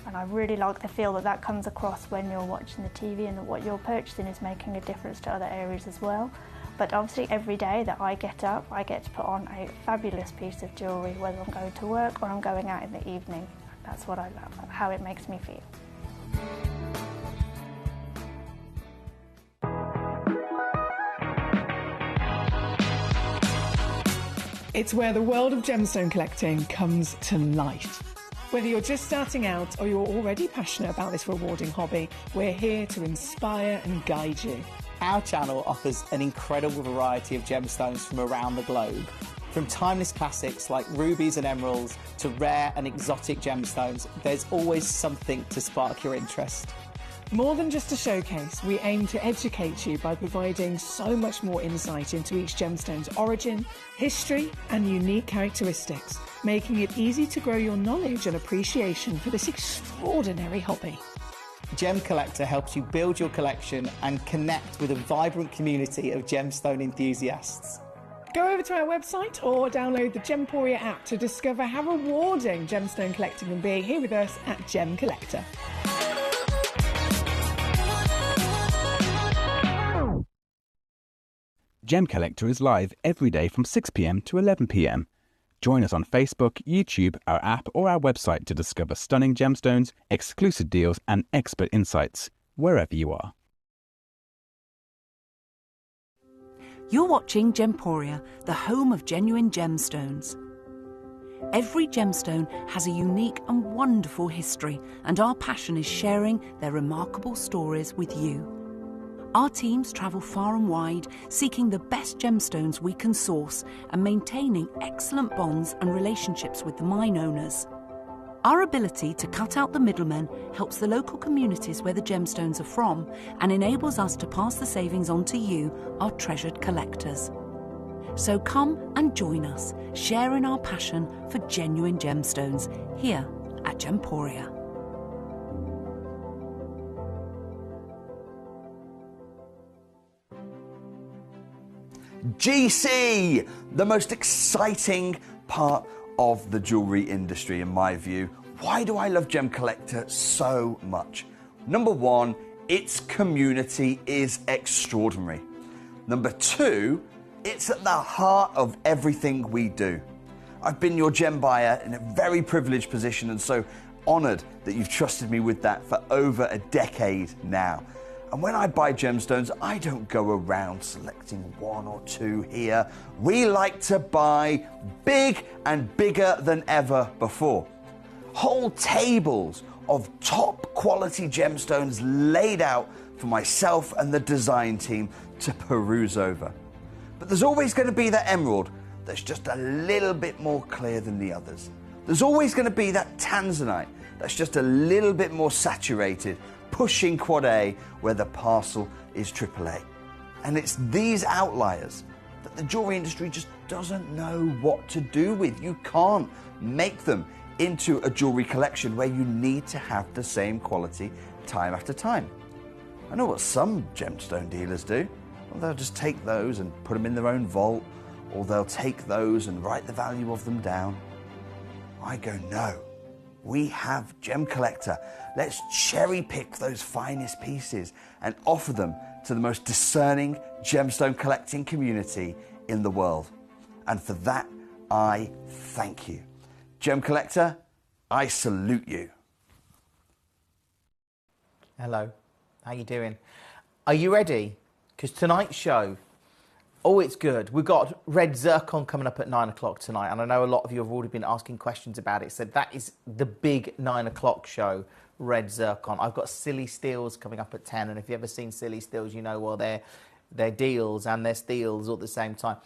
And I really like the feel that that comes across when you're watching the TV, and that what you're purchasing is making a difference to other areas as well. But obviously every day that I get up, I get to put on a fabulous piece of jewellery, whether I'm going to work or I'm going out in the evening. That's what I love, how it makes me feel. It's where the world of gemstone collecting comes to life. Whether you're just starting out or you're already passionate about this rewarding hobby, we're here to inspire and guide you. Our channel offers an incredible variety of gemstones from around the globe. From timeless classics like rubies and emeralds to rare and exotic gemstones, there's always something to spark your interest. More than just a showcase, we aim to educate you by providing so much more insight into each gemstone's origin, history, and unique characteristics, making it easy to grow your knowledge and appreciation for this extraordinary hobby. Gemcollector helps you build your collection and connect with a vibrant community of gemstone enthusiasts. Go over to our website or download the Gemporia app to discover how rewarding gemstone collecting can be here with us at Gemcollector. Gemcollector is live every day from 6 p.m. to 11 p.m. Join us on Facebook, YouTube, our app or our website to discover stunning gemstones, exclusive deals and expert insights, wherever you are. You're watching Gemporia, the home of genuine gemstones. Every gemstone has a unique and wonderful history, and our passion is sharing their remarkable stories with you. Our teams travel far and wide, seeking the best gemstones we can source and maintaining excellent bonds and relationships with the mine owners. Our ability to cut out the middlemen helps the local communities where the gemstones are from and enables us to pass the savings on to you, our treasured collectors. So come and join us, sharing our passion for genuine gemstones here at Gemporia. GC, the most exciting part of the jewellery industry in my view. Why do I love Gemcollector so much? Number one, its community is extraordinary. Number two, it's at the heart of everything we do. I've been your gem buyer in a very privileged position and so honoured that you've trusted me with that for over a decade now. And when I buy gemstones, I don't go around selecting one or two here. We like to buy big and bigger than ever before. Whole tables of top quality gemstones laid out for myself and the design team to peruse over. But there's always going to be that emerald that's just a little bit more clear than the others. There's always going to be that tanzanite that's just a little bit more saturated, pushing quad A where the parcel is AAA. And it's these outliers that the jewelry industry just doesn't know what to do with. You can't make them into a jewelry collection where you need to have the same quality time after time. I know what some gemstone dealers do. Well, they'll just take those and put them in their own vault, or they'll take those and write the value of them down. I go, no. We have Gemcollector. Let's cherry pick those finest pieces and offer them to the most discerning gemstone collecting community in the world. And for that, I thank you. Gemcollector, I salute you. Hello, how you doing? Are you ready? Because tonight's show, oh, it's good. We've got red zircon coming up at 9 o'clock tonight, and I know a lot of you have already been asking questions about it. So that is the big 9 o'clock show, red zircon. I've got silly steals coming up at 10, and if you've ever seen silly steals, you know, well, they're deals and they're steals all at the same time.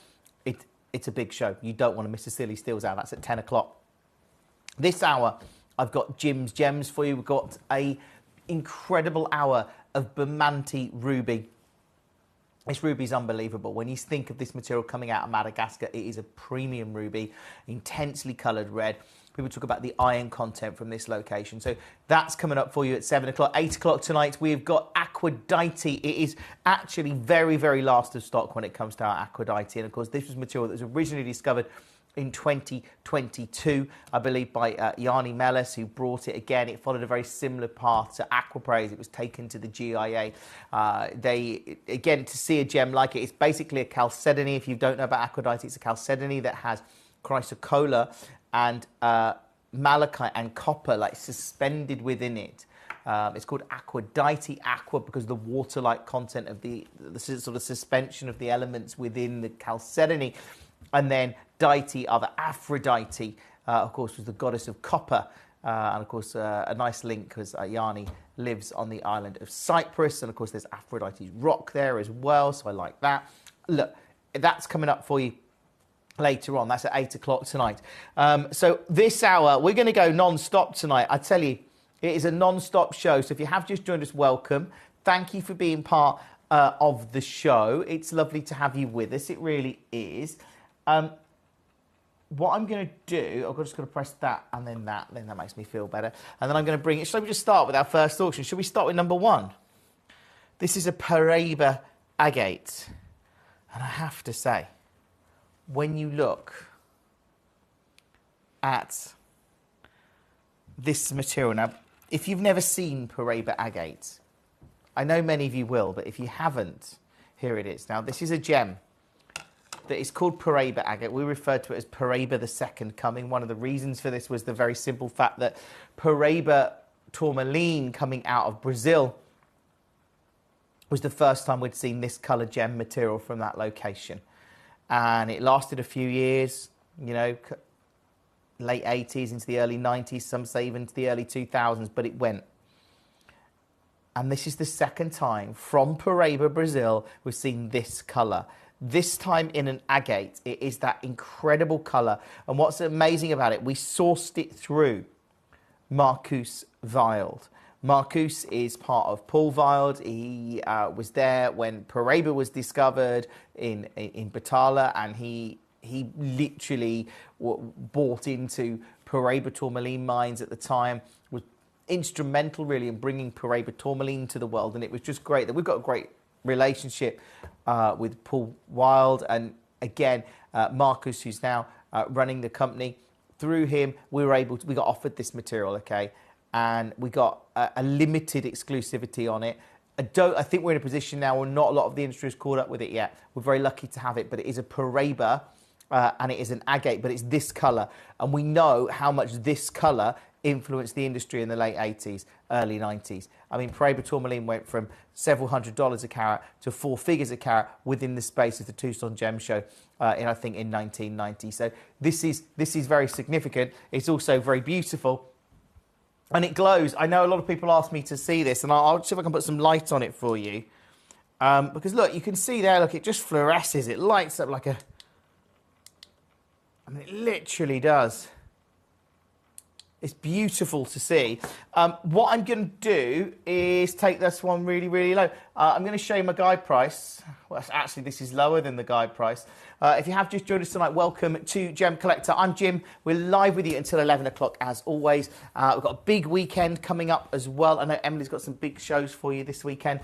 It's a big show. You don't want to miss the silly steals out. That's at 10 o'clock. This hour, I've got Jim's Gems for you. We've got a incredible hour of Bermanti ruby. This ruby is unbelievable. When you think of this material coming out of Madagascar, it is a premium ruby, intensely coloured red. People talk about the iron content from this location. So that's coming up for you at 7 o'clock. 8 o'clock tonight, we've got Aquadite. It is actually very, very last of stock when it comes to our Aquadite. And of course, this was material that was originally discovered in 2022, I believe, by Yanni Mellis, who brought it again. It followed a very similar path to Aquapraise. It was taken to the GIA. Again, to see a gem like it, it's basically a chalcedony. If you don't know about Aphrodite, it's a chalcedony that has chrysocolla and malachite and copper like suspended within it. It's called Aquadite, aqua because of the water-like content of the sort of suspension of the elements within the chalcedony. And then deity of Aphrodite, of course, was the goddess of copper. And, of course, a nice link because Yanni lives on the island of Cyprus. And, of course, there's Aphrodite's rock there as well, so I like that. Look, that's coming up for you later on. That's at 8 o'clock tonight. So this hour, we're going to go non-stop tonight. I tell you, it is a non-stop show. So if you have just joined us, welcome. Thank you for being part of the show. It's lovely to have you with us. It really is. What I'm going to do, I'm just going to press that and then that. Then that makes me feel better. And then I'm going to bring it. Shall we just start with our first auction? Shall we start with number 1? This is a Paraiba agate. And I have to say, when you look at this material, now, if you've never seen Paraiba agate, I know many of you will, but if you haven't, here it is. Now, this is a gem that is called Paraiba agate. We refer to it as Paraiba the Second Coming. One of the reasons for this was the very simple fact that Paraiba tourmaline coming out of Brazil was the first time we'd seen this colour gem material from that location. And it lasted a few years, you know, late 80s into the early 90s, some say even to the early 2000s, but it went. And this is the second time from Paraiba, Brazil, we've seen this colour. This time in an agate, it is that incredible colour. And what's amazing about it, we sourced it through Marcus Wild. Marcus is part of Paul Wild. He was there when Paraiba was discovered in Batala, and he literally bought into Paraiba tourmaline mines at the time, was instrumental really in bringing Paraiba tourmaline to the world, and it was just great that we've got a great relationship with Paul Wild, and again Marcus, who's now running the company. Through him, we got offered this material, okay, and we got a limited exclusivity on it. I think we're in a position now where not a lot of the industry has caught up with it yet. We're very lucky to have it, but it is a Paraiba and it is an agate, but it's this colour, and we know how much this colour influenced the industry in the late 80s, early 90s. I mean, Paraiba tourmaline went from several $100s a carat to 4 figures a carat within the space of the Tucson Gem Show, I think in 1990. So this is very significant. It's also very beautiful, and it glows. I know a lot of people ask me to see this, and I'll see if I can put some light on it for you. Because look, you can see there, look, it just fluoresces. It lights up like a... I mean, it literally does. It's beautiful to see. What I'm going to do is take this one really, really low. I'm going to show you my guide price. Well, actually, this is lower than the guide price. If you have just joined us tonight, welcome to Gem Collector. I'm Jim. We're live with you until 11 o'clock, as always. We've got a big weekend coming up as well. I know Emily's got some big shows for you this weekend.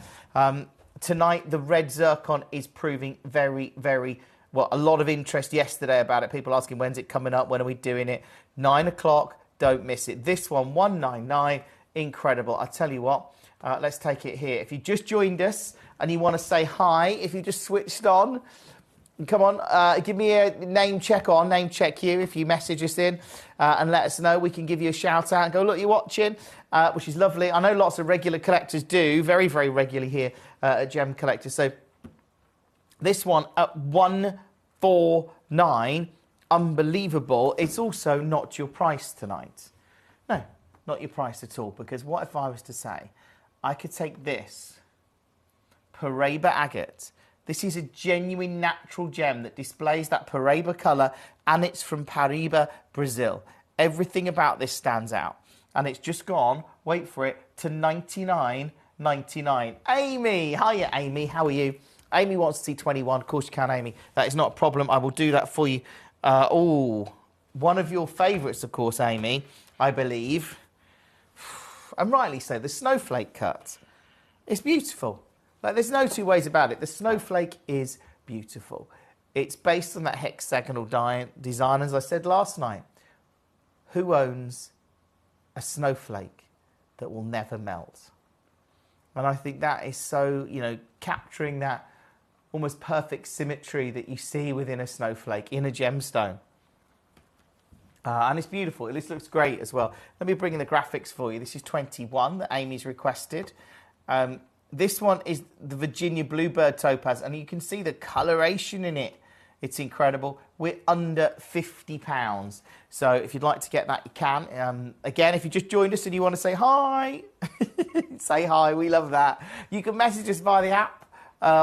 Tonight, the red zircon is proving very, very... well, a lot of interest yesterday about it. People asking, when's it coming up? When are we doing it? 9 o'clock. Don't miss it. This one, 199, incredible. I tell you what, let's take it here. If you just joined us and you want to say hi, if you just switched on, come on, give me a name check you if you message us in and let us know. We can give you a shout out and go, look, you're watching, which is lovely. I know lots of regular collectors do, very, very regularly here at Gem Collector. So this one at 149. Unbelievable. It's also not your price tonight. No, not your price at all. Because what if I was to say, I could take this Paraiba agate. This is a genuine natural gem that displays that Paraiba colour, and it's from Paraiba, Brazil. Everything about this stands out. And it's just gone, wait for it, to $99.99. Amy, hiya Amy, how are you? Amy wants to see 21. Of course you can, Amy. That is not a problem. I will do that for you. One of your favourites, of course, Amy, I believe, and rightly so, the snowflake cut. It's beautiful. Like, there's no two ways about it. The snowflake is beautiful. It's based on that hexagonal design, as I said last night. Who owns a snowflake that will never melt? And I think that is so, you know, capturing that almost perfect symmetry that you see within a snowflake in a gemstone. And it's beautiful. This looks great as well. Let me bring in the graphics for you. This is 21 that Amy's requested. This one is the Virginia Bluebird Topaz, and you can see the coloration in it. It's incredible. We're under £50. So if you'd like to get that, you can. Again, if you just joined us and you want to say hi, say hi. We love that. You can message us via the app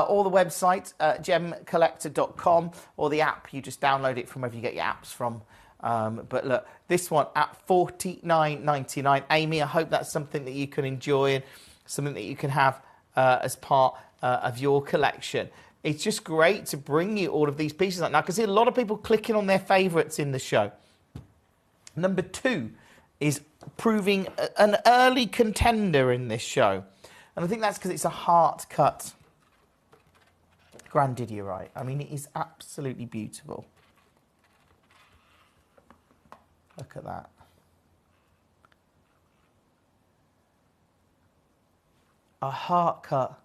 or the website, gemcollector.com, or the app. You just download it from wherever you get your apps from. But look, this one at $49.99. Amy, I hope that's something that you can enjoy and something that you can have as part of your collection. It's just great to bring you all of these pieces. Now, I can see a lot of people clicking on their favourites in the show. Number 2 is proving an early contender in this show. And I think that's because it's a heart-cut grandidierite. I mean, it is absolutely beautiful. Look at that. A heart-cut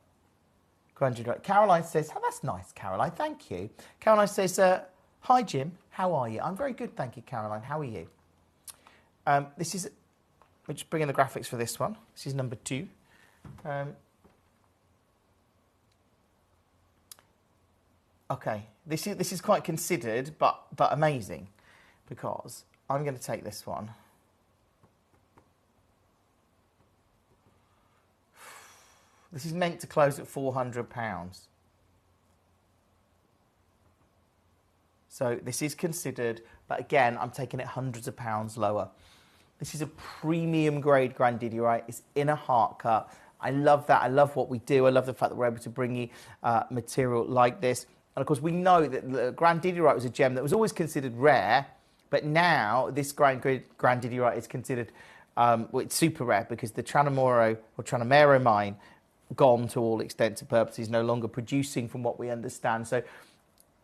grandidierite. Caroline says, oh, that's nice, Caroline, thank you. Caroline says, hi, Jim, how are you? I'm very good, thank you, Caroline. How are you? This is, we're just bringing the graphics for this one. This is number 2. Okay, this is quite considered, but amazing, because I'm going to take this one. This is meant to close at £400. So this is considered, but again, I'm taking it hundreds of pounds lower. This is a premium grade grandidierite. It's in a heart cut. I love that. I love what we do. I love the fact that we're able to bring you material like this. And of course, we know that the grandidierite was a gem that was always considered rare, but now this grandidierite is considered well, it's super rare because the Tranamero mine, gone to all extents and purposes, no longer producing from what we understand. So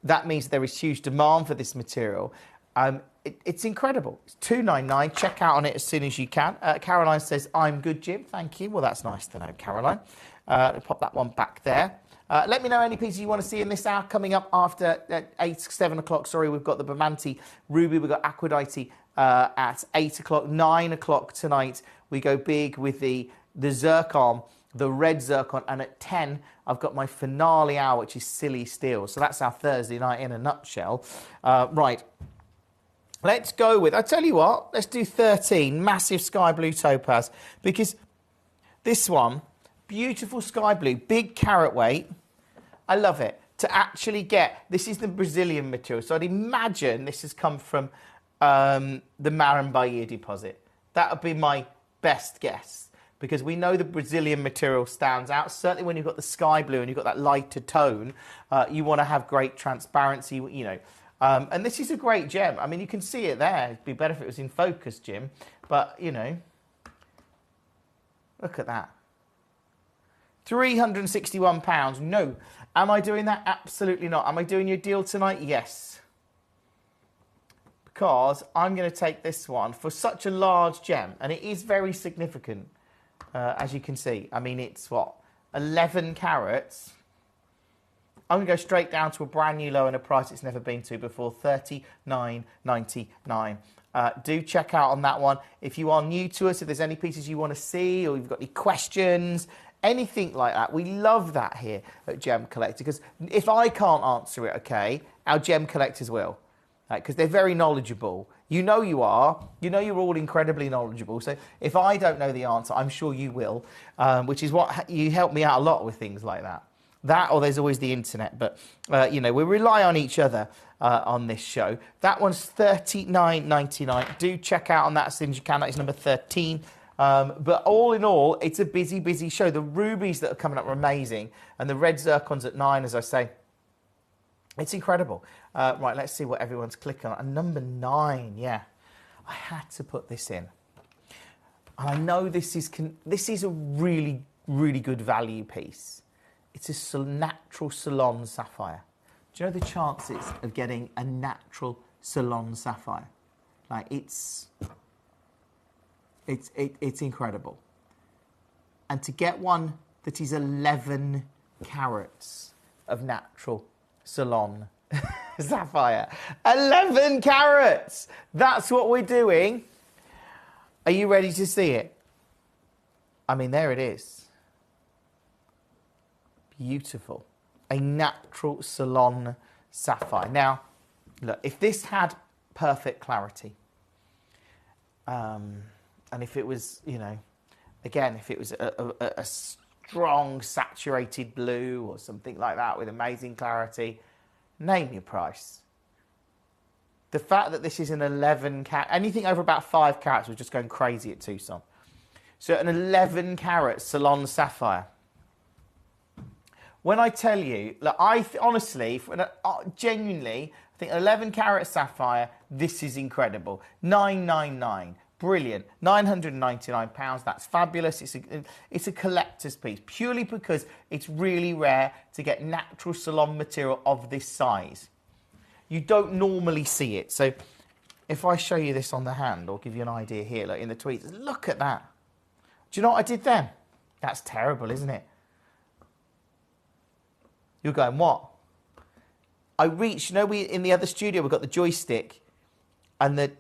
that means there is huge demand for this material. It's incredible. It's $2.99. Check out on it as soon as you can. Caroline says, I'm good, Jim. Thank you. Well, that's nice to know, Caroline. Pop that one back there. Let me know any pieces you want to see in this hour. Coming up after 7 o'clock, sorry, we've got the Bermanti Ruby. We've got Aquadite at 8 o'clock. 9 o'clock tonight, we go big with the zircon, the red zircon, and at 10 I've got my finale hour, which is Silly Steel. So that's our Thursday night in a nutshell. Right, let's go with, I tell you what, let's do 13, massive sky blue topaz, because this one, beautiful sky blue, big carat weight, I love it. To actually get, this is the Brazilian material, so I'd imagine this has come from the Marambaia deposit. That would be my best guess, because we know the Brazilian material stands out. Certainly when you've got the sky blue and you've got that lighter tone, you want to have great transparency, you know. And this is a great gem. I mean, you can see it there. It'd be better if it was in focus, Jim. But, you know, look at that. £361. No. Am I doing that? Absolutely not. Am I doing your deal tonight? Yes. Because I'm going to take this one for such a large gem. And it is very significant. As you can see, I mean, it's what, 11 carats. I'm going to go straight down to a brand new low and a price it's never been to before, $39.99. Do check out on that one. If you are new to us, if there's any pieces you want to see or you've got any questions, anything like that, we love that here at Gem Collector, because if I can't answer it, okay, our Gem Collectors will, because they're very knowledgeable. You know you are. You know you're all incredibly knowledgeable. So if I don't know the answer, I'm sure you will, which is what you help me out a lot with things like that. That, or there's always the internet. But, you know, we rely on each other on this show. That one's $39.99. Do check out on that as soon as you can. That is number 13. But all in all, it's a busy, busy show. The rubies that are coming up are amazing. And the red zircons at 9, as I say. It's incredible. Right, let's see what everyone's clicking on. And number 9, yeah. I had to put this in. And I know this is a really, really good value piece. It's a natural Salon sapphire. Do you know the chances of getting a natural salon sapphire? Like, it's incredible. And to get one that is 11 carats of natural salon sapphire. 11 carats! That's what we're doing. Are you ready to see it? I mean, there it is. Beautiful. A natural salon sapphire. Now, look, if this had perfect clarity, and if it was, you know, again, if it was a strong saturated blue or something like that with amazing clarity, name your price. The fact that this is an 11 carat, anything over about 5 carats was just going crazy at Tucson. So an 11 carat salon sapphire. When I tell you, look, honestly, genuinely, I think 11 carat sapphire, this is incredible. $999, brilliant. £999, that's fabulous. It's a collector's piece, purely because it's really rare to get natural salon material of this size. You don't normally see it. So if I show you this on the hand, or give you an idea here, like in the tweezers, look at that. Do you know what I did then? That's terrible, isn't it? You're going, what? I reached, you know, in the other studio, we've got the joystick, and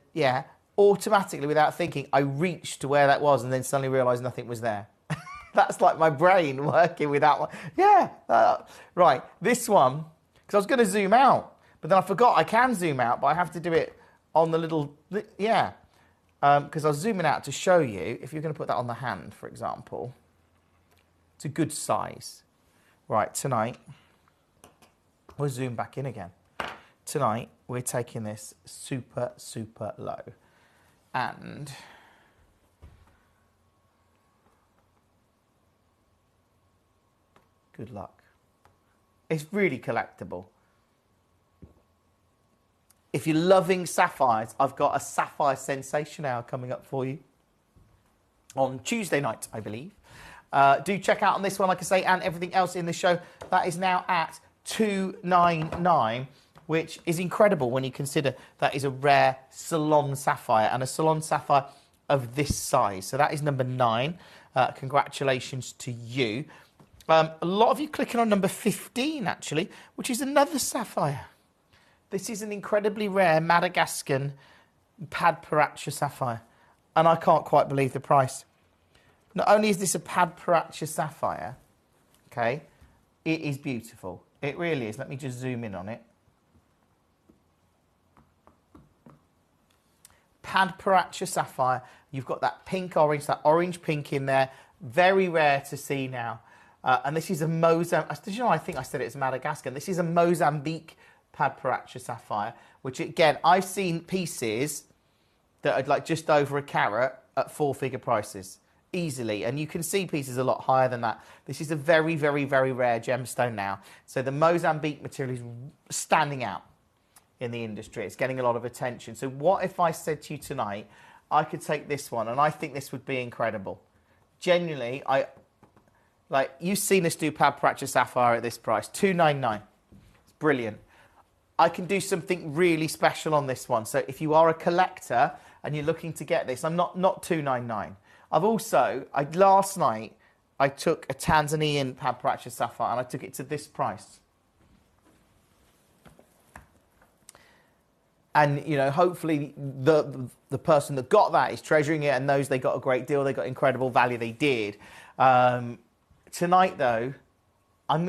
automatically, without thinking, I reached to where that was, and then suddenly realised nothing was there. That's like my brain working with that one. Yeah, right. This one, because I was going to zoom out, but then I forgot I can zoom out, but I have to do it on the little, because I was zooming out to show you. If you're going to put that on the hand, for example, it's a good size. Right, tonight, we'll zoom back in again. Tonight, we're taking this super, super low. And good luck. It's really collectible. If you're loving sapphires, I've got a sapphire sensation hour coming up for you on Tuesday night, I believe. Do check out on this one, like I say, and everything else in the show. That is now at $299, which is incredible when you consider that is a rare salon sapphire, and a salon sapphire of this size. So that is number 9. Congratulations to you. A lot of you clicking on number 15, actually, which is another sapphire. This is an incredibly rare Madagascan Padparacha sapphire, and I can't quite believe the price. Not only is this a Padparacha sapphire, okay, it is beautiful. It really is. Let me just zoom in on it. Padparacha sapphire. You've got that pink orange, that orange pink in there. Very rare to see now. And this is a Mozambique. Did you know, I think I said it's Madagascar. This is a Mozambique Padparacha sapphire, which again, I've seen pieces that are like just over a carat at 4-figure prices. Easily, and you can see pieces a lot higher than that. This is a very, very, very rare gemstone now. So the Mozambique material is standing out in the industry. It's getting a lot of attention. So what if I said to you tonight, I could take this one, and I think this would be incredible. Genuinely, you've seen us do Padparacha sapphire at this price, $299. It's brilliant. I can do something really special on this one. So if you are a collector and you're looking to get this, I'm not $299. Last night, I took a Tanzanian Padparacha sapphire and I took it to this price. And, you know, hopefully the person that got that is treasuring it and knows they got a great deal, they got incredible value, they did. Tonight, though, I'm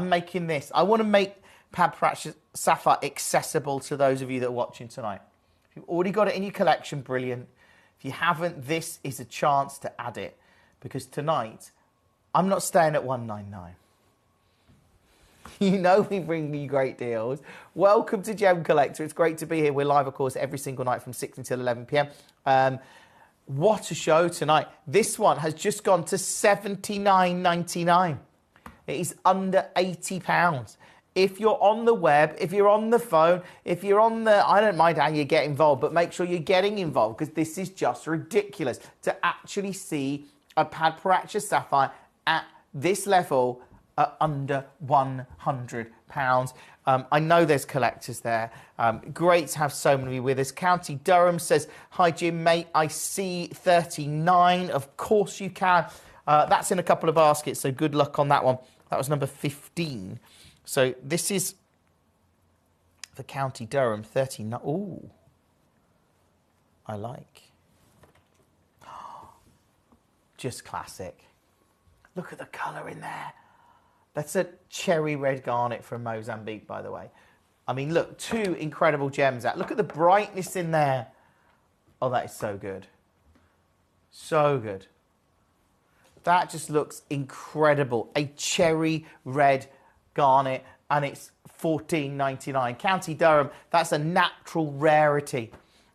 making this. I want to make Padparacha sapphire accessible to those of you that are watching tonight. If you've already got it in your collection, brilliant. If you haven't, this is a chance to add it, because tonight I'm not staying at $199. You know we bring you great deals. Welcome to Gemcollector. It's great to be here. We're live, of course, every single night from 6 until 11 p.m. What a show tonight. This one has just gone to $79.99. It is under £80. If you're on the web, if you're on the phone, if you're on the... I don't mind how you get involved, but make sure you're getting involved, because this is just ridiculous to actually see a Padparacha sapphire at this level at under £100. I know there's collectors there. Great to have so many with us. County Durham says, hi Jim, mate, I see 39. Of course you can. That's in a couple of baskets, so good luck on that one. That was number 15. So this is for County Durham, 39. Ooh, I like. Just classic. Look at the colour in there. That's a cherry red garnet from Mozambique, by the way. I mean, look, two incredible gems out. Look at the brightness in there. Oh, that is so good. So good. That just looks incredible. A cherry red garnet, and it's $14.99. County Durham, that's a natural rarity.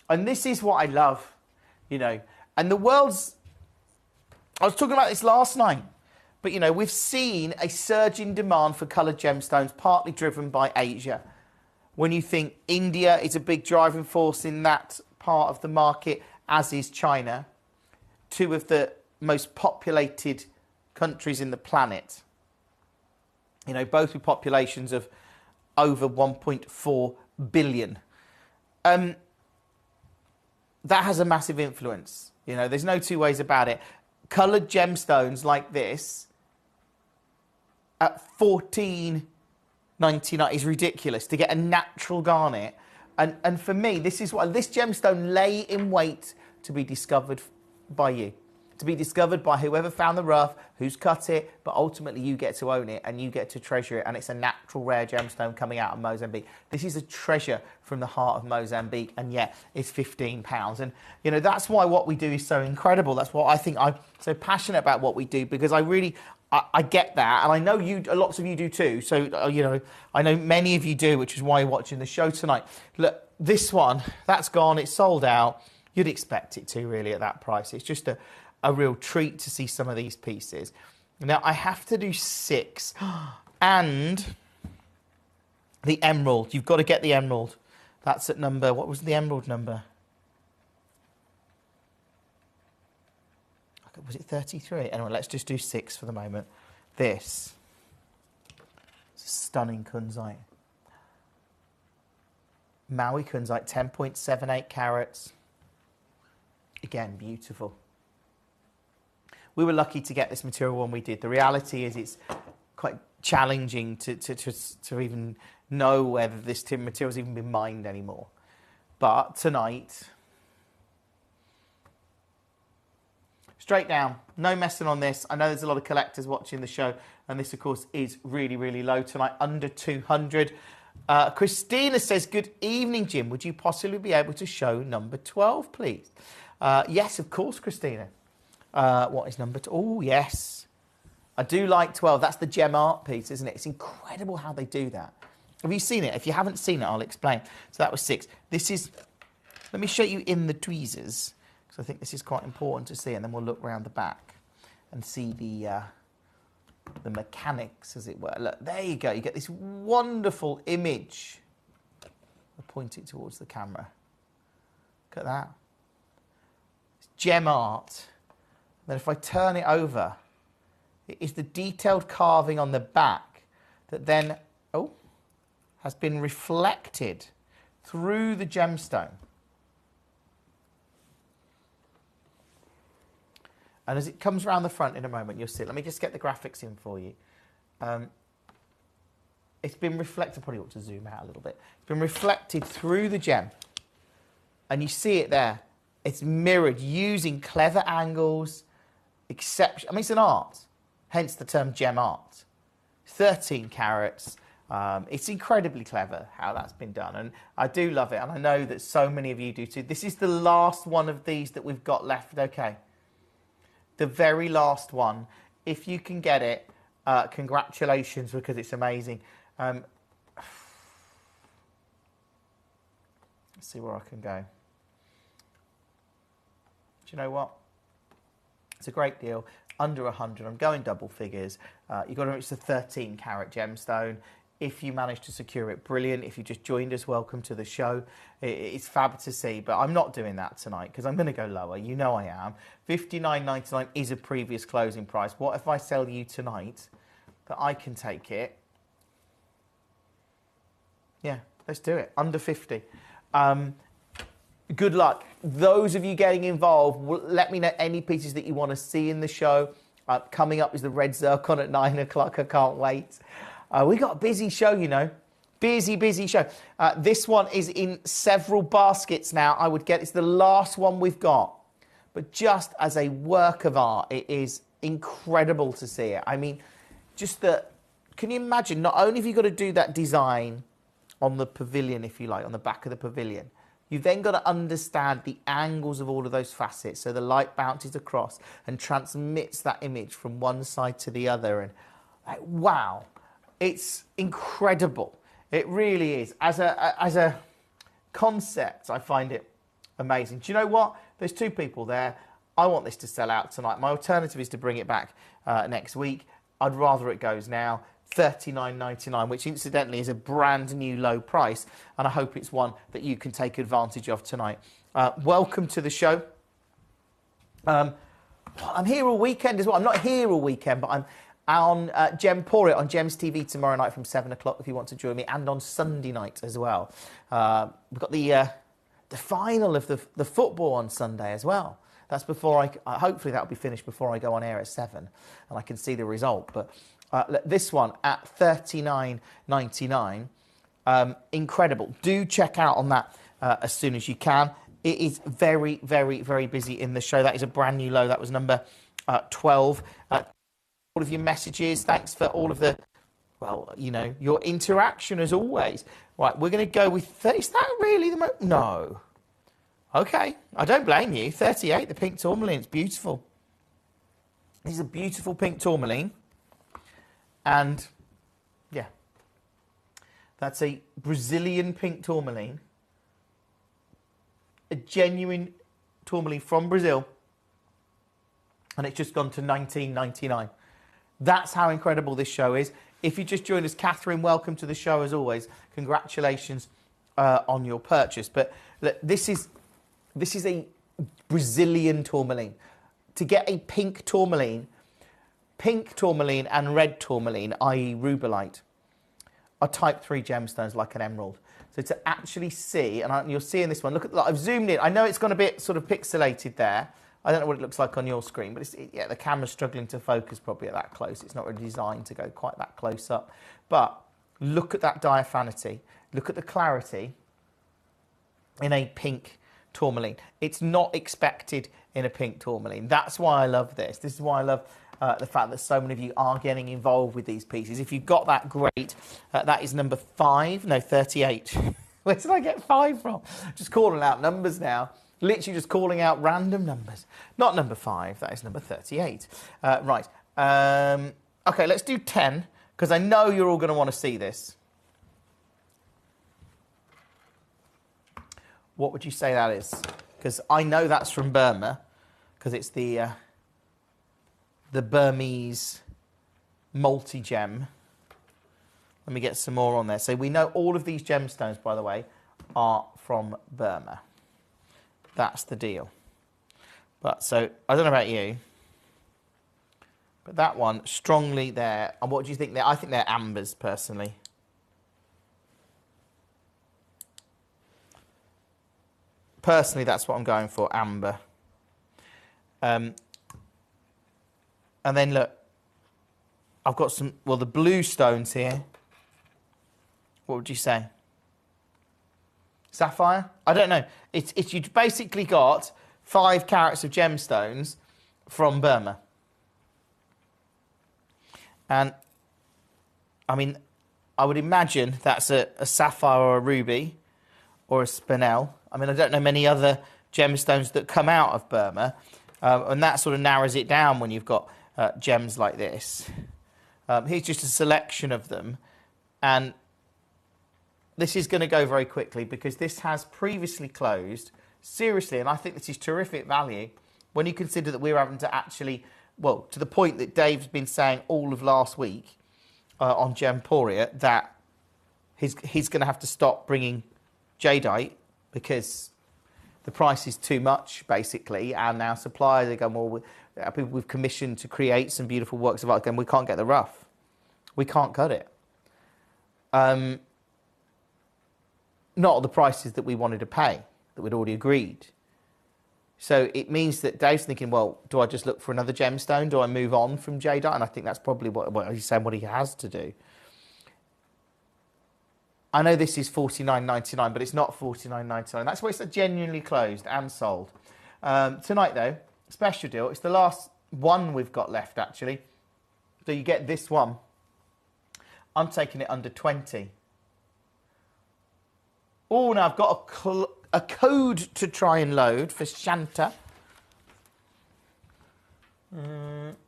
And this is what I love, you know. And the world's... I was talking about this last night. But, you know, we've seen a surge in demand for coloured gemstones, partly driven by Asia. When you think India is a big driving force in that part of the market, as is China, two of the most populated countries in the planet, you know, both with populations of over 1.4 billion. That has a massive influence. You know, there's no two ways about it. Coloured gemstones like this at $14.99 is ridiculous to get a natural garnet. And for me, this is what this gemstone lay in wait to be discovered by you, to be discovered by whoever found the rough, who's cut it, but ultimately you get to own it and you get to treasure it, and it's a natural rare gemstone coming out of Mozambique. This is a treasure from the heart of Mozambique, and yet it's £15. And, you know, that's why what we do is so incredible. That's why I think I'm so passionate about what we do, because I get that, and I know lots of you do too. So, you know, I know many of you do, which is why you're watching the show tonight. Look, this one, that's gone, it's sold out. You'd expect it to, really, at that price. It's just a real treat to see some of these pieces. Now, I have to do 6. And the emerald. You've got to get the emerald. That's at number... What was the emerald number? Was it 33? Anyway, let's just do 6 for the moment. This. It's a stunning kunzite. Maui kunzite, 10.78 carats. Again, beautiful. We were lucky to get this material when we did. The reality is it's quite challenging to even know whether this tin material's even been mined anymore. But tonight... Straight down, no messing on this. I know there's a lot of collectors watching the show, and this, of course, is really, really low tonight, under 200. Christina says, good evening, Jim. Would you possibly be able to show number 12, please? Yes, of course, Christina. What is number 2? Oh, yes. I do like 12. That's the gem art piece, isn't it? It's incredible how they do that. Have you seen it? If you haven't seen it, I'll explain. So that was 6. This is... Let me show you in the tweezers. So I think this is quite important to see, and then we'll look round the back and see the mechanics, as it were. Look, there you go. You get this wonderful image. I'll point it towards the camera. Look at that. It's gem art. Then if I turn it over, it is the detailed carving on the back that then, has been reflected through the gemstone. And as it comes around the front in a moment, you'll see. Let me just get the graphics in for you. It's been reflected. Probably ought to zoom out a little bit. It's been reflected through the gem. And you see it there. It's mirrored using clever angles. I mean, it's an art. Hence the term gem art. 13 carats. It's incredibly clever how that's been done. And I do love it. And I know that so many of you do too. This is the last one of these that we've got left. Okay. The very last one. If you can get it, congratulations, because it's amazing. Let's see where I can go. Do you know what? It's a great deal. Under 100. I'm going double figures. You've got to reach the 13 carat gemstone. If you manage to secure it, brilliant. If you just joined us, welcome to the show. It's fab to see, but I'm not doing that tonight because I'm going to go lower. You know I am. $59.99 is a previous closing price. What if I sell you tonight that I can take it. Yeah, let's do it. Under 50. Good luck. Those of you getting involved, let me know any pieces that you want to see in the show. Coming up is the red zircon at 9 o'clock. I can't wait. We got a busy show, you know. Busy show. This one is in several baskets now. I would get it's the last one we've got. But just as a work of art, it is incredible to see it. I mean, just that, can you imagine, not only have you got to do that design on the pavilion, if you like, on the back of the pavilion, you've then got to understand the angles of all of those facets so the light bounces across and transmits that image from one side to the other. And like, wow, it's incredible. It really is. As a concept, I find it amazing. Do you know what? There's two people there. I want this to sell out tonight. My alternative is to bring it back next week. I'd rather it goes now. $39.99, which incidentally is a brand new low price, and I hope it's one that you can take advantage of tonight. Welcome to the show. I'm here all weekend as well. I'm not here all weekend, but I'm on Gemporia on Gems TV tomorrow night from 7 o'clock if you want to join me, and on Sunday night as well. We've got the final of the football on Sunday as well. That's before hopefully that'll be finished before I go on air at 7 and I can see the result. But this one at $39.99, incredible. Do check out on that as soon as you can. It is very busy in the show. That is a brand new low. That was number 12. All of your messages. Thanks for all of the, well, you know, your interaction as always. Right, we're going to go with 30. Is that really the most? No. Okay, I don't blame you. 38, the pink tourmaline. It's beautiful. This is a beautiful pink tourmaline. And, yeah, that's a Brazilian pink tourmaline. A genuine tourmaline from Brazil. And it's just gone to $19.99. That's how incredible this show is. If you just joined us, Catherine, welcome to the show as always. Congratulations on your purchase. But look, this is a Brazilian tourmaline. To get a pink tourmaline and red tourmaline, i.e. rubellite, are type 3 gemstones like an emerald. So to actually see, and you're seeing this one, look at that, I've zoomed in. I know it's gone a bit sort of pixelated there. I don't know what it looks like on your screen, but yeah, the camera's struggling to focus probably at that close. It's not really designed to go quite that close up. But look at that diaphanity. Look at the clarity in a pink tourmaline. It's not expected in a pink tourmaline. That's why I love this. This is why I love the fact that so many of you are getting involved with these pieces. If you've got that, great. That is number 38. Where did I get 5 from? Just calling out numbers now. Literally just calling out random numbers. Not number 5, that is number 38. Right. Okay, let's do 10, because I know you're all going to want to see this. What would you say that is? Because I know that's from Burma, because it's the Burmese multi-gem. Let me get some more on there. So we know all of these gemstones, by the way, are from Burma. That's the deal. But so, I don't know about you, but that one, strongly there. And what do you think? I think they're ambers, personally. Personally, that's what I'm going for, amber. And then, look, I've got some, well, the blue stones here. What would you say? Sapphire? I don't know. It's you've basically got 5 carats of gemstones from Burma. And, I mean, I would imagine that's a sapphire or a ruby or a spinel. I mean, I don't know many other gemstones that come out of Burma. And that sort of narrows it down when you've got gems like this. Here's just a selection of them. And this is going to go very quickly because this has previously closed. Seriously, and I think this is terrific value when you consider that we're having to actually, well, to the point that Dave's been saying all of last week on Gemporia that he's going to have to stop bringing jadeite because the price is too much, basically, and now suppliers are going, well, people we've commissioned to create some beautiful works of art, and we can't get the rough. We can't cut it. Not at the prices that we wanted to pay, that we'd already agreed. So it means that Dave's thinking, well, do I just look for another gemstone? Do I move on from jadeite? And I think that's probably what he's saying, what he has to do. I know this is $49.99, but it's not $49.99. That's why it's genuinely closed and sold. Tonight, though, special deal. It's the last one we've got left, actually. So you get this one. I'm taking it under 20. Oh, now I've got a code to try and load for Shanta.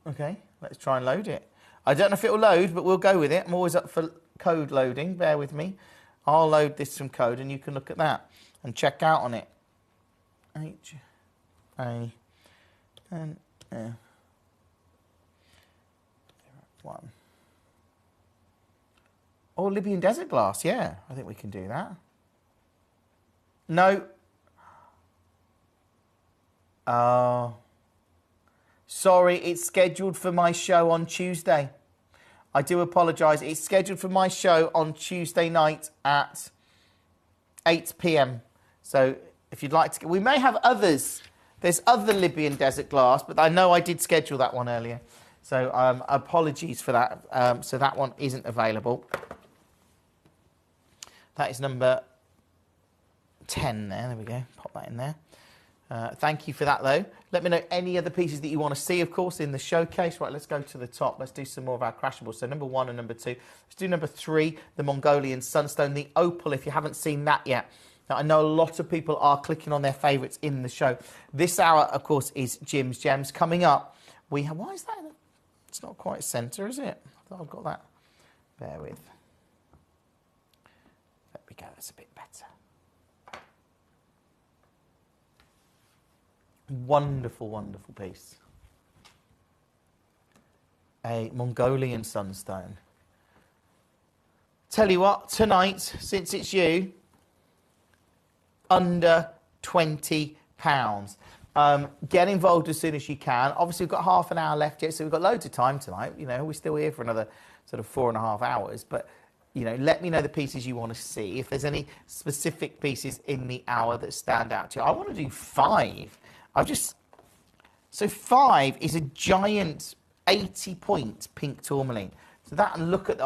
Okay, let's try and load it. I don't know if it will load, but we'll go with it. I'm always up for code loading. Bear with me. I'll load this from code, and you can look at that and check out on it. H-A-N-F-1. Oh, Libyan desert glass. Yeah, I think we can do that. No. Sorry, it's scheduled for my show on Tuesday. I do apologise. It's scheduled for my show on Tuesday night at 8 p.m. So if you'd like to... We may have others. There's other Libyan desert glass, but I know I did schedule that one earlier. So apologies for that. So that one isn't available. That is number 10 there. There we go. Pop that in there. Thank you for that, though. Let me know any other pieces that you want to see, of course, in the showcase. Right, let's go to the top. Let's do some more of our crashables. So number 1 and number 2. Let's do number 3, the Mongolian Sunstone, the Opal, if you haven't seen that yet. Now, I know a lot of people are clicking on their favourites in the show. This hour, of course, is Jim's Gems. Coming up, we have... Why is that? It's not quite centre, is it? I thought I've got that. Bear with. There we go. That's a bit better. Wonderful, wonderful piece. A Mongolian Sunstone. Tell you what, tonight, since it's you, under £20. Get involved as soon as you can. Obviously, we've got half an hour left yet, so we've got loads of time tonight. You know, we're still here for another sort of 4.5 hours. But, you know, let me know the pieces you want to see. If there's any specific pieces in the hour that stand out to you. I want to do 5. So 5 is a giant 80-point pink tourmaline. So that, and look at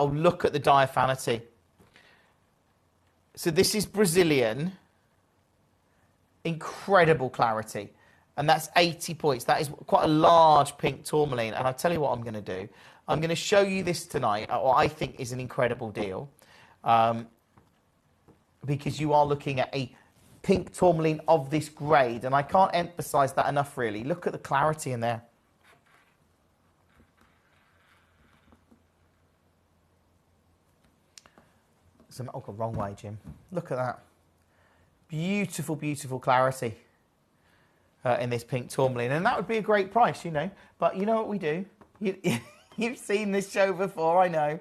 the diaphanity. So this is Brazilian, incredible clarity, and that's 80 points. That is quite a large pink tourmaline. And I'll tell you what I'm going to do. I'm going to show you this tonight, what I think is an incredible deal, because you are looking at a pink tourmaline of this grade, and I can't emphasise that enough, really. Look at the clarity in there. Oh, God, wrong way, Jim. Look at that. Beautiful, beautiful clarity in this pink tourmaline, and that would be a great price, you know. But you know what we do? You've seen this show before, I know.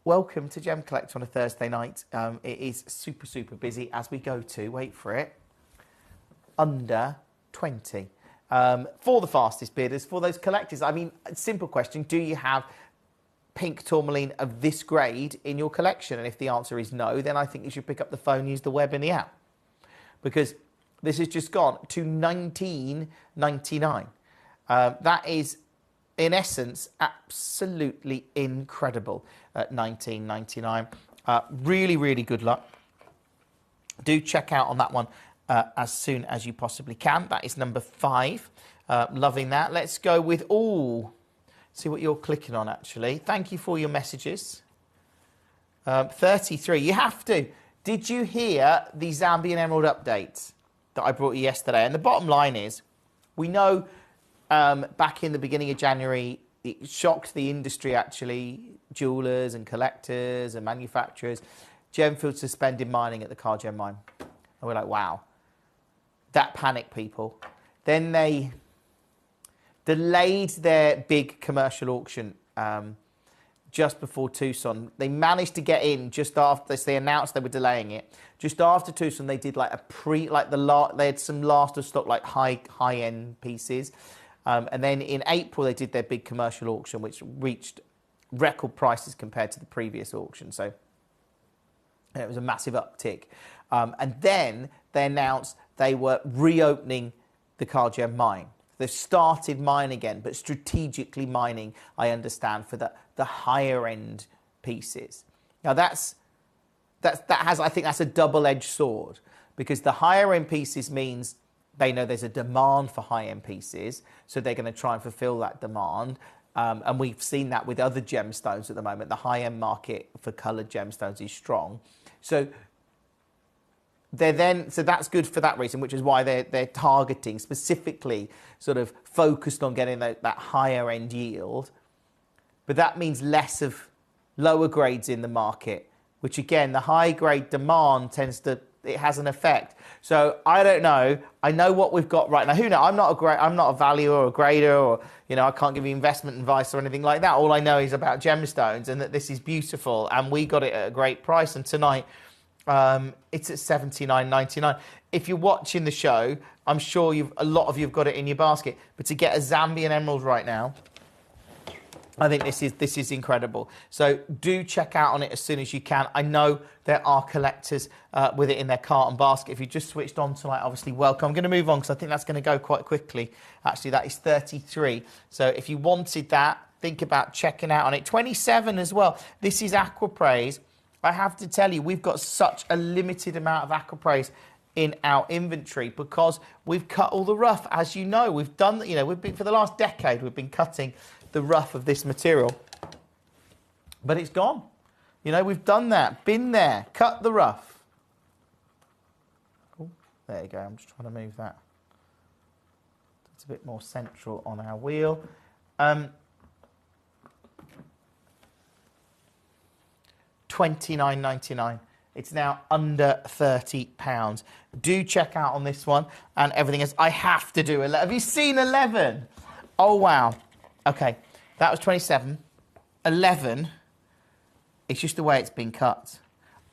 Welcome to Gemcollector on a Thursday night. It is super, super busy as we go to, wait for it, under 20. For the fastest bidders, for those collectors, I mean, simple question, do you have pink tourmaline of this grade in your collection? And if the answer is no, then I think you should pick up the phone, use the web and the app. Because this has just gone to $19.99. That is, in essence, absolutely incredible at $19.99. Really, really good luck. Do check out on that one as soon as you possibly can. That is number 5. Loving that. Let's go with, see what you're clicking on, actually. Thank you for your messages. 33. You have to. Did you hear the Zambian Emerald update that I brought you yesterday? And the bottom line is, we know back in the beginning of January, it shocked the industry, actually, jewellers and collectors and manufacturers. Gemfield suspended mining at the Cargem mine. And we're like, wow. That panicked people. Then they delayed their big commercial auction just before Tucson. They managed to get in just after this. They announced they were delaying it. Just after Tucson, they did like they had some last of stock, like high-end pieces. And then in April, they did their big commercial auction, which reached record prices compared to the previous auction. So it was a massive uptick. And then they announced they were reopening the Carl Gem mine. They've started mining again, but strategically mining, I understand, for the higher end pieces. Now I think that's a double-edged sword, because the higher end pieces means they know there's a demand for high end pieces, so they're going to try and fulfill that demand. And we've seen that with other gemstones at the moment. The high end market for coloured gemstones is strong. So that's good for that reason, which is why they're targeting specifically, sort of focused on getting that higher end yield. But that means less of lower grades in the market, which again, the high grade demand it has an effect. So I don't know. I know what we've got right now. Who knows? I'm not a valuer or a grader, or I can't give you investment advice or anything like that. All I know is about gemstones and that this is beautiful, and we got it at a great price. And tonight, it's at $79.99. If you're watching the show, I'm sure a lot of you've got it in your basket. But to get a Zambian emerald right now, I think this is incredible. So do check out on it as soon as you can. I know there are collectors with it in their cart and basket. If you just switched on tonight, obviously welcome. I'm going to move on because I think that's going to go quite quickly. Actually, that is 33. So if you wanted that, think about checking out on it. 27 as well. This is Aquapraise. I have to tell you, we've got such a limited amount of Aquapraise in our inventory because we've cut all the rough. As you know, we've done, for the last decade, we've been cutting the rough of this material, but it's gone. We've done that, been there, cut the rough. Oh, there you go. I'm just trying to move that. It's a bit more central on our wheel. $29.99. It's now under £30. Do check out on this one and everything else. I have to do 11. Have you seen 11? Oh wow. Okay, that was 27. 11, it's just the way it's been cut.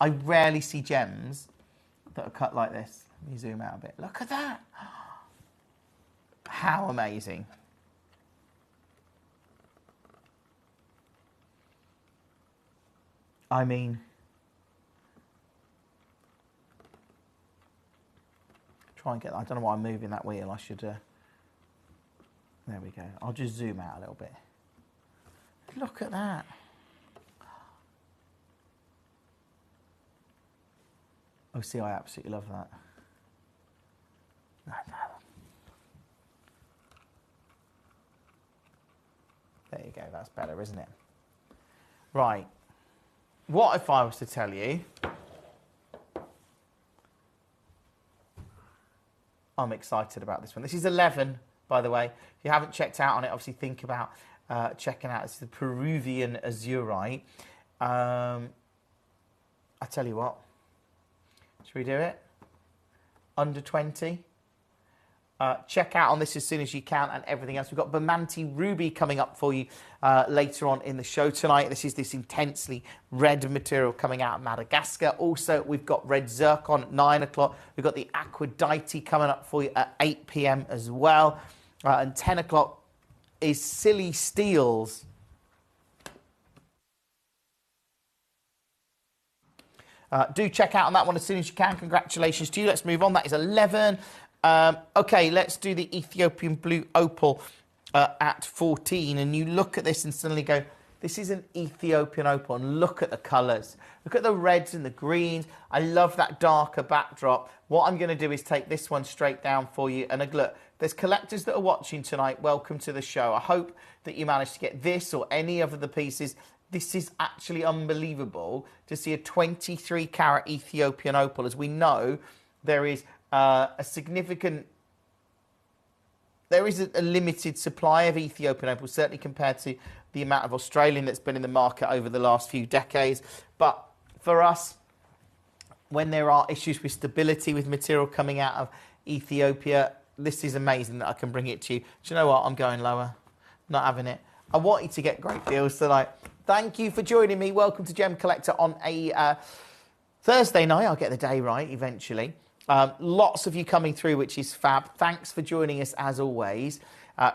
I rarely see gems that are cut like this. Let me zoom out a bit. Look at that. How amazing. I mean, try and get, I don't know why I'm moving that wheel. I should, there we go. I'll just zoom out a little bit. Look at that. Oh, see, I absolutely love that. There you go. That's better, isn't it? Right. What if I was to tell you, I'm excited about this one. This is 11, by the way. If you haven't checked out on it, obviously think about checking out. It's the Peruvian azurite. I tell you what, should we do it? Under 20? Check out on this as soon as you can and everything else. We've got Bermanti Ruby coming up for you later on in the show tonight. This is this intensely red material coming out of Madagascar. Also, we've got red zircon at 9 o'clock. We've got the Aquadite coming up for you at 8 p.m. as well. And 10 o'clock is Silly Steels. Do check out on that one as soon as you can. Congratulations to you. Let's move on. That is 11. Okay, let's do the Ethiopian Blue Opal at 14. And you look at this and suddenly go, this is an Ethiopian Opal. And look at the colours. Look at the reds and the greens. I love that darker backdrop. What I'm going to do is take this one straight down for you. And look, there's collectors that are watching tonight. Welcome to the show. I hope that you managed to get this or any of the pieces. This is actually unbelievable to see a 23 carat Ethiopian Opal. As we know, there is a limited supply of Ethiopian opal, certainly compared to the amount of Australian that's been in the market over the last few decades. But for us, when there are issues with stability with material coming out of Ethiopia, this is amazing that I can bring it to you. Do you know what? I'm going lower. Not having it. I want you to get great deals tonight. Thank you for joining me. Welcome to Gemcollector on a Thursday night. I'll get the day right eventually. Lots of you coming through, which is fab. Thanks for joining us as always.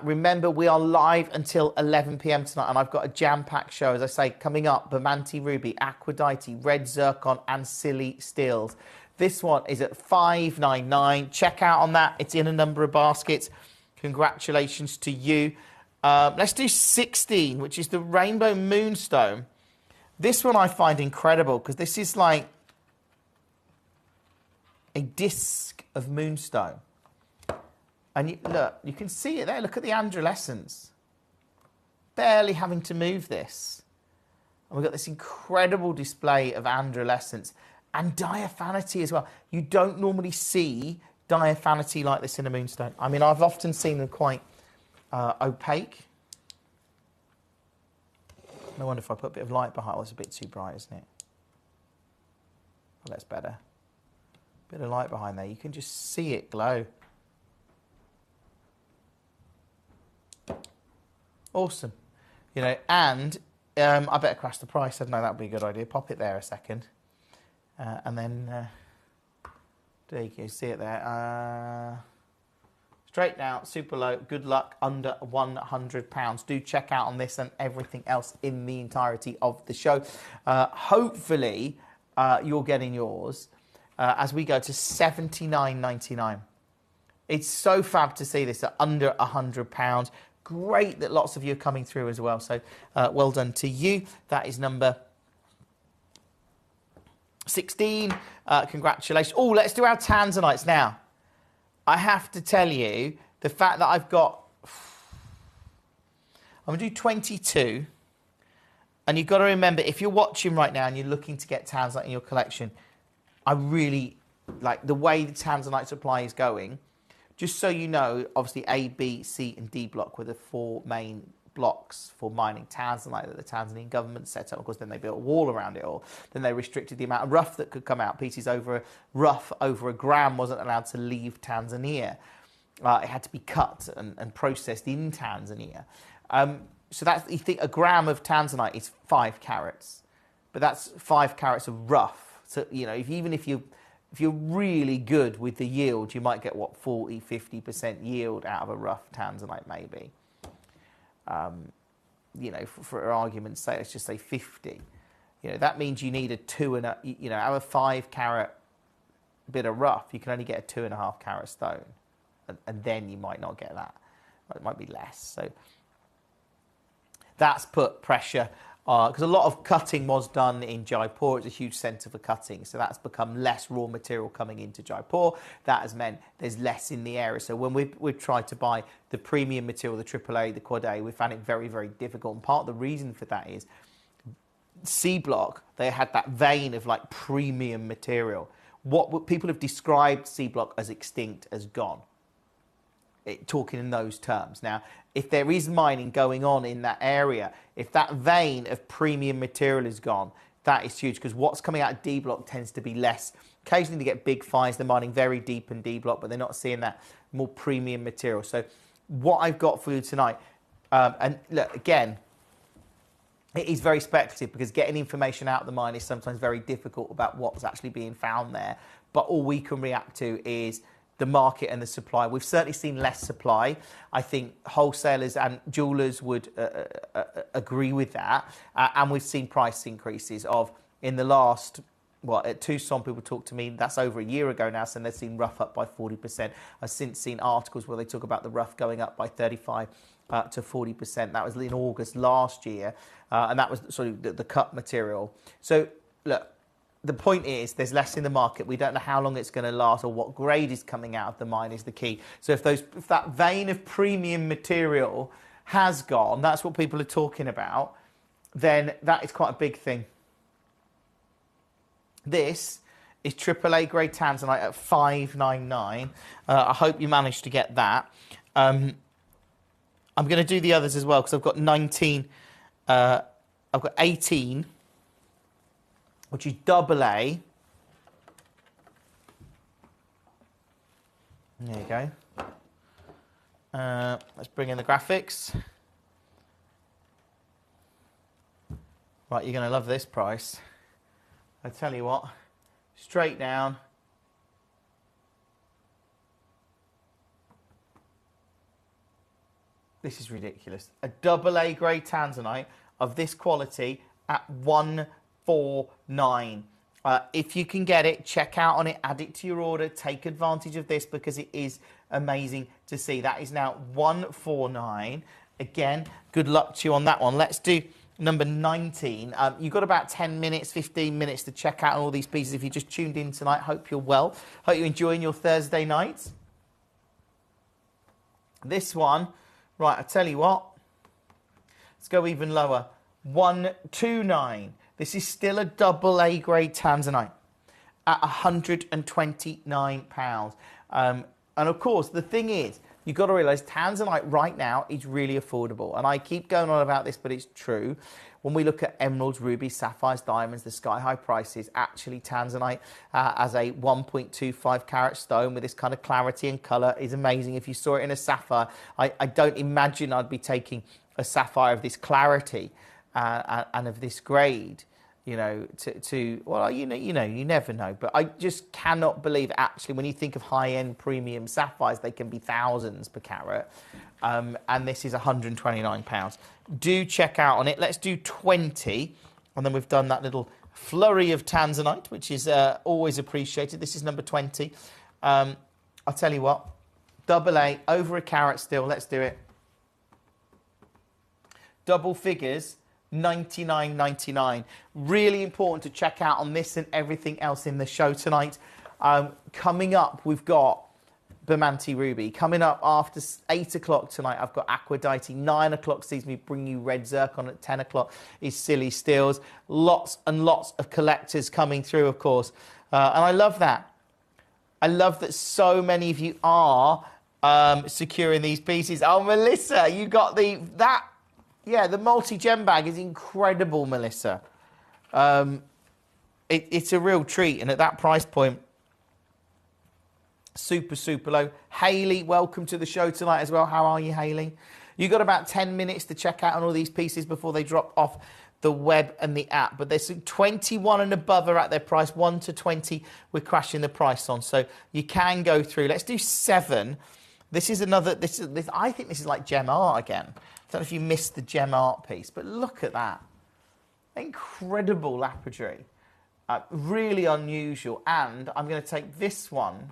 Remember, we are live until 11 p.m. tonight, and I've got a jam-packed show, as I say, coming up. Bermanti Ruby, Aquadite, Red Zircon, and Silly Steels. This one is at $5.99. Check out on that. It's in a number of baskets. Congratulations to you. Let's do 16, which is the Rainbow Moonstone. This one I find incredible because this is like a disc of moonstone. And look, you can see it there. Look at the androlescence. Barely having to move this. And we've got this incredible display of androlescence and diaphanity as well. You don't normally see diaphanity like this in a moonstone. I mean, I've often seen them quite opaque. No wonder if I put a bit of light behind it. Oh, it's a bit too bright, isn't it? Well, that's better. Bit of light behind there. You can just see it glow. Awesome. You know, and I better crash the price. I don't know, that would be a good idea. Pop it there a second. And then, there you go, see it there. Straight down, super low, good luck, under £100. Do check out on this and everything else in the entirety of the show. Hopefully, you're getting yours as we go to $79.99. It's so fab to see this at under £100. Great that lots of you are coming through as well. So well done to you. That is number 16. Congratulations. Oh, let's do our tanzanites now. I have to tell you, the fact that I've got... I'm going to do 22. And you've got to remember, if you're watching right now and you're looking to get tanzanite in your collection, I really like the way the tanzanite supply is going. Just so you know, obviously A, B, C and D block were the 4 main blocks for mining tanzanite that the Tanzanian government set up. Of course, then they built a wall around it all. Then they restricted the amount of rough that could come out. Pieces over rough over a gram wasn't allowed to leave Tanzania. It had to be cut and processed in Tanzania. So that's, you think a gram of tanzanite is 5 carats, but that's 5 carats of rough. So, you know, even if you're really good with the yield, you might get, what, 40, 50% yield out of a rough tanzanite, maybe. You know, for argument's sake, let's just say 50. You know, that means you need out of a 5 carat bit of rough, you can only get a 2.5 carat stone. And then you might not get that. It might be less. So that's put pressure, because a lot of cutting was done in Jaipur. It's a huge centre for cutting, so that's become less raw material coming into Jaipur. That has meant there's less in the area. So when we've tried to buy the premium material, the AAA, the Quad A, we found it very, very difficult. And part of the reason for that is C Block, they had that vein of like premium material. What people have described C Block as extinct, as gone. Talking in those terms. Now, if there is mining going on in that area, if that vein of premium material is gone, that is huge, because what's coming out of D Block tends to be less. Occasionally they get big finds, they're mining very deep in D Block, but they're not seeing that more premium material. So what I've got for you tonight, and look, again, it is very speculative, because getting information out of the mine is sometimes very difficult about what's actually being found there. But all we can react to is the market and the supply. We've certainly seen less supply. I think wholesalers and jewellers would agree with that. And we've seen price increases of, in the last, well, at Tucson, people talk to me, that's over a year ago now, so they've seen rough up by 40%. I've since seen articles where they talk about the rough going up by 35 to 40%. That was in August last year. And that was sort of the cut material. So, look, the point is there's less in the market. We don't know how long it's going to last or what grade is coming out of the mine is the key. So if that vein of premium material has gone, that's what people are talking about, then that is quite a big thing. This is AAA grade tanzanite at $5.99. I hope you managed to get that. I'm going to do the others as well, because I've got 19. I've got 18. Which is AA. There you go. Let's bring in the graphics. Right, you're going to love this price. I tell you what, straight down. This is ridiculous. A double A grade tanzanite of this quality at 149. If you can get it, check out on it, add it to your order, take advantage of this because it is amazing to see. That is now 149. Again, good luck to you on that one. Let's do number 19. You've got about 10 minutes, 15 minutes to check out on all these pieces. If you just tuned in tonight, hope you're well. Hope you're enjoying your Thursday nights. This one, right, I tell you what, let's go even lower. 129. This is still a double A grade tanzanite at £129. And of course, the thing is, you've got to realise tanzanite right now is really affordable. And I keep going on about this, but it's true. When we look at emeralds, rubies, sapphires, diamonds, the sky-high prices, actually tanzanite as a 1.25 carat stone with this kind of clarity and colour is amazing. If you saw it in a sapphire, I don't imagine I'd be taking a sapphire of this clarity and of this grade, you know, well, you never know. But I just cannot believe, actually, when you think of high-end premium sapphires, they can be thousands per carat. And this is £129. Do check out on it. Let's do 20. And then we've done that little flurry of tanzanite, which is always appreciated. This is number 20. I'll tell you what, double A, over a carat still. Let's do it. Double figures, $99.99. Really important to check out on this and everything else in the show tonight. Coming up, we've got Bermonti Ruby. Coming up after 8 o'clock tonight, I've got Aquadite. 9 o'clock sees me bring you Red Zircon. At 10 o'clock is Silly Steels. Lots and lots of collectors coming through, of course. And I love that. I love that so many of you are securing these pieces. Oh, Melissa, you got the multi-gem bag is incredible, Melissa. It's a real treat. And at that price point, super, super low. Hayley, welcome to the show tonight as well. How are you, Hayley? You got about 10 minutes to check out on all these pieces before they drop off the web and the app. But there's 21 and above are at their price. 1 to 20, we're crashing the price on. So you can go through. Let's do 7. This is another, I think this is like gem art again. I don't know if you missed the gem art piece, but look at that. Incredible lapidary. Really unusual. And I'm going to take this one.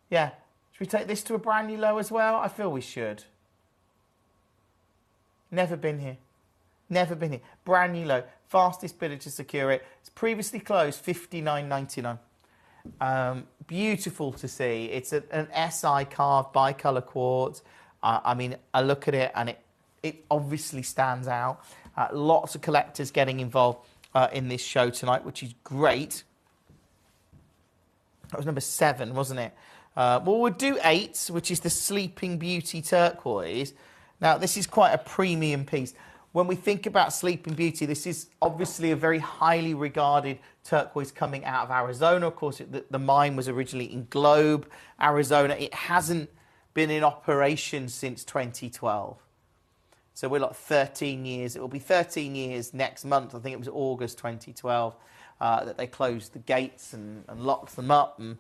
Yeah. Should we take this to a brand new low as well? I feel we should. Never been here. Never been here. Brand new low. Fastest bidder to secure it. It's previously closed, $59.99. Beautiful to see. It's an SI carved bicolour quartz. I mean, I look at it and it obviously stands out. Lots of collectors getting involved in this show tonight, which is great. That was number 7, wasn't it? Well, we'll do 8, which is the Sleeping Beauty turquoise. Now, this is quite a premium piece. When we think about Sleeping Beauty, this is obviously a very highly regarded turquoise coming out of Arizona. Of course, the mine was originally in Globe, Arizona. It hasn't been in operation since 2012. So we're like 13 years. It will be 13 years next month. I think it was August 2012 that they closed the gates and locked them up. And,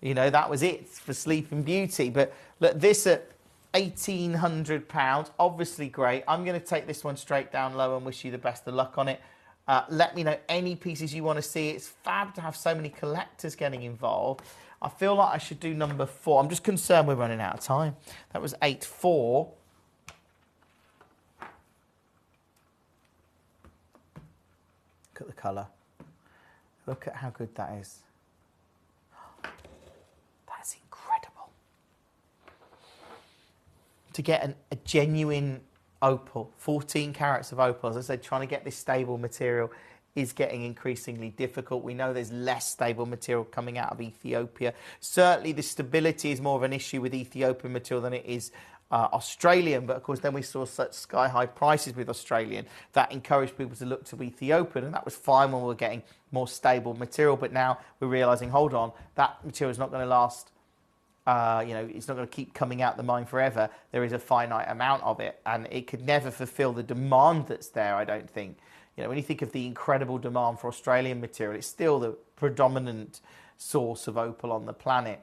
you know, that was it for Sleeping Beauty. But look, this at £1,800, obviously great. I'm going to take this one straight down low and wish you the best of luck on it. Let me know any pieces you want to see. It's fab to have so many collectors getting involved. I feel like I should do number 4. I'm just concerned we're running out of time. That was 8-4. Look at the colour. Look at how good that is. That's incredible. To get a genuine opal, 14 carats of opal, as I said, trying to get this stable material is getting increasingly difficult. We know there's less stable material coming out of Ethiopia. Certainly the stability is more of an issue with Ethiopian material than it is Australian, but of course then we saw such sky-high prices with Australian that encouraged people to look to Ethiopian, and that was fine when we were getting more stable material, but now we're realising, hold on, that material is not going to last, it's not going to keep coming out the mine forever. There is a finite amount of it, and it could never fulfil the demand that's there, I don't think. You know, when you think of the incredible demand for Australian material, it's still the predominant source of opal on the planet.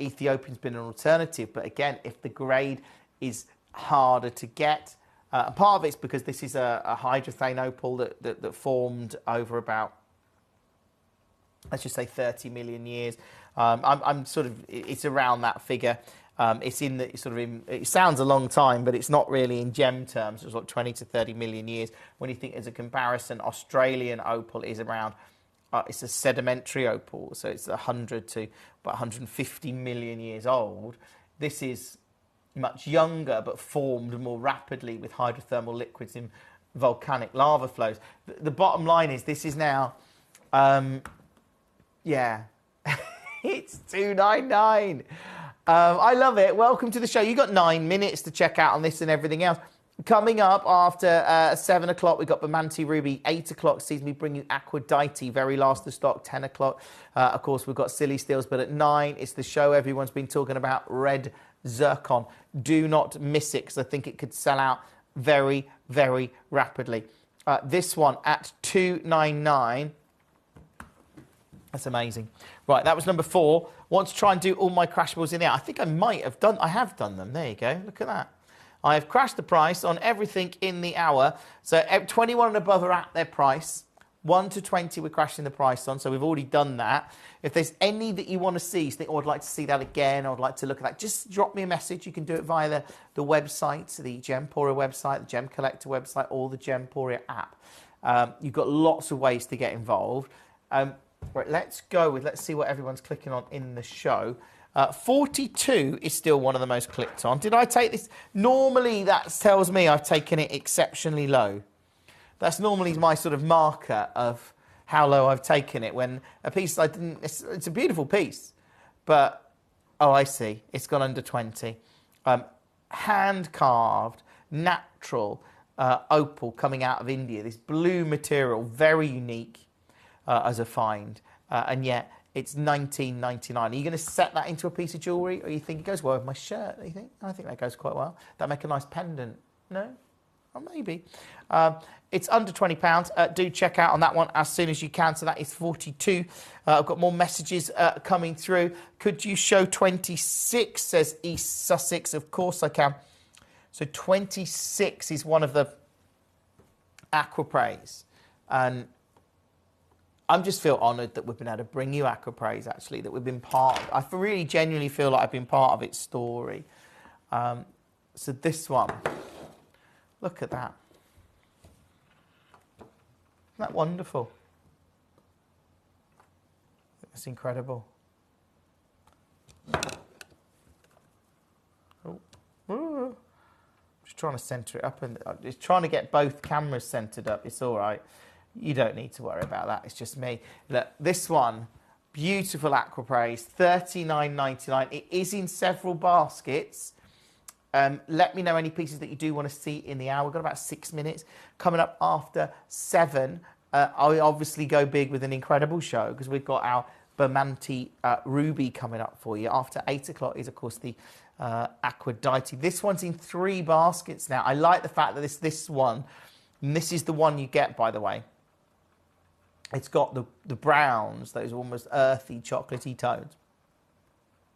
Ethiopian's been an alternative, but again, if the grade is harder to get. And part of it's because this is a hydrothane opal that formed over about, let's just say 30 million years. I'm sort of, it's around that figure. It's in the sort of, it sounds a long time, but it's not really in gem terms. It's like 20 to 30 million years. When you think as a comparison, Australian opal is around, it's a sedimentary opal, so it's 100 to about 150 million years old. This is much younger, but formed more rapidly with hydrothermal liquids in volcanic lava flows. The bottom line is this is now, yeah, it's 299. I love it. Welcome to the show. You got 9 minutes to check out on this and everything else. Coming up after 7 o'clock, we've got Bermanti Ruby. 8 o'clock sees me bring you Aquadite, very last of stock. 10 o'clock, of course, we've got Silly Steels. But at 9, it's the show everyone's been talking about, Red Zircon. Do not miss it, because I think it could sell out very, very rapidly. This one at 299. That's amazing. Right, that was number 4. Want to try and do all my crashables in there? I think I might have done. I have done them. There you go. Look at that. I have crashed the price on everything in the hour. So 21 and above are at their price. 1 to 20 we're crashing the price on. So we've already done that. If there's any that you want to see, you think, oh, I'd like to see that again, or I'd like to look at that, just drop me a message. You can do it via the website, the Gemporia website, the Gemcollector website, or the Gemporia app. You've got lots of ways to get involved. Right, let's see what everyone's clicking on in the show. 42 is still one of the most clicked on. Did I take this? Normally that tells me I've taken it exceptionally low. That's normally my sort of marker of how low I've taken it. When a piece I didn't, it's a beautiful piece, but, oh, I see, it's gone under 20. Hand carved, natural opal coming out of India. This blue material, very unique. As a find, and yet it's $19.99. Are you going to set that into a piece of jewellery, or you think it goes well with my shirt? You think? I think that goes quite well. That'd make a nice pendant. No? Or maybe. It's under £20. Do check out on that one as soon as you can. So that is 42. I've got more messages coming through. Could you show 26, says East Sussex. Of course I can. So 26 is one of the Aquapraise. And I just feel honoured that we've been able to bring you Aquapraise, actually, that we've been part of. I really genuinely feel like I've been part of its story. So this one, look at that. Isn't that wonderful? That's incredible. Oh. Just trying to centre it up, and just trying to get both cameras centred up. It's all right. You don't need to worry about that. It's just me. Look, this one, beautiful Aquapraise, $39.99. It is in several baskets. Let me know any pieces that you do want to see in the hour. We've got about 6 minutes. Coming up after 7, I obviously go big with an incredible show, because we've got our Bermanti Ruby coming up for you. After 8 o'clock is, of course, the Aquadite. This one's in 3 baskets now. I like the fact that this one, and this is the one you get, by the way. It's got the browns, those almost earthy, chocolatey tones,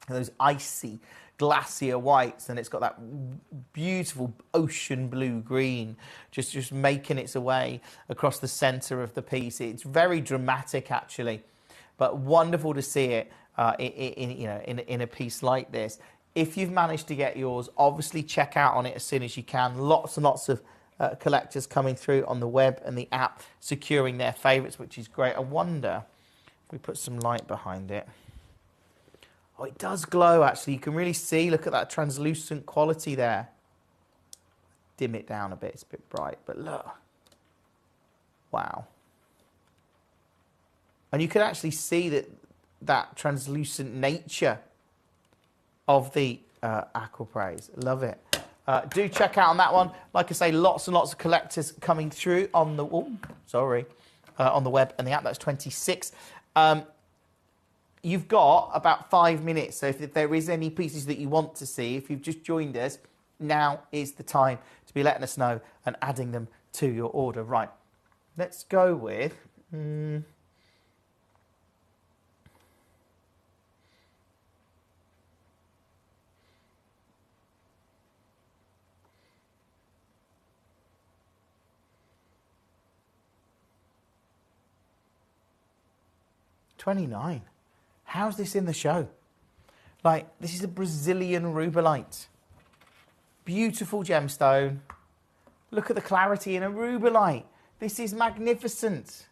and those icy, glacier whites, and it's got that beautiful ocean blue green just making its way across the centre of the piece. It's very dramatic, actually, but wonderful to see it in a piece like this. If you've managed to get yours, obviously check out on it as soon as you can. Lots and lots of collectors coming through on the web and the app, securing their favourites, which is great. I wonder if we put some light behind it. Oh, it does glow, actually. You can really see, look at that translucent quality there. Dim it down a bit, it's a bit bright, but look. Wow. And you can actually see that translucent nature of the Aquapraise. Love it. Do check out on that one. Like I say, lots and lots of collectors coming through on the on the web and the app. That's 26. You've got about 5 minutes. So if there is any pieces that you want to see, if you've just joined us, now is the time to be letting us know and adding them to your order. Right. Let's go with... 29. How's this in the show? Like, this is a Brazilian rubellite. Beautiful gemstone. Look at the clarity in a rubellite. This is magnificent.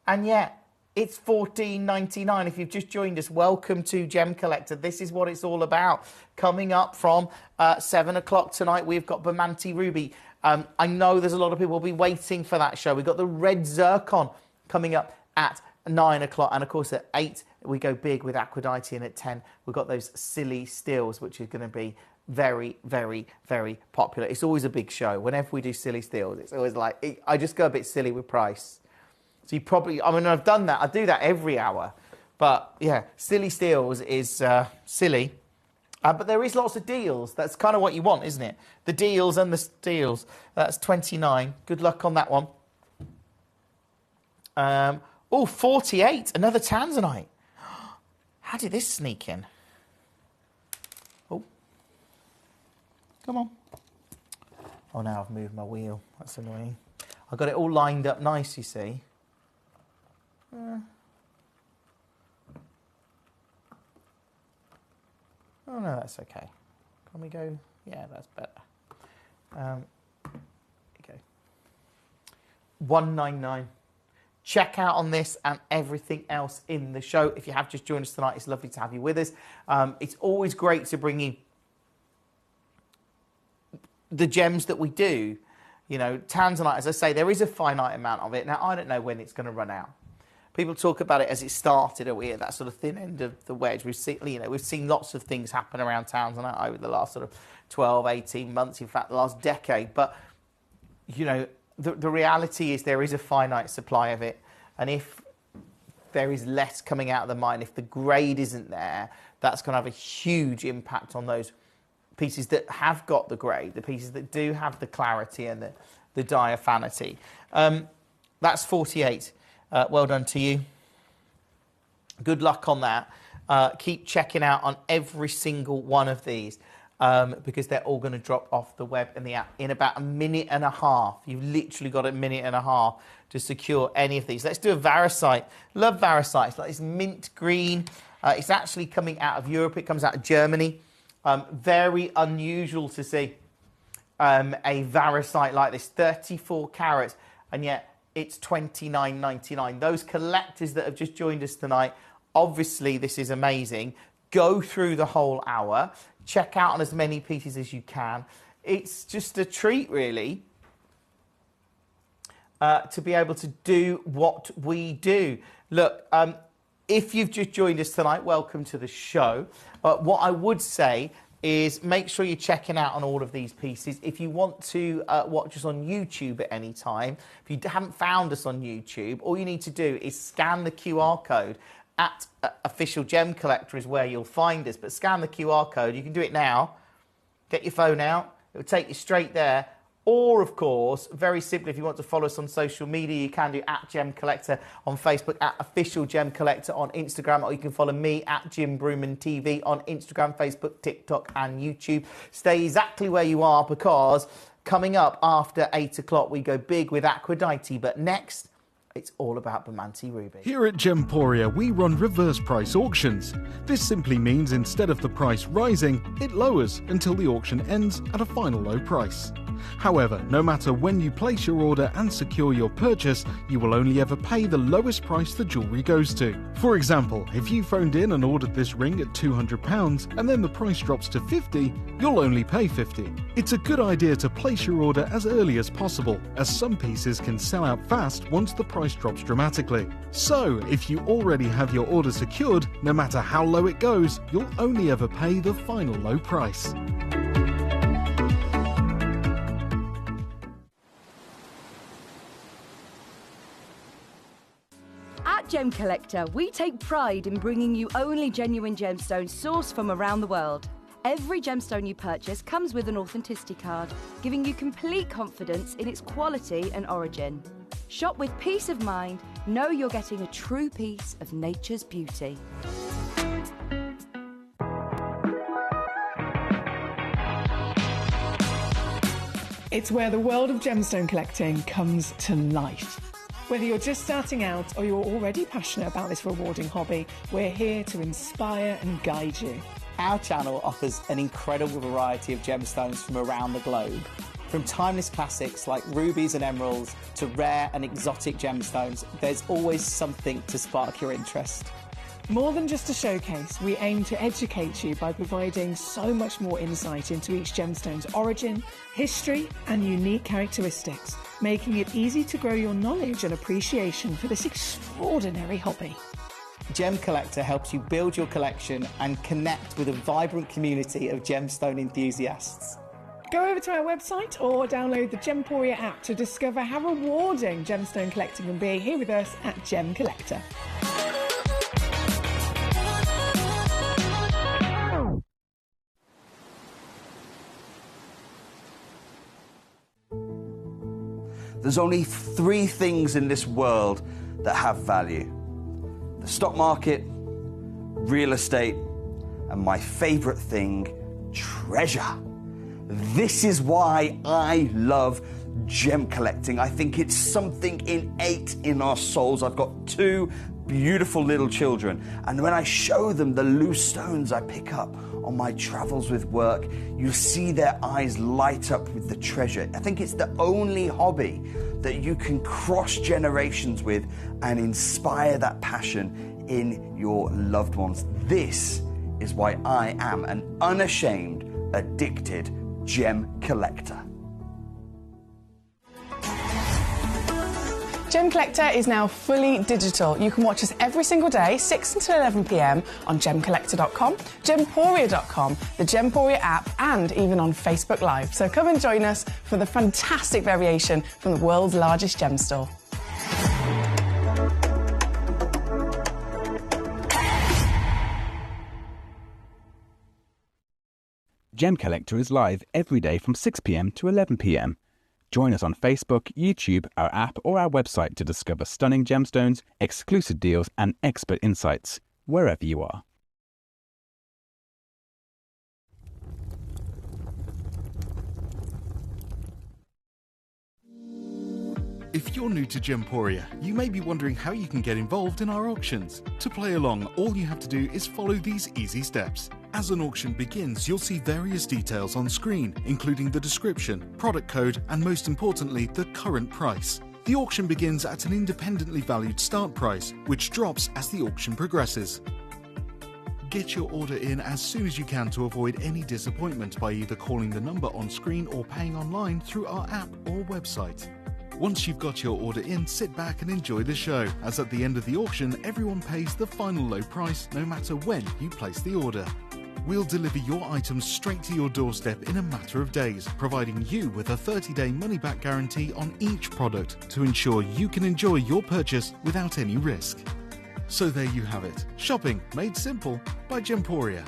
And yet, it's $14.99. If you've just joined us, welcome to Gemcollector. This is what it's all about. Coming up from 7 o'clock tonight, we've got Bermonti Ruby. I know there's a lot of people will be waiting for that show. We've got the red zircon coming up at 9 o'clock. And, of course, at 8, we go big with Aphrodite. And at 10, we've got those silly steels, which is going to be very, very, very popular. It's always a big show. Whenever we do silly steals, it's always like, I just go a bit silly with price. So you probably, I mean, I've done that. I do that every hour. But, yeah, silly steals is silly. But there is lots of deals. That's kind of what you want, isn't it? The deals and the steals. That's 29. Good luck on that one. 48. Another Tanzanite. How did this sneak in? Oh. Come on. Oh, now I've moved my wheel. That's annoying. I've got it all lined up nice, you see. Oh, no, that's okay. Can we go? Yeah, that's better. Okay. 199. Check out on this and everything else in the show. If you have just joined us tonight, it's lovely to have you with us. It's always great to bring you the gems that we do. You know, Tanzanite, as I say, there is a finite amount of it. Now, I don't know when it's going to run out. People talk about it as it started. Are we at that sort of thin end of the wedge? We've seen lots of things happen around Tanzanite over the last sort of 12, 18 months, in fact, the last decade. But, you know, the reality is there is a finite supply of it. And if there is less coming out of the mine, if the grade isn't there, that's going to have a huge impact on those pieces that have got the grade, the pieces that do have the clarity and the diaphanity. That's 48. Well done to you. Good luck on that. Keep checking out on every single one of these because they're all going to drop off the web and the app in about a minute and a half. You've literally got a minute and a half to secure any of these. Let's do a varicite. Love varicite. It's like this mint green. It's actually coming out of Europe. It comes out of Germany. Very unusual to see a varicite like this, 34 carats, and yet it's $29.99. Those collectors that have just joined us tonight, obviously this is amazing. Go through the whole hour. Check out on as many pieces as you can. It's just a treat, really, to be able to do what we do. Look, if you've just joined us tonight, welcome to the show. What I would say is make sure you're checking out on all of these pieces. If you want to watch us on YouTube at any time, if you haven't found us on YouTube, all you need to do is scan the QR code at Official Gem Collector is where you'll find us. But scan the QR code. You can do it now. Get your phone out. It will take you straight there. Or, of course, very simply, if you want to follow us on social media, you can do at Gem Collector on Facebook, at Official Gem Collector on Instagram, or you can follow me at Jim Brewman TV on Instagram, Facebook, TikTok and YouTube. Stay exactly where you are because coming up after 8 o'clock, we go big with Aphrodite. But next, it's all about Bermonti Ruby. Here at Gemporia, we run reverse price auctions. This simply means instead of the price rising, it lowers until the auction ends at a final low price. However, no matter when you place your order and secure your purchase, you will only ever pay the lowest price the jewellery goes to. For example, if you phoned in and ordered this ring at £200 and then the price drops to £50, you'll only pay £50. It's a good idea to place your order as early as possible, as some pieces can sell out fast once the price drops dramatically. So, if you already have your order secured, no matter how low it goes, you'll only ever pay the final low price. At Gemcollector, we take pride in bringing you only genuine gemstones sourced from around the world. Every gemstone you purchase comes with an authenticity card, giving you complete confidence in its quality and origin. Shop with peace of mind, know you're getting a true piece of nature's beauty. It's where the world of gemstone collecting comes to life. Whether you're just starting out or you're already passionate about this rewarding hobby, we're here to inspire and guide you. Our channel offers an incredible variety of gemstones from around the globe. From timeless classics like rubies and emeralds to rare and exotic gemstones, there's always something to spark your interest. More than just a showcase, we aim to educate you by providing so much more insight into each gemstone's origin, history, and unique characteristics, making it easy to grow your knowledge and appreciation for this extraordinary hobby. Gemcollector helps you build your collection and connect with a vibrant community of gemstone enthusiasts. Go over to our website or download the Gemporia app to discover how rewarding gemstone collecting can be here with us at Gemcollector. There's only 3 things in this world that have value: the stock market, real estate, and my favorite thing, treasure. This is why I love gem collecting. I think it's something innate in our souls. I've got 2 beautiful little children, and when I show them the loose stones I pick up on my travels with work, you see their eyes light up with the treasure. I think it's the only hobby that you can cross generations with and inspire that passion in your loved ones. This is why I am an unashamed, addicted gem collector. Gemcollector is now fully digital. You can watch us every single day, 6 until 11 p.m. on gemcollector.com, gemporia.com, the Gemporia app, and even on Facebook Live. So come and join us for the fantastic variation from the world's largest gem store. Gemcollector is live every day from 6 p.m. to 11 p.m. Join us on Facebook, YouTube, our app, or our website to discover stunning gemstones, exclusive deals, and expert insights, wherever you are. If you're new to Gemporia, you may be wondering how you can get involved in our auctions. To play along, all you have to do is follow these easy steps. As an auction begins, you'll see various details on screen, including the description, product code, and most importantly, the current price. The auction begins at an independently valued start price, which drops as the auction progresses. Get your order in as soon as you can to avoid any disappointment by either calling the number on screen or paying online through our app or website. Once you've got your order in, sit back and enjoy the show, as at the end of the auction, everyone pays the final low price no matter when you place the order. We'll deliver your items straight to your doorstep in a matter of days, providing you with a 30-day money-back guarantee on each product to ensure you can enjoy your purchase without any risk. So there you have it, shopping made simple by Gemporia.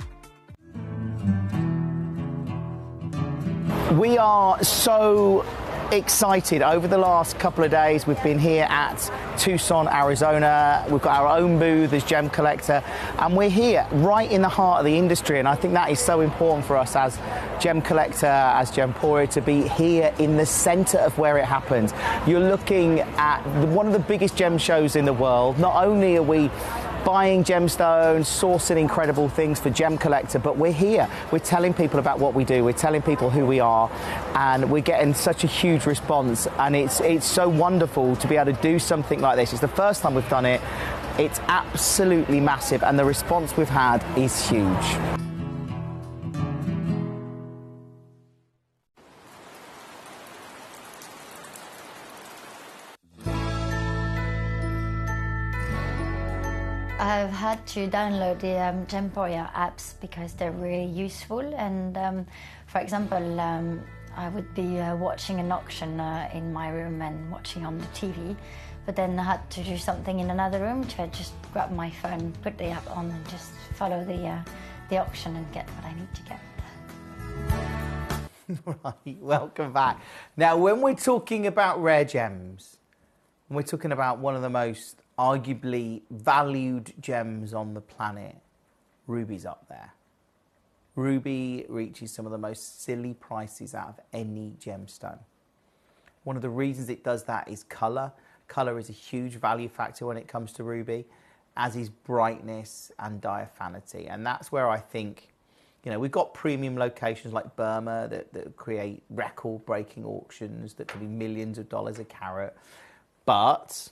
We are so excited. Over the last couple of days, we've been here at Tucson, Arizona. We've got our own booth as Gemcollector, and we're here right in the heart of the industry, and I think that is so important for us as Gemcollector, as Gemporia, to be here in the center of where it happens. You're looking at one of the biggest gem shows in the world. Not only are we buying gemstones, sourcing incredible things for Gemcollector, but we're here. We're telling people about what we do. We're telling people who we are, and we're getting such a huge response. And it's so wonderful to be able to do something like this. It's the first time we've done it. It's absolutely massive, and the response we've had is huge. I've had to download the Gemporia apps because they're really useful, and for example, I would be watching an auction in my room and watching on the TV, but then I had to do something in another room, so I just grab my phone, put the app on, and just follow the auction and get what I need to get. Right, welcome back. Now, when we're talking about rare gems, when we're talking about one of the most arguably valued gems on the planet, ruby's up there. Ruby reaches some of the most silly prices out of any gemstone. One of the reasons it does that is colour. colour is a huge value factor when it comes to ruby, as is brightness and diaphanity. And that's where I think, you know, we've got premium locations like Burma that create record-breaking auctions that could be millions of dollars a carat. But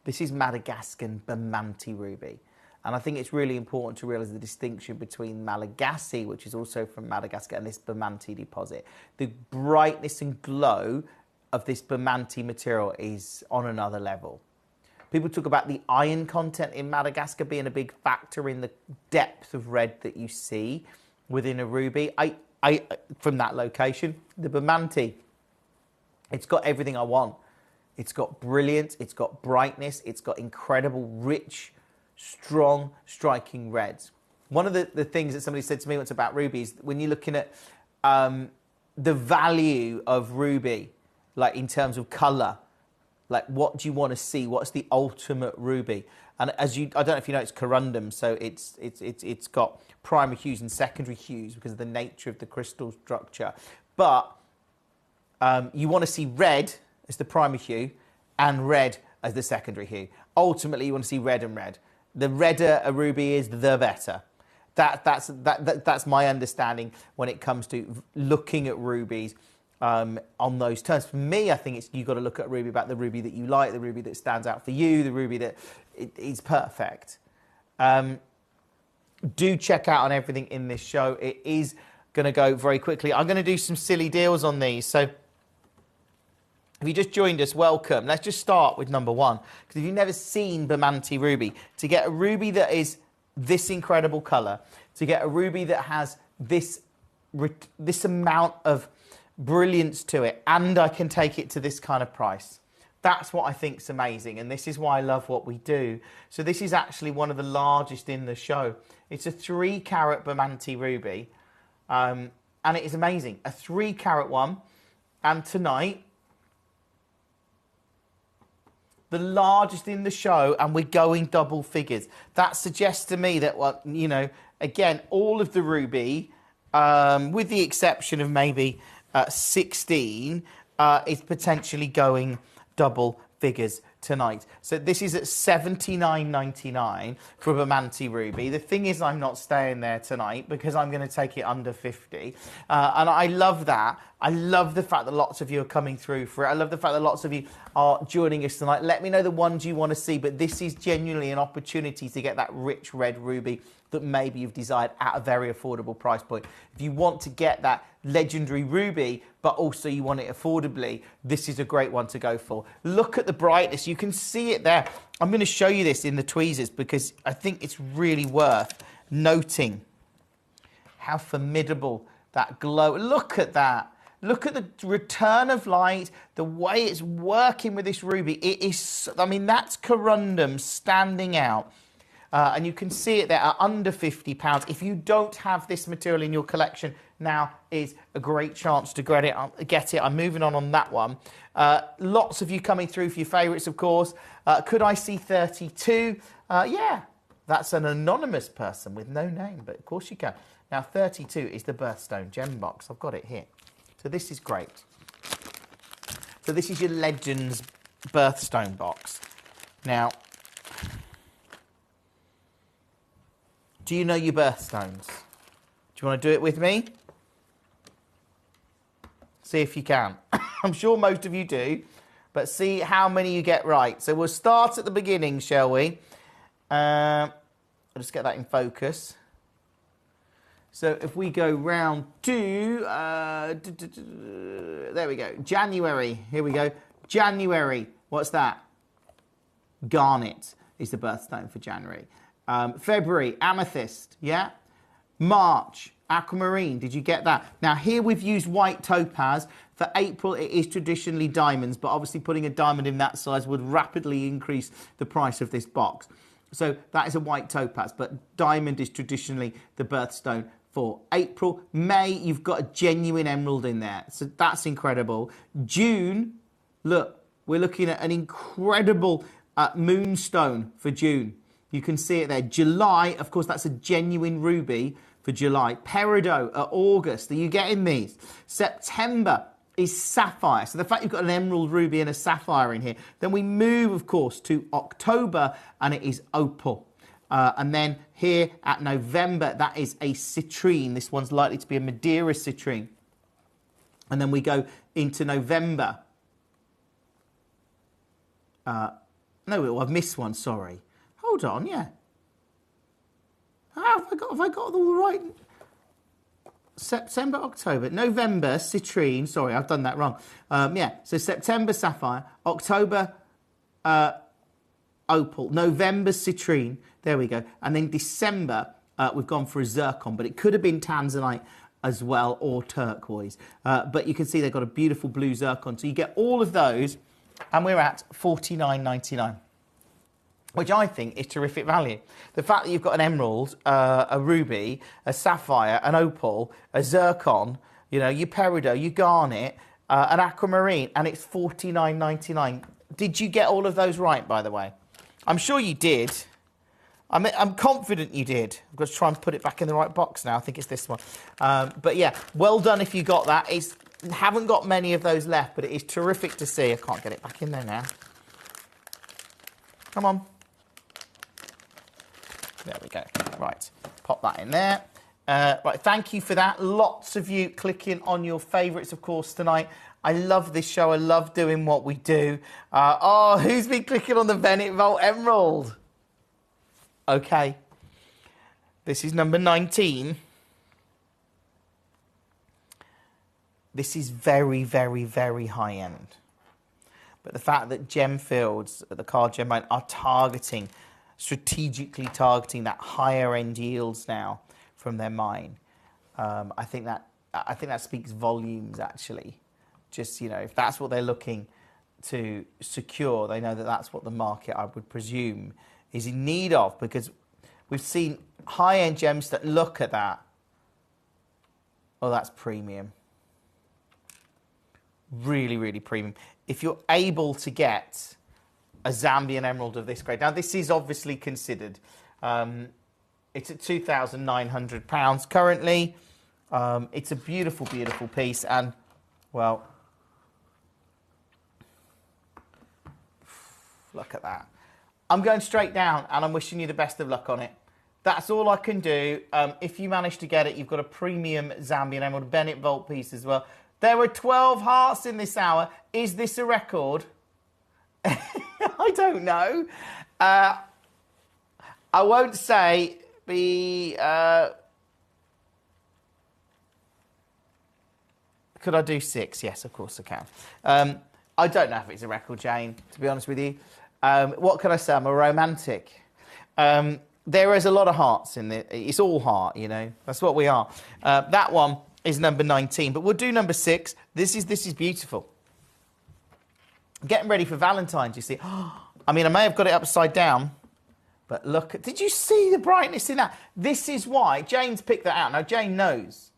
this is Madagascan Bamanti ruby. And I think it's really important to realise the distinction between Malagasy, which is also from Madagascar, and this Bamanti deposit. The brightness and glow of this Bamanti material is on another level. People talk about the iron content in Madagascar being a big factor in the depth of red that you see within a ruby. From that location, the Bamanti, it's got everything I want. It's got brilliance, it's got brightness, it's got incredible, rich, strong, striking reds. One of the things that somebody said to me once about rubies, when you're looking at the value of ruby, like in terms of colour, like what do you want to see? What's the ultimate ruby? And I don't know if you know, it's corundum, so it's got primary hues and secondary hues because of the nature of the crystal structure. But you want to see red as the primary hue and red as the secondary hue. Ultimately, you want to see red and red. The redder a ruby is, the better. That's my understanding when it comes to looking at rubies on those terms. For me, I think you've got to look at a ruby about the ruby that you like, the ruby that stands out for you, the ruby that is perfect. Do check out on everything in this show. It is going to go very quickly. I'm going to do some silly deals on these. So if you just joined us, welcome. Let's just start with number one. Because if you've never seen Bamanti ruby, to get a ruby that is this incredible colour, to get a ruby that has this amount of brilliance to it, and I can take it to this kind of price, that's what I think is amazing. And this is why I love what we do. So this is actually one of the largest in the show. It's a 3-carat Bamanti ruby. And it is amazing. A 3-carat one. And tonight, the largest in the show, and we're going double figures. That suggests to me that, well, you know, again, all of the ruby, with the exception of maybe 16, is potentially going double figures tonight. So this is at $79.99 for a Bamanti ruby. The thing is, I'm not staying there tonight because I'm going to take it under 50. And I love that. I love the fact that lots of you are coming through for it. I love the fact that lots of you are joining us tonight. Let me know the ones you want to see, but this is genuinely an opportunity to get that rich red ruby that maybe you've desired at a very affordable price point. If you want to get that legendary ruby, but also you want it affordably, this is a great one to go for. Look at the brightness. You can see it there. I'm going to show you this in the tweezers because I think it's really worth noting how formidable that glow. Look at that. Look at the return of light, the way it's working with this ruby. It is, I mean, that's corundum standing out. And you can see it there at under £50. If you don't have this material in your collection, now is a great chance to get it. I'm moving on that one. Lots of you coming through for your favourites, of course. Could I see 32? Yeah, that's an anonymous person with no name, but of course you can. Now, 32 is the birthstone gem box. I've got it here. So this is great. So this is your Legends birthstone box. Now, do you know your birthstones? Do you want to do it with me? See if you can. I'm sure most of you do, but see how many you get right. So we'll start at the beginning, shall we? I'll just get that in focus. So if we go round to, there we go, January. Here we go. January, what's that? Garnet is the birthstone for January. February, amethyst, yeah? March, aquamarine, did you get that? Now here we've used white topaz. For April it is traditionally diamonds, but obviously putting a diamond in that size would rapidly increase the price of this box. So that is a white topaz, but diamond is traditionally the birthstone for April. May, you've got a genuine emerald in there, so that's incredible. June, look, we're looking at an incredible moonstone for June. You can see it there. July, of course, that's a genuine ruby for July. Peridot at August. Are you getting these? September, is sapphire. So the fact you've got an emerald, ruby and a sapphire in here. Then we move, of course, to October, and it is opal. And then here at November, that is a citrine. This one's likely to be a Madeira citrine. And then we go into November. No, I've missed one, sorry. Hold on, yeah. Have I got them all right? September, October, November, citrine. Sorry, I've done that wrong. Yeah, so September, sapphire. October, opal. November, citrine. There we go. And then December, we've gone for a zircon, but it could have been tanzanite as well, or turquoise. But you can see they've got a beautiful blue zircon. So you get all of those, and we're at $49.99. Which I think is terrific value. The fact that you've got an emerald, a ruby, a sapphire, an opal, a zircon, you know, your peridot, your garnet, an aquamarine, and it's $49.99. Did you get all of those right, by the way? I'm sure you did. I'm confident you did. I've got to try and put it back in the right box now. I think it's this one. But yeah, well done if you got that. Haven't got many of those left, but it is terrific to see. I can't get it back in there now. Come on. There we go. Right, pop that in there. Right, thank you for that. Lots of you clicking on your favourites, of course, tonight. I love this show. I love doing what we do. Oh, who's been clicking on the Bennett Vault Emerald? Okay. This is number 19. This is very, very, very high end. But the fact that Gemfields, the Card Gem Mine, are strategically targeting that higher end yields now from their mine, I think that speaks volumes, actually. Just, you know, if that's what they're looking to secure, they know that that's what the market, I would presume, is in need of, because we've seen high end gems that look at that. Oh, that's premium. Really, really premium. If you're able to get a Zambian emerald of this grade. Now, this is obviously considered. It's at £2,900 currently. It's a beautiful, beautiful piece. And, well, look at that. I'm going straight down, and I'm wishing you the best of luck on it. That's all I can do. If you manage to get it, you've got a premium Zambian emerald Bennett Vault piece as well. There were 12 hearts in this hour. Is this a record? I don't know. I won't say could I do 6? Yes, of course I can. I don't know if it's a record, Jane, to be honest with you. What can I say? I'm a romantic. There is a lot of hearts in it. It's all heart, you know. That's what we are. That one is number 19, but we'll do number 6. This is beautiful. Getting ready for Valentine's, you see. I mean, I may have got it upside down, but look. Did you see the brightness in that? This is why Jane's picked that out. Now, Jane knows.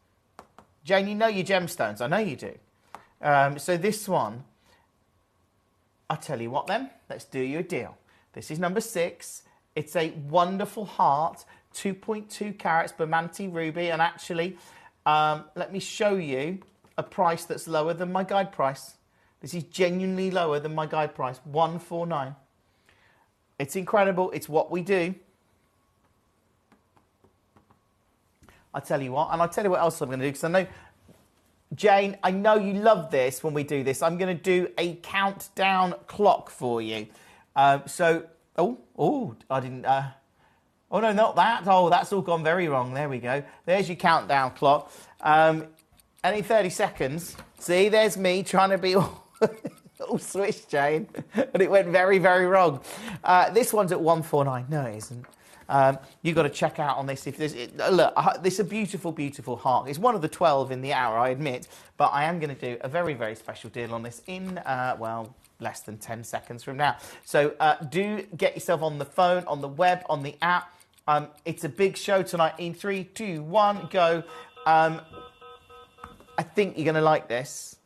Jane, you know your gemstones. I know you do. So this one, I'll tell you what then. Let's do you a deal. This is number 6. It's a wonderful heart, 2.2 carats, Bermonti ruby. And actually, let me show you a price that's lower than my guide price. This is genuinely lower than my guide price, $149. It's incredible. It's what we do. I'll tell you what, and I'll tell you what else I'm going to do, because I know, Jane, I know you love this when we do this. I'm going to do a countdown clock for you. I didn't... oh, no, not that. Oh, that's all gone very wrong. There we go. There's your countdown clock. Any 30 seconds. See, there's me trying to be all swish, Jane. And it went very, very wrong. This one's at 149. No, it isn't. You've got to check out on this. If there's, look, this is a beautiful, beautiful heart. It's one of the 12 in the hour, I admit. But I am going to do a very, very special deal on this in, well, less than 10 seconds from now. So do get yourself on the phone, on the web, on the app. It's a big show tonight. In 3, 2, 1, go. I think you're going to like this.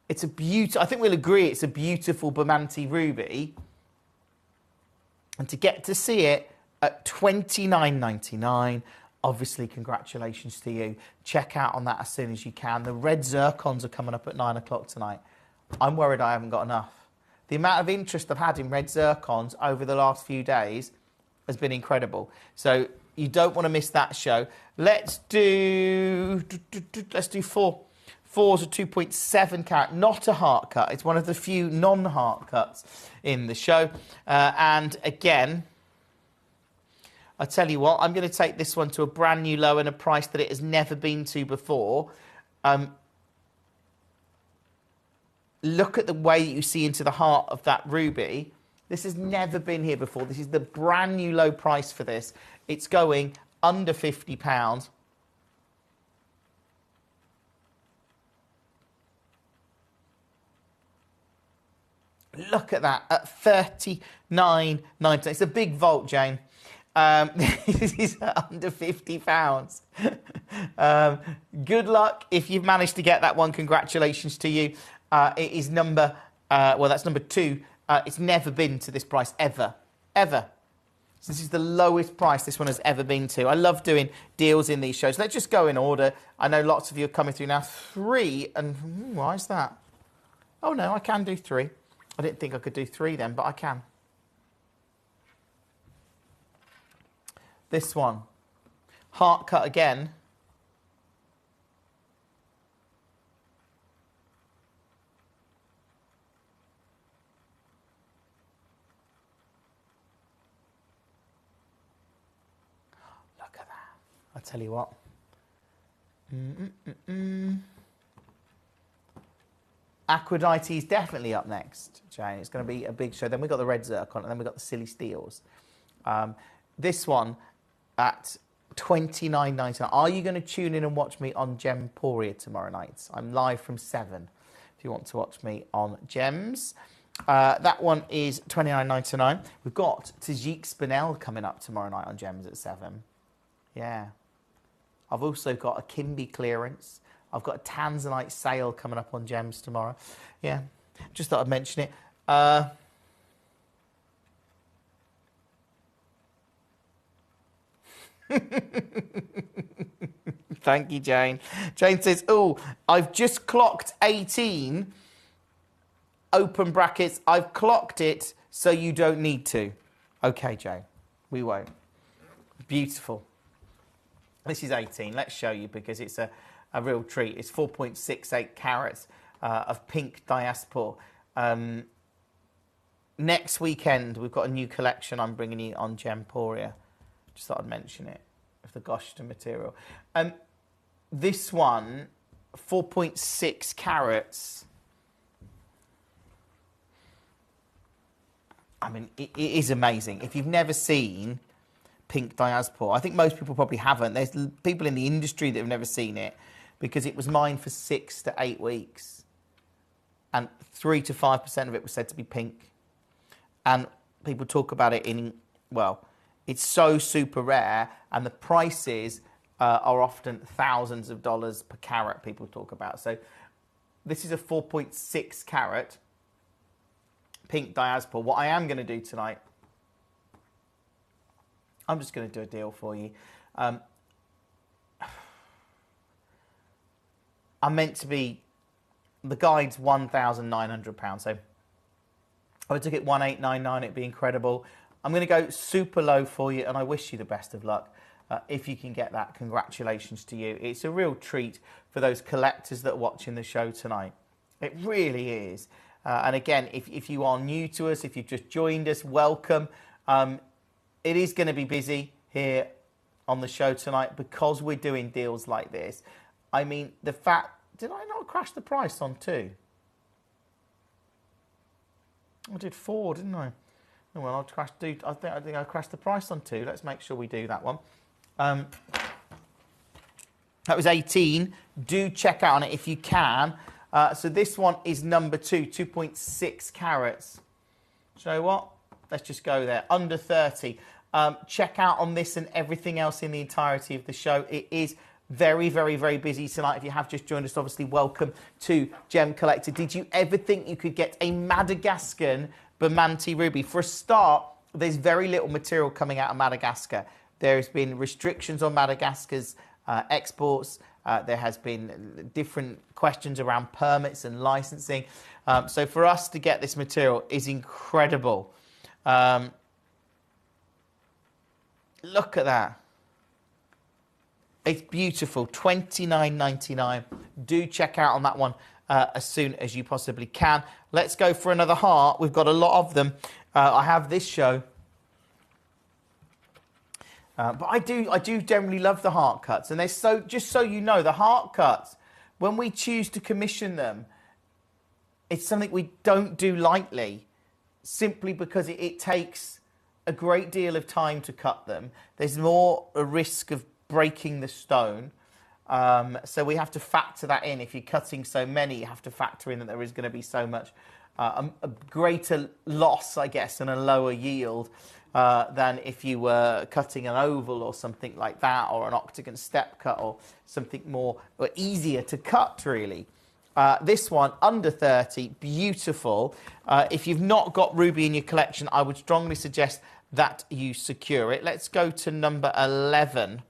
It's a beautiful... I think we'll agree it's a beautiful Bermonti ruby. And to get to see it at $29.99, obviously, congratulations to you. Check out on that as soon as you can. The red zircons are coming up at 9 o'clock tonight. I'm worried I haven't got enough. The amount of interest I've had in red zircons over the last few days has been incredible. So you don't want to miss that show. Let's do four. Four's a 2.7 carat, not a heart cut. It's one of the few non-heart cuts in the show. And again, I tell you what, I'm going to take this one to a brand new low and a price that it has never been to before. Look at the way you see into the heart of that ruby. This has never been here before. This is the brand new low price for this. It's going under £50. Look at that, at $39.90. It's a big vault, Jane. This is under £50. Good luck if you've managed to get that one. Congratulations to you. It is number, that's number 2. It's never been to this price, ever. So this is the lowest price this one has ever been to. I love doing deals in these shows. Let's just go in order. I know lots of you are coming through now. 3, and why is that? Oh, no, I can do 3. I didn't think I could do 3 then, but I can. This one, heart cut again. Look at that. I'll tell you what. Aphrodite is definitely up next, Jane. It's going to be a big show. Then we've got the red zircon, and then we've got the silly steels. This one at $29.99. Are you going to tune in and watch me on Gemporia tomorrow night? I'm live from 7 if you want to watch me on Gems. That one is $29.99. We've got Tajik Spinel coming up tomorrow night on Gems at 7. Yeah. I've also got a Kimby clearance. I've got a Tanzanite sale coming up on Gems tomorrow. Yeah, just thought I'd mention it. Thank you, Jane. Jane says, oh, I've just clocked 18. Open brackets, I've clocked it, so you don't need to. Okay, Jane, we won't. Beautiful. This is 18. Let's show you because it's a real treat. It's 4.68 carats of pink diaspora. Next weekend, we've got a new collection I'm bringing you on Gemporia. Just thought I'd mention it, of the Goshta material. This one, 4.6 carats. I mean, it is amazing. If you've never seen pink diaspora, I think most people probably haven't. There's people in the industry that have never seen it, because it was mined for 6 to 8 weeks. And 3 to 5% of it was said to be pink. And people talk about it in, well, it's so super rare, and the prices are often thousands of dollars per carat people talk about. So this is a 4.6 carat pink diaspora. What I am going to do tonight, I'm just going to do a deal for you. I'm meant to be, the guide's £1,900. So if I took it 1,899, it'd be incredible. I'm going to go super low for you, and I wish you the best of luck. If you can get that, congratulations to you. It's a real treat for those collectors that are watching the show tonight. It really is. And again, if you are new to us, if you've just joined us, welcome. It is going to be busy here on the show tonight because we're doing deals like this. I mean, the fact... Did I not crash the price on 2? I did 4, didn't I? Oh, well, I think I crashed the price on 2. Let's make sure we do that one. That was 18. Do check out on it if you can. So this one is number 2, 2.6 carats. So you know what? Let's just go there. Under 30. Check out on this and everything else in the entirety of the show. It is very, very, very busy tonight. If you have just joined us, obviously, welcome to Gemcollector. Did you ever think you could get a Madagascan Bermanti ruby? For a start, there's very little material coming out of Madagascar. There has been restrictions on Madagascar's exports. There has been different questions around permits and licensing. So for us to get this material is incredible. Look at that. It's beautiful. $29.99. Do check out on that one as soon as you possibly can. Let's go for another heart. We've got a lot of them. I have this show. But I do generally love the heart cuts. And they're just so you know, the heart cuts, when we choose to commission them, it's something we don't do lightly, simply because it takes a great deal of time to cut them. There's more a risk of breaking the stone. So we have to factor that in. If you're cutting so many, you have to factor in that there is going to be so much, a greater loss, I guess, and a lower yield than if you were cutting an oval or something like that, or an octagon step cut, or something more or easier to cut, really. This one, under 30, beautiful. If you've not got ruby in your collection, I would strongly suggest that you secure it. Let's go to number 11.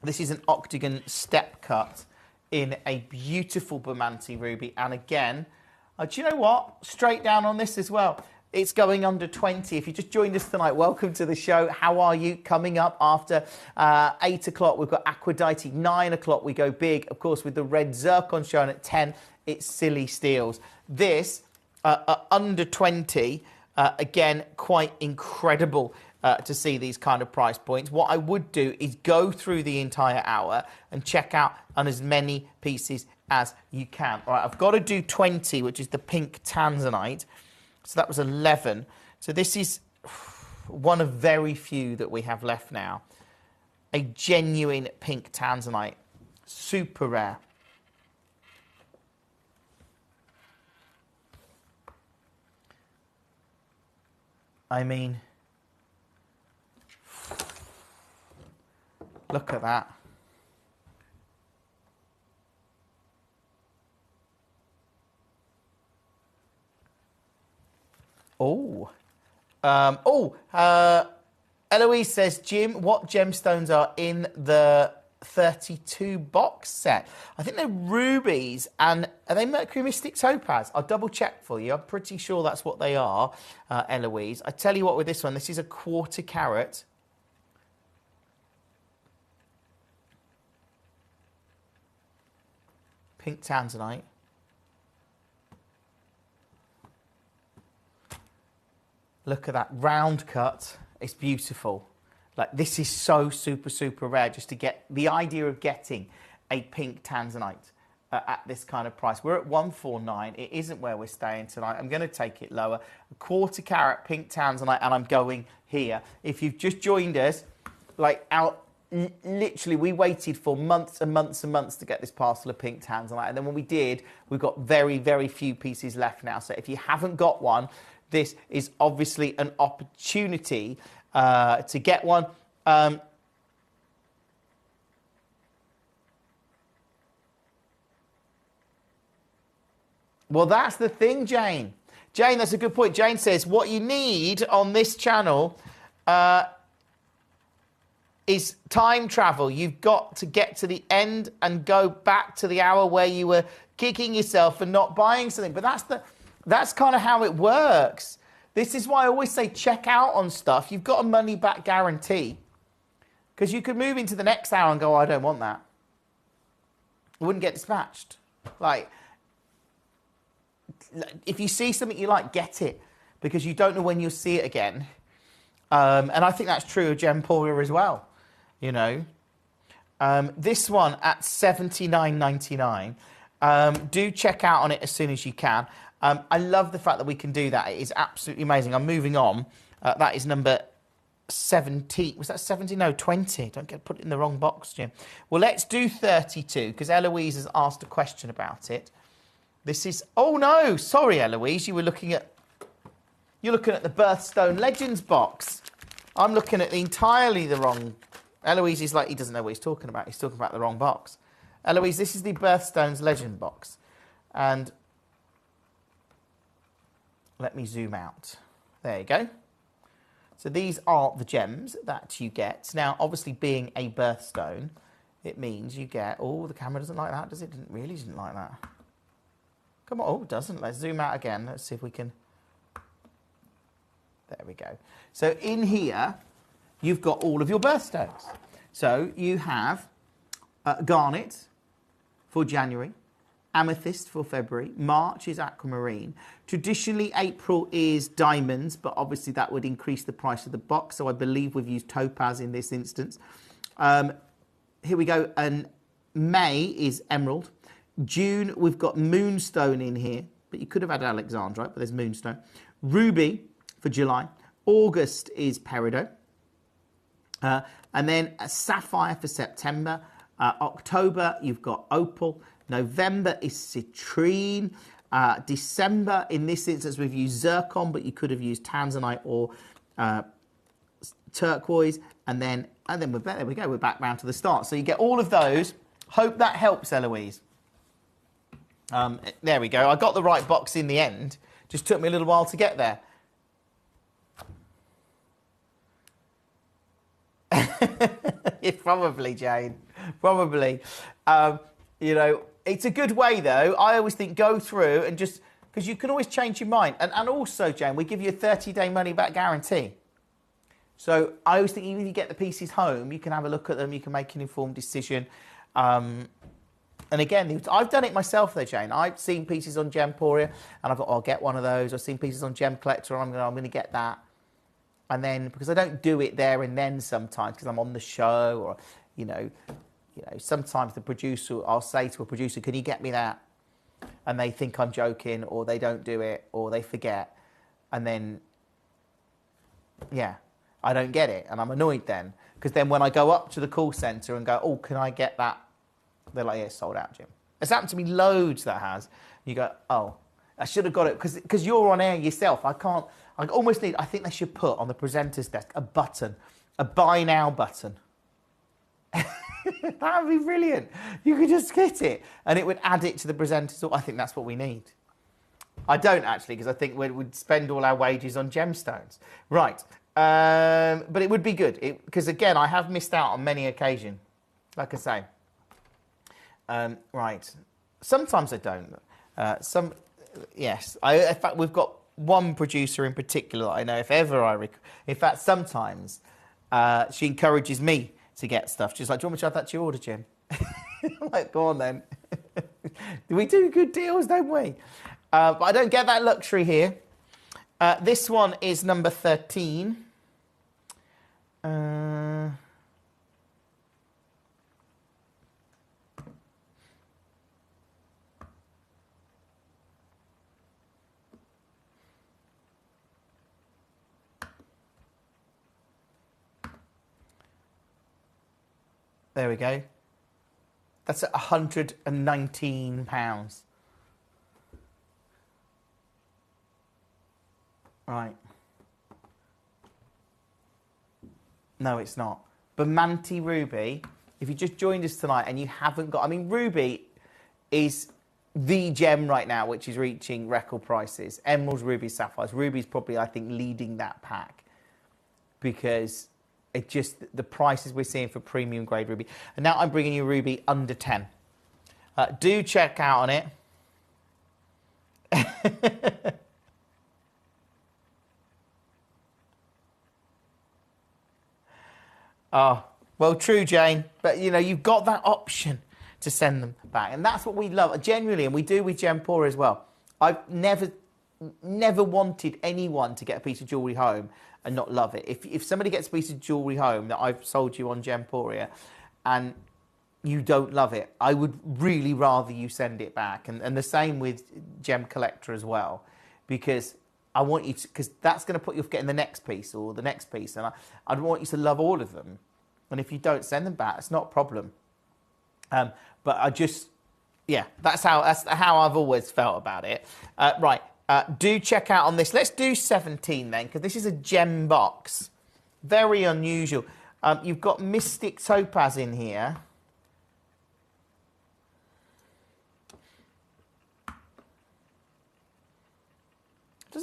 This is an octagon step cut in a beautiful Bamante ruby. And again, do you know what? Straight down on this as well. It's going under 20. If you just joined us tonight, welcome to the show. How are you? Coming up after 8 o'clock, we've got Aphrodite. 9 o'clock, we go big, of course, with the red zircon show. And at 10, it's Silly Steels. This, under 20, again, quite incredible to see these kind of price points. What I would do is go through the entire hour and check out on as many pieces as you can. All right, I've got to do 20, which is the pink tanzanite. So that was 11. So this is one of very few that we have left now. A genuine pink tanzanite. Super rare. I mean, look at that. Eloise says, Jim, what gemstones are in the 32 box set? I think they're rubies, and are they Mercury Mystic Topaz? I'll double check for you. I'm pretty sure that's what they are, Eloise. I tell you what, with this one, this is a 1/4 carat. Pink tanzanite. Look at that round cut. It's beautiful. Like, this is so super, super rare just to get the idea of getting a pink tanzanite at this kind of price. We're at 149. It isn't where we're staying tonight. I'm going to take it lower. A 1/4 carat pink tanzanite, and I'm going here. If you've just joined us, literally, we waited for months and months and months to get this parcel of pink tanzanite. And then when we did, we've got very, very few pieces left now. So if you haven't got one, this is obviously an opportunity to get one. Well, that's the thing, Jane. Jane, that's a good point. Jane says, what you need on this channel is time travel. You've got to get to the end and go back to the hour where you were kicking yourself and not buying something. But that's kind of how it works. This is why I always say check out on stuff. You've got a money-back guarantee. Because you could move into the next hour and go, I don't want that. It wouldn't get dispatched. Like, if you see something you like, get it. Because you don't know when you'll see it again. And I think that's true of Gemporia as well. You know. This one at $79.99. Do check out on it as soon as you can. I love the fact that we can do that. It is absolutely amazing. I'm moving on. That is number 70. Was that 70? No, 20. Don't get put it in the wrong box, Jim. Well, let's do 32 because Eloise has asked a question about it. This is... Oh, no. Sorry, Eloise. You're looking at the Birthstone Legends box. I'm looking at entirely the wrong... Eloise is like, he doesn't know what he's talking about. He's talking about the wrong box. Eloise, this is the Birthstones Legend box. And... let me zoom out. There you go. So these are the gems that you get. Now, obviously, being a birthstone, it means you get... Oh, the camera doesn't like that, does it? Really didn't like that. Come on. Oh, it doesn't. Let's zoom out again. Let's see if we can... There we go. So in here, you've got all of your birthstones. So you have garnet for January, amethyst for February, March is aquamarine. Traditionally, April is diamonds, but obviously that would increase the price of the box. So I believe we've used topaz in this instance. Here we go. And May is emerald. June, we've got moonstone in here, but you could have had alexandrite, but there's moonstone. Ruby for July. August is peridot. And then a sapphire for September. October, you've got opal. November is citrine. December, in this instance, we've used zircon, but you could have used tanzanite or turquoise. And then there we go. We're back round to the start. So you get all of those. Hope that helps, Eloise. There we go. I got the right box in the end. Just took me a little while to get there. Probably, Jane. Probably. You know, it's a good way, though. I always think go through and just... Because you can always change your mind. And also, Jane, we give you a 30-day money-back guarantee. So I always think even if you get the pieces home, you can have a look at them. You can make an informed decision. And again, I've done it myself, though, Jane. I've seen pieces on Gemporia, and I've thought, I'll get one of those. I've seen pieces on Gemcollector, and I'm going to get that. And then, because I don't do it there and then sometimes, because I'm on the show, or, you know, sometimes the producer, I'll say to a producer, can you get me that? And they think I'm joking, or they don't do it, or they forget. And then, yeah, I don't get it. And I'm annoyed then. Because then when I go up to the call centre and go, oh, can I get that? They're like, yeah, it's sold out, Jim. It's happened to me loads, that has. You go, oh, I should have got it. Because you're on air yourself. I think they should put on the presenter's desk a button, a buy now button. That would be brilliant. You could just hit it and it would add it to the presenter's. I think that's what we need. I don't actually, because I think we'd spend all our wages on gemstones. Right. But it would be good. Because again, I have missed out on many occasions. Like I say. Right. Sometimes I don't. Yes. In fact, we've got one producer in particular that I know, if ever in fact, sometimes she encourages me to get stuff. She's like, do you want me to add that to your order, Jim? I'm like, go on then. We do good deals, don't we? But I don't get that luxury here. This one is number 13. There we go. That's at £119. Right. No, it's not. Bermanti Ruby, if you just joined us tonight and you haven't got... I mean, Ruby is the gem right now, which is reaching record prices. Emeralds, rubies, sapphires. Ruby's probably, I think, leading that pack because... It just, the prices we're seeing for premium grade ruby. And now I'm bringing you ruby under 10. Do check out on it. Oh, well, true, Jane. But, you know, you've got that option to send them back. And that's what we love, genuinely, and we do with Gemporia as well. I've never wanted anyone to get a piece of jewellery home and not love it. If somebody gets a piece of jewellery home that I've sold you on Gemporia and you don't love it, I would really rather you send it back. And the same with Gemcollector as well, because I want you to, because that's going to put you off getting the next piece or the next piece. And I'd want you to love all of them. And if you don't send them back, it's not a problem. But I just, yeah, that's how I've always felt about it. Right. Do check out on this. Let's do 17 then, because this is a gem box. Very unusual. You've got Mystic Topaz in here.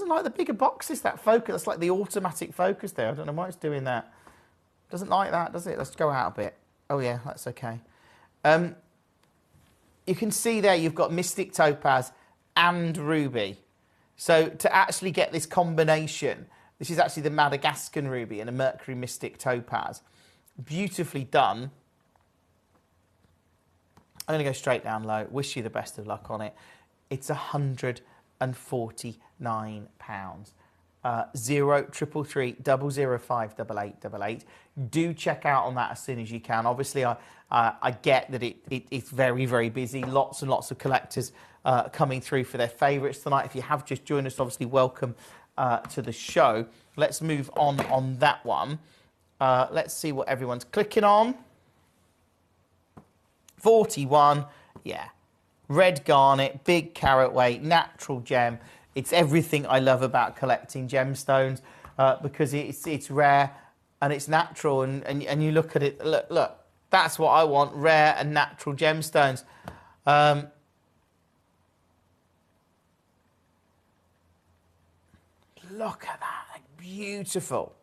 doesn't like the bigger boxes, that focus. That's like the automatic focus there. I don't know why it's doing that. Doesn't like that, does it? Let's go out a bit. Oh yeah, that's okay. You can see there you've got Mystic Topaz and Ruby. So to actually get this combination, this is actually the Madagascan Ruby and a Mercury Mystic Topaz. Beautifully done. I'm going to go straight down low. Wish you the best of luck on it. It's £149. 0333 005 8888. Do check out on that as soon as you can. Obviously, I get that it's very, very busy. Lots and lots of collectors coming through for their favourites tonight. If you have just joined us, obviously welcome to the show. Let's move on that one. Let's see what everyone's clicking on. 41, yeah. Red garnet, big carat weight, natural gem. It's everything I love about collecting gemstones because it's rare and it's natural. And you look at it, look, that's what I want, rare and natural gemstones. Look at that, beautiful.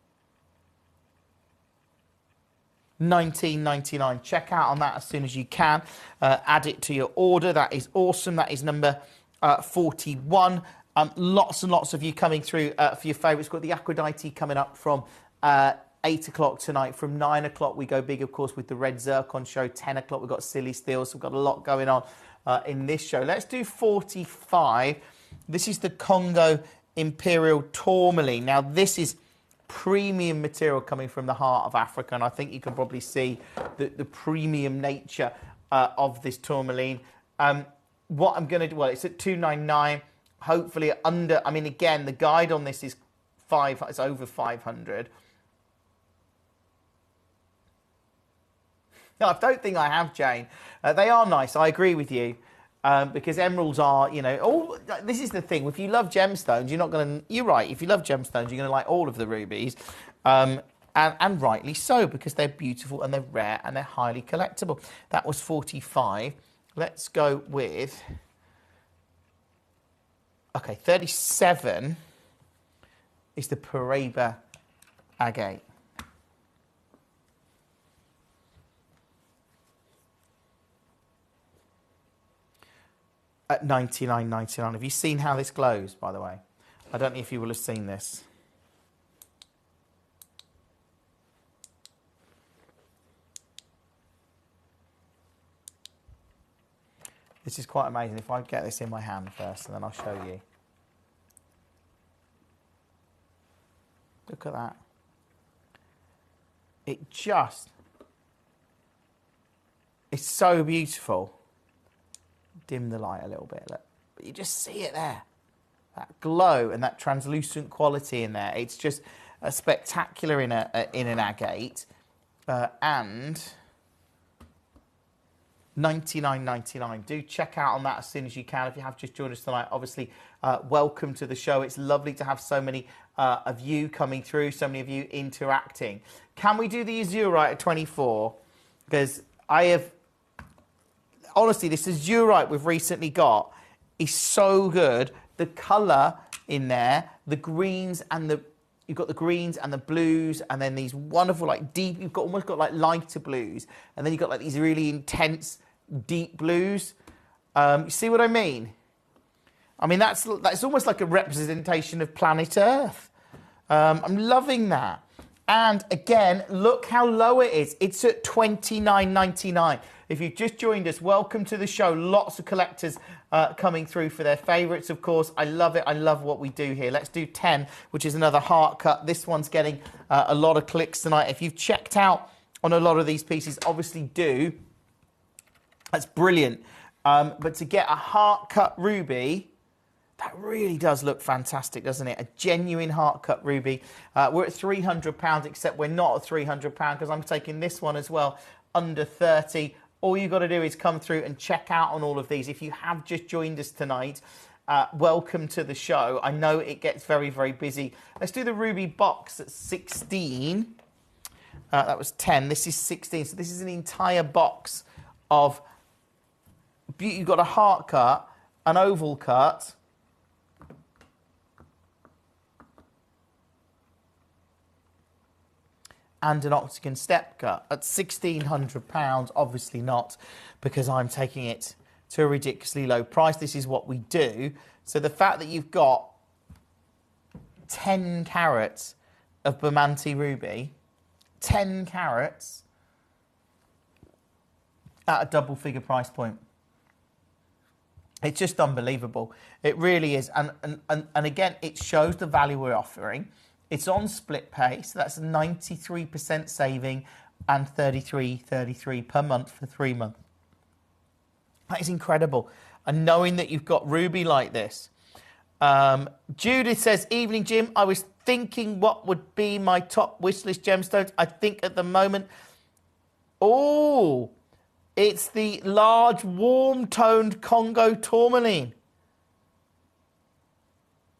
$19.99. Check out on that as soon as you can. Add it to your order. That is awesome. That is number 41. Lots and lots of you coming through for your favourites. We've got the Aphrodite coming up from 8 o'clock tonight. From 9 o'clock we go big, of course, with the Red Zircon show. 10 o'clock we've got Silly Steels. So we've got a lot going on in this show. Let's do 45. This is the Congo Imperial Tourmaline. Now this is premium material coming from the heart of Africa, and I think you can probably see the premium nature of this tourmaline. What I'm going to do, well, it's at $299. Hopefully under, I mean, again, the guide on this is it's over 500. No, I don't think I have, Jane. They are nice. I agree with you. Because emeralds are, you know, this is the thing. If you love gemstones, you're not going to, you're right. If you love gemstones, you're going to like all of the rubies. And rightly so, because they're beautiful and they're rare and they're highly collectible. That was 45. Let's go with, okay, 37 is the Paraiba agate. At $99.99. Have you seen how this glows, by the way? I don't know if you will have seen this. This is quite amazing. If I get this in my hand first, and then I'll show you. Look at that. It's so beautiful. Dim the light a little bit, look. But you just see it there. That glow and that translucent quality in there. It's just spectacular in an agate. And $99.99. Do check out on that as soon as you can. If you have just joined us tonight, obviously, welcome to the show. It's lovely to have so many of you coming through, so many of you interacting. Can we do the azurite at 24? Because I have... Honestly, this azurite we've recently got is so good. The colour in there, the greens and you've got the greens and the blues, and then these wonderful, like deep, you've got almost got like lighter blues, and then you've got like these really intense, deep blues. You see what I mean? I mean, that's almost like a representation of planet Earth. I'm loving that. And again, look how low it is. It's at $29.99. If you've just joined us, welcome to the show. Lots of collectors coming through for their favourites, of course. I love it. I love what we do here. Let's do 10, which is another heart cut. This one's getting a lot of clicks tonight. If you've checked out on a lot of these pieces, obviously do. That's brilliant. But to get a heart cut ruby, that really does look fantastic, doesn't it? A genuine heart cut ruby. We're at £300, except we're not at £300 because I'm taking this one as well, under 30. All you've got to do is come through and check out on all of these. If you have just joined us tonight, welcome to the show. I know it gets very, very busy. Let's do the ruby box at 16. That was 10. This is 16. So this is an entire box of... You've got a heart cut, an oval cut, and an octagon step cut at £1,600. Obviously not, because I'm taking it to a ridiculously low price. This is what we do. So the fact that you've got 10 carats of Bermonti ruby, 10 carats at a double figure price point. It's just unbelievable. It really is. And again, it shows the value we're offering. It's on split pay, so that's a 93% saving and $33.33 per month for 3 months. That is incredible. And knowing that you've got ruby like this. Judith says, evening, Jim. I was thinking what would be my top wish list gemstones. I think at the moment, it's the large warm-toned Congo tourmaline.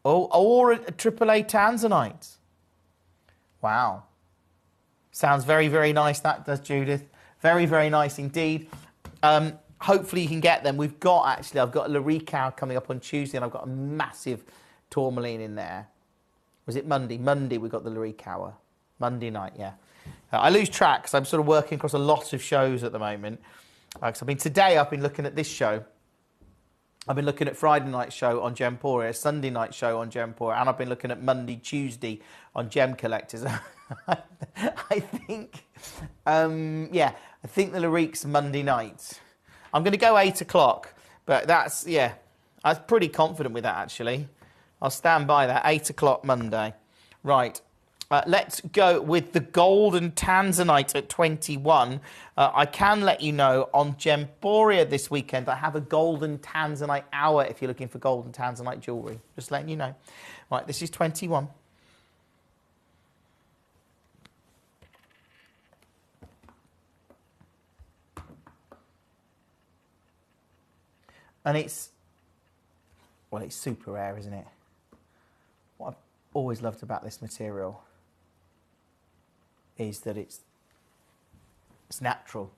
Or a AAA tanzanite. Wow. Sounds very, very nice, that does, Judith. Very, very nice indeed. Hopefully you can get them. I've got a Laricow coming up on Tuesday, and I've got a massive tourmaline in there. Was it Monday? Monday we got the Laricow. Monday night, yeah. I lose track because I'm sort of working across a lot of shows at the moment. Today I've been looking at this show. I've been looking at Friday night show on Gemporia, Sunday night show on Gemporia, and I've been looking at Monday, Tuesday on Gemcollectors. I think the Larique's Monday night. I'm going to go 8 o'clock, but I was pretty confident with that, actually. I'll stand by that, 8 o'clock Monday. Right. Let's go with the golden tanzanite at 21. I can let you know on Gemporia this weekend, I have a golden tanzanite hour if you're looking for golden tanzanite jewellery. Just letting you know. Right, this is 21. And it's super rare, isn't it? What I've always loved about this material is that it's natural.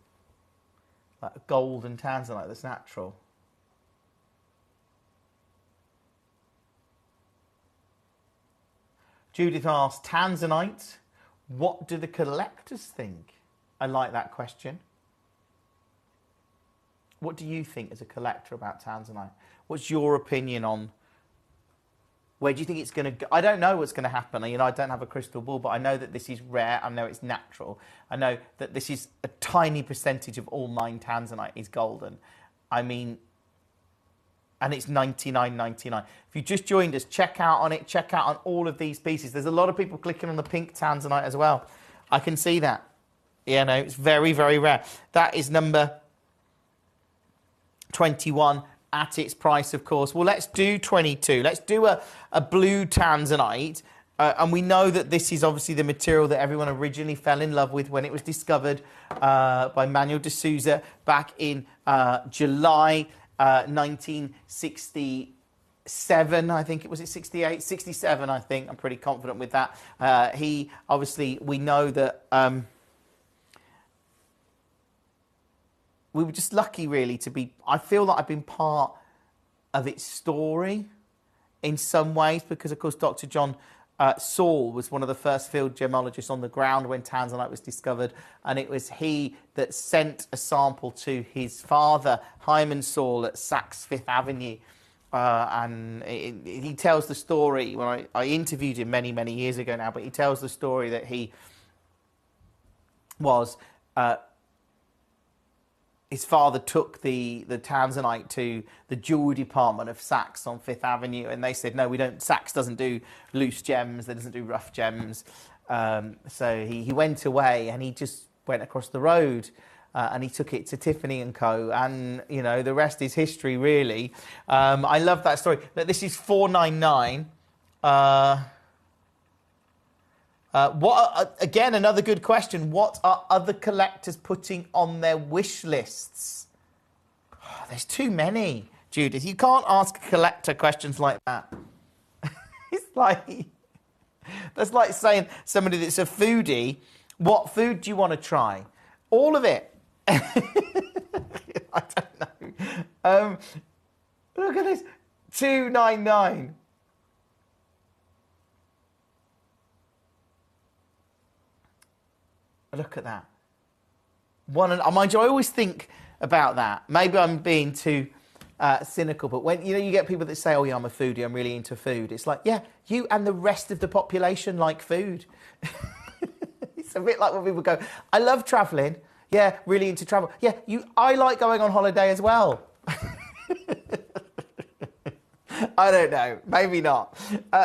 Like a golden tanzanite that's natural. Judith asked, tanzanite, what do the collectors think? I like that question. What do you think as a collector about tanzanite? What's your opinion on where do you think it's going to go? I don't know what's going to happen. I don't have a crystal ball, but I know that this is rare. I know it's natural. I know that this is a tiny percentage of all mined tanzanite is golden. And it's $99.99. If you just joined us, check out on it. Check out on all of these pieces. There's a lot of people clicking on the pink tanzanite as well. I can see that. It's very, very rare. That is number 21 at its price, of course. Well, let's do 22. Let's do a blue tanzanite. And we know that this is obviously the material that everyone originally fell in love with when it was discovered by Manuel de Souza back in July 1967, I think it was. 68, 67, I think. I'm pretty confident with that. We know that we were just lucky, really, I feel like I've been part of its story in some ways because, of course, Dr. John Saul was one of the first field gemologists on the ground when tanzanite was discovered, and it was he that sent a sample to his father, Hyman Saul, at Saks Fifth Avenue. He tells the story, when I interviewed him many, many years ago now, but he tells the story that he was... his father took the tanzanite to the jewelry department of Saks on Fifth Avenue, and they said, no, we don't. Saks doesn't do loose gems. They doesn't do rough gems. So he went away, and he just went across the road, and he took it to Tiffany & Co. And, the rest is history, really. I love that story. But this is $499. Again, another good question. What are other collectors putting on their wish lists? Oh, there's too many, Judith. You can't ask a collector questions like that. That's like saying somebody that's a foodie, what food do you want to try? All of it. I don't know. Look at this. $299. Look at that. Mind you, I always think about that. Maybe I'm being too cynical, but when you get people that say, "Oh yeah, I'm a foodie. I'm really into food." It's like, yeah, you and the rest of the population like food. It's a bit like when people go, "I love travelling. Yeah, really into travel. Yeah, I like going on holiday as well." I don't know, maybe not.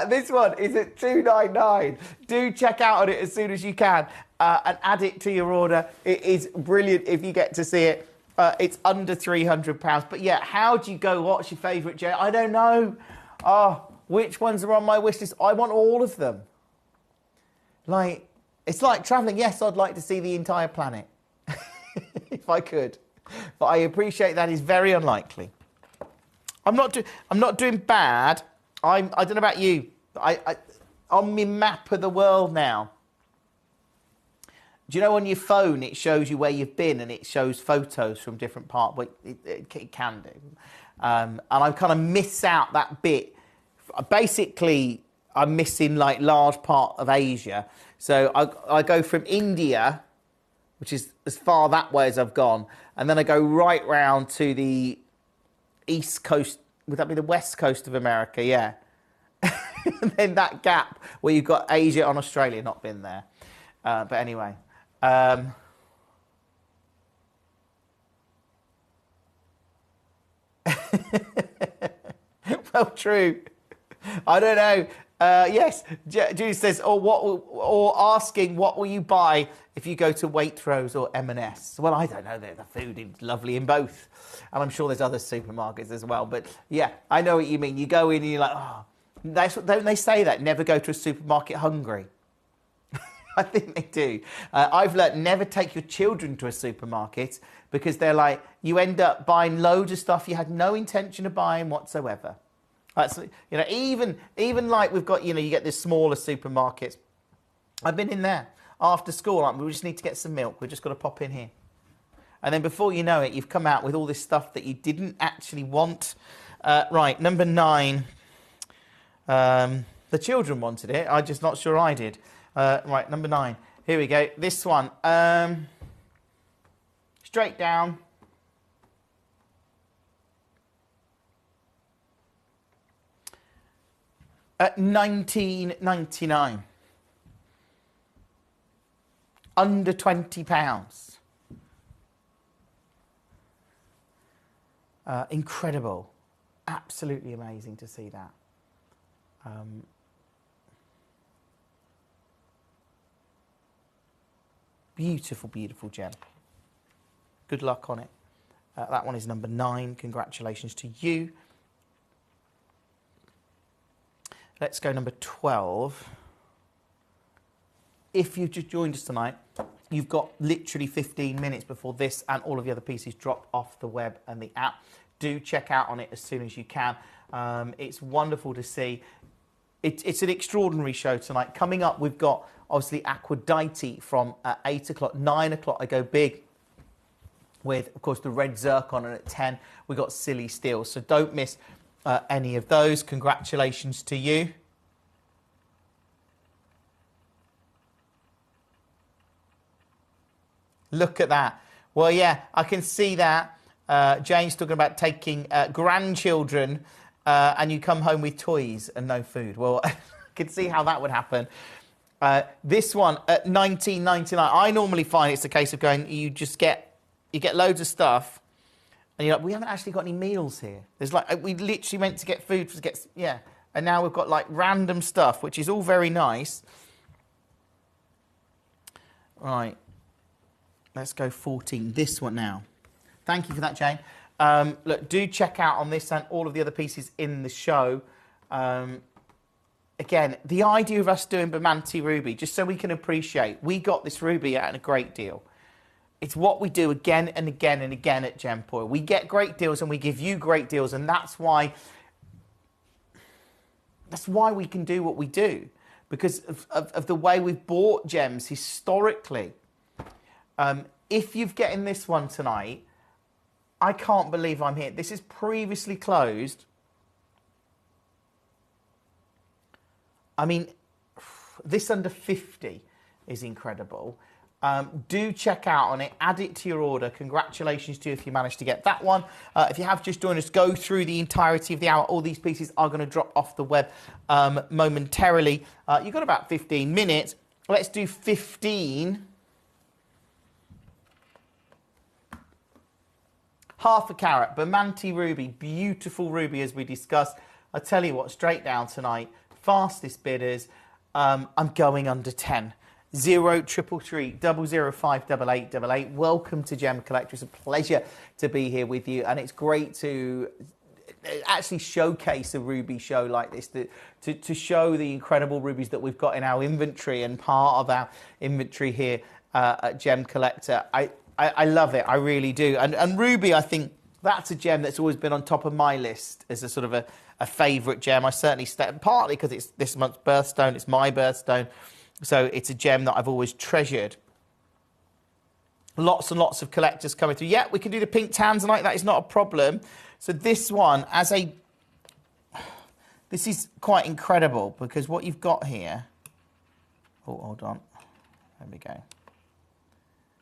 This one is at $2.99. Do check out on it as soon as you can and add it to your order. It is brilliant if you get to see it. It's under £300. But yeah, how do you go? What's your favourite jet? I don't know. Which ones are on my wish list? I want all of them. It's like travelling. Yes, I'd like to see the entire planet if I could, but I appreciate that is very unlikely. I'm not doing bad. I don't know about you. On my map of the world now. Do you know on your phone it shows you where you've been and it shows photos from different parts? Well, it can do. And I kind of miss out that bit. Basically, I'm missing large part of Asia. So I go from India, which is as far that way as I've gone, and then I go right round to the east coast. Would that be the west coast of America? Yeah. And then that gap where you've got Asia and Australia, not been there. But anyway. Well, true. I don't know. Yes, Judy says, or asking, what will you buy if you go to Waitrose or M&S? Well, I don't know. The food is lovely in both. And I'm sure there's other supermarkets as well. But yeah, I know what you mean. You go in and you're like, don't they say that? Never go to a supermarket hungry. I think they do. I've learnt never take your children to a supermarket because they're like, you end up buying loads of stuff you had no intention of buying whatsoever. Even like we've got, you get this smaller supermarkets. I've been in there after school. We just need to get some milk. We've just got to pop in here. And then before you know it, you've come out with all this stuff that you didn't actually want. Right, number 9. The children wanted it. I'm just not sure I did. Right, number 9. Here we go. This one. Straight down. At £19.99. Under £20. Incredible. Absolutely amazing to see that. Beautiful, beautiful gem. Good luck on it. That one is number 9. Congratulations to you. Let's go number 12. If you've just joined us tonight, you've got literally 15 minutes before this and all of the other pieces drop off the web and the app. Do check out on it as soon as you can. It's wonderful to see. It's an extraordinary show tonight. Coming up, we've got, obviously, Aquadite from 8 o'clock. 9 o'clock, I go big with, of course, the red zircon. And at 10, we've got Silly Steel. So don't miss any of those. Congratulations to you. Look at that. Well, yeah, I can see that. Jane's talking about taking grandchildren and you come home with toys and no food. Well, I can see how that would happen. This one at $19.99. I normally find it's a case of going, you get loads of stuff and you're like, we haven't actually got any meals here. There's we literally went to get food, and now we've got random stuff, which is all very nice. Right. Let's go 14. This one now. Thank you for that, Jane. Look, do check out on this and all of the other pieces in the show. Again, the idea of us doing Bermonti Ruby, just so we can appreciate, we got this ruby at a great deal. It's what we do again and again and again at Gemporia. We get great deals and we give you great deals, and that's why we can do what we do, because of the way we've bought gems historically. If you've getting this one tonight, I can't believe I'm here. This is previously closed. I mean, this under 50 is incredible. Do check out on it, add it to your order. Congratulations to you if you managed to get that one. If you have just joined us, go through the entirety of the hour. All these pieces are going to drop off the web momentarily. You've got about 15 minutes. Let's do 15. Half a carat, Bermonti ruby, beautiful ruby as we discussed. I tell you what, straight down tonight, fastest bidders. I'm going under 10. 0333 005 8888. Welcome to Gemcollector. It's a pleasure to be here with you, and it's great to actually showcase a ruby show like this, to show the incredible rubies that we've got in our inventory and part of our inventory here at Gemcollector. I love it, I really do. And ruby, I think that's a gem that's always been on top of my list as a sort of a favourite gem. I certainly partly because it's this month's birthstone, it's my birthstone, so it's a gem that I've always treasured. Lots and lots of collectors coming through. Yeah, we can do the pink tanzanite, that is not a problem. So this one, this is quite incredible because what you've got here, oh, hold on, there we go.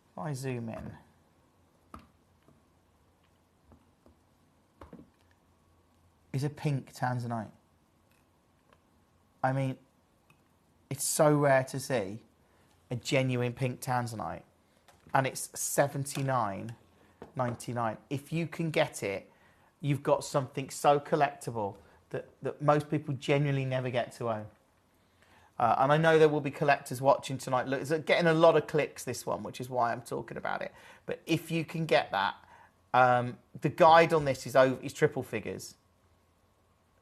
If I zoom in, is a pink tanzanite. I mean, it's so rare to see a genuine pink tanzanite, and it's $79.99. If you can get it, you've got something so collectible that most people genuinely never get to own. And I know there will be collectors watching tonight. Look, it's getting a lot of clicks, this one, which is why I'm talking about it. But if you can get that, the guide on this is triple figures.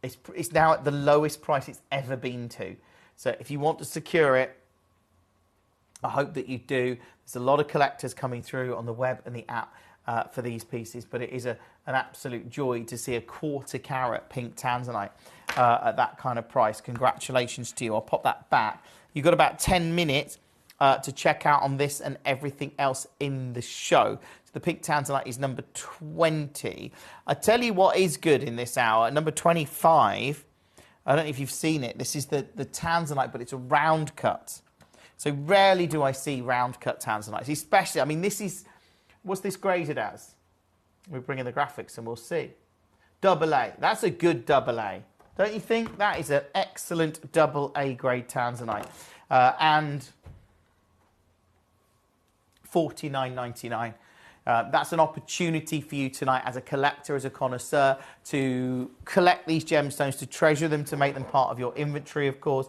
It's now at the lowest price it's ever been to. So if you want to secure it, I hope that you do. There's a lot of collectors coming through on the web and the app for these pieces, but it is an absolute joy to see a quarter carat pink tanzanite at that kind of price. Congratulations to you. I'll pop that back. You've got about 10 minutes to check out on this and everything else in the show. So the pink tanzanite is number 20. I tell you what is good in this hour. Number 25, I don't know if you've seen it. This is the tanzanite, but it's a round cut. So rarely do I see round cut tanzanites, especially, I mean, this is, what's this graded as? We're bringing the graphics and we'll see. AA, that's a good AA. Don't you think? That is an excellent AA grade tanzanite. And $49.99. That's an opportunity for you tonight as a collector, as a connoisseur, to collect these gemstones, to treasure them, to make them part of your inventory, of course.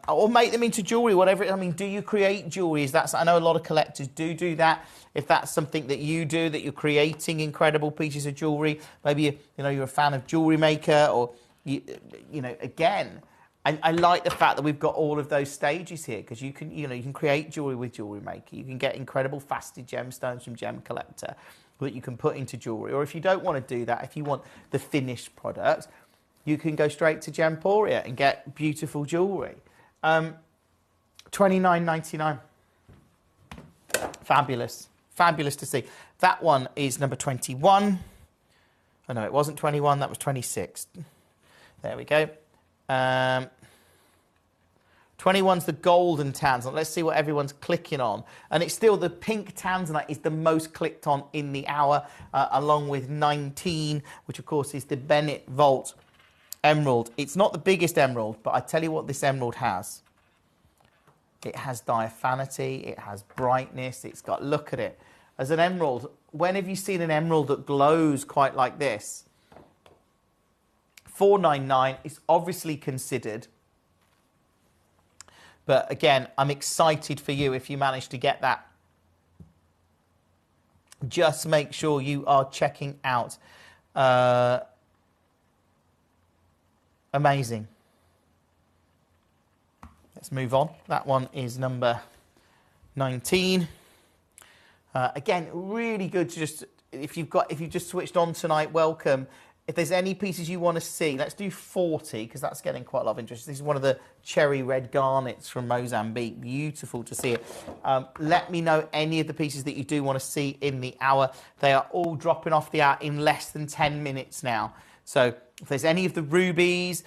Or make them into jewellery, whatever. I mean, do you create jewellery? I know a lot of collectors do that. If that's something that you do, that you're creating incredible pieces of jewellery, maybe you're a fan of Jewellery Maker, or again, I like the fact that we've got all of those stages here, because you can create jewellery with Jewellery Maker. You can get incredible faceted gemstones from Gemcollector that you can put into jewellery. Or if you don't want to do that, if you want the finished product, you can go straight to Gemporia and get beautiful jewellery. $29.99. Fabulous. Fabulous to see. That one is number 21. Oh, no, it wasn't 21. That was 26. There we go. 21's the golden tanzanite. Let's see what everyone's clicking on. And it's still the pink tanzanite is the most clicked on in the hour, along with 19, which, of course, is the Bennett Vault emerald. It's not the biggest emerald, but I tell you what this emerald has. It has diaphanity, it has brightness, it's got, look at it. As an emerald, when have you seen an emerald that glows quite like this? $4.99 is obviously considered. But again, I'm excited for you if you manage to get that. Just make sure you are checking out amazing. Let's move on. That one is number 19. Again, really good to just, if you've just switched on tonight, welcome. If there's any pieces you want to see, let's do 40, because that's getting quite a lot of interest. This is one of the cherry red garnets from Mozambique. Beautiful to see it. Let me know any of the pieces that you do want to see in the hour. They are all dropping off the hour in less than 10 minutes now. So if there's any of the rubies,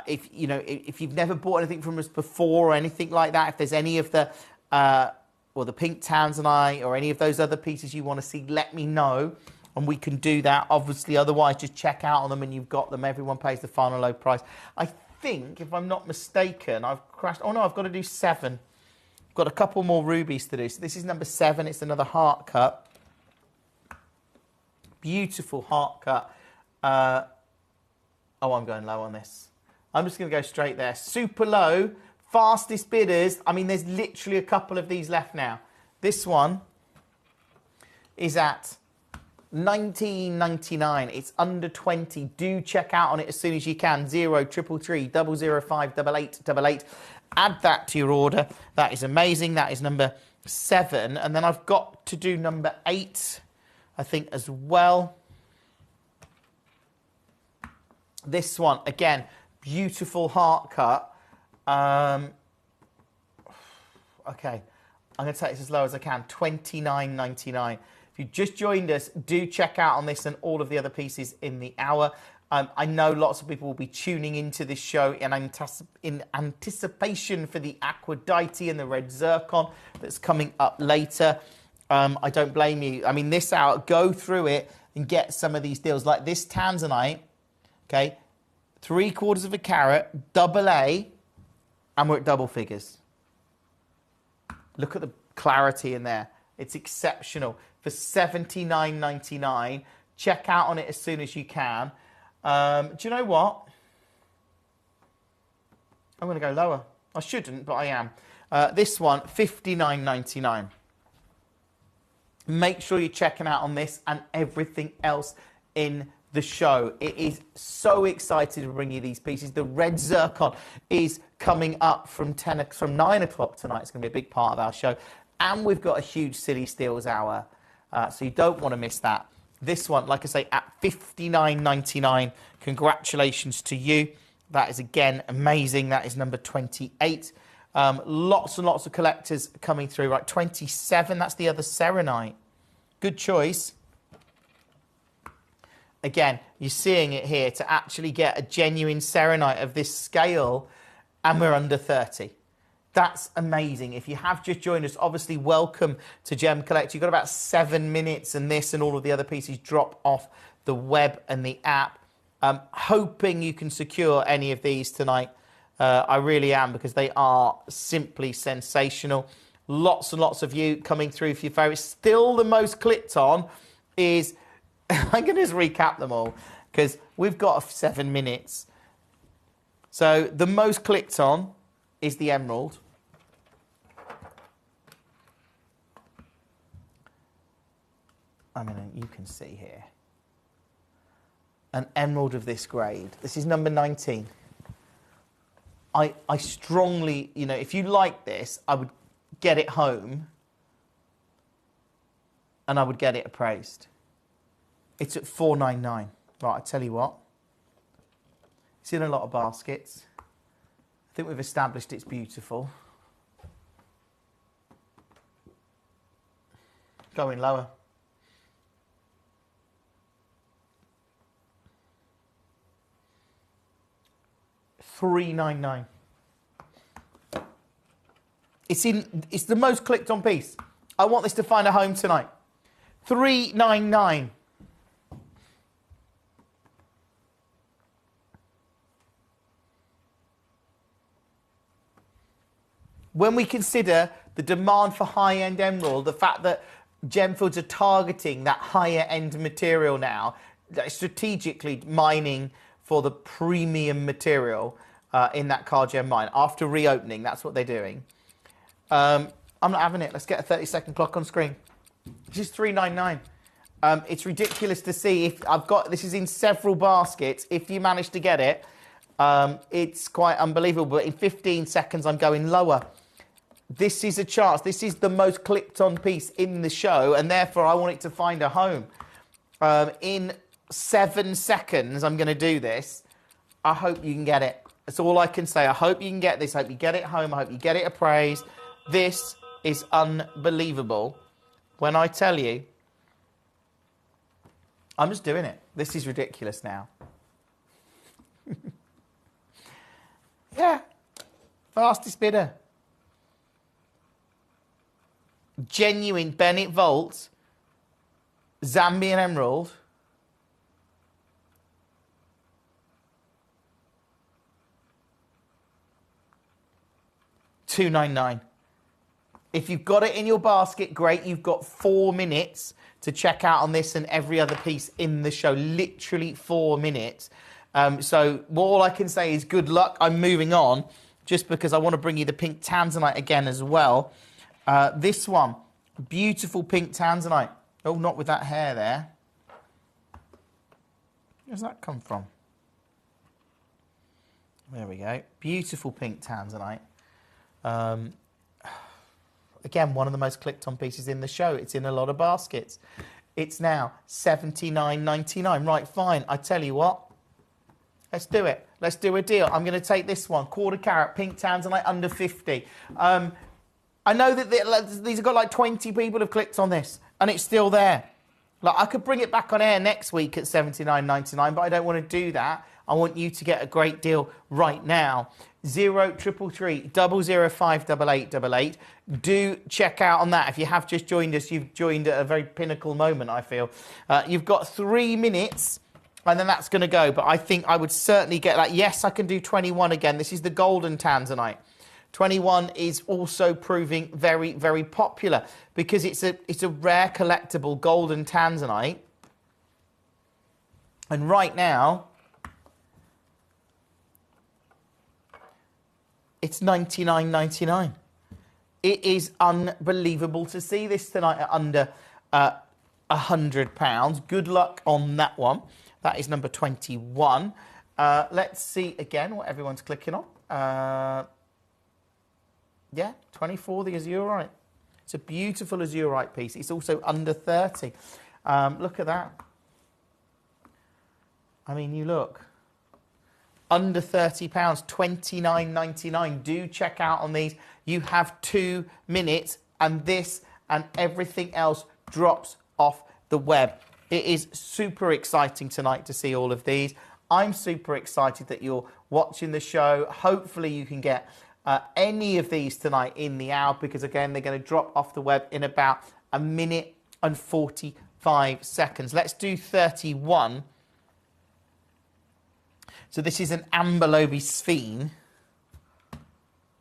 if you've never bought anything from us before or anything like that, if there's any of the or the pink tanzanite or any of those other pieces you want to see, let me know and we can do that. Obviously, otherwise, just check out on them and you've got them. Everyone pays the final low price. I think, if I'm not mistaken, I've crashed. Oh, no, I've got to do 7. I've got a couple more rubies to do. So this is number 7. It's another heart cut. Beautiful heart cut. Oh, I'm going low on this. I'm just going to go straight there. Super low. Fastest bidders. I mean, there's literally a couple of these left now. This one is at $19.99. It's under 20. Do check out on it as soon as you can. 0 333 005 8888. Add that to your order. That is amazing. That is number 7. And then I've got to do number 8, I think, as well. This one, again, beautiful heart cut. Okay, I'm going to take this as low as I can. $29.99. If you just joined us, do check out on this and all of the other pieces in the hour. I know lots of people will be tuning into this show in anticipation for the Aquadite and the red zircon that's coming up later. I don't blame you. I mean, this hour, go through it and get some of these deals. Like this tanzanite, okay, 3/4 of a carat, AA, and we're at double figures. Look at the clarity in there. It's exceptional. For $79.99. Check out on it as soon as you can. Do you know what? I'm going to go lower. I shouldn't, but I am. This one, $59.99. Make sure you're checking out on this and everything else in the show. It is so excited to bring you these pieces. The red zircon is coming up from 9 o'clock tonight. It's going to be a big part of our show. And we've got a huge Silly Steals hour. So you don't want to miss that. This one, like I say, at $59.99. Congratulations to you. That is, again, amazing. That is number 28. Lots and lots of collectors coming through. Right, 27. That's the other Serenite. Good choice. Again, you're seeing it here to actually get a genuine Serenite of this scale, and we're under 30. That's amazing. If you have just joined us, obviously welcome to Gemcollector. You've got about 7 minutes and this and all of the other pieces drop off the web and the app. Hoping you can secure any of these tonight. I really am, because they are simply sensational. Lots and lots of you coming through for your favourites. Still the most clicked on is... I'm going to just recap them all because we've got 7 minutes. So the most clicked on is the emerald. I mean, you can see here. An emerald of this grade. This is number 19. I strongly, you know, if you like this, I would get it home and I would get it appraised. It's at $4.99. Right, I tell you what. It's in a lot of baskets. I think we've established it's beautiful. Going lower. $3.99. It's the most clicked on piece. I want this to find a home tonight. $3.99. When we consider the demand for high-end emerald, the fact that Gemfields are targeting that higher-end material now, strategically mining for the premium material in that car gem mine. After reopening, that's what they're doing. I'm not having it. Let's get a 30-second clock on screen. This is $3.99. It's ridiculous to see. If I've got this is in several baskets. If you manage to get it, it's quite unbelievable. But in 15 seconds, I'm going lower. This is a chance. This is the most clicked on piece in the show, and therefore I want it to find a home. In 7 seconds, I'm going to do this. I hope you can get it. That's all I can say. I hope you can get this. I hope you get it home. I hope you get it appraised. This is unbelievable. When I tell you, I'm just doing it. This is ridiculous now. Yeah. Fastest bidder. genuine Bennett Vault Zambian Emerald. $2.99. If you've got it in your basket, great. You've got 4 minutes to check out on this and every other piece in the show. Literally 4 minutes. So all I can say is good luck. I'm moving on just because I want to bring you the pink tanzanite again as well. This one, beautiful pink tanzanite. Oh, not with that hair there. Where's that come from? There we go. Beautiful pink tanzanite. Again, one of the most clicked on pieces in the show. It's in a lot of baskets. It's now $79.99. Right, fine. I tell you what. Let's do it. Let's do a deal. I'm going to take this one. 1/4 carat, pink tanzanite, under 50. I know that these have got like 20 people have clicked on this, and it's still there. Like, I could bring it back on air next week at $79.99, but I don't want to do that. I want you to get a great deal right now. 0333 005 8888. Do check out on that. If you have just joined us, you've joined at a very pinnacle moment, I feel. You've got 3 minutes, and then that's going to go. But I think I would certainly get that. Yes, I can do 21 again. This is the golden tanzanite. 21 is also proving very, very popular because it's a rare collectible golden tanzanite. And right now, it's $99.99. It is unbelievable to see this tonight at under £100. Good luck on that one. That is number 21. Let's see again what everyone's clicking on. Yeah, 24, the azurite. It's a beautiful azurite piece. It's also under 30. Look at that. I mean, you look. Under £30, $29.99. Do check out on these. You have 2 minutes, and this and everything else drops off the web. It is super exciting tonight to see all of these. I'm super excited that you're watching the show. Hopefully you can get any of these tonight in the hour, because again, they're going to drop off the web in about 1 minute and 45 seconds. Let's do 31. So this is an amber lobe sphene.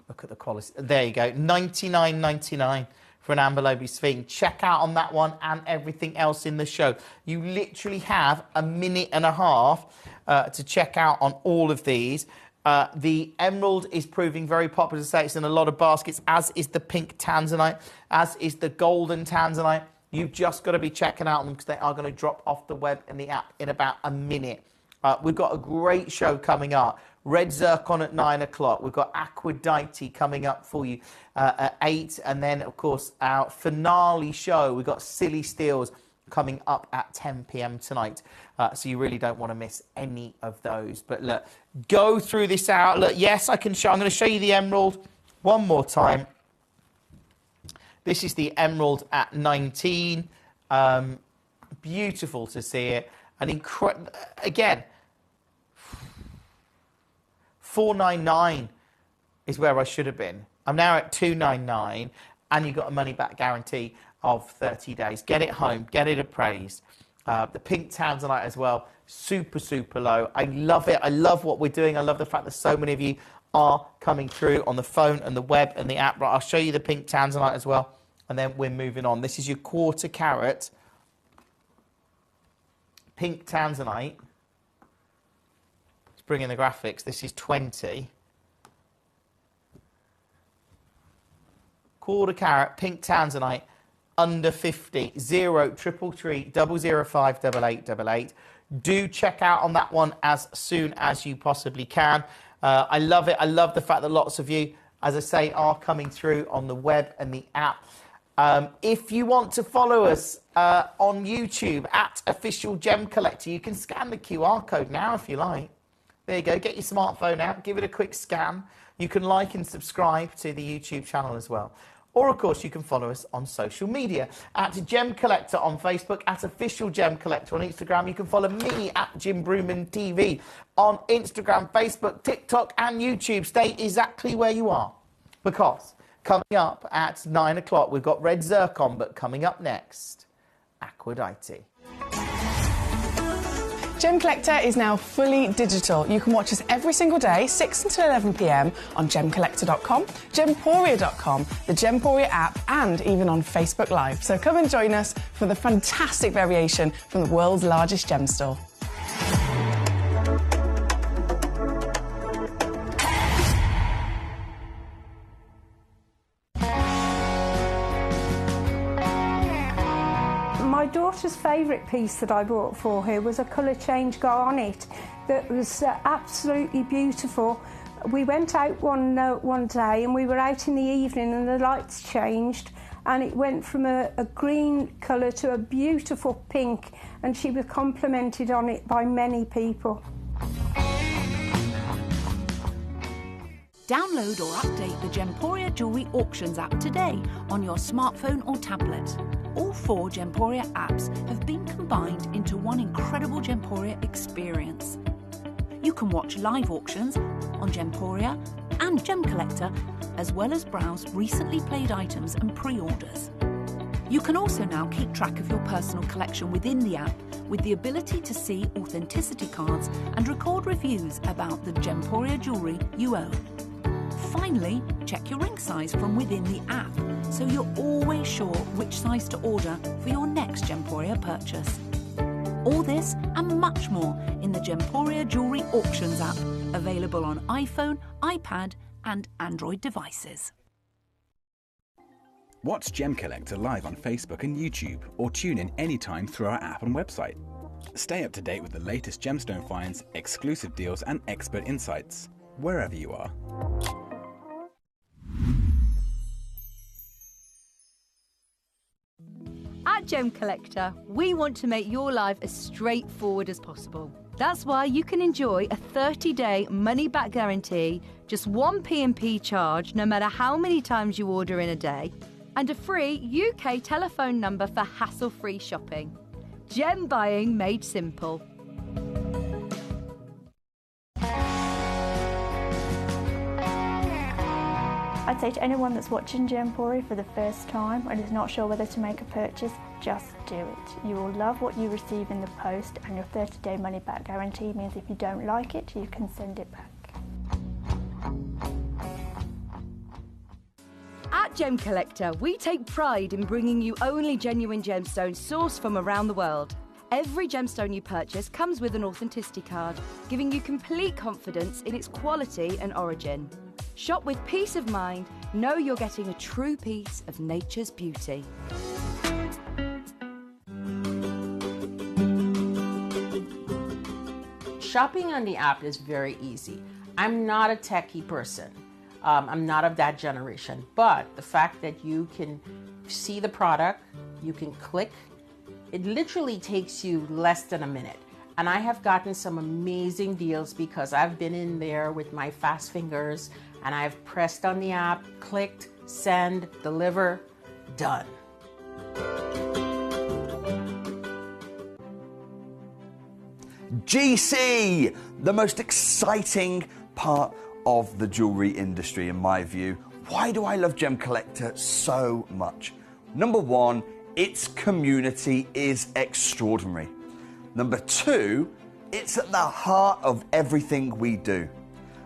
Look at the quality. There you go. $99.99 for an amber lobe sphene. Check out on that one and everything else in the show. You literally have 1.5 minutes to check out on all of these. The emerald is proving very popular. As I say, it's in a lot of baskets, as is the pink tanzanite, as is the golden tanzanite. You've just got to be checking out them because they are going to drop off the web and the app in about 1 minute. We've got a great show coming up. Red Zircon at 9 o'clock. We've got Aquadite coming up for you at 8. And then, of course, our finale show, we've got Silly Steels coming up at 10 p.m. tonight. So you really don't want to miss any of those. But look, go through this out. Look, yes, I can show. I'm going to show you the emerald one more time. This is the emerald at 19. Beautiful to see it. And again, $4.99 is where I should have been. I'm now at $2.99, and you've got a money-back guarantee of 30 days. Get it home, get it appraised. The pink tanzanite as well, super, super low. I love it. I love what we're doing. I love the fact that so many of you are coming through on the phone and the web and the app. Right, I'll show you the pink tanzanite as well, and then we're moving on. This is your 1/4 carat pink tanzanite. Let's bring in the graphics. This is 20. 1/4 carat pink tanzanite, under 50. 0333 005 8888. Do check out on that one as soon as you possibly can. I love it. I love the fact that lots of you, as I say, are coming through on the web and the app. If you want to follow us on YouTube at Official Gem Collector, you can scan the QR code now if you like. There you go. Get your smartphone out. Give it a quick scan. You can like and subscribe to the YouTube channel as well. Or, of course, you can follow us on social media at Gem Collector on Facebook, at Official Gem Collector on Instagram. You can follow me at Jim Brewman TV on Instagram, Facebook, TikTok and YouTube. Stay exactly where you are, because Coming up at 9 o'clock, we've got red zircon, but coming up next, Aquadite. Gemcollector is now fully digital. You can watch us every single day, 6 until 11 p.m. on Gemcollector.com, Gemporia.com, the Gemporia app, and even on Facebook Live. So come and join us for the fantastic variation from the world's largest gem store. My daughter's favourite piece that I bought for her was a colour change garnet that was absolutely beautiful. We went out one day and we were out in the evening and the lights changed and it went from a green colour to a beautiful pink, and she was complimented on it by many people. Download or update the Gemporia Jewellery Auctions app today on your smartphone or tablet. All 4 Gemporia apps have been combined into one incredible Gemporia experience. You can watch live auctions on Gemporia and Gemcollector, as well as browse recently played items and pre-orders. You can also now keep track of your personal collection within the app with the ability to see authenticity cards and record reviews about the Gemporia jewellery you own. Finally, check your ring size from within the app, so you're always sure which size to order for your next Gemporia purchase. All this and much more in the Gemporia Jewellery Auctions app, available on iPhone, iPad and Android devices. Watch Gemcollector live on Facebook and YouTube, or tune in anytime through our app and website. Stay up to date with the latest gemstone finds, exclusive deals and expert insights, wherever you are. At Gemcollector, we want to make your life as straightforward as possible. That's why you can enjoy a 30-day money-back guarantee, just one P&P charge no matter how many times you order in a day, and a free UK telephone number for hassle-free shopping. Gem buying made simple. I'd say to anyone that's watching Gemporia for the first time and is not sure whether to make a purchase, just do it. You will love what you receive in the post, and your 30-day money-back guarantee means if you don't like it, you can send it back. At Gemcollector, we take pride in bringing you only genuine gemstones sourced from around the world. Every gemstone you purchase comes with an authenticity card, giving you complete confidence in its quality and origin. Shop with peace of mind, know you're getting a true piece of nature's beauty. Shopping on the app is very easy. I'm not a techie person. I'm not of that generation, but the fact that you can see the product, you can click, it literally takes you less than a minute. And I have gotten some amazing deals because I've been in there with my fast fingers and I've pressed on the app, clicked, send, deliver, done. GC, the most exciting part of the jewellery industry in my view. Why do I love Gemcollector so much? Number one, its community is extraordinary. Number two, it's at the heart of everything we do.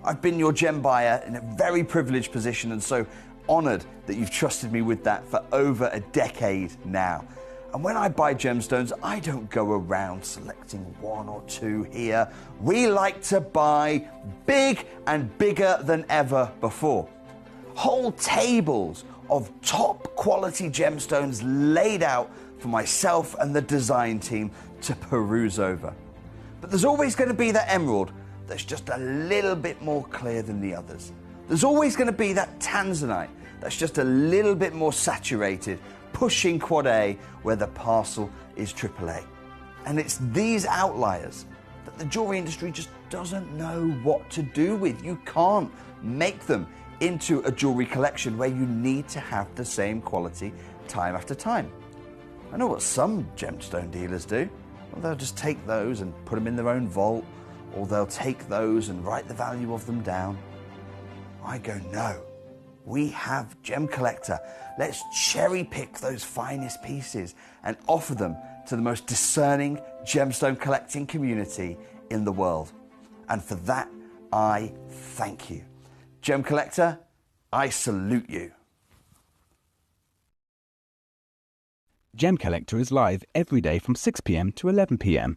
I've been your gem buyer in a very privileged position and so honoured that you've trusted me with that for over a decade now. And when I buy gemstones, I don't go around selecting one or two here. We like to buy big and bigger than ever before. Whole tables of top quality gemstones laid out for myself and the design team to peruse over. But there's always going to be that emerald that's just a little bit more clear than the others. There's always going to be that tanzanite that's just a little bit more saturated, pushing quad A where the parcel is AAA. And it's these outliers that the jewelry industry just doesn't know what to do with. You can't make them into a jewelry collection where you need to have the same quality time after time. I know what some gemstone dealers do. Well, they'll just take those and put them in their own vault, or they'll take those and write the value of them down. I go, no. we have Gemcollector. Let's cherry pick those finest pieces and offer them to the most discerning gemstone collecting community in the world. And for that, I thank you. Gemcollector, I salute you. Gemcollector is live every day from 6 p.m. to 11 p.m.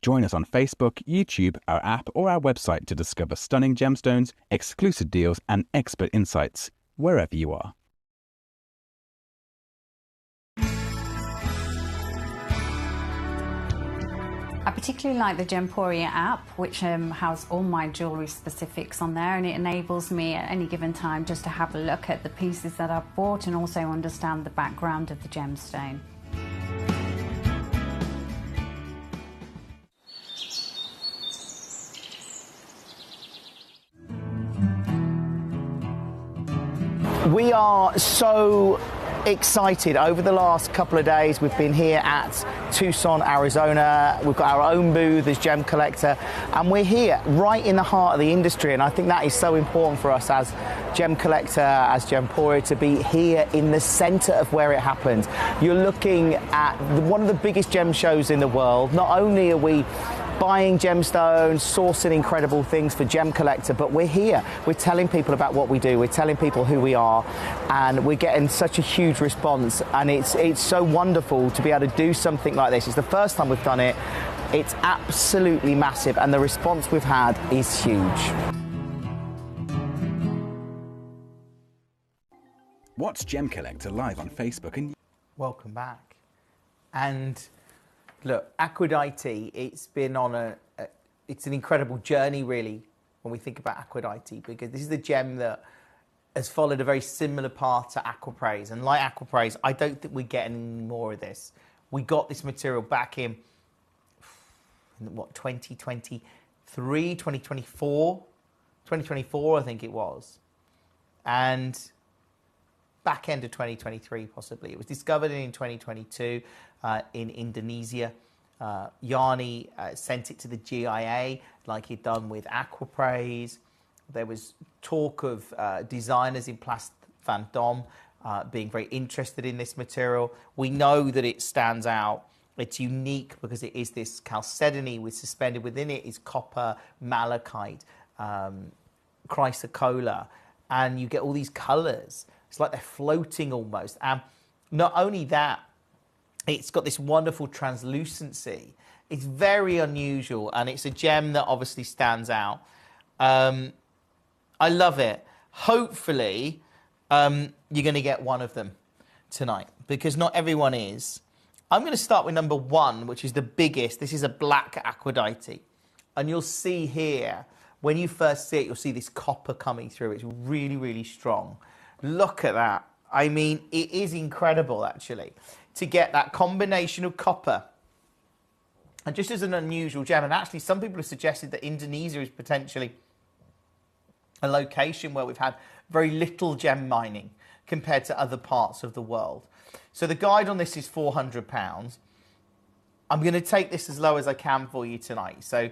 Join us on Facebook, YouTube, our app, or our website to discover stunning gemstones, exclusive deals, and expert insights wherever you are. I particularly like the Gemporia app, which has all my jewellery specifics on there, and it enables me at any given time just to have a look at the pieces that I've bought and also understand the background of the gemstone. We are so excited. Over the last couple of days, we've been here at Tucson, Arizona. We've got our own booth as Gemcollector, and we're here right in the heart of the industry. And I think that is so important for us as Gemcollector, as Gemporia, to be here in the center of where it happens. You're looking at one of the biggest gem shows in the world. Not only are we buying gemstones, sourcing incredible things for Gemcollector, but we're here. We're telling people about what we do. We're telling people who we are, and we're getting such a huge response. And it's so wonderful to be able to do something like this. It's the first time we've done it. It's absolutely massive, and the response we've had is huge. Watch Gemcollector live on Facebook and... Welcome back. And look, Aphrodite, it's been on it's an incredible journey, really, when we think about Aphrodite, because this is the gem that has followed a very similar path to Aquapraise. And like Aquapraise, I don't think we're getting any more of this. We got this material back in what, 2023, 2024? 2024, I think it was. And back end of 2023, possibly. It was discovered in 2022 in Indonesia. Yanni sent it to the GIA like he'd done with Aquapraise. There was talk of designers in Place Vendôme being very interested in this material. We know that it stands out. It's unique because it is this chalcedony with suspended within it is copper, malachite, chrysocolla, and you get all these colours. It's like they're floating almost. And not only that, it's got this wonderful translucency. It's very unusual, and it's a gem that obviously stands out. I love it. Hopefully, you're going to get one of them tonight, because not everyone is. I'm going to start with number one, which is the biggest. This is a black Aphrodite. And you'll see here, when you first see it, you'll see this copper coming through. It's really, really strong. Look at that. I mean, it is incredible, actually, to get that combination of copper. And just as an unusual gem, and actually some people have suggested that Indonesia is potentially a location where we've had very little gem mining compared to other parts of the world. So the guide on this is £400. I'm going to take this as low as I can for you tonight. So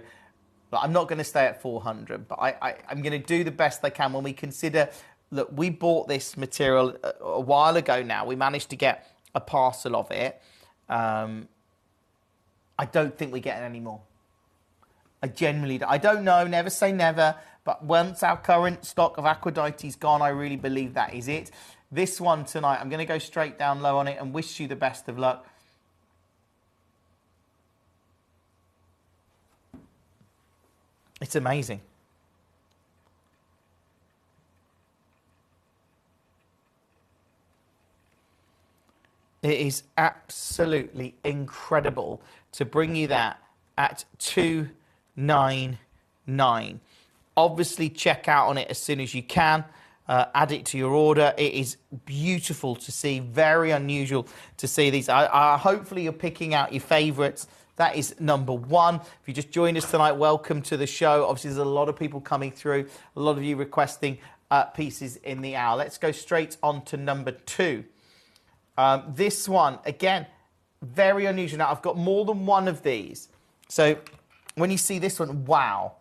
but I'm not going to stay at 400, but I'm going to do the best I can when we consider, look, we bought this material a while ago now. We managed to get a parcel of it. I don't think we're getting any more. I don't know, never say never, but once our current stock of Aphrodite's gone, I really believe that is it. This one tonight, I'm going to go straight down low on it and wish you the best of luck. It's amazing. It is absolutely incredible to bring you that at $299. Obviously, check out on it as soon as you can. Add it to your order. It is beautiful to see, very unusual to see these. Hopefully, you're picking out your favourites. That is number one. If you just joined us tonight, welcome to the show. Obviously, there's a lot of people coming through, a lot of you requesting pieces in the hour. Let's go straight on to number two. This one, again, very unusual. Now, I've got more than one of these. So when you see this one, wow.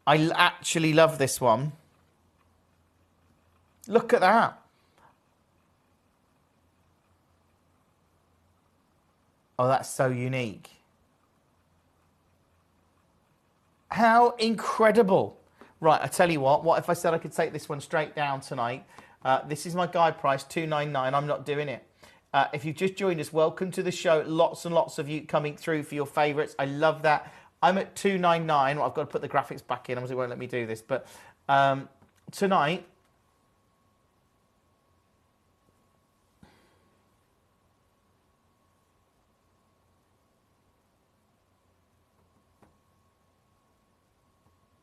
I actually love this one. Look at that. Oh, that's so unique. How incredible. Right, I tell you what if I said I could take this one straight down tonight? This is my guide price, $2.99. I'm not doing it. If you've just joined us, welcome to the show. Lots and lots of you coming through for your favourites. I love that. I'm at $2.99. Well, I've got to put the graphics back in. Obviously, it won't let me do this. But tonight,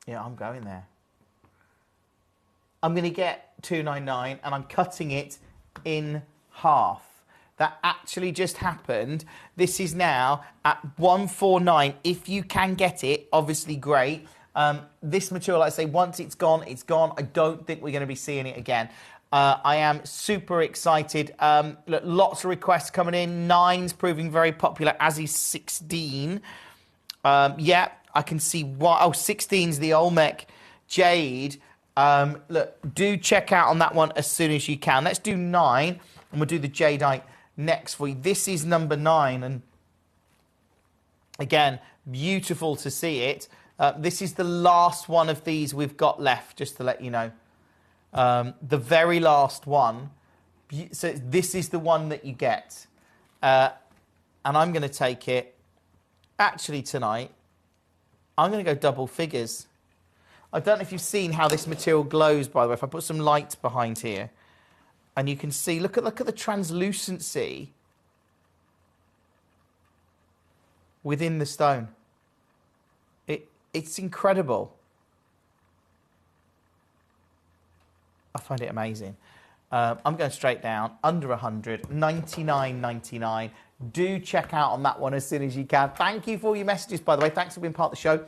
yeah, I'm going there. I'm going to get $2.99 and I'm cutting it in half. That actually just happened. This is now at $149. If you can get it, obviously great. This material, like I say, once it's gone, it's gone. I don't think we're going to be seeing it again. I am super excited. Look, lots of requests coming in. 9's proving very popular, as is 16. Yeah, I can see what. Oh, 16's the Olmec Jade. Look, do check out on that one as soon as you can. Let's do 9, and we'll do the Jadeite next for you. This is number 9, and again, beautiful to see it. This is the last one of these we've got left, just to let you know. The very last one. So this is the one that you get. And I'm going to take it, actually tonight, I'm going to go double figures. I don't know if you've seen how this material glows, by the way. If I put some lights behind here, and you can see, look at the translucency within the stone. It's incredible. I find it amazing. I'm going straight down, under 100, $99.99. Do check out on that one as soon as you can. Thank you for all your messages, by the way. Thanks for being part of the show.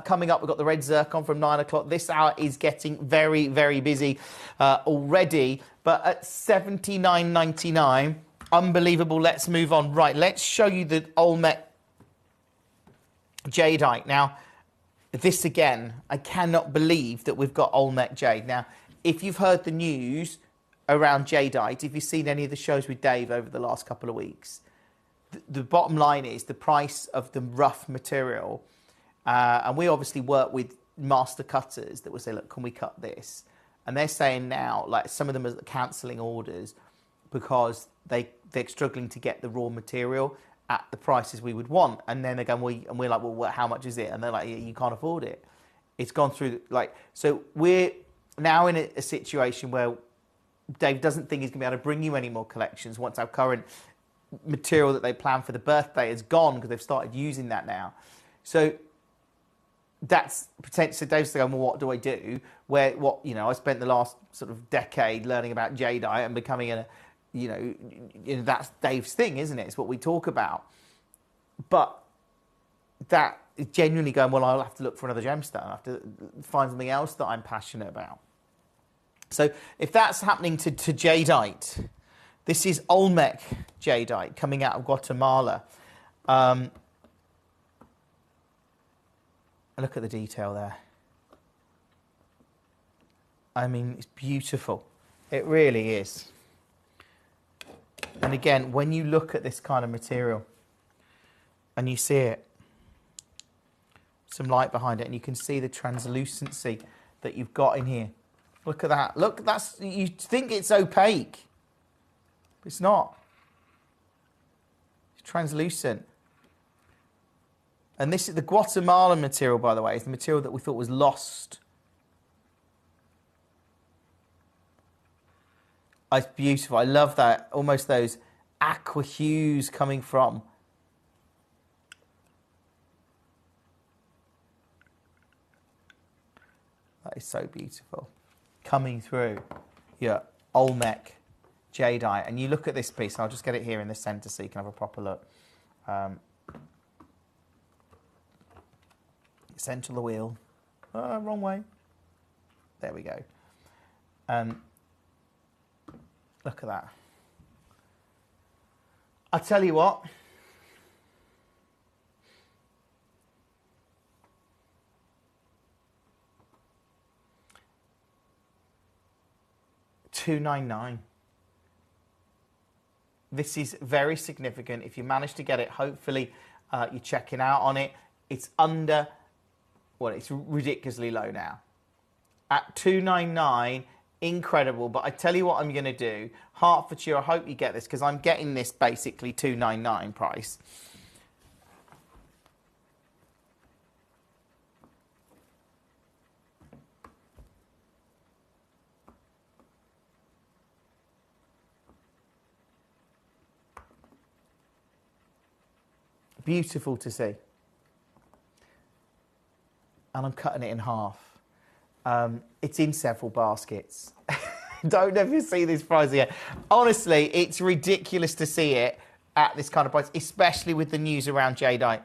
Coming up, we've got the red zircon from 9 o'clock. This hour is getting very, very busy already. But at $79.99, unbelievable. Let's move on. Right, let's show you the Olmec Jadeite. Now, this again, I cannot believe that we've got Olmec Jade. Now, if you've heard the news around Jadeite, if you've seen any of the shows with Dave over the last couple of weeks, the bottom line is the price of the rough material. And we obviously work with master cutters that will say, look, can we cut this? And they're saying now, like some of them are cancelling orders because they're struggling to get the raw material at the prices we would want. And then they're going, and we're like, well, how much is it? And they're like, yeah, you can't afford it. It's gone through, so we're now in a situation where Dave doesn't think he's going to be able to bring you any more collections once our current material that they plan for the birthday is gone, because they've started using that now. So that's potentially, so Dave's going, well, what do I do? I spent the last sort of decade learning about Jadeite and becoming that's Dave's thing, isn't it? It's what we talk about. But that is genuinely going, well, I'll have to look for another gemstone. I'll have to find something else that I'm passionate about. So if that's happening to Jadeite, this is Olmec Jadeite coming out of Guatemala. Look at the detail there. I mean, it's beautiful. It really is. And again, when you look at this kind of material and you see it, some light behind it, and you can see the translucency that you've got in here. Look at that. Look, you think it's opaque. It's not. It's translucent. And this is the Guatemalan material, by the way. It's the material that we thought was lost. Oh, it's beautiful. I love that. Almost those aqua hues coming from. That is so beautiful. Coming through. Yeah, Olmec Jadeite. And you look at this piece, and I'll just get it here in the centre so you can have a proper look. Centre of the wheel. Wrong way. There we go. Look at that. I tell you what. $299. This is very significant. If you manage to get it, hopefully you're checking out on it. It's under, well, it's ridiculously low now. At $299, incredible. But I tell you what I'm going to do. Hertfordshire, I hope you get this, because I'm getting this basically $299 price. Beautiful to see. And I'm cutting it in half. It's in several baskets. Don't ever see this price again. Honestly, it's ridiculous to see it at this kind of price, especially with the news around jadeite.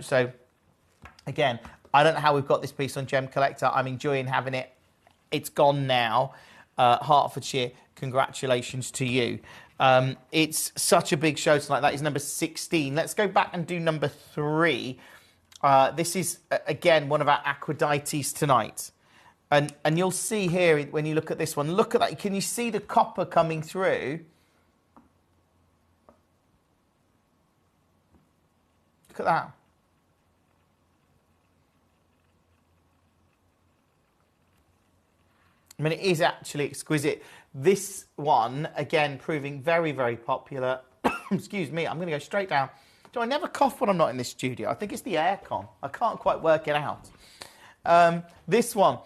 So, again, I don't know how we've got this piece on Gemcollector. I'm enjoying having it. It's gone now. Hertfordshire, congratulations to you. It's such a big show tonight. That is number 16. Let's go back and do number 3. This is, again, one of our Aquadites tonight. And you'll see here, when you look at this one, look at that. Can you see the copper coming through? Look at that. I mean, it is actually exquisite. This one, again, proving very, very popular. Excuse me, I'm going to go straight down. Do I never cough when I'm not in this studio? I think it's the aircon. I can't quite work it out. This one,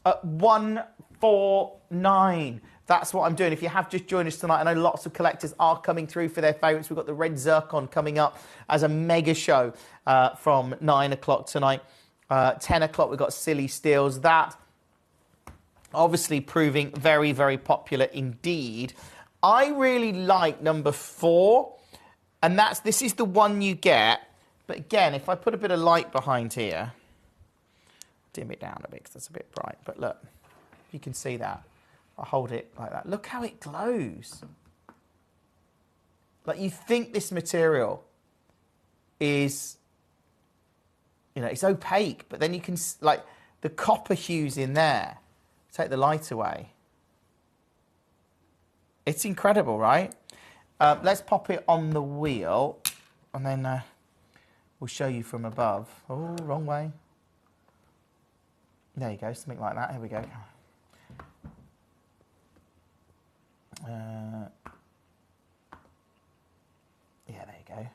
at $149. That's what I'm doing. If you have just joined us tonight, I know lots of collectors are coming through for their favourites. We've got the red zircon coming up as a mega show from 9 o'clock tonight. 10 o'clock, we've got Silly Steels. That obviously proving very, very popular indeed. I really like number 4, and this is the one you get. But again, if I put a bit of light behind here, dim it down a bit because that's a bit bright. But look, you can see that. I'll hold it like that. Look how it glows. Like, you think this material is, you know, it's opaque, but then you can, like, the copper hues in there. Take the light away. It's incredible, right? Let's pop it on the wheel, and then we'll show you from above. Oh, wrong way. There you go, something like that. Here we go. Yeah, there you go.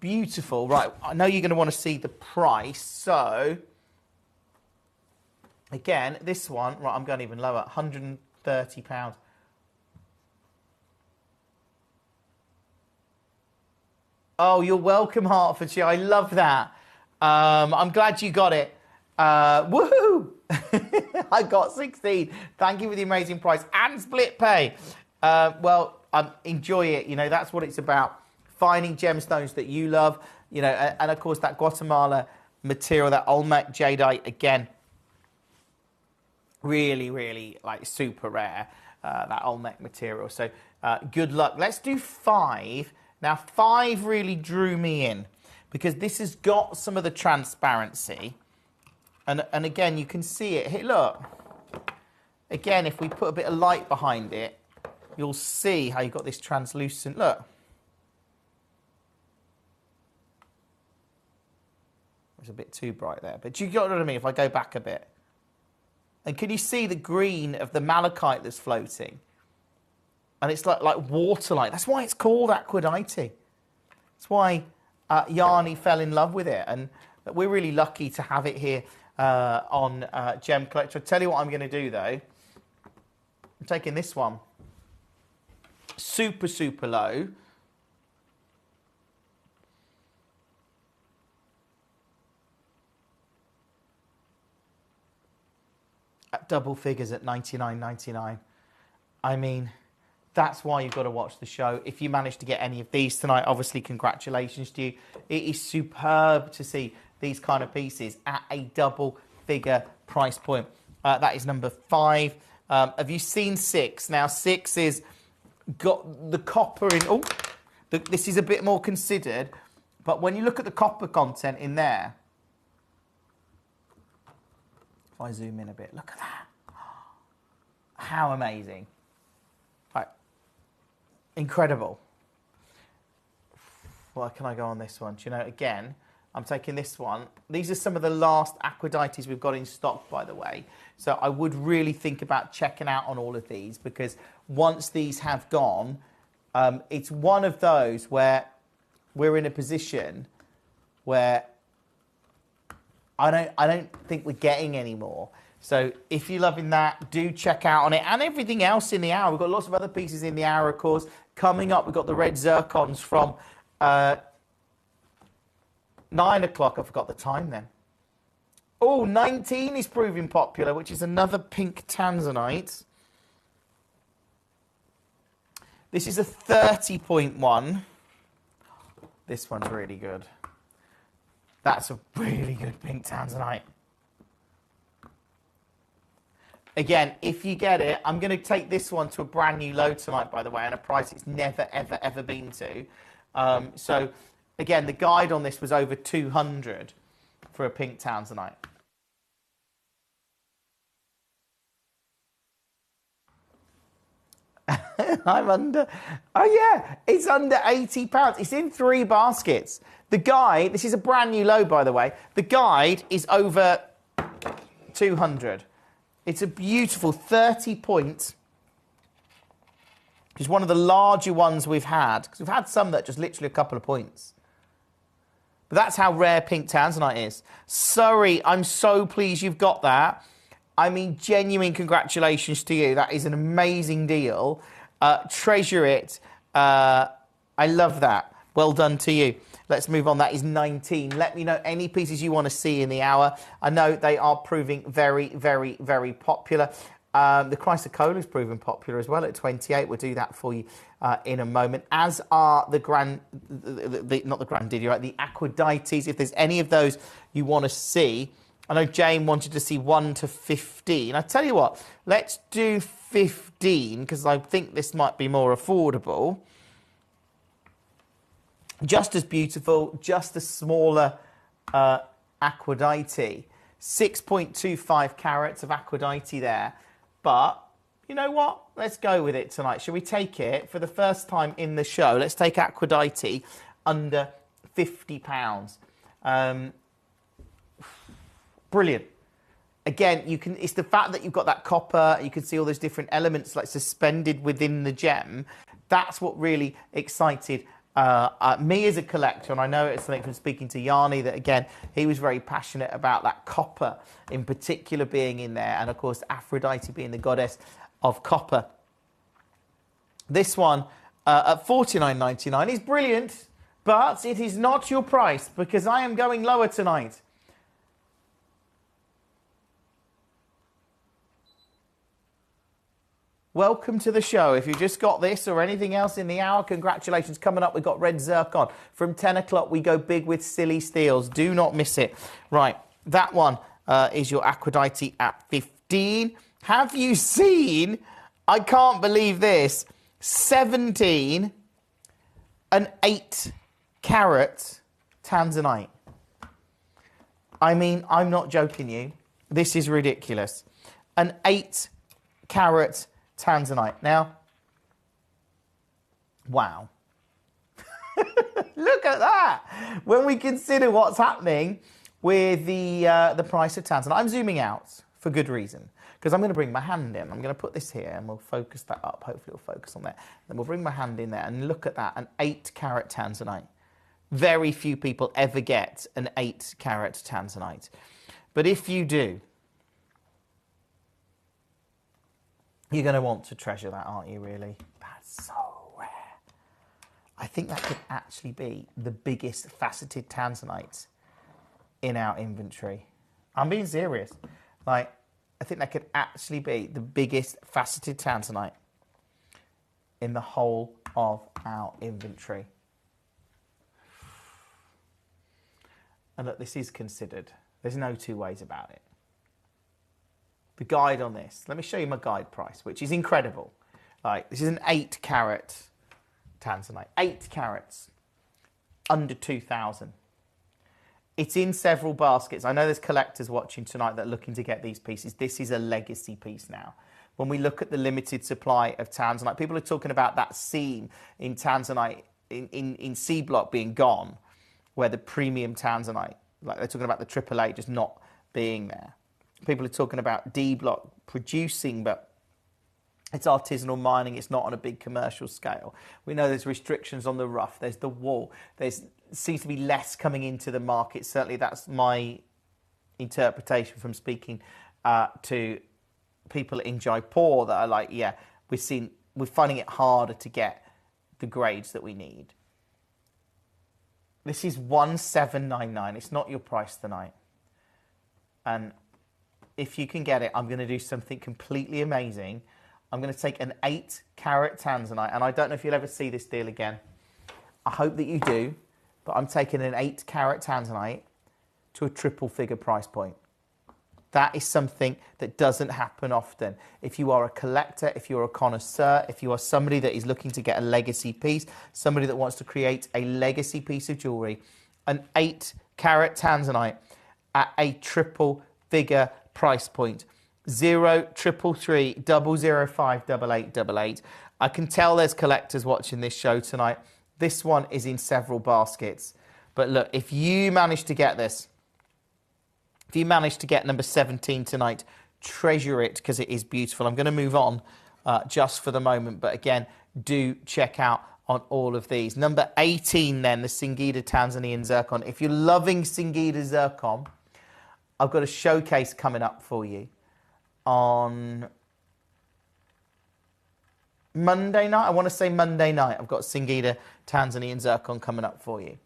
Beautiful. Right, I know you're going to want to see the price, so again, this one, right, I'm going even lower, £130. Oh, you're welcome, Hertfordshire. I love that. I'm glad you got it. Woohoo! I got 16. Thank you for the amazing price and split pay. Well, enjoy it. You know, that's what it's about. Finding gemstones that you love. You know, and of course, that Guatemala material, that Olmec jadeite, again, really, really, like, super rare, that Olmec material. So good luck. Let's do 5. Now, 5 really drew me in because this has got some of the transparency. And again, you can see it. Hey, look. Again, if we put a bit of light behind it, you'll see how you've got this translucent, look. It's a bit too bright there. But you got what I mean if I go back a bit. And can you see the green of the malachite that's floating? And it's like water-like. That's why it's called Aquadite. That's why Yanni fell in love with it. And we're really lucky to have it here on Gemcollector. I'll tell you what I'm going to do, though. I'm taking this one. Super, super low. At double figures at $99.99. I mean, that's why you've got to watch the show. If you manage to get any of these tonight, obviously congratulations to you. It is superb to see these kind of pieces at a double figure price point. That is number 5. Have you seen 6? Now 6 is got the copper in. Oh, this is a bit more considered, but when you look at the copper content in there, if I zoom in a bit, look at that. How amazing. Right, Incredible. Where can I go on this one? Do you know, again, I'm taking this one. These are some of the last Aquadites we've got in stock, by the way. So I would really think about checking out on all of these, because once these have gone, it's one of those where we're in a position where I don't think we're getting any more. So if you're loving that, do check out on it. And everything else in the hour. We've got lots of other pieces in the hour, of course. Coming up, we've got the red zircons from 9 o'clock. I forgot the time then. Oh, 19 is proving popular, which is another pink tanzanite. This is a 30.1. This one's really good. That's a really good pink tanzanite. Again, if you get it, I'm going to take this one to a brand new low tonight, by the way, and a price it's never, ever, ever been to. So, again, the guide on this was over 200 for a pink tanzanite. I'm under, oh yeah, it's under £80. It's in 3 baskets. The guide, this is a brand new low, by the way. The guide is over 200. It's a beautiful 30 point. It's one of the larger ones we've had, because we've had some that just literally a couple of points. But that's how rare pink tanzanite is. Surrey, I'm so pleased you've got that. I mean, genuine congratulations to you. That is an amazing deal. Treasure it. I love that. Well done to you. Let's move on. That is 19. Let me know any pieces you want to see in the hour. I know they are proving very, very, very popular. The Chrysocolla is proving popular as well at 28. We'll do that for you in a moment. As are the not the Grandidia, the Aquadites. If there's any of those you want to see. I know Jane wanted to see 1 to 15. I tell you what, let's do 15 because I think this might be more affordable. Just as beautiful, just a smaller Aquadite. 6.25 carats of Aquadite there. But you know what? Let's go with it tonight. Shall we take it for the first time in the show? Let's take Aquadite under £50. Brilliant. Again, you can. It's the fact that you've got that copper. You can see all those different elements like suspended within the gem. That's what really excited me as a collector. And I know it's something from speaking to Yanni that, again, he was very passionate about that copper in particular being in there. And, of course, Aphrodite being the goddess of copper. This one at $49.99 is brilliant, but it is not your price because I am going lower tonight. Welcome to the show. If you just got this or anything else in the hour, congratulations. Coming up, we've got red zircon. From 10 o'clock, we go big with silly steels. Do not miss it. Right, that one is your Aquadite at 15. Have you seen, I can't believe this, 17 and 8 carat tanzanite? I mean, I'm not joking you. This is ridiculous. An 8 carat tanzanite. Now, wow. Look at that. When we consider what's happening with the price of tanzanite, I'm zooming out for good reason because I'm going to bring my hand in. I'm going to put this here and we'll focus that up. Hopefully it'll focus on there. Then we'll bring my hand in there and look at that, an 8 carat tanzanite. Very few people ever get an 8 carat tanzanite. But if you do, you're going to want to treasure that, aren't you, really? That's so rare. I think that could actually be the biggest faceted tanzanite in our inventory. I'm being serious. Like, I think that could actually be the biggest faceted tanzanite in the whole of our inventory. And look, this is considered. There's no two ways about it. The guide on this, let me show you my guide price, which is incredible. Like, this is an 8 carat tanzanite. 8 carats, under 2,000. It's in several baskets. I know there's collectors watching tonight that are looking to get these pieces. This is a legacy piece now. when we look at the limited supply of tanzanite. People are talking about that seam in tanzanite, in C block being gone, where the premium tanzanite, like they're talking about the AAA just not being there. People are talking about D block producing, but it's artisanal mining. It's not on a big commercial scale. We know there's restrictions on the rough. There's the wall. Seems to be less coming into the market. Certainly that's my interpretation from speaking to people in Jaipur, that are like, yeah, we're finding it harder to get the grades that we need. This is 1799. It's not your price tonight. And if you can get it, I'm going to do something completely amazing. I'm going to take an 8-carat tanzanite, and I don't know if you'll ever see this deal again. I hope that you do, but I'm taking an 8-carat tanzanite to a triple-figure price point. That is something that doesn't happen often. If you are a collector, if you're a connoisseur, if you are somebody that is looking to get a legacy piece, somebody that wants to create a legacy piece of jewellery, an 8-carat tanzanite at a triple-figure price point. 0333 005 8888. I can tell there's collectors watching this show tonight. This one is in several baskets. But look, if you manage to get this, if you manage to get number 17 tonight, treasure it, because it is beautiful. I'm going to move on just for the moment. But again, do check out on all of these. Number 18 then, the Singida Tanzanian Zircon. If you're loving Singida Zircon, I've got a showcase coming up for you on Monday night. I want to say Monday night. I've got Singida Tanzanian Zircon coming up for you.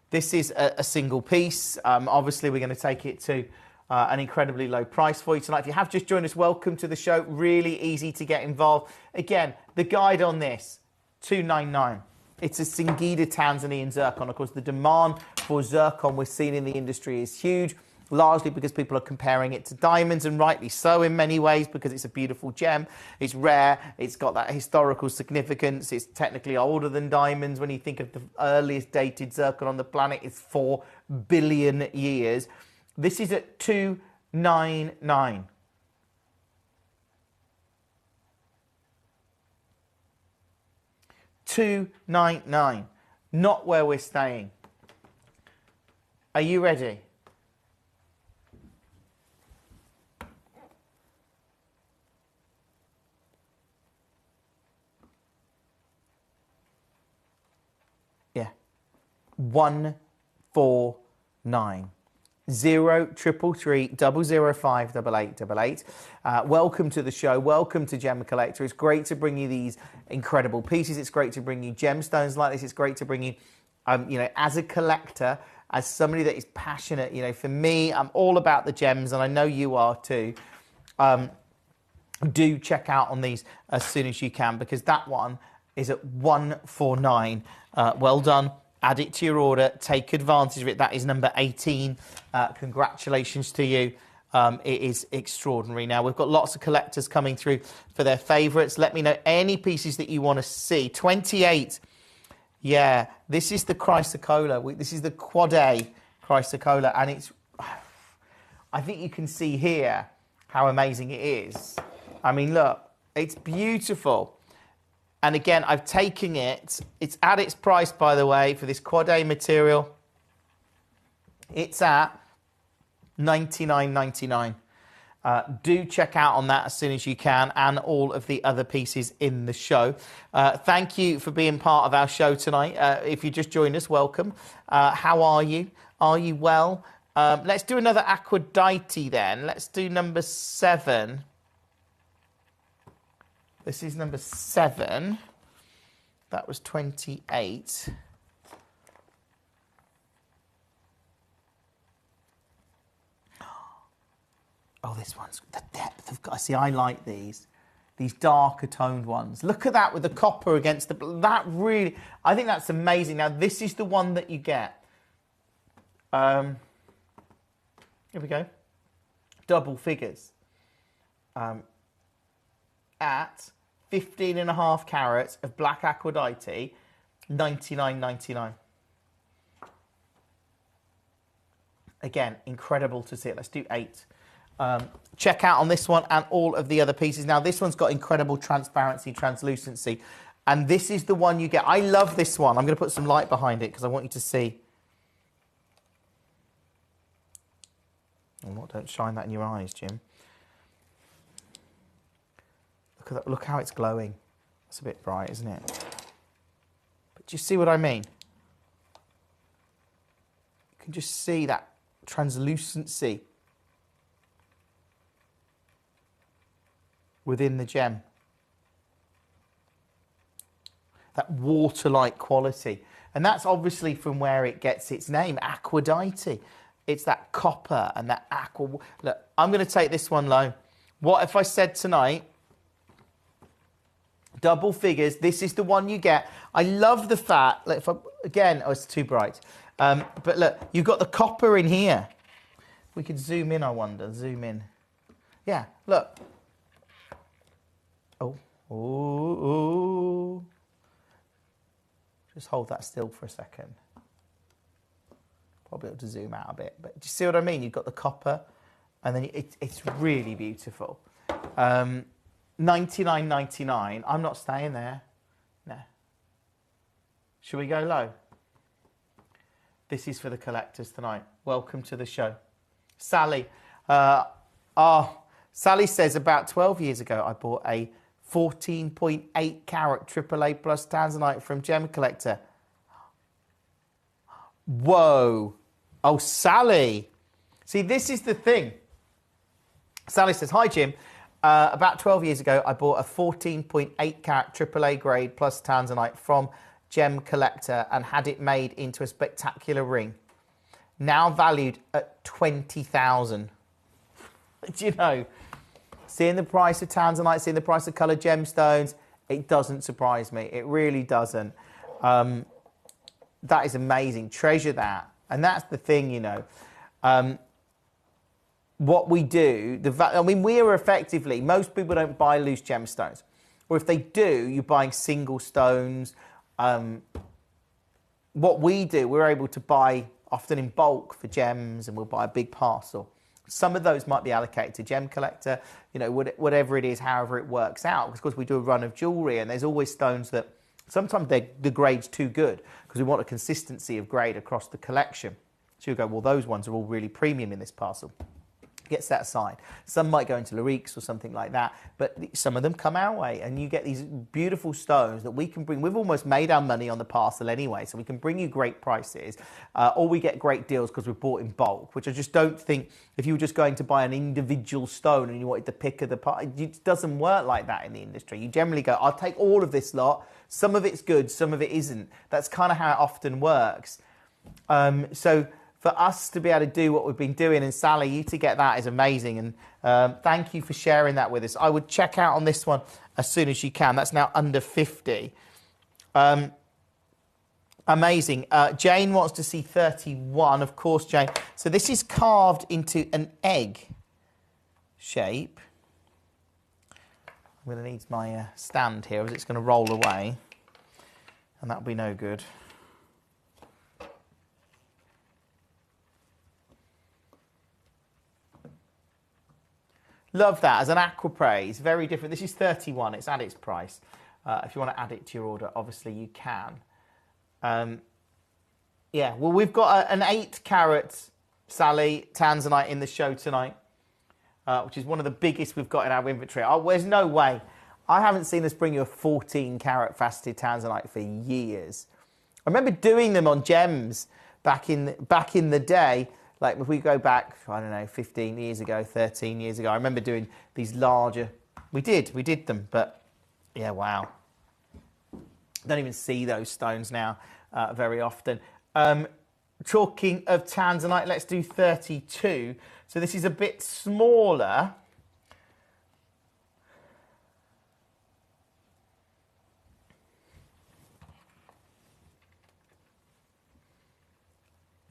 This is a single piece. Obviously, we're going to take it to an incredibly low price for you tonight. If you have just joined us, welcome to the show. Really easy to get involved. Again, the guide on this, $299. It's a Singida Tanzanian Zircon. Of course, the demand for zircon we're seeing in the industry is huge, largely because people are comparing it to diamonds, and rightly so in many ways, because it's a beautiful gem. It's rare. It's got that historical significance. It's technically older than diamonds. When you think of the earliest dated zircon on the planet, it's 4 billion years. This is at $299. $299. Not where we're staying. Are you ready? Yeah. 149. 0333 005 8888. Welcome to the show. Welcome to Gemcollector. It's great to bring you these incredible pieces. It's great to bring you gemstones like this. It's great to bring you, as a collector, as somebody that is passionate. For me, I'm all about the gems, and I know you are too. Do check out on these as soon as you can, because that one is at 149. Well done. Add it to your order. Take advantage of it. That is number 18. Congratulations to you. It is extraordinary. Now, we've got lots of collectors coming through for their favourites. Let me know any pieces that you want to see. 28. Yeah, this is the chrysocolla. This is the Quad A chrysocolla. And it's... I think you can see here how amazing it is. I mean, look. It's beautiful. And again, I've taken it. It's at its price, by the way, for this Quad A material. It's at $99.99. Do check out on that as soon as you can, and all of the other pieces in the show. Thank you for being part of our show tonight. If you just joined us, welcome. How are you? Are you well? Let's do another Aphrodite then. Let's do number 7. This is number 7. That was 28. Oh, this one's the depth of... See, I like these darker toned ones. Look at that with the copper against the... That really... I think that's amazing. Now, this is the one that you get. Here we go. Double figures. At 15.5 carats of black Aphrodite, $99.99. Again, incredible to see it. Let's do 8. Check out on this one and all of the other pieces. Now, this one's got incredible transparency, translucency, and this is the one you get. I love this one. I'm going to put some light behind it because I want you to see. Oh, don't shine that in your eyes, Jim. Look at that. Look how it's glowing. It's a bit bright, isn't it? But do you see what I mean? You can just see that translucency within the gem. That water-like quality. And that's obviously from where it gets its name, Aquadite. It's that copper and that aqua. Look, I'm going to take this one low. What if I said tonight, double figures, this is the one you get. I love the fact, look, again, oh, it's too bright. But look, you've got the copper in here. We could zoom in, I wonder, zoom in. Yeah, look. Oh, ooh, ooh. Just hold that still for a second. Probably able to zoom out a bit, but do you see what I mean? You've got the copper, and then it's really beautiful. $99.99. I'm not staying there. No. Should we go low? This is for the collectors tonight. Welcome to the show. Sally. Sally says, about 12 years ago, I bought a 14.8 carat AAA plus tanzanite from Gemcollector. Whoa. Oh, Sally. See, this is the thing. Sally says, hi, Jim. About 12 years ago, I bought a 14.8 carat AAA grade plus tanzanite from Gemcollector and had it made into a spectacular ring. Now valued at $20,000. Do you know, seeing the price of tanzanite, seeing the price of coloured gemstones, it doesn't surprise me. It really doesn't. That is amazing. Treasure that. And that's the thing, you know. What we do, we are effectively, most people don't buy loose gemstones. Or if they do, you're buying single stones. What we do, we're able to buy often in bulk for gems, and we'll buy a big parcel. Some of those might be allocated to Gemcollector, you know, whatever it is, however it works out. Because, of course, we do a run of jewellery, and there's always stones that sometimes the grade's too good because we want a consistency of grade across the collection. So you go, well, those ones are all really premium in this parcel. Get set aside. Some might go into Lariques or something like that, but some of them come our way, and you get these beautiful stones that we can bring. We've almost made our money on the parcel anyway, so we can bring you great prices, or we get great deals because we've bought in bulk, which I just don't think, if you were just going to buy an individual stone and you wanted the pick of the part, it doesn't work like that in the industry. You generally go, I'll take all of this lot. Some of it's good, some of it isn't. That's kind of how it often works. So for us to be able to do what we've been doing, and Sally, you to get that is amazing. And thank you for sharing that with us. I would check out on this one as soon as you can. That's now under 50. Amazing. Jane wants to see 31. Of course, Jane. So this is carved into an egg shape. I'm going to need my stand here, as it's going to roll away. And that'll be no good. Love that as an aquapraise, very different. This is 31, it's at its price. If you want to add it to your order, obviously you can. Yeah, well, we've got an 8 carat Sally tanzanite in the show tonight, which is one of the biggest we've got in our inventory. Oh, there's no way. I haven't seen us bring you a 14 carat faceted tanzanite for years. I remember doing them on gems back in the day. Like if we go back, I don't know, 15 years ago, 13 years ago, I remember doing these larger, we did them, but yeah, wow. Don't even see those stones now very often. Talking of tanzanite, let's do 32. So this is a bit smaller.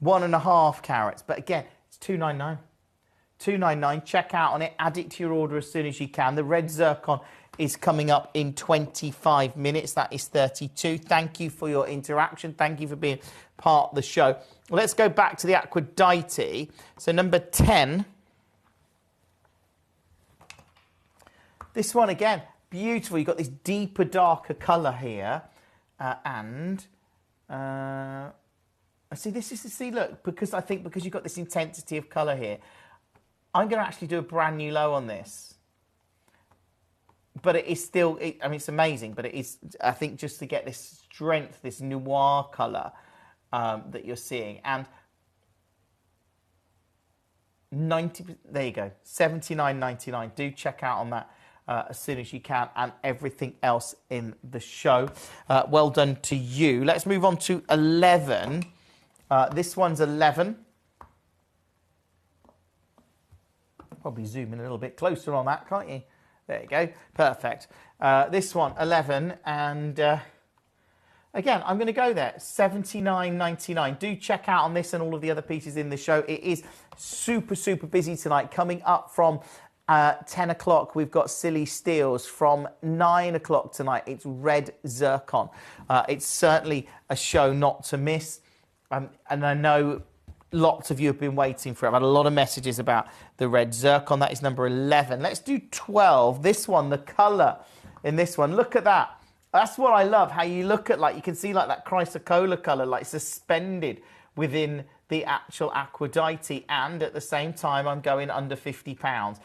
$1.5 carats, but again, it's $2.99. $2.99. Check out on it. Add it to your order as soon as you can. The red zircon is coming up in 25 minutes. That is 32. Thank you for your interaction. Thank you for being part of the show. Let's go back to the Aquadite. So number 10. This one again, beautiful. You've got this deeper, darker colour here, look, because I think because you've got this intensity of colour here, I'm going to actually do a brand new low on this. But it is still, I mean, it's amazing, but it is, I think, just to get this strength, this noir colour that you're seeing. And 90, there you go, $79.99. Do check out on that as soon as you can, and everything else in the show. Well done to you. Let's move on to 11. This one's 11. Probably zoom in a little bit closer on that, can't you? There you go. Perfect. This one, 11. And again, I'm going to go there. $79.99. Do check out on this and all of the other pieces in the show. It is super, super busy tonight. Coming up from 10 o'clock, we've got Silly Steels. From 9 o'clock tonight, it's Red Zircon. It's certainly a show not to miss. And I know lots of you have been waiting for it. I've had a lot of messages about the Red Zircon. That is number 11. Let's do 12. This one, the colour in this one. Look at that. That's what I love, how you look at, like, you can see like that chrysocolla colour, like suspended within the actual Aphrodite. And at the same time, I'm going under £50.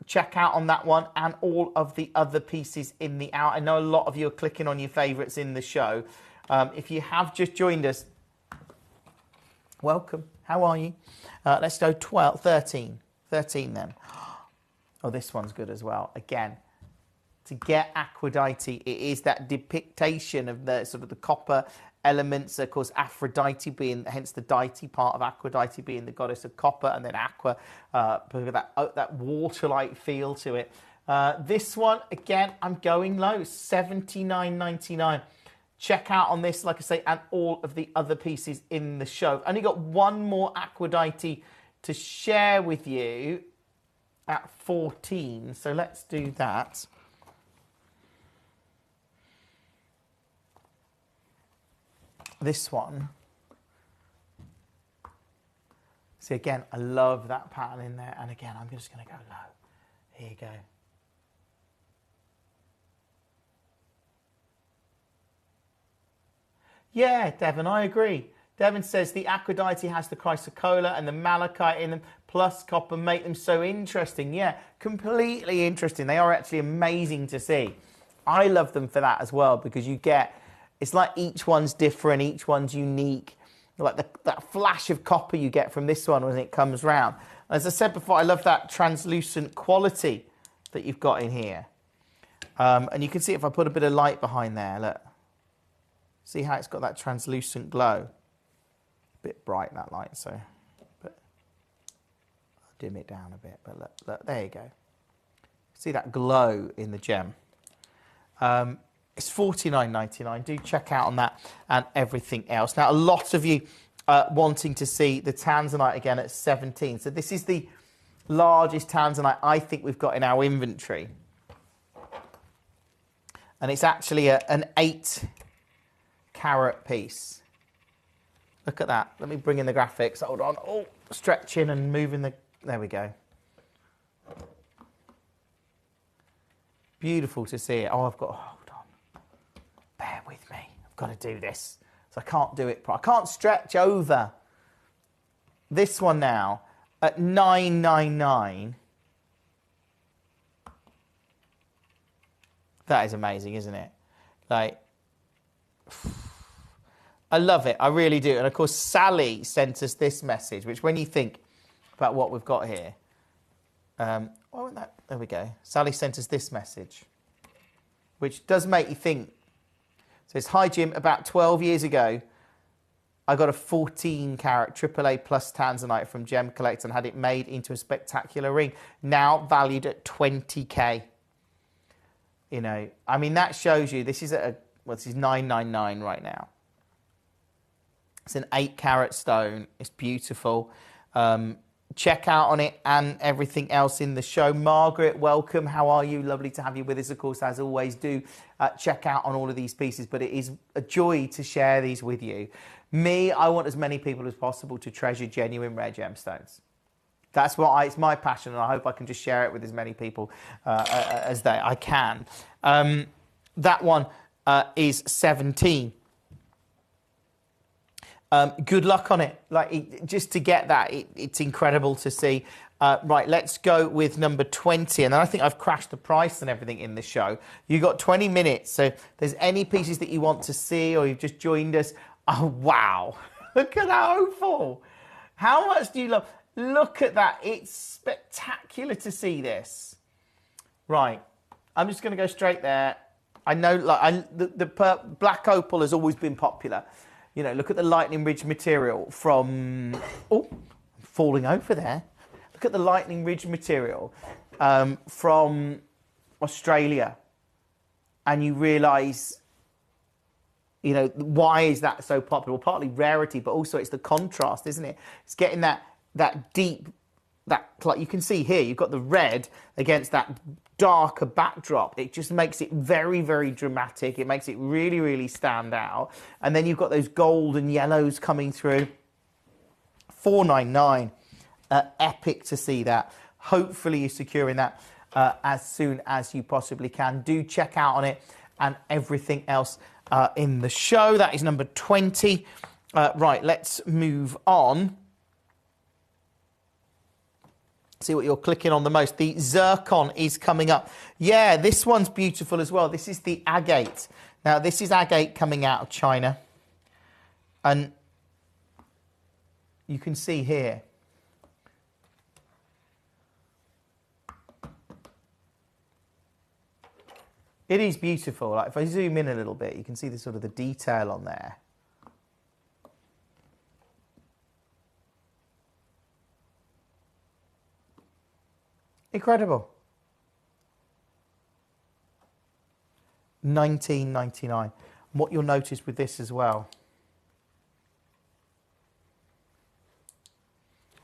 Check out on that one and all of the other pieces in the out. I know a lot of you are clicking on your favourites in the show. If you have just joined us, welcome. How are you? Let's go 12, 13. 13 then. Oh, this one's good as well. Again, to get Aphrodite, it is that depiction of the sort of the copper elements. Of course, Aphrodite being, hence the deity part of Aphrodite being the goddess of copper, and then aqua, that water-like feel to it. This one, again, I'm going low, $79.99. Check out on this, like I say, and all of the other pieces in the show. Only got one more Aphrodite to share with you at 14. So let's do that. This one. See, again, I love that pattern in there. And again, I'm just going to go low. Here you go. Yeah, Devon, I agree. Devon says the Aphrodite has the chrysocolla and the malachite in them, plus copper, make them so interesting. Yeah, completely interesting. They are actually amazing to see. I love them for that as well, because you get, it's like each one's different, each one's unique. Like that flash of copper you get from this one when it comes round. As I said before, I love that translucent quality that you've got in here. And you can see if I put a bit of light behind there, look. See how it's got that translucent glow? A bit bright, that light, so but I'll dim it down a bit. But look, there you go. See that glow in the gem? It's $49.99. Do check out on that and everything else. Now, a lot of you wanting to see the Tanzanite again at 17. So this is the largest Tanzanite I think we've got in our inventory. And it's actually an 8-carat piece. Look at that. Let me bring in the graphics. Hold on. Oh, stretching and moving the... There we go. Beautiful to see it. Oh, I've got... Hold on. Bear with me. I've got to do this. So I can't do it. I can't stretch over. This one now at $9.99. That is amazing, isn't it? Like... I love it. I really do. And of course, Sally sent us this message, which when you think about what we've got here, there we go. Sally sent us this message, which does make you think. It says, hi, Jim. About 12 years ago, I got a 14-carat AAA plus Tanzanite from Gemcollector and had it made into a spectacular ring, now valued at 20K. You know, I mean, that shows you, this is this is $9.99 right now. It's an 8-carat stone. It's beautiful. Check out on it and everything else in the show. Margaret, welcome. How are you? Lovely to have you with us, of course, as always. Do check out on all of these pieces, but it is a joy to share these with you. I want as many people as possible to treasure genuine rare gemstones. That's it's my passion, and I hope I can just share it with as many people as I can. That one is 17. Good luck on it. Just to get that, it's incredible to see. Right, let's go with number 20. And then I think I've crashed the price and everything in the show. You've got 20 minutes. So if there's any pieces that you want to see or you've just joined us. Oh, wow. Look at that opal. How much do you love? Look at that. It's spectacular to see this. Right. I'm just going to go straight there. I know the black opal has always been popular. You know, look at the lightning ridge material from... Oh, I'm falling over there. Look at the lightning ridge material from Australia. And you realise, you know, why is that so popular? Well, partly rarity, but also it's the contrast, isn't it? It's getting that deep, like you can see here, you've got the red against that darker backdrop. It just makes it very, very dramatic. It makes it really, really stand out. And then you've got those gold and yellows coming through. $4.99. Epic to see that. Hopefully you're securing that as soon as you possibly can. Do check out on it and everything else in the show. That is number 20. Right, let's move on. See what you're clicking on the most. The zircon is coming up. Yeah, this one's beautiful as well. This is the agate. Now, this is agate coming out of China. And you can see here. It is beautiful. Like if I zoom in a little bit, you can see the sort of the detail on there. Incredible. $19.99. What you'll notice with this as well.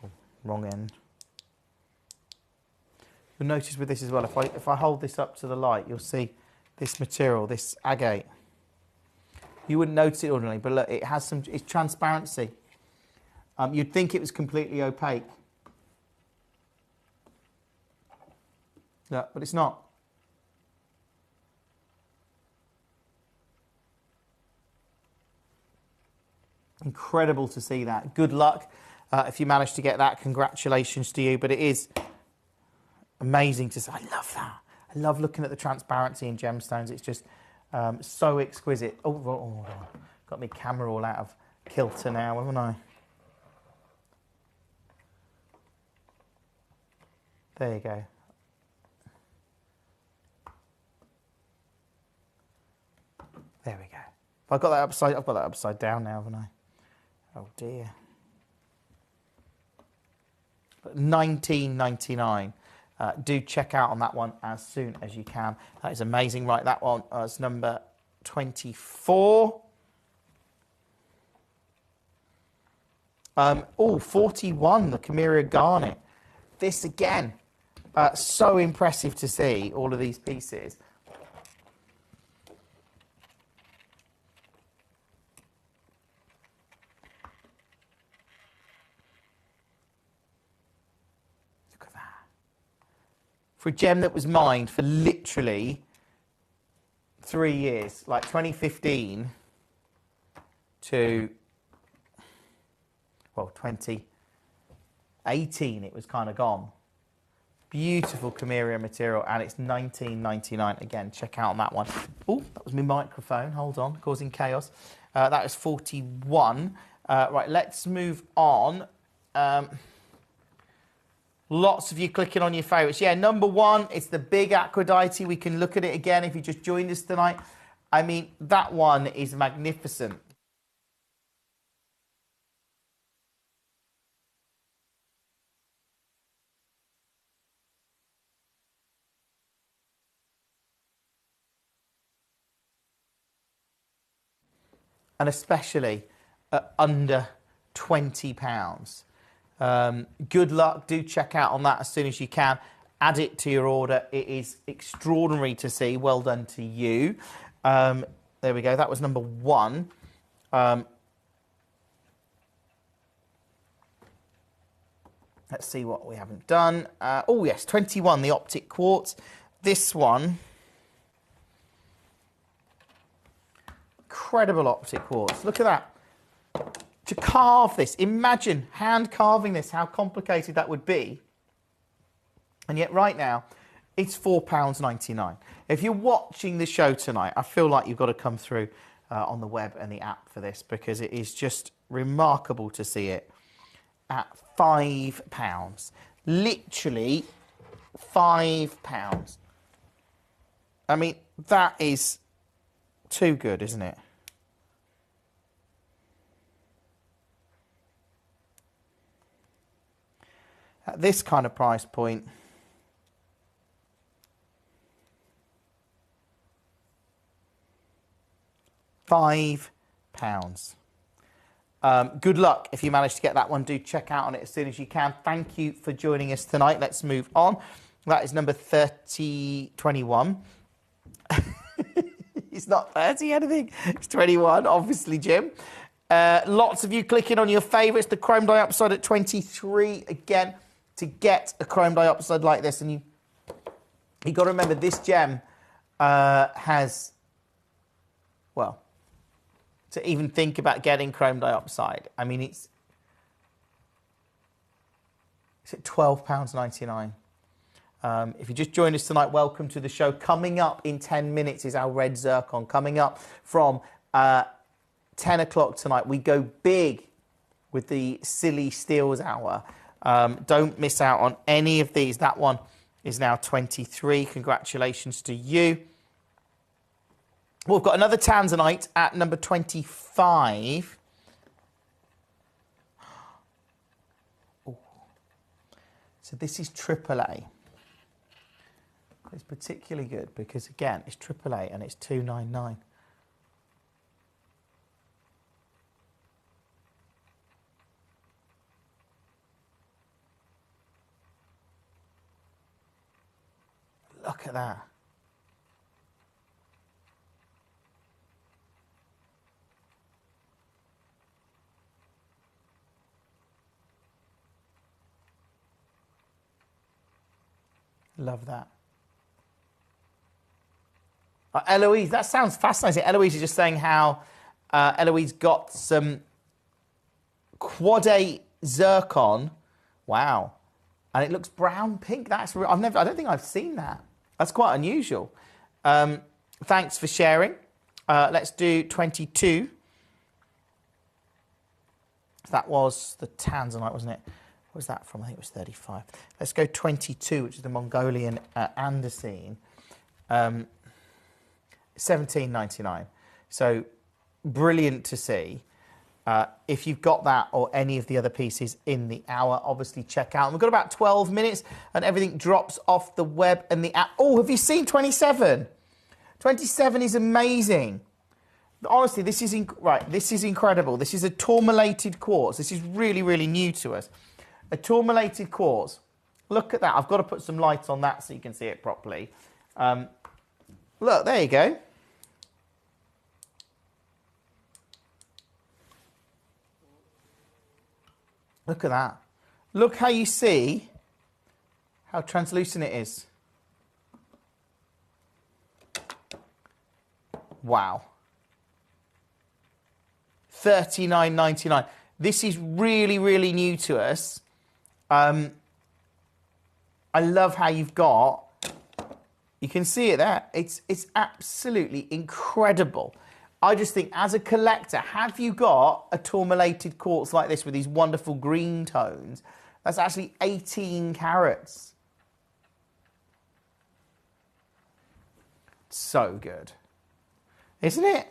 Oh, wrong end. You'll notice with this as well. If I hold this up to the light, you'll see this material, this agate. You wouldn't notice it ordinarily, but look, it has it's transparency. You'd think it was completely opaque. Yeah, but it's not. Incredible to see that. Good luck if you manage to get that. Congratulations to you. But it is amazing to see. I love that. I love looking at the transparency in gemstones. It's just so exquisite. Oh, got my camera all out of kilter now, haven't I? There you go. There we go. If I've got that upside down now, haven't I? Oh dear. But $19.99. Do check out on that one as soon as you can. That is amazing. Right, that one is number 24. 41, the Chimera Garnet. This again, so impressive to see all of these pieces. For a gem that was mined for literally 3 years, like 2015 to, well, 2018, it was kind of gone. Beautiful Chimera material, and it's $19.99. Again, check out on that one. Oh, that was my microphone. Hold on, causing chaos. That was 41. Right, let's move on. Lots of you clicking on your favourites. Yeah, number one, it's the big Aphrodite. We can look at it again if you just joined us tonight. I mean, that one is magnificent. And especially at under £20. Good luck. Do check out on that as soon as you can. Add it to your order. It is extraordinary to see. Well done to you. There we go. That was number one. Let's see what we haven't done. Oh, yes, 21, the optic quartz. This one, incredible optic quartz. Look at that. To carve this, imagine hand carving this, how complicated that would be. And yet right now, it's £4.99. If you're watching the show tonight, I feel like you've got to come through on the web and the app for this, because it is just remarkable to see it at £5. Literally £5. I mean, that is too good, isn't it? At this kind of price point, £5. Good luck if you manage to get that one. Do check out on it as soon as you can. Thank you for joining us tonight. Let's move on. That is number 21. It's not 30 anything. It's 21, obviously, Jim. Lots of you clicking on your favourites. The chrome diopside at 23. Again, to get a chrome diopside like this, and you got to remember this gem has, well, to even think about getting chrome diopside, I mean, it's at £12.99. If you just joined us tonight, welcome to the show. Coming up in 10 minutes is our red zircon. Coming up from 10 o'clock tonight, we go big with the Silly Steals Hour. Don't miss out on any of these. That one is now 23. Congratulations to you. Well, we've got another tanzanite at number 25. Ooh. So this is AAA. It's particularly good because, again, it's AAA and it's $299. Look at that. Love that. Eloise, that sounds fascinating. Eloise is just saying how Eloise got some quad A zircon. Wow. And it looks brown pink. That's I don't think I've seen that. That's quite unusual. Thanks for sharing. Let's do 22. That was the tanzanite, wasn't it? What was that from? I think it was 35. Let's go 22, which is the Mongolian andesine. $17.99. So brilliant to see. If you've got that or any of the other pieces in the hour, obviously check out. And we've got about 12 minutes and everything drops off the web and the app. Oh, have you seen 27? 27 is amazing. Honestly, this is this is incredible. This is a tourmalated quartz. This is really, really new to us. A tourmalated quartz. Look at that. I've got to put some light on that so you can see it properly. Look, there you go. Look at that. Look how you see how translucent it is. Wow. $39.99. This is really, really new to us. I love how you've got, you can see it there. It's absolutely incredible. I just think as a collector, have you got a tourmalated quartz like this with these wonderful green tones? That's actually 18 carats. So good. Isn't it?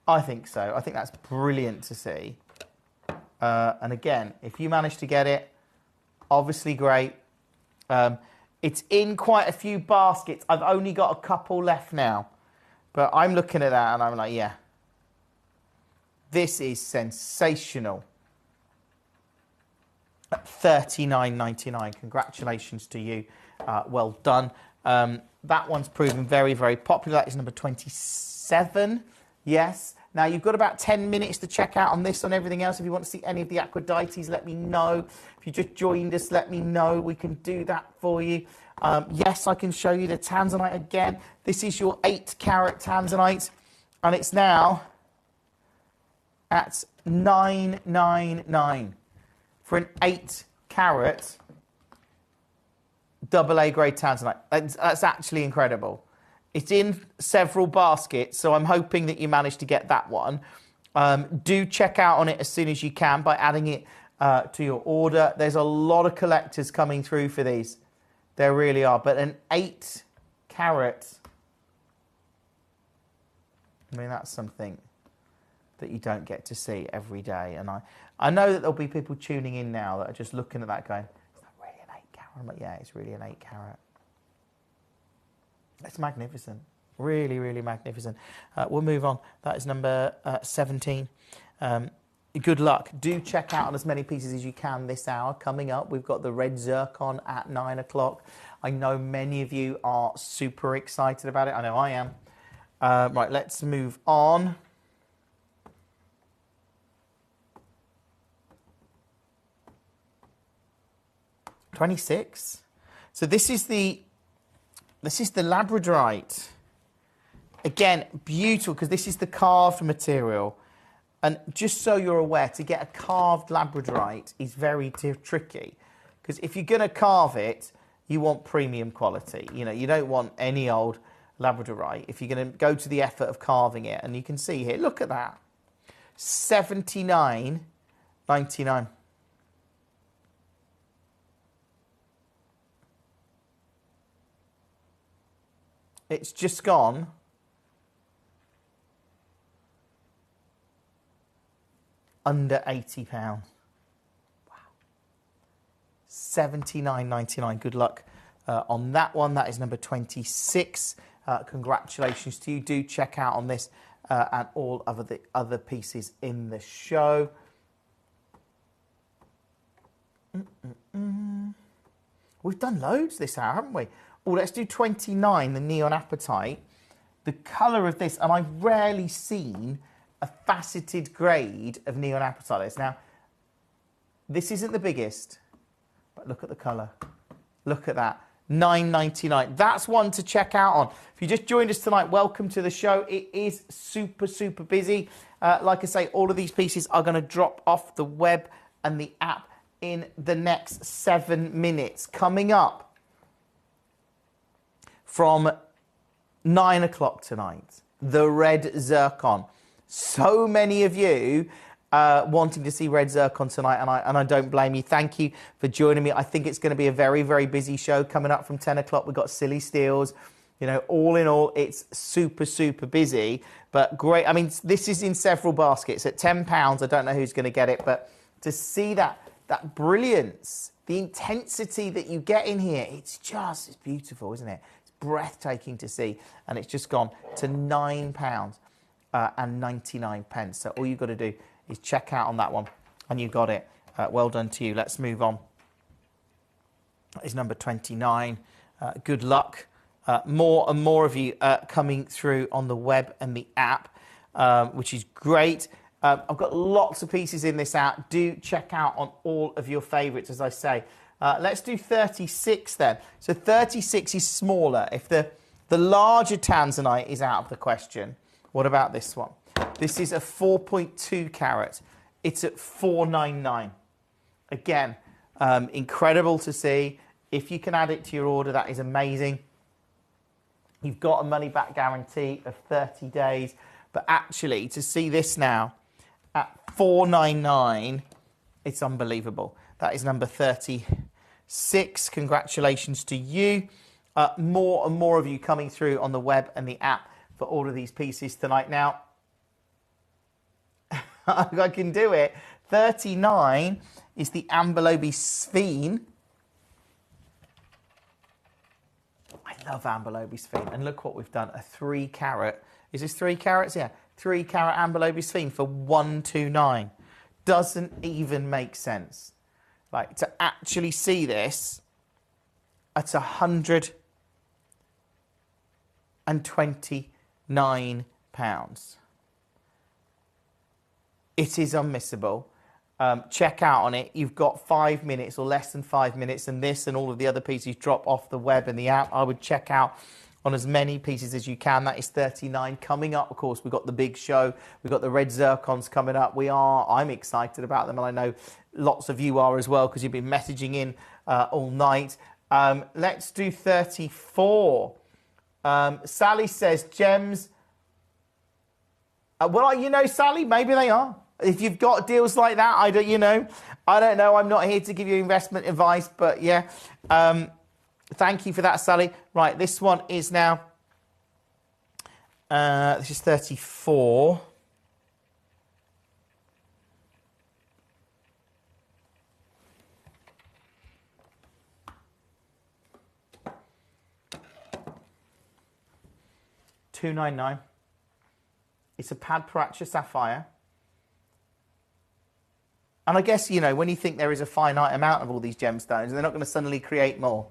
I think so. I think that's brilliant to see. And again, if you manage to get it, obviously great. It's in quite a few baskets. I've only got a couple left now. But I'm looking at that and I'm like, yeah. This is sensational. At $39.99. Congratulations to you. Well done. That one's proven very, very popular. That is number 27. Yes. Now, you've got about 10 minutes to check out on this, on everything else. If you want to see any of the Aquadites, let me know. If you just joined us, let me know. We can do that for you. Yes, I can show you the Tanzanite again. This is your 8-carat Tanzanite, and it's now at $999 for an 8-carat AA grade Tanzanite. That's actually incredible. It's in several baskets, so I'm hoping that you managed to get that one. Do check out on it as soon as you can by adding it to your order. There's a lot of collectors coming through for these. There really are. But an 8-carat, I mean, that's something that you don't get to see every day. And I know that there'll be people tuning in now that are just looking at that going, is that really an 8-carat? I'm like, yeah, it's really an 8-carat. It's magnificent. Really, really magnificent. We'll move on. That is number 17. Good luck. Do check out on as many pieces as you can this hour. Coming up, we've got the red zircon at 9 o'clock. I know many of you are super excited about it. I know I am. Right, let's move on. $26. So this is the labradorite. Again, beautiful, because this is the carved material. And just so you're aware, to get a carved labradorite is very tricky. Because if you're going to carve it, you want premium quality. You know, you don't want any old labradorite. If you're going to go to the effort of carving it, and you can see here, look at that. $79.99. It's just gone under £80. Wow. $79.99. Good luck on that one. That is number 26. Congratulations to you. Do check out on this and all of the other pieces in the show. We've done loads this hour, haven't we? Oh, let's do 29, the neon apatite. The colour of this, and I've rarely seen a faceted grade of neon apatite. Now, this isn't the biggest, but look at the colour. Look at that. $9.99. That's one to check out on. If you just joined us tonight, welcome to the show. It is super, super busy. Like I say, all of these pieces are going to drop off the web and the app in the next 7 minutes. Coming up from 9 o'clock tonight, the red zircon. So many of you wanting to see red zircon tonight, and I don't blame you. Thank you for joining me. I think it's going to be a very, very busy show coming up from 10 o'clock. We've got silly steals. You know, all in all, it's super, super busy, but great. I mean, this is in several baskets at £10. I don't know who's going to get it, but to see that brilliance, the intensity that you get in here, it's beautiful, isn't it? Breathtaking to see, and it's just gone to £9 and 99 pence. So all you've got to do is check out on that one, and you got it. Well done to you. Let's move on. That is number 29. Good luck. More and more of you coming through on the web and the app, which is great. I've got lots of pieces in this app. Do check out on all of your favourites, as I say. Let's do 36 then. So 36 is smaller. If the larger Tanzanite is out of the question, what about this one? This is a 4.2 carat. It's at $499. Again, incredible to see. If you can add it to your order, that is amazing. You've got a money-back guarantee of 30 days. But actually, to see this now at $499, it's unbelievable. That is number 36. Congratulations to you. More and more of you coming through on the web and the app for all of these pieces tonight. Now, I can do it. 39 is the Amberlobe Sphene. I love Amberlobe Sphene. And look what we've done. A 3 carat. Is this 3 carats? Yeah. 3 carat Amberlobe Sphene for $129. Doesn't even make sense. Like, to actually see this at £129. It is unmissable. Check out on it. You've got 5 minutes or less than 5 minutes, and this and all of the other pieces drop off the web and the app. I would check out on as many pieces as you can. That is $39. Coming up, of course, we've got the big show. We've got the red zircons coming up. I'm excited about them, and I know lots of you are as well, because you've been messaging in all night. Let's do 34. Sally says, gems. Well, Sally, maybe they are. If you've got deals like that, I don't know. I'm not here to give you investment advice, but yeah. Thank you for that, Sally. Right, this one is now, this is 34. $299. It's a Padparacha sapphire. And I guess, when you think there is a finite amount of all these gemstones, they're not going to suddenly create more.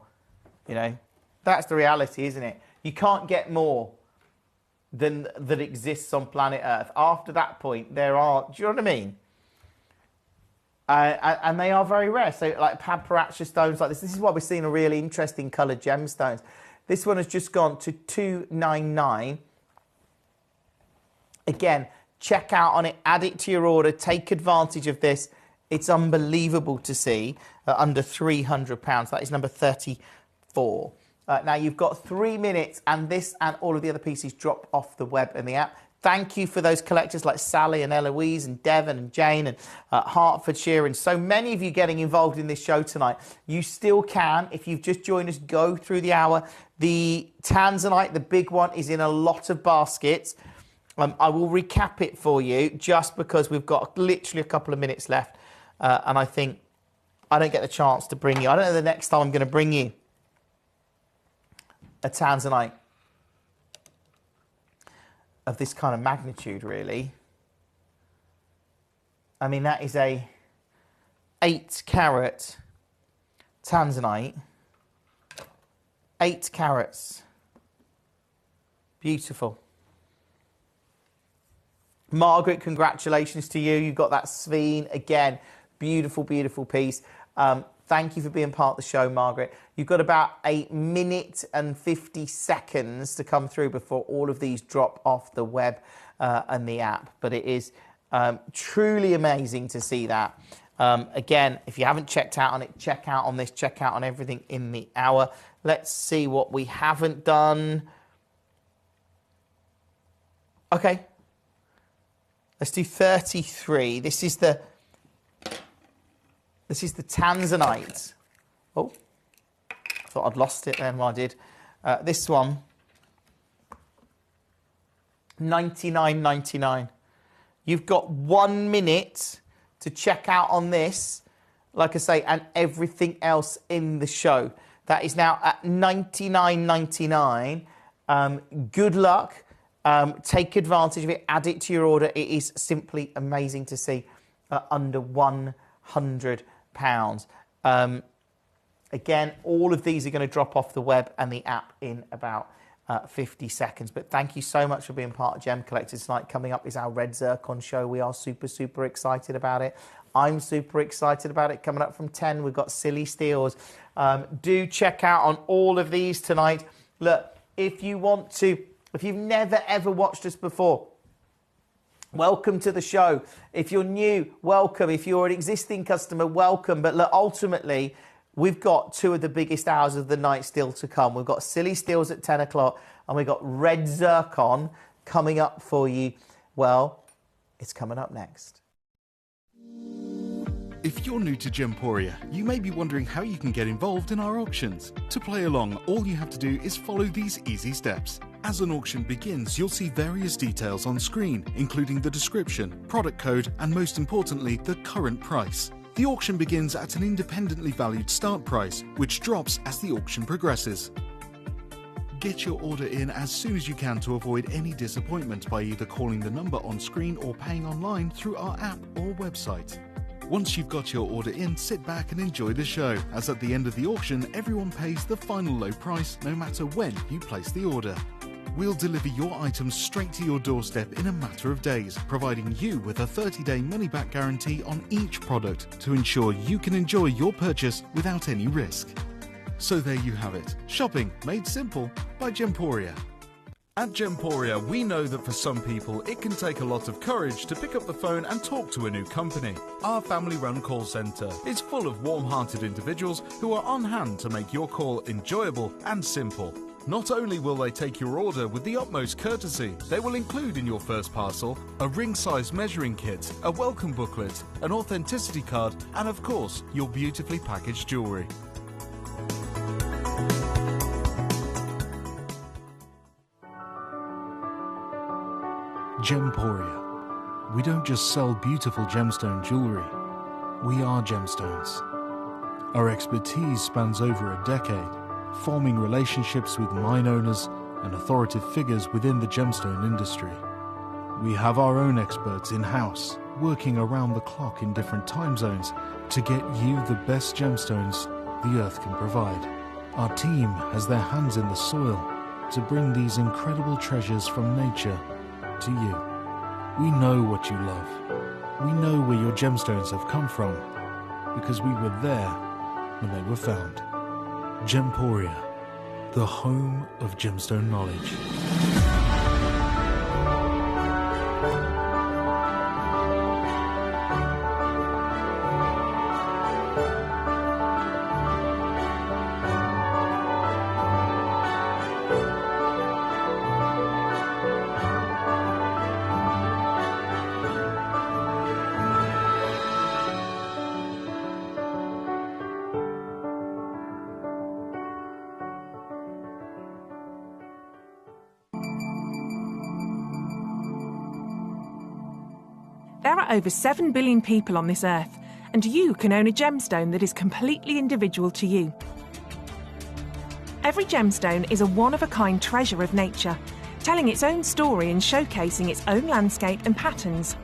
That's the reality, isn't it? You can't get more than that exists on planet Earth. After that point, there are, do you know what I mean? And they are very rare. So like Padparacha stones like this is why we're seeing a really interesting coloured gemstones. This one has just gone to $299. Again, check out on it, add it to your order, take advantage of this. It's unbelievable to see under £300. That is number 34. Now you've got 3 minutes, and this and all of the other pieces drop off the web and the app. Thank you for those collectors like Sally and Eloise and Devon and Jane and Hertfordshire, and so many of you getting involved in this show tonight. You still can, if you've just joined us, go through the hour. The Tanzanite, the big one, is in a lot of baskets. I will recap it for you just because we've got literally a couple of minutes left. And I think I don't get the chance to bring you. I don't know the next time I'm going to bring you a Tanzanite of this kind of magnitude, really. I mean, that is a 8-carat Tanzanite. 8 carats. Beautiful. Margaret, congratulations to you. You got that Sveen again. Beautiful, beautiful piece. Thank you for being part of the show, Margaret. You've got about 1 minute and 50 seconds to come through before all of these drop off the web and the app. But it is truly amazing to see that. Again, if you haven't checked out on it, check out on this, check out on everything in the hour. Let's see what we haven't done. Okay. Let's do 33. This is the Tanzanite. Oh, I thought I'd lost it then. Well, I did. This one, $99.99. You've got 1 minute to check out on this, like I say, and everything else in the show. That is now at $99.99. Good luck. Take advantage of it. Add it to your order. It is simply amazing to see under £100. Again, all of these are going to drop off the web and the app in about 50 seconds. But thank you so much for being part of Gem Collectors tonight. Coming up is our Red Zircon show. We are super, super excited about it. I'm super excited about it. Coming up from 10, we've got Silly Steels. Do check out on all of these tonight. Look, if you want to, if you've never, ever watched us before, welcome to the show. If you're new, welcome. If you're an existing customer, welcome. But look, ultimately, we've got 2 of the biggest hours of the night still to come. We've got Silly Steels at 10 o'clock, and we've got Red Zircon coming up for you. Well, it's coming up next. If you're new to Gemporia, you may be wondering how you can get involved in our auctions. To play along, all you have to do is follow these easy steps. As an auction begins, you'll see various details on screen, including the description, product code, and most importantly, the current price. The auction begins at an independently valued start price, which drops as the auction progresses. Get your order in as soon as you can to avoid any disappointment by either calling the number on screen or paying online through our app or website. Once you've got your order in, sit back and enjoy the show, as at the end of the auction, everyone pays the final low price no matter when you place the order. we'll deliver your items straight to your doorstep in a matter of days, providing you with a 30-day money-back guarantee on each product to ensure you can enjoy your purchase without any risk. So there you have it, shopping made simple by Gemporia. At Gemporia, we know that for some people it can take a lot of courage to pick up the phone and talk to a new company. Our family-run call centre is full of warm-hearted individuals who are on hand to make your call enjoyable and simple. Not only will they take your order with the utmost courtesy, they will include in your first parcel a ring-size measuring kit, a welcome booklet, an authenticity card, and of course, your beautifully packaged jewellery. Gemporia. We don't just sell beautiful gemstone jewellery, we are gemstones. Our expertise spans over a decade, forming relationships with mine owners and authoritative figures within the gemstone industry. We have our own experts in-house, working around the clock in different time zones to get you the best gemstones the earth can provide. Our team has their hands in the soil to bring these incredible treasures from nature to you. We know what you love. We know where your gemstones have come from because we were there when they were found. Gemporia, the home of gemstone knowledge. There are over 7 billion people on this earth, and you can own a gemstone that is completely individual to you. Every gemstone is a one-of-a-kind treasure of nature, telling its own story and showcasing its own landscape and patterns.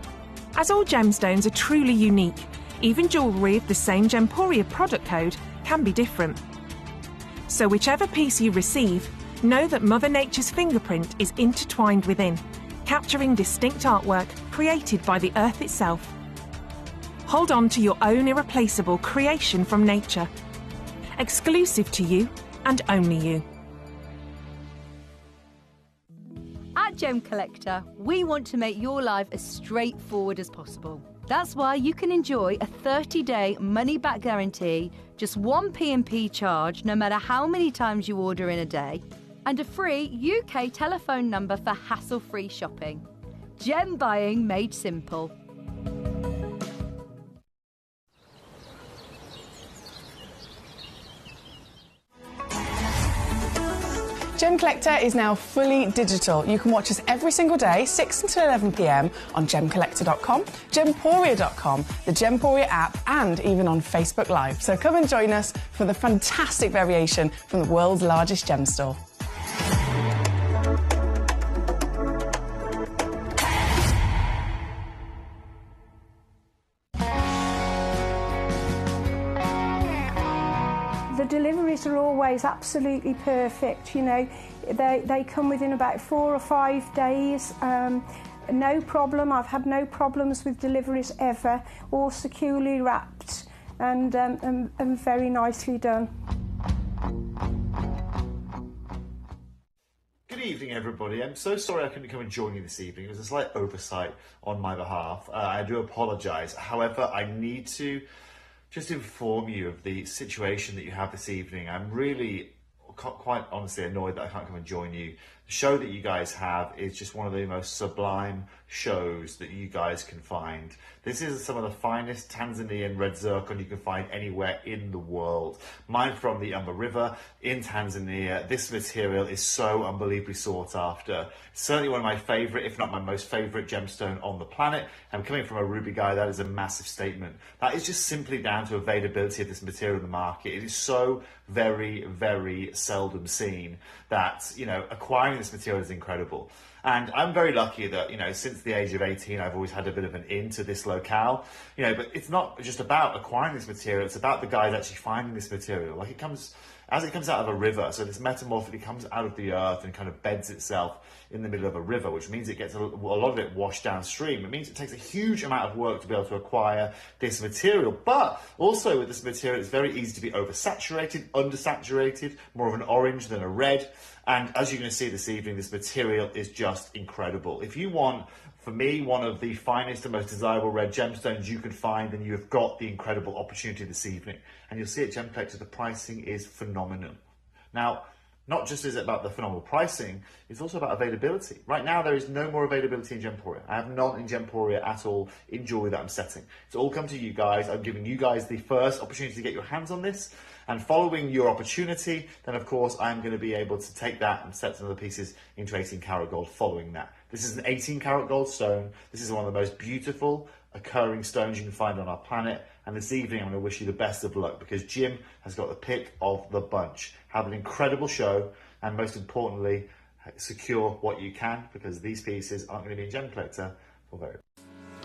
As all gemstones are truly unique, even jewellery of the same Gemporia product code can be different. So whichever piece you receive, know that Mother Nature's fingerprint is intertwined within, capturing distinct artwork created by the earth itself. Hold on to your own irreplaceable creation from nature, exclusive to you and only you. At Gemcollector, we want to make your life as straightforward as possible. That's why you can enjoy a 30-day money-back guarantee, just one P&P charge no matter how many times you order in a day, and a free UK telephone number for hassle-free shopping. Gem buying made simple. Gemcollector is now fully digital. You can watch us every single day, 6 until 11 p.m. on Gemcollector.com, Gemporia.com, the Gemporia app, and even on Facebook Live. So come and join us for the fantastic variation from the world's largest gem store. The deliveries are always absolutely perfect, you know. They come within about 4 or 5 days. No problem. I've had no problems with deliveries ever. All securely wrapped and very nicely done. Good evening, everybody. I'm so sorry I couldn't come and join you this evening. It was a slight oversight on my behalf. I do apologise. However, I need to just inform you of the situation that you have this evening. I'm really quite honestly annoyed that I can't come and join you. The show that you guys have is just one of the most sublime shows that you guys can find. This is some of the finest Tanzanian red zircon you can find anywhere in the world. Mine from the Umba River in Tanzania. This material is so unbelievably sought after. Certainly one of my favourite, if not my most favourite gemstone on the planet. And coming from a ruby guy, that is a massive statement. That is just simply down to availability of this material in the market. It is so very, very seldom seen that, you know, acquiring this material is incredible. And I'm very lucky that, you know, since the age of 18, I've always had a bit of an in to this locale, you know, but it's not just about acquiring this material, it's about the guys actually finding this material. Like, as it comes out of a river, so this metamorphically comes out of the earth and kind of beds itself in the middle of a river, which means it gets a lot of it washed downstream. It means it takes a huge amount of work to be able to acquire this material. But also with this material, it's very easy to be oversaturated, undersaturated, more of an orange than a red. And as you're going to see this evening, this material is just incredible. If you want, for me, one of the finest and most desirable red gemstones you can find, then you have got the incredible opportunity this evening. And you'll see at Gemcollector, the pricing is phenomenal. Now, not just is it about the phenomenal pricing, it's also about availability. Right now, there is no more availability in Gemporia. I have none in Gemporia at all in jewelry that I'm setting. It's all come to you guys. I'm giving you guys the first opportunity to get your hands on this. And following your opportunity, then of course, I'm going to be able to take that and set some of the pieces into 18 karat gold following that. This is an 18 karat gold stone. This is one of the most beautiful occurring stones you can find on our planet. And this evening, I'm going to wish you the best of luck because Jim has got the pick of the bunch. Have an incredible show, and most importantly, secure what you can, because these pieces aren't going to be in Gemcollector for very long.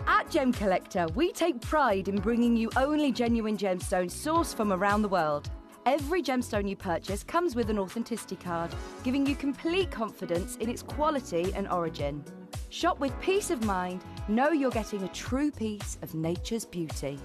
At Gemcollector, we take pride in bringing you only genuine gemstones sourced from around the world. Every gemstone you purchase comes with an authenticity card, giving you complete confidence in its quality and origin. Shop with peace of mind, know you're getting a true piece of nature's beauty.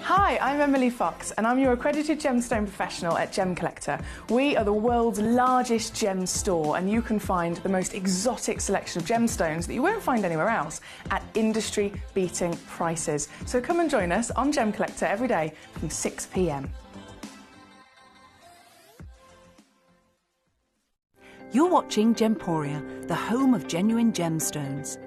Hi, I'm Emily Fox and I'm your accredited gemstone professional at Gemcollector. We are the world's largest gem store and you can find the most exotic selection of gemstones that you won't find anywhere else at industry-beating prices. So come and join us on Gemcollector every day from 6 p.m. You're watching Gemporia, the home of genuine gemstones.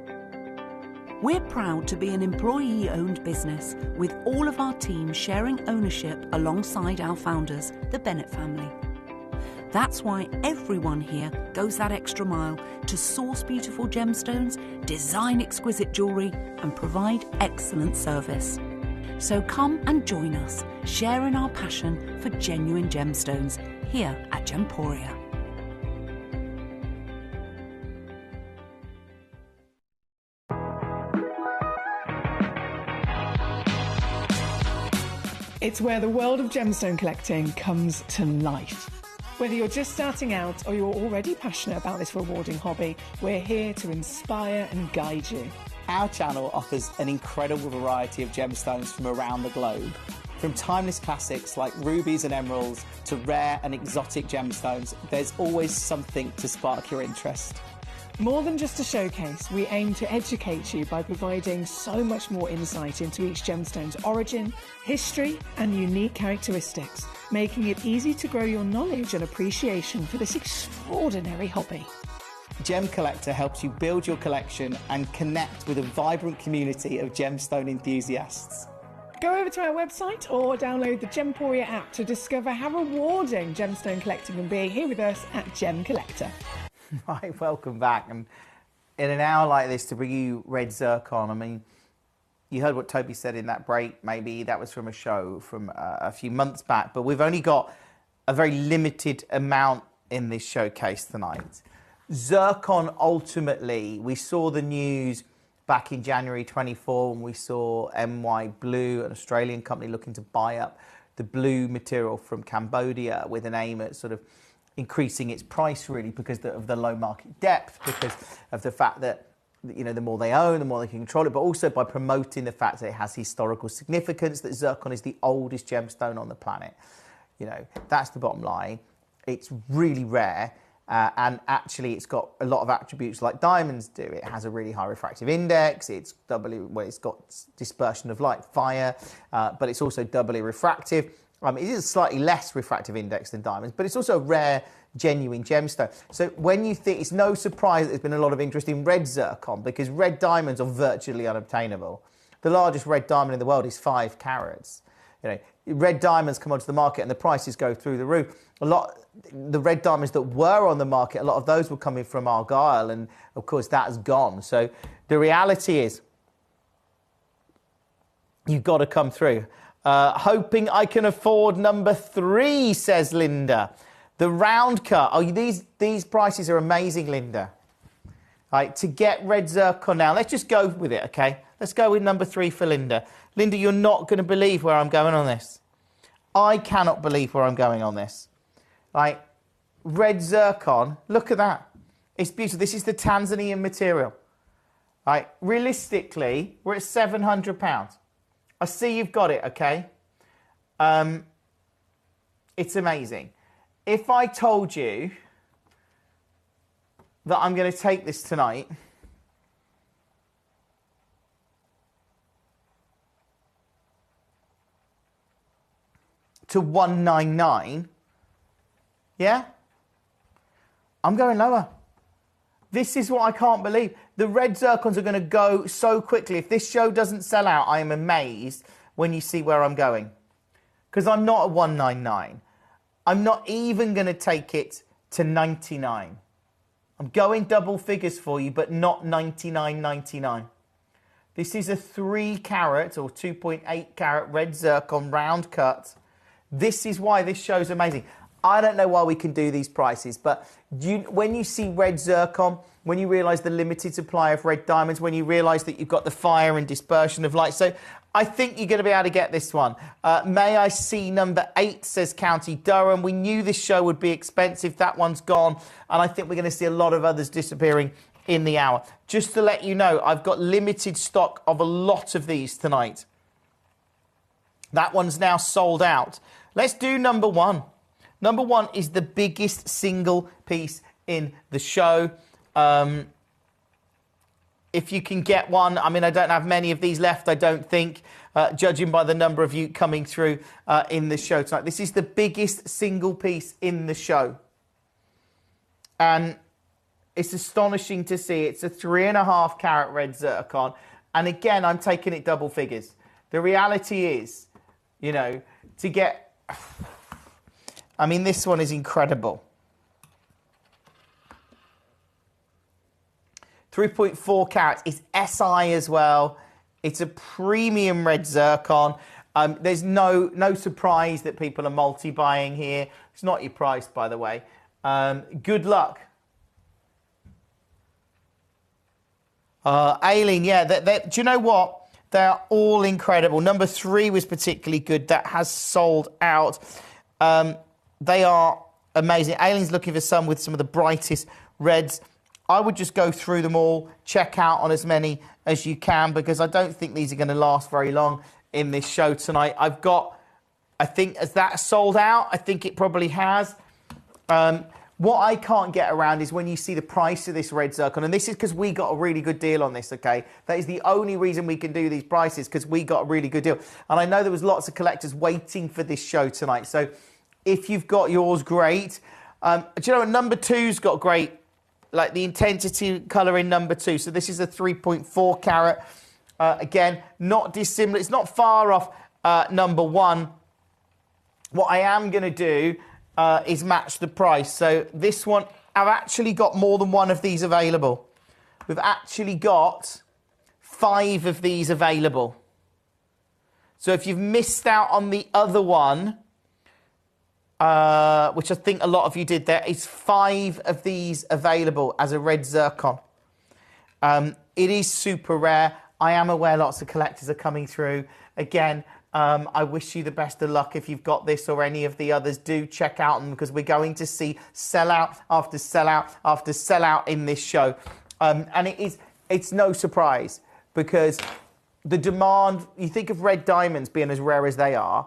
We're proud to be an employee-owned business with all of our team sharing ownership alongside our founders, the Bennett family. That's why everyone here goes that extra mile to source beautiful gemstones, design exquisite jewellery and provide excellent service. So come and join us, sharing our passion for genuine gemstones here at Gemporia. It's where the world of gemstone collecting comes to life. Whether you're just starting out or you're already passionate about this rewarding hobby, we're here to inspire and guide you. Our channel offers an incredible variety of gemstones from around the globe. From timeless classics like rubies and emeralds to rare and exotic gemstones, there's always something to spark your interest. More than just a showcase, we aim to educate you by providing so much more insight into each gemstone's origin, history and unique characteristics, making it easy to grow your knowledge and appreciation for this extraordinary hobby. Gemcollector helps you build your collection and connect with a vibrant community of gemstone enthusiasts. Go over to our website or download the Gemporia app to discover how rewarding gemstone collecting can be here with us at Gemcollector. Right, welcome back. And in an hour like this to bring you red zircon, I mean, you heard what Toby said in that break. Maybe that was from a show from a few months back, but we've only got a very limited amount in this showcase tonight. Zircon, ultimately, we saw the news back in January 24 when we saw MY Blue, an Australian company looking to buy up the blue material from Cambodia with an aim at sort of increasing its price, really, because of the low market depth, because of the fact that, you know, the more they own, the more they can control it, but also by promoting the fact that it has historical significance, that zircon is the oldest gemstone on the planet. You know, that's the bottom line. It's really rare, and actually it's got a lot of attributes like diamonds do. It has a really high refractive index, it's it's got dispersion of light, fire, but it's also doubly refractive. It is a slightly less refractive index than diamonds, but it's also a rare, genuine gemstone. So when you think, it's no surprise that there's been a lot of interest in red zircon, because red diamonds are virtually unobtainable. The largest red diamond in the world is 5 carats. You know, red diamonds come onto the market and the prices go through the roof. The red diamonds that were on the market, a lot of those were coming from Argyle, and of course that's gone. So the reality is, you've got to come through. Hoping I can afford number 3, says Linda. The round cut. Oh, these prices are amazing, Linda. Right, to get red zircon now, let's just go with it, okay? Let's go with number 3 for Linda. Linda, you're not going to believe where I'm going on this. I cannot believe where I'm going on this. Right, red zircon, look at that. It's beautiful. This is the Tanzanian material. Right, realistically, we're at £700. I see you've got it, okay? It's amazing. If I told you that I'm going to take this tonight to 199, yeah? I'm going lower. This is what I can't believe. The red zircons are going to go so quickly. If this show doesn't sell out, I am amazed when you see where I'm going. Because I'm not at 199. I'm not even going to take it to 99. I'm going double figures for you, but not 99.99. This is a 3 carat or 2.8 carat red zircon round cut. This is why this show's amazing. I don't know why we can do these prices, but when you see red zircon, when you realise the limited supply of red diamonds, when you realise that you've got the fire and dispersion of light. So I think you're going to be able to get this one. May I see number 8, says County Durham. We knew this show would be expensive. That one's gone. And I think we're going to see a lot of others disappearing in the hour. Just to let you know, I've got limited stock of a lot of these tonight. That one's now sold out. Let's do number 1. Number 1 is the biggest single piece in the show. If you can get one, I mean, I don't have many of these left, I don't think, judging by the number of you coming through in the show tonight. This is the biggest single piece in the show. And it's astonishing to see. It's a 3.5 carat red zircon. And again, I'm taking it double figures. The reality is, you know, to get... I mean, this one is incredible. 3.4 carats. It's SI as well. It's a premium red zircon. There's no surprise that people are multi-buying here. It's not your price, by the way. Good luck. Aileen, yeah. Do you know what? They're all incredible. Number 3 was particularly good. That has sold out. They are amazing. Aileen's looking for some with some of the brightest reds. I would just go through them all, check out on as many as you can, because I don't think these are going to last very long in this show tonight. I've got, I think, as that sold out, I think it probably has. What I can't get around is when you see the price of this red zircon, and this is because we got a really good deal on this, okay? That is the only reason we can do these prices, because we got a really good deal. And I know there was lots of collectors waiting for this show tonight, so if you've got yours, great. Do you know, number 2's got great, like the intensity colour in number 2. So this is a 3.4 carat. Again, not dissimilar. It's not far off number 1. What I am going to do is match the price. So this one, I've actually got more than one of these available. We've actually got 5 of these available. So if you've missed out on the other one, which I think a lot of you did, there is 5 of these available as a red zircon. It is super rare. I am aware lots of collectors are coming through. Again, I wish you the best of luck if you've got this or any of the others. Do check out them, because we're going to see sellout after sellout after sellout in this show. And it's no surprise, because the demand, you think of red diamonds being as rare as they are,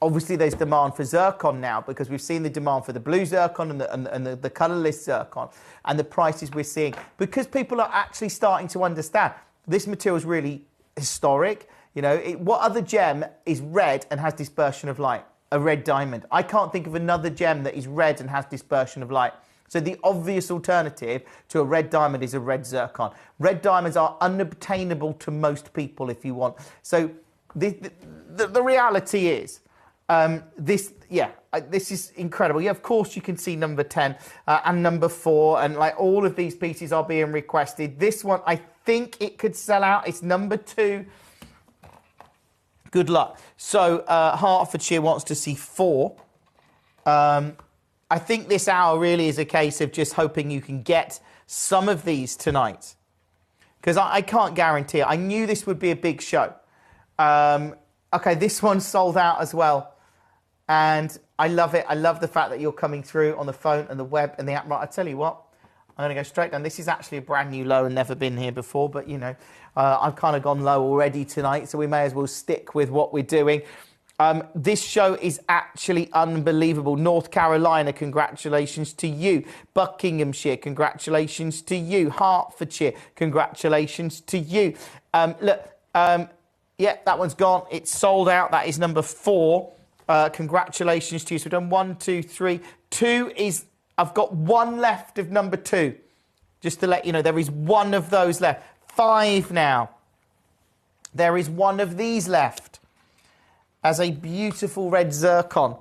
obviously there's demand for zircon now, because we've seen the demand for the blue zircon and the colourless zircon, and the prices we're seeing, because people are actually starting to understand this material is really historic. You know, what other gem is red and has dispersion of light? A red diamond. I can't think of another gem that is red and has dispersion of light. So the obvious alternative to a red diamond is a red zircon. Red diamonds are unobtainable to most people, if you want. So the reality is, this is incredible. Yeah, of course you can see number 10 and number 4, and like all of these pieces are being requested. This one, I think it could sell out. It's number 2. Good luck. So Hertfordshire wants to see 4. I think this hour really is a case of just hoping you can get some of these tonight. Because I can't guarantee it. I knew this would be a big show. Okay, this one's sold out as well. And I love it. I love the fact that you're coming through on the phone and the web and the app. Right, I tell you what, I'm going to go straight down. This is actually a brand new low and never been here before. But, you know, I've kind of gone low already tonight. So we may as well stick with what we're doing. This show is actually unbelievable. North Carolina, congratulations to you. Buckinghamshire, congratulations to you. Hertfordshire, congratulations to you. Yeah, that one's gone. It's sold out. That is number 4. Congratulations to you. So we've done 1, 2, 3. 2 is, I've got 1 left of number 2. Just to let you know, there is 1 of those left. 5 now. There is 1 of these left. As a beautiful red zircon.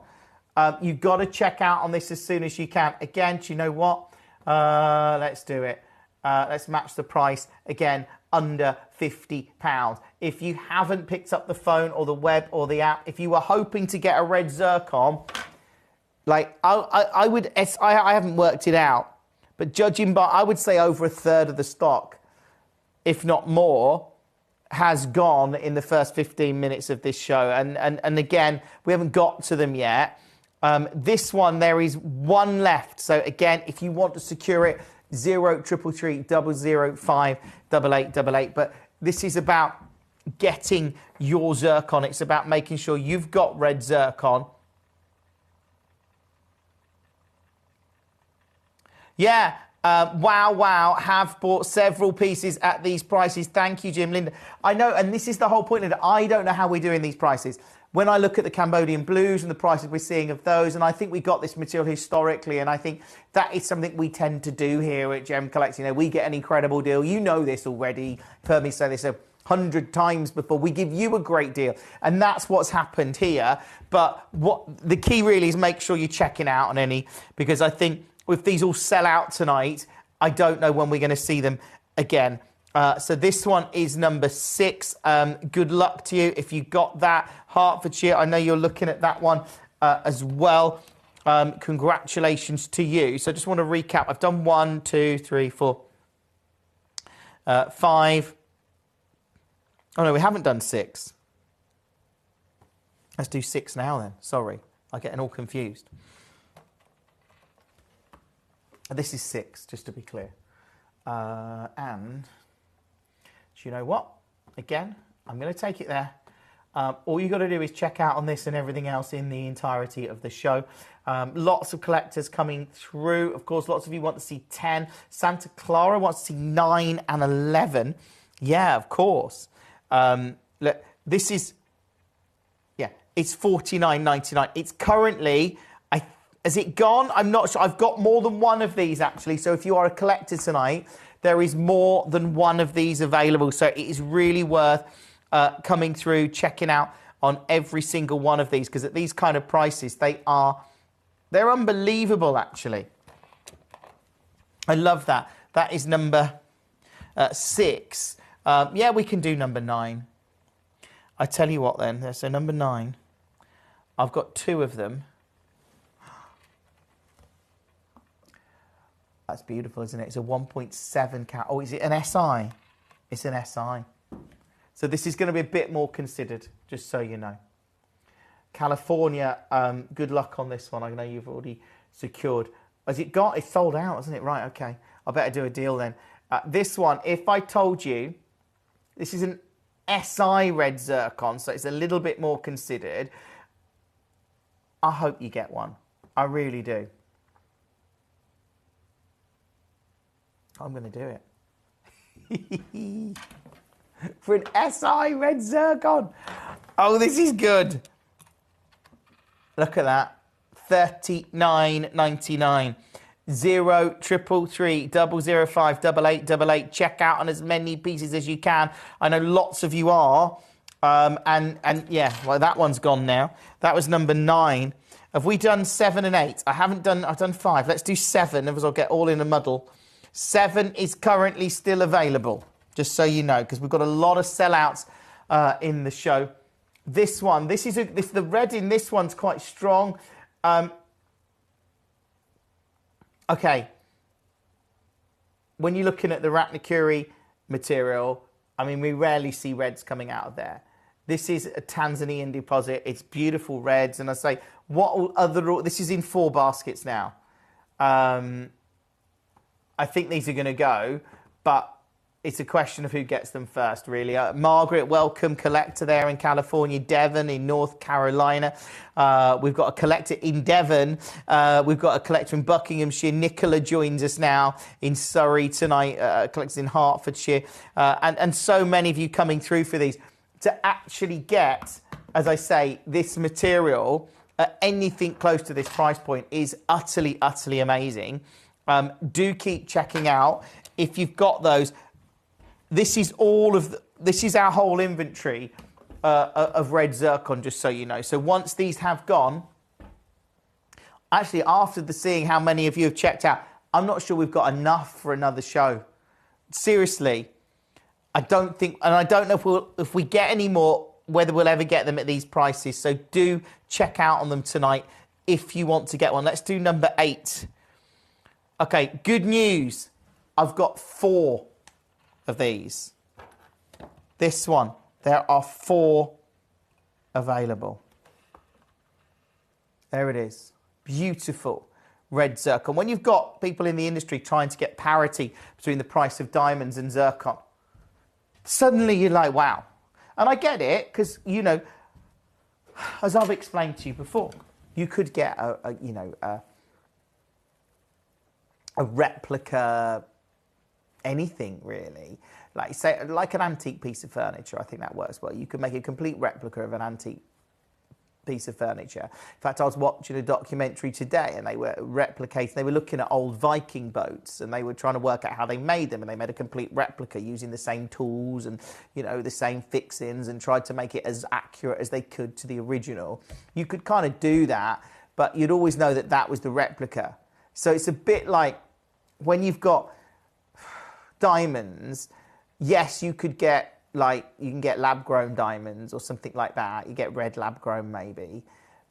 You've got to check out on this as soon as you can. Again, do you know what? Let's do it. Let's match the price. Again, under £50. If you haven't picked up the phone or the web or the app, if you were hoping to get a red zircon, like I haven't worked it out, but judging by, I would say over a third of the stock, if not more, has gone in the first 15 minutes of this show. And again, we haven't got to them yet. This one, there is 1 left. So again, if you want to secure it, 0333 005 8888. But this is about getting your zircon. It's about making sure you've got red zircon. Yeah. Wow, have bought several pieces at these prices. Thank you, Jim. Linda, I know, and this is the whole point, Linda. I don't know how we're doing these prices. When I look at the Cambodian blues and the prices we're seeing of those, and I think we got this material historically, and I think that is something we tend to do here at Gemcollector. You know, we get an incredible deal. You know this already. You've heard me say this 100 times before. We give you a great deal, and that's what's happened here. But what the key really is, make sure you're checking out on any, because I think if these all sell out tonight, I don't know when we're going to see them again. So this one is number 6. Good luck to you if you got that. Hertfordshire, I know you're looking at that one as well. Congratulations to you. So I just want to recap. I've done 1, 2, 3, 4, 5. Oh, no, we haven't done 6. Let's do 6 now then. Sorry, I'm getting all confused. This is 6, just to be clear. And do you know what? Again, I'm going to take it there. All you got to do is check out on this and everything else in the entirety of the show. Lots of collectors coming through. Of course, lots of you want to see 10. Santa Clara wants to see 9 and 11. Yeah, of course. Look, this is, yeah, it's $49.99. It's currently, has it gone? I'm not sure. I've got more than 1 of these, actually. So if you are a collector tonight, there is more than 1 of these available. So it is really worth coming through, checking out on every single one of these, because at these kind of prices, they're unbelievable, actually. I love that. That is number 6. Yeah, we can do number 9. I tell you what, then. So number 9, I've got 2 of them. That's beautiful, isn't it? It's a 1.7 carat. Oh, is it an SI? It's an SI. So this is going to be a bit more considered, just so you know. California, good luck on this one. I know you've already secured. Has it got? It's sold out, isn't it? Right, okay. I better do a deal then. This one, if I told you, this is an SI red zircon, so it's a little bit more considered. I hope you get one. I really do. I'm going to do it. For an SI red zircon. Oh, this is good. Look at that. $39.99. 0333 005 8888. Check out on as many pieces as you can. I know lots of you are. And yeah, well, that one's gone now. That was number 9. Have we done 7 and 8? I've done 5. Let's do 7, otherwise I'll get all in a muddle. 7 is currently still available, just so you know, because we've got a lot of sellouts in the show. This one, the red in this one's quite strong. Okay. When you're looking at the Ratnakuri material, I mean, we rarely see reds coming out of there. This is a Tanzanian deposit. It's beautiful reds. And I say, what other... This is in 4 baskets now. I think these are going to go, but it's a question of who gets them first, really. Margaret, welcome, collector there in California. Devon in North Carolina. We've got a collector in Devon. We've got a collector in Buckinghamshire. Nicola joins us now in Surrey tonight. Collectors in Hertfordshire. And so many of you coming through for these. To actually get, as I say, this material at anything close to this price point is utterly, utterly amazing. Do keep checking out. If you've got those... This is our whole inventory of red zircon, just so you know. So once these have gone, actually after seeing how many of you have checked out, I'm not sure we've got enough for another show. Seriously, I don't think, and I don't know if we get any more, whether we'll ever get them at these prices. So do check out on them tonight if you want to get one. Let's do number 8. Okay, good news. I've got 4 of these. This one, there are 4 available. There it is. Beautiful red zircon. When you've got people in the industry trying to get parity between the price of diamonds and zircon, suddenly you're like, wow. And I get it, because, you know, as I've explained to you before, you could get a replica, anything really, like say like an antique piece of furniture. I think that works well. You could make a complete replica of an antique piece of furniture. In fact, I was watching a documentary today and they were replicating, they were looking at old Viking boats and they were trying to work out how they made them, and they made a complete replica using the same tools and, you know, the same fixings, and tried to make it as accurate as they could to the original. You could kind of do that, but you'd always know that that was the replica. So it's a bit like when you've got diamonds, yes, you could get, like, you can get lab-grown diamonds or something like that. You get red lab-grown maybe,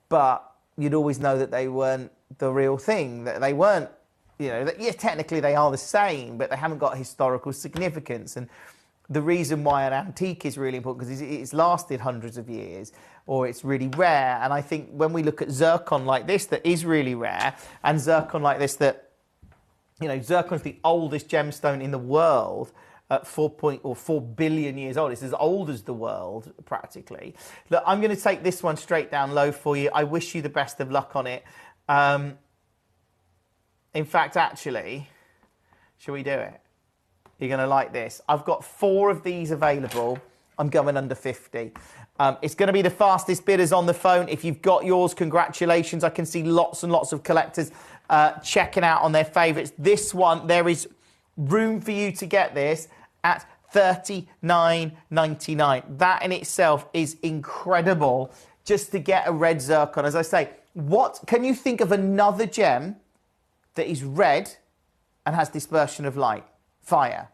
but you'd always know that they weren't the real thing, that they weren't, you know, that, yeah, technically they are the same, but they haven't got historical significance. And the reason why an antique is really important, because it's lasted hundreds of years, or it's really rare. And I think when we look at zircon like this that is really rare, and zircon like this that, you know, zircon's the oldest gemstone in the world, at 4 billion years old. It's as old as the world, practically. Look, I'm going to take this one straight down low for you. I wish you the best of luck on it. In fact, actually, shall we do it? You're going to like this. I've got 4 of these available. I'm going under 50. It's going to be the fastest bidders on the phone. If you've got yours, congratulations. I can see lots and lots of collectors checking out on their favourites. This one, there is room for you to get this at $39.99. That in itself is incredible, just to get a red zircon. As I say, what can you think of another gem that is red and has dispersion of light, fire?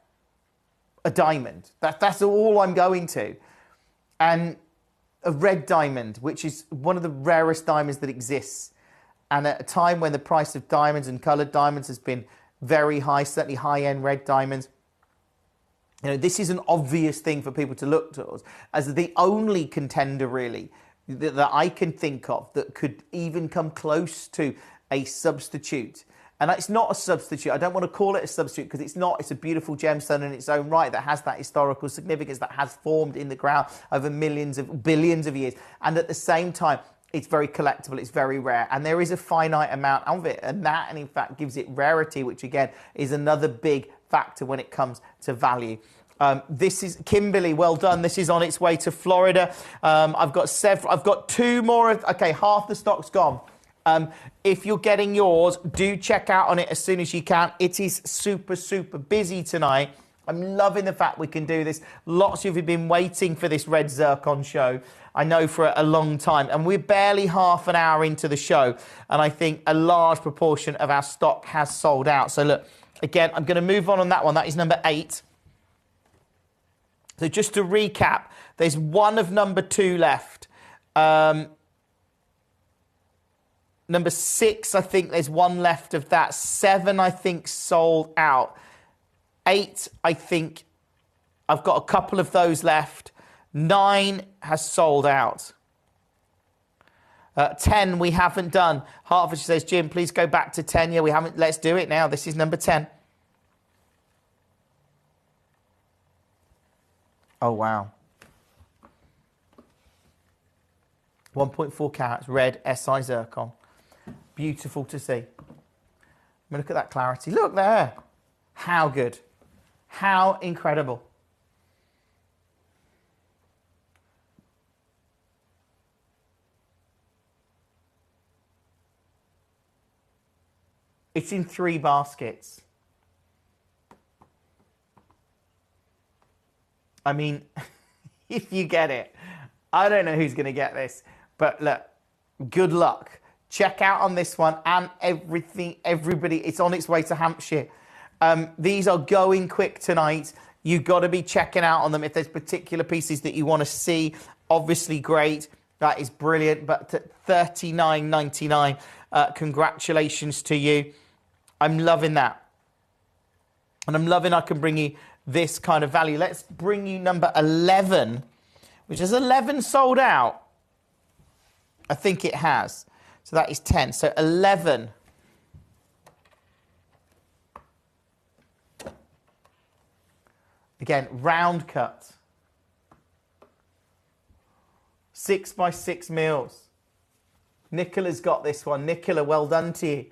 A diamond. That's all I'm going to. And a red diamond, which is one of the rarest diamonds that exists. And at a time when the price of diamonds and coloured diamonds has been very high, certainly high-end red diamonds, you know, this is an obvious thing for people to look towards as the only contender, really, that I can think of that could even come close to a substitute. And it's not a substitute. I don't want to call it a substitute because it's not. It's a beautiful gemstone in its own right that has that historical significance, that has formed in the ground over billions of years. And at the same time, it's very collectible, it's very rare, and there is a finite amount of it, and that, and in fact, gives it rarity, which again is another big factor when it comes to value. This is Kimberly, well done. This is on its way to Florida. I've got 2 more. Okay, half the stock's gone. If you're getting yours, do check out on it as soon as you can. It is super, super busy tonight. I'm loving the fact we can do this. Lots of you have been waiting for this red zircon show, I know, for a long time. And we're barely half an hour into the show. And I think a large proportion of our stock has sold out. So look, again, I'm going to move on that one. That is number 8. So just to recap, there's one of number 2 left. Number 6, I think there's one left of that. 7, I think, sold out. 8, I think I've got a couple of those left. 9 has sold out. 10 we haven't done. Hertfordshire says, Jim, please go back to 10. Yeah, we haven't. Let's do it now. This is number 10. Oh, wow. 1.4 carats, red SI zircon. Beautiful to see. I mean, look at that clarity. Look there. How good. How incredible. It's in 3 baskets. I mean, if you get it, I don't know who's going to get this, but look, good luck. Check out on this one and everybody. It's on its way to Hampshire. These are going quick tonight. You've got to be checking out on them. If there's particular pieces that you want to see, obviously great. That is brilliant. But at $39.99, congratulations to you. I'm loving that. And I'm loving I can bring you this kind of value. Let's bring you number 11, which is 11 sold out. I think it has. So that is 10. So 11. Again, round cut. 6 by 6 mils. Nicola's got this one. Nicola, well done to you.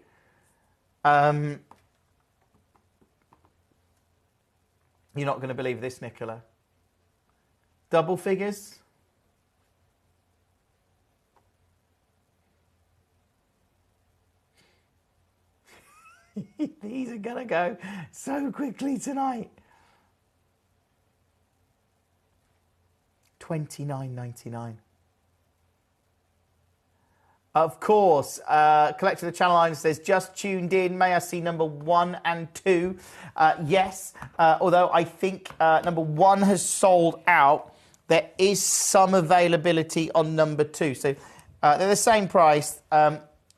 You're not going to believe this, Nicola. Double figures. These are going to go so quickly tonight. $29.99. Of course, Collector of the Channel Islands says, just tuned in. May I see number 1 and 2? Yes, although I think number 1 has sold out. There is some availability on number 2. So they're the same price.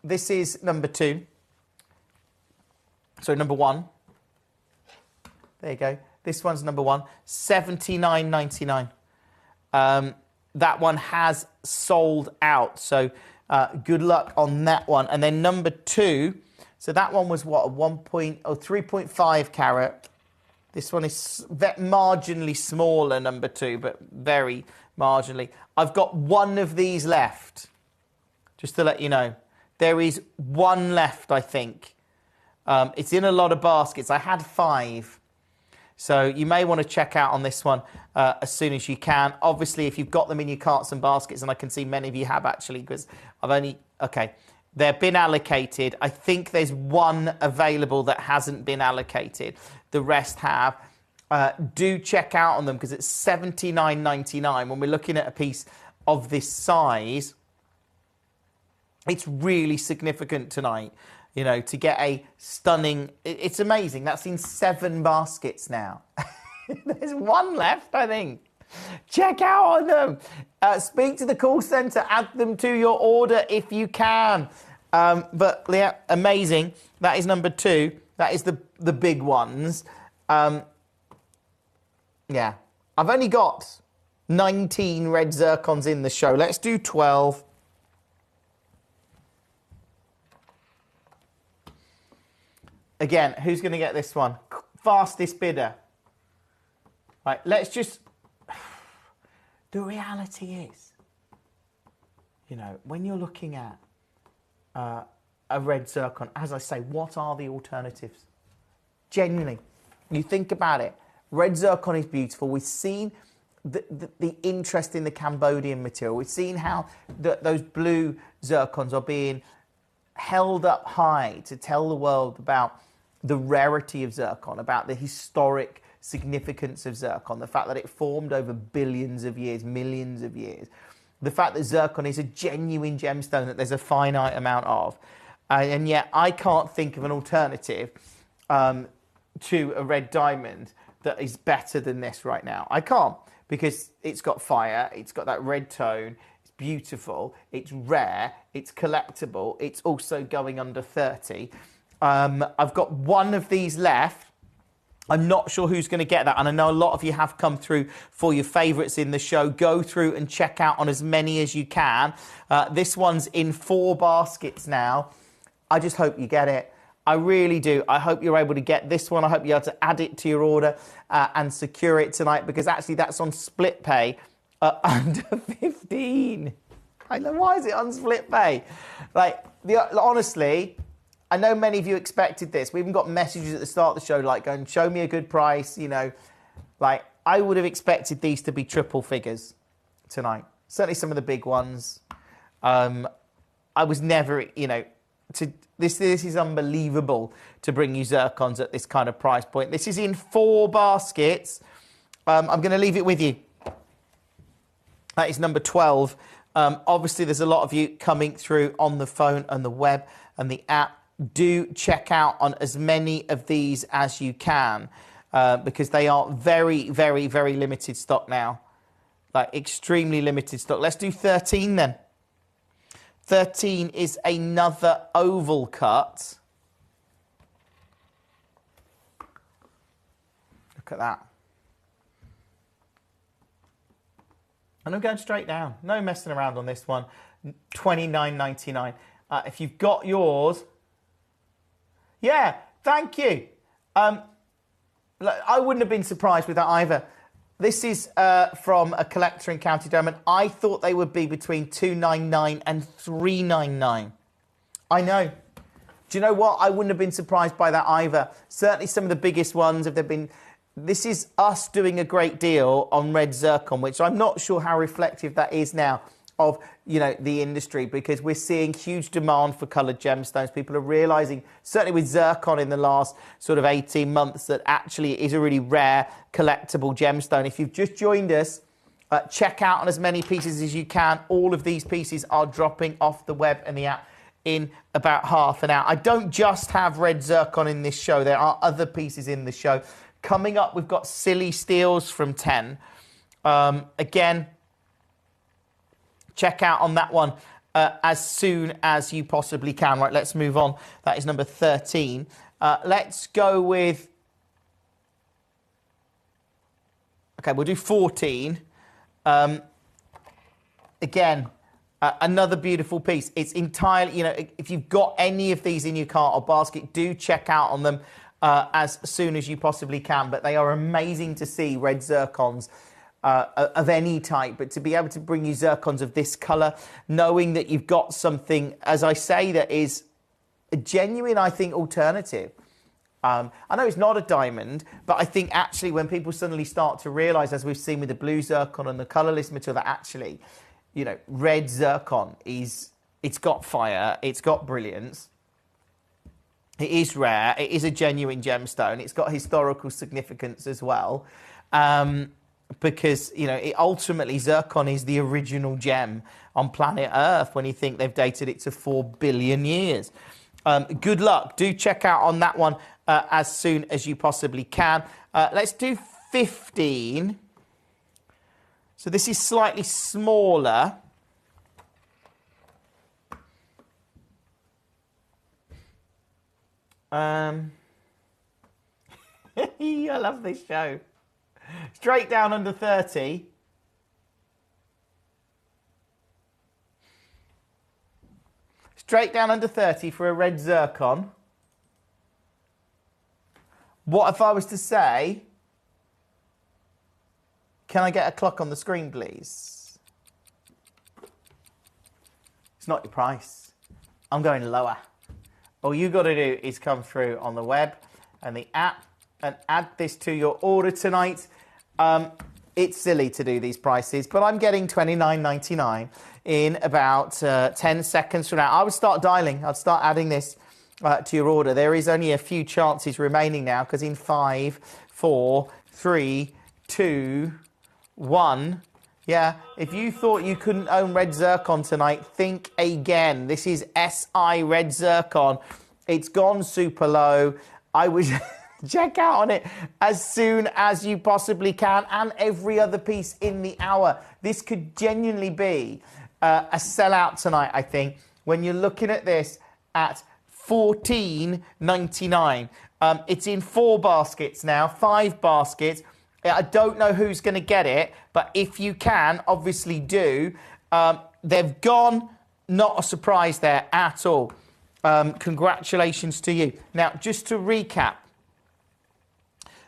This is number 2. So number 1. There you go. This one's number 1. $79.99. That one has sold out. So good luck on that one. And then number 2. So that one was what? A 3.5 carat. This one is marginally smaller, number 2, but very marginally. I've got one of these left. Just to let you know. There is one left, I think. It's in a lot of baskets. I had 5. So you may want to check out on this one as soon as you can. Obviously, if you've got them in your carts and baskets, and I can see many of you have actually, because I've only... Okay, they've been allocated. I think there's one available that hasn't been allocated. The rest have. Do check out on them, because it's $79.99. When we're looking at a piece of this size, it's really significant tonight. You know, to get a stunning... It's amazing. That's in 7 baskets now. There's one left, I think. Check out on them. Speak to the call centre. Add them to your order if you can. But, yeah, amazing. That is number 2. That is the big ones. Yeah. I've only got 19 red zircons in the show. Let's do 12. Again, who's going to get this one? Fastest bidder. Right, let's just... The reality is, you know, when you're looking at a red zircon, as I say, what are the alternatives? Genuinely, you think about it. Red zircon is beautiful. We've seen the interest in the Cambodian material. We've seen how those blue zircons are being held up high to tell the world about the rarity of zircon, about the historic significance of zircon, the fact that it formed over billions of years, millions of years, the fact that zircon is a genuine gemstone that there's a finite amount of, and yet I can't think of an alternative to a red diamond that is better than this right now. I can't, because it's got fire, it's got that red tone, it's beautiful, it's rare, it's collectible, it's also going under 30. I've got one of these left. I'm not sure who's going to get that, and I know a lot of you have come through for your favourites in the show. Go through and check out on as many as you can. This one's in 4 baskets now. I just hope you get it. I really do. I hope you're able to get this one. I hope you're able to add it to your order and secure it tonight, because actually that's on split pay under 15. I know, why is it on split pay? Like, honestly, I know many of you expected this. We even got messages at the start of the show like going, show me a good price, you know. Like, I would have expected these to be triple figures tonight. Certainly some of the big ones. I was never, you know, this is unbelievable to bring you zircons at this kind of price point. This is in 4 baskets. I'm going to leave it with you. That is number 12. Obviously, there's a lot of you coming through on the phone and the web and the app. Do check out on as many of these as you can, because they are very, very, very limited stock now. Like, extremely limited stock. Let's do 13 then. 13 is another oval cut. Look at that. And I'm going straight down. No messing around on this one. $29.99. If you've got yours... Yeah, thank you. I wouldn't have been surprised with that either. This is from a collector in County Durham. I thought they would be between $2.99 and $3.99. I know. Do you know what? I wouldn't have been surprised by that either. Certainly some of the biggest ones, have there been... This is us doing a great deal on red zircon, which I'm not sure how reflective that is now of, you know, the industry, because we're seeing huge demand for coloured gemstones. People are realising, certainly with zircon in the last sort of 18 months, that actually it is a really rare collectible gemstone. If you've just joined us, check out on as many pieces as you can. All of these pieces are dropping off the web and the app in about half an hour. I don't just have red zircon in this show. There are other pieces in the show. Coming up, we've got silly steels from 10. Again, check out on that one as soon as you possibly can. Right, let's move on. That is number 13. Let's go with... Okay, we'll do 14. Again, another beautiful piece. It's entirely, you know, if you've got any of these in your cart or basket, do check out on them as soon as you possibly can. But they are amazing to see, red zircons. Of any type, but to be able to bring you zircons of this colour, knowing that you've got something, as I say, that is a genuine, I think, alternative. I know it's not a diamond, but I think actually when people suddenly start to realise, as we've seen with the blue zircon and the colourless material, that actually, you know, red zircon it's got fire, it's got brilliance, it is rare, it is a genuine gemstone, it's got historical significance as well. Because, you know, ultimately zircon is the original gem on planet Earth when you think they've dated it to 4 billion years. Good luck. Do check out on that one as soon as you possibly can. Let's do 15. So this is slightly smaller. I love this show. Straight down under 30. Straight down under 30 for a red zircon. What if I was to say, can I get a clock on the screen, please? It's not your price. I'm going lower. All you got to do is come through on the web and the app and add this to your order tonight. It's silly to do these prices, but I'm getting $29.99 in about 10 seconds from now. I would start dialing. I'd start adding this to your order. There is only a few chances remaining now, because in 5, 4, 3, 2, 1... Yeah, if you thought you couldn't own red zircon tonight, think again. This is SI red zircon. It's gone super low. I would check out on it as soon as you possibly can, and every other piece in the hour. This could genuinely be a sellout tonight, I think, when you're looking at this at $14.99. It's in 4 baskets now, 5 baskets. I don't know who's going to get it, but if you can, obviously do. They've gone, not a surprise there at all. Congratulations to you. Now, just to recap,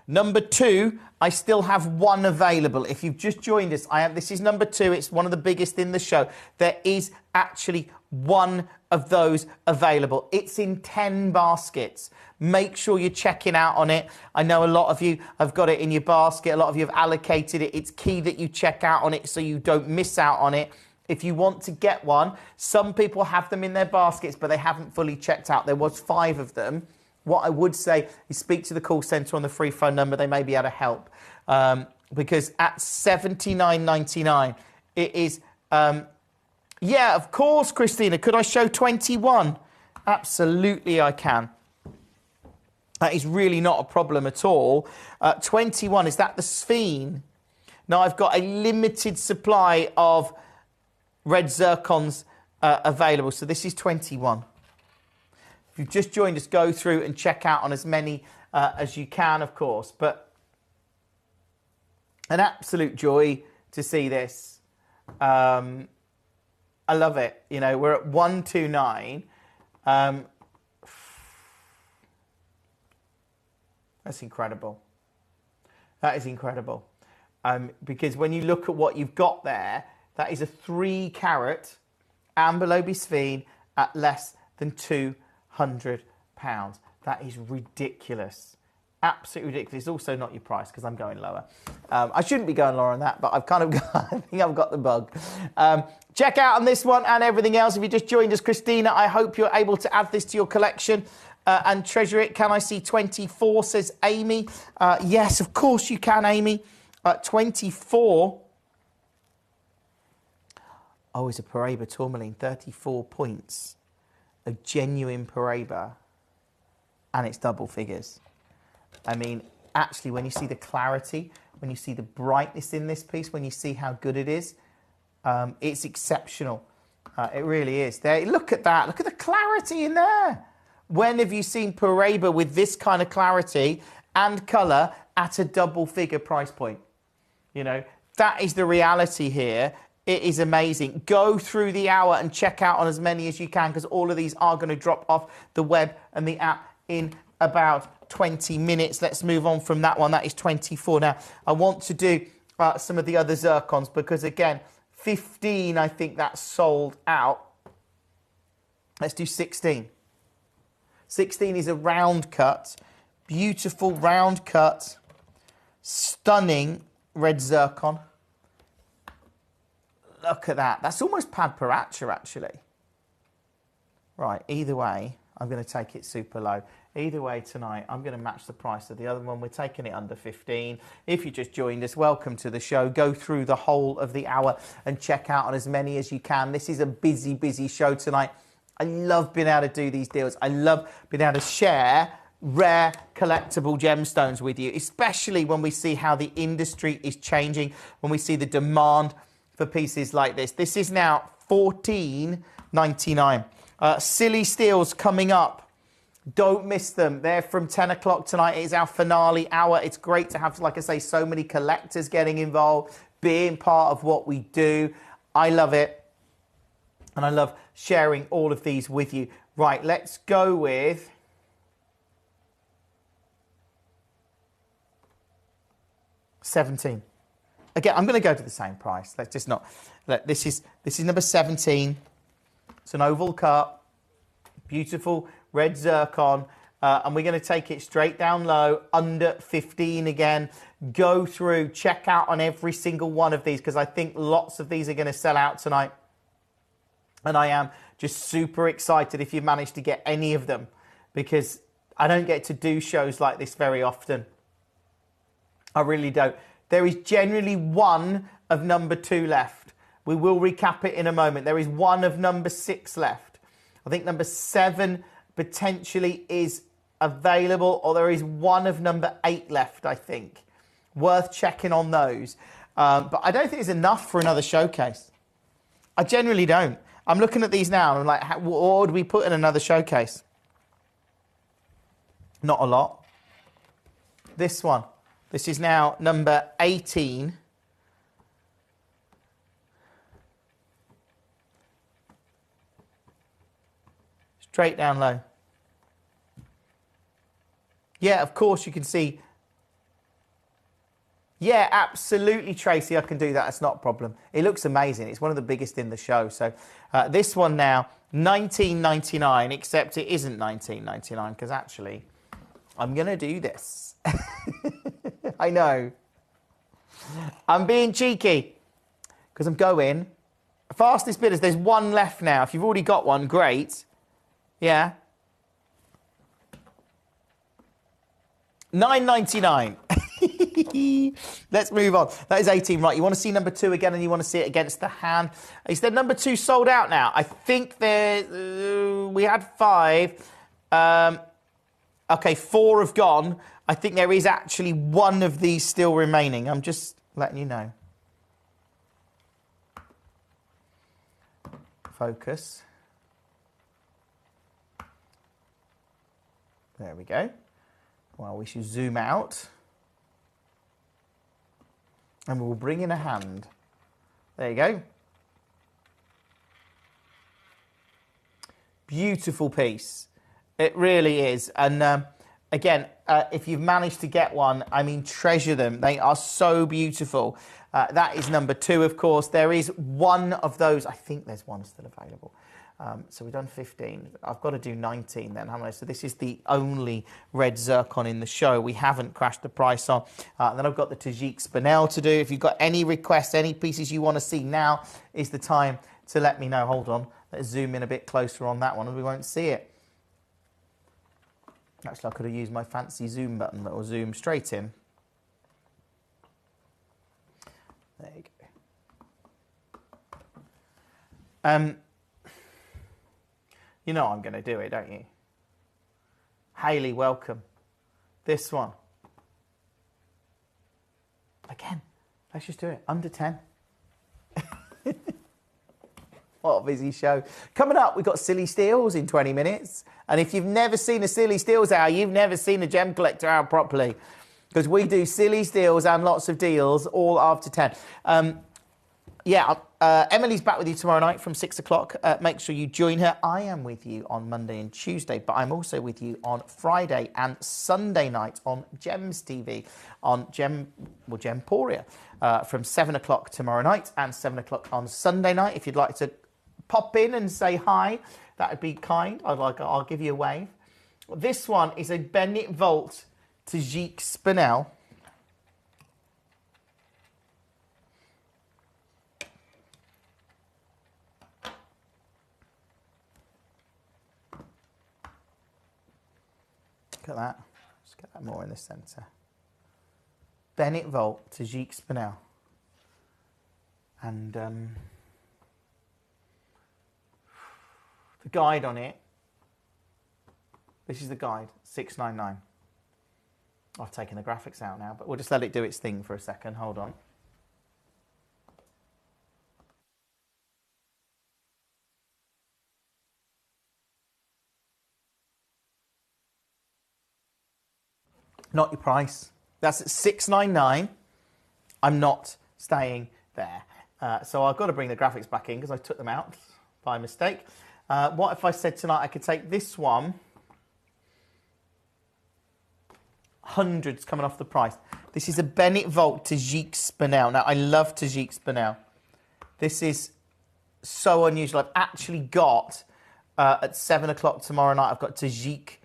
number 2, I still have 1 available. If you've just joined us, this is number 2. It's one of the biggest in the show. There is actually 1 of those available. It's in 10 baskets. Make sure you're checking out on it. I know a lot of you have got it in your basket. A lot of you have allocated it. It's key that you check out on it so you don't miss out on it. If you want to get one, some people have them in their baskets, but they haven't fully checked out. There was 5 of them. What I would say is speak to the call centre on the free phone number. They may be able to help. Because at $79.99, it is... yeah, of course, Christina. Could I show 21? Absolutely, I can. That is really not a problem at all. 21, is that the Sphene? Now, I've got a limited supply of red zircons available. So this is 21. If you've just joined us, go through and check out on as many as you can, of course. But an absolute joy to see this. I love it. You know, we're at 129. That's incredible. That is incredible. Because when you look at what you've got there, that is a 3-carat Amberlobe Sphene at less than £200. That is ridiculous. Absolutely ridiculous. It's also not your price because I'm going lower. I shouldn't be going lower on that, but I've kind of got, I think I've got the bug. Check out on this one and everything else. If you just joined us, Christina, I hope you're able to add this to your collection and treasure it. Can I see 24, says Amy. Yes, of course you can, Amy. 24. Oh, it's a Paraiba tourmaline. 34 points. A genuine Paraiba. And it's double figures. I mean, actually, when you see the clarity, when you see the brightness in this piece, when you see how good it is, it's exceptional. It really is. There, look at that. Look at the clarity in there. When have you seen Paraiba with this kind of clarity and colour at a double figure price point? You know, that is the reality here. It is amazing. Go through the hour and check out on as many as you can because all of these are going to drop off the web and the app in about 20 minutes. Let's move on from that one. That is 24. Now, I want to do some of the other zircons because, again, 15, I think that's sold out. Let's do 16. 16 is a round cut. Beautiful round cut. Stunning red zircon. Look at that. That's almost Pad Paracha, actually. Right, either way, I'm going to take it super low. Either way tonight, I'm going to match the price of the other one. We're taking it under 15. If you just joined us, welcome to the show. Go through the whole of the hour and check out on as many as you can. This is a busy, busy show tonight. I love being able to do these deals. I love being able to share rare collectible gemstones with you, especially when we see how the industry is changing, when we see the demand for pieces like this. This is now $14.99. Silly Steals coming up. Don't miss them. They're from 10 o'clock tonight. It is our finale hour. It's great to have, like I say, so many collectors getting involved, being part of what we do. I love it. And I love sharing all of these with you. Right, let's go with... $17. Again, I'm going to go to the same price. Let's just not... This is number 17. It's an oval cut. Beautiful red zircon. And we're going to take it straight down low, under 15 again. Go through, check out on every single one of these because I think lots of these are going to sell out tonight. And I am just super excited if you manage to get any of them because I don't get to do shows like this very often. I really don't. There is generally one of number 2 left. We will recap it in a moment. There is one of number 6 left. I think number 7 potentially is available, or there is one of number 8 left, I think. Worth checking on those. But I don't think it's enough for another showcase. I generally don't. I'm looking at these now and I'm like, what would we put in another showcase? Not a lot. This one. This is now number 18. Straight down low. Yeah, of course you can see. Yeah, absolutely, Tracy, I can do that. It's not a problem. It looks amazing. It's one of the biggest in the show. So this one now, $19.99, except it isn't $19.99 because actually I'm going to do this. I know. I'm being cheeky because I'm going. Fastest bidders, there's one left now. If you've already got one, great. Yeah. $9.99. Let's move on. That is 18. Right, you want to see number 2 again and you want to see it against the hand. Is there number 2 sold out now? I think there... we had 5. Okay, 4 have gone. I think there is actually one of these still remaining. I'm just letting you know. Focus. There we go. Well, we should zoom out. And we'll bring in a hand. There you go. Beautiful piece. It really is. And again, if you've managed to get one, I mean, treasure them. They are so beautiful. That is number 2, of course. There is one of those. I think there's one still available. So we've done 15. I've got to do 19 then, haven't I? So this is the only red zircon in the show. We haven't crashed the price on. Then I've got the Tajik Spinel to do. If you've got any requests, any pieces you want to see, now is the time to let me know. Hold on. Let's zoom in a bit closer on that one and we won't see it. Actually, I could have used my fancy zoom button that will zoom straight in. There you go. You know I'm going to do it, don't you? Hayley, welcome. This one. Again, let's just do it. Under 10. What a busy show. Coming up, we've got Silly Steals in 20 minutes. And if you've never seen a Silly Steals hour, you've never seen a Gem Collector hour properly. Because we do Silly Steals and lots of deals all after 10. Emily's back with you tomorrow night from 6 o'clock. Make sure you join her. I am with you on Monday and Tuesday, but I'm also with you on Friday and Sunday night on Gems TV, on Gemporia, from 7 o'clock tomorrow night and 7 o'clock on Sunday night. If you'd like to pop in and say hi, that would be kind. I'll give you a wave. This one is a Bennett Vault Tajik Spinel. Look at that. Let's get that more in the centre. Bennett Vault Tajik Spinel. And the guide on it, this is the guide, $6.99. I've taken the graphics out now, but we'll just let it do its thing for a second. Hold on. Not your price. That's at $6.99. I'm not staying there. So I've got to bring the graphics back in because I took them out by mistake. What if I said tonight I could take this one? Hundreds coming off the price. This is a Bennett Vault Tajik Spinel. Now, I love Tajik Spinel. This is so unusual. I've actually got, at 7 o'clock tomorrow night, I've got Tajik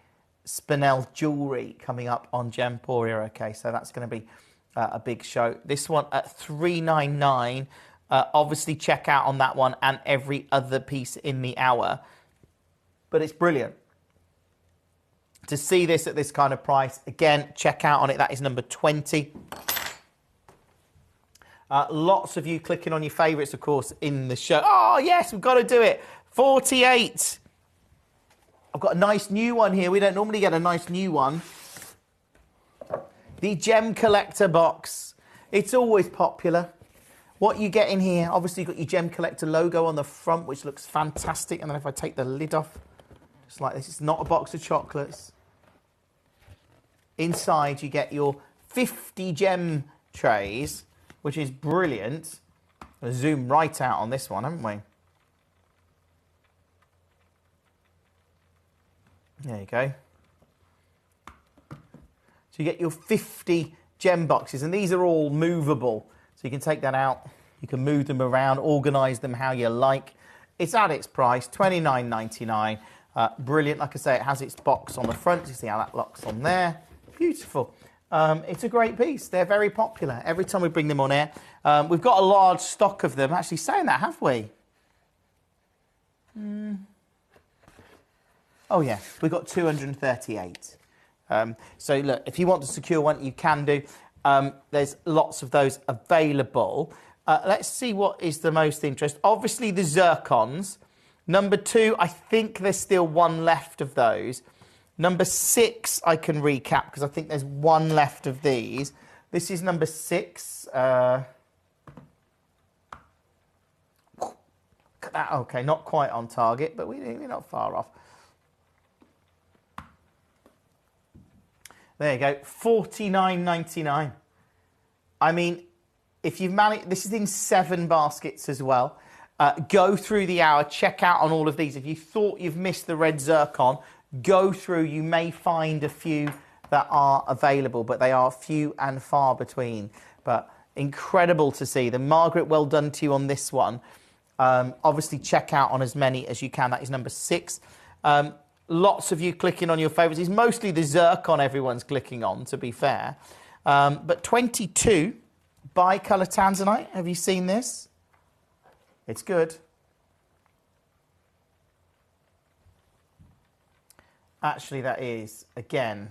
Spinel jewellery coming up on Gemporia. Okay, so that's going to be a big show. This one at $3.99. Obviously, check out on that one and every other piece in the hour. But it's brilliant. To see this at this kind of price, again, check out on it. That is number 20. Lots of you clicking on your favourites, of course, in the show. Oh, yes, we've got to do it. 48. I've got a nice new one here. We don't normally get a nice new one. The Gem Collector box. It's always popular. What you get in here, obviously you've got your Gemcollector logo on the front, which looks fantastic. And then if I take the lid off, just like this, it's not a box of chocolates. Inside you get your 50 gem trays, which is brilliant. We'll zoom right out on this one, haven't we? There you go. So you get your 50 gem boxes, and these are all movable. So you can take that out, you can move them around, organise them how you like. It's at its price, $29.99. Brilliant. Like I say, it has its box on the front. You see how that locks on there. Beautiful. It's a great piece. They're very popular. Every time we bring them on air, we've got a large stock of them. Actually saying that, have we? Oh yeah, we've got 238. So look, if you want to secure one, you can do. There's lots of those available. Let's see what is the most interest. Obviously the zircons. Number 2, I think there's still one left of those. Number 6, I can recap because I think there's one left of these. This is number 6. Look at that. Okay, not quite on target, but we're not far off. There you go, $49.99. I mean, if you've managed, this is in 7 baskets as well. Go through the hour, check out on all of these. If you thought you've missed the red zircon, go through. You may find a few that are available, but they are few and far between. But incredible to see. The Margaret, well done to you on this one. Obviously, check out on as many as you can. That is number 6. Lots of you clicking on your favourites. It's mostly the zircon everyone's clicking on, to be fair. But 22, Bicolour Tanzanite. Have you seen this? It's good. Actually, that is, again,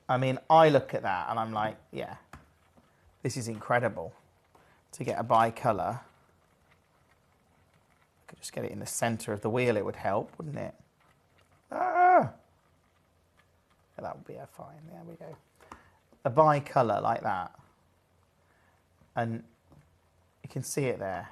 I mean, I look at that and I'm like, yeah, this is incredible to get a bicolour. Could just get it in the centre of the wheel, it would help, wouldn't it? Ah! That would be a fine. There we go. A bicolour like that. And you can see it there.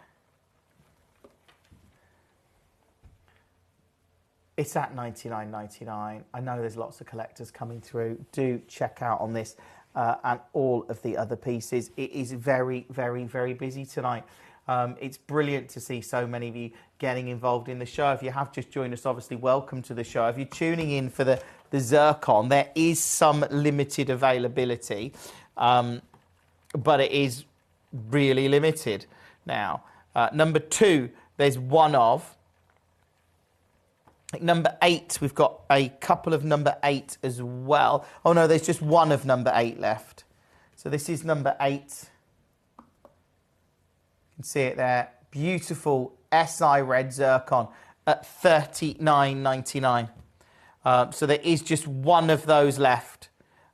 It's at $99.99. I know there's lots of collectors coming through. Do check out on this and all of the other pieces. It is very, very, very busy tonight. It's brilliant to see so many of you getting involved in the show. If you have just joined us, obviously, welcome to the show. If you're tuning in for the zircon, there is some limited availability, but it is really limited now. Number 2, there's one of. Number 8, we've got a couple of number 8 as well. Oh no, there's just one of number 8 left. So this is number 8. You can see it there. Beautiful SI red zircon at $39.99. So there is just one of those left.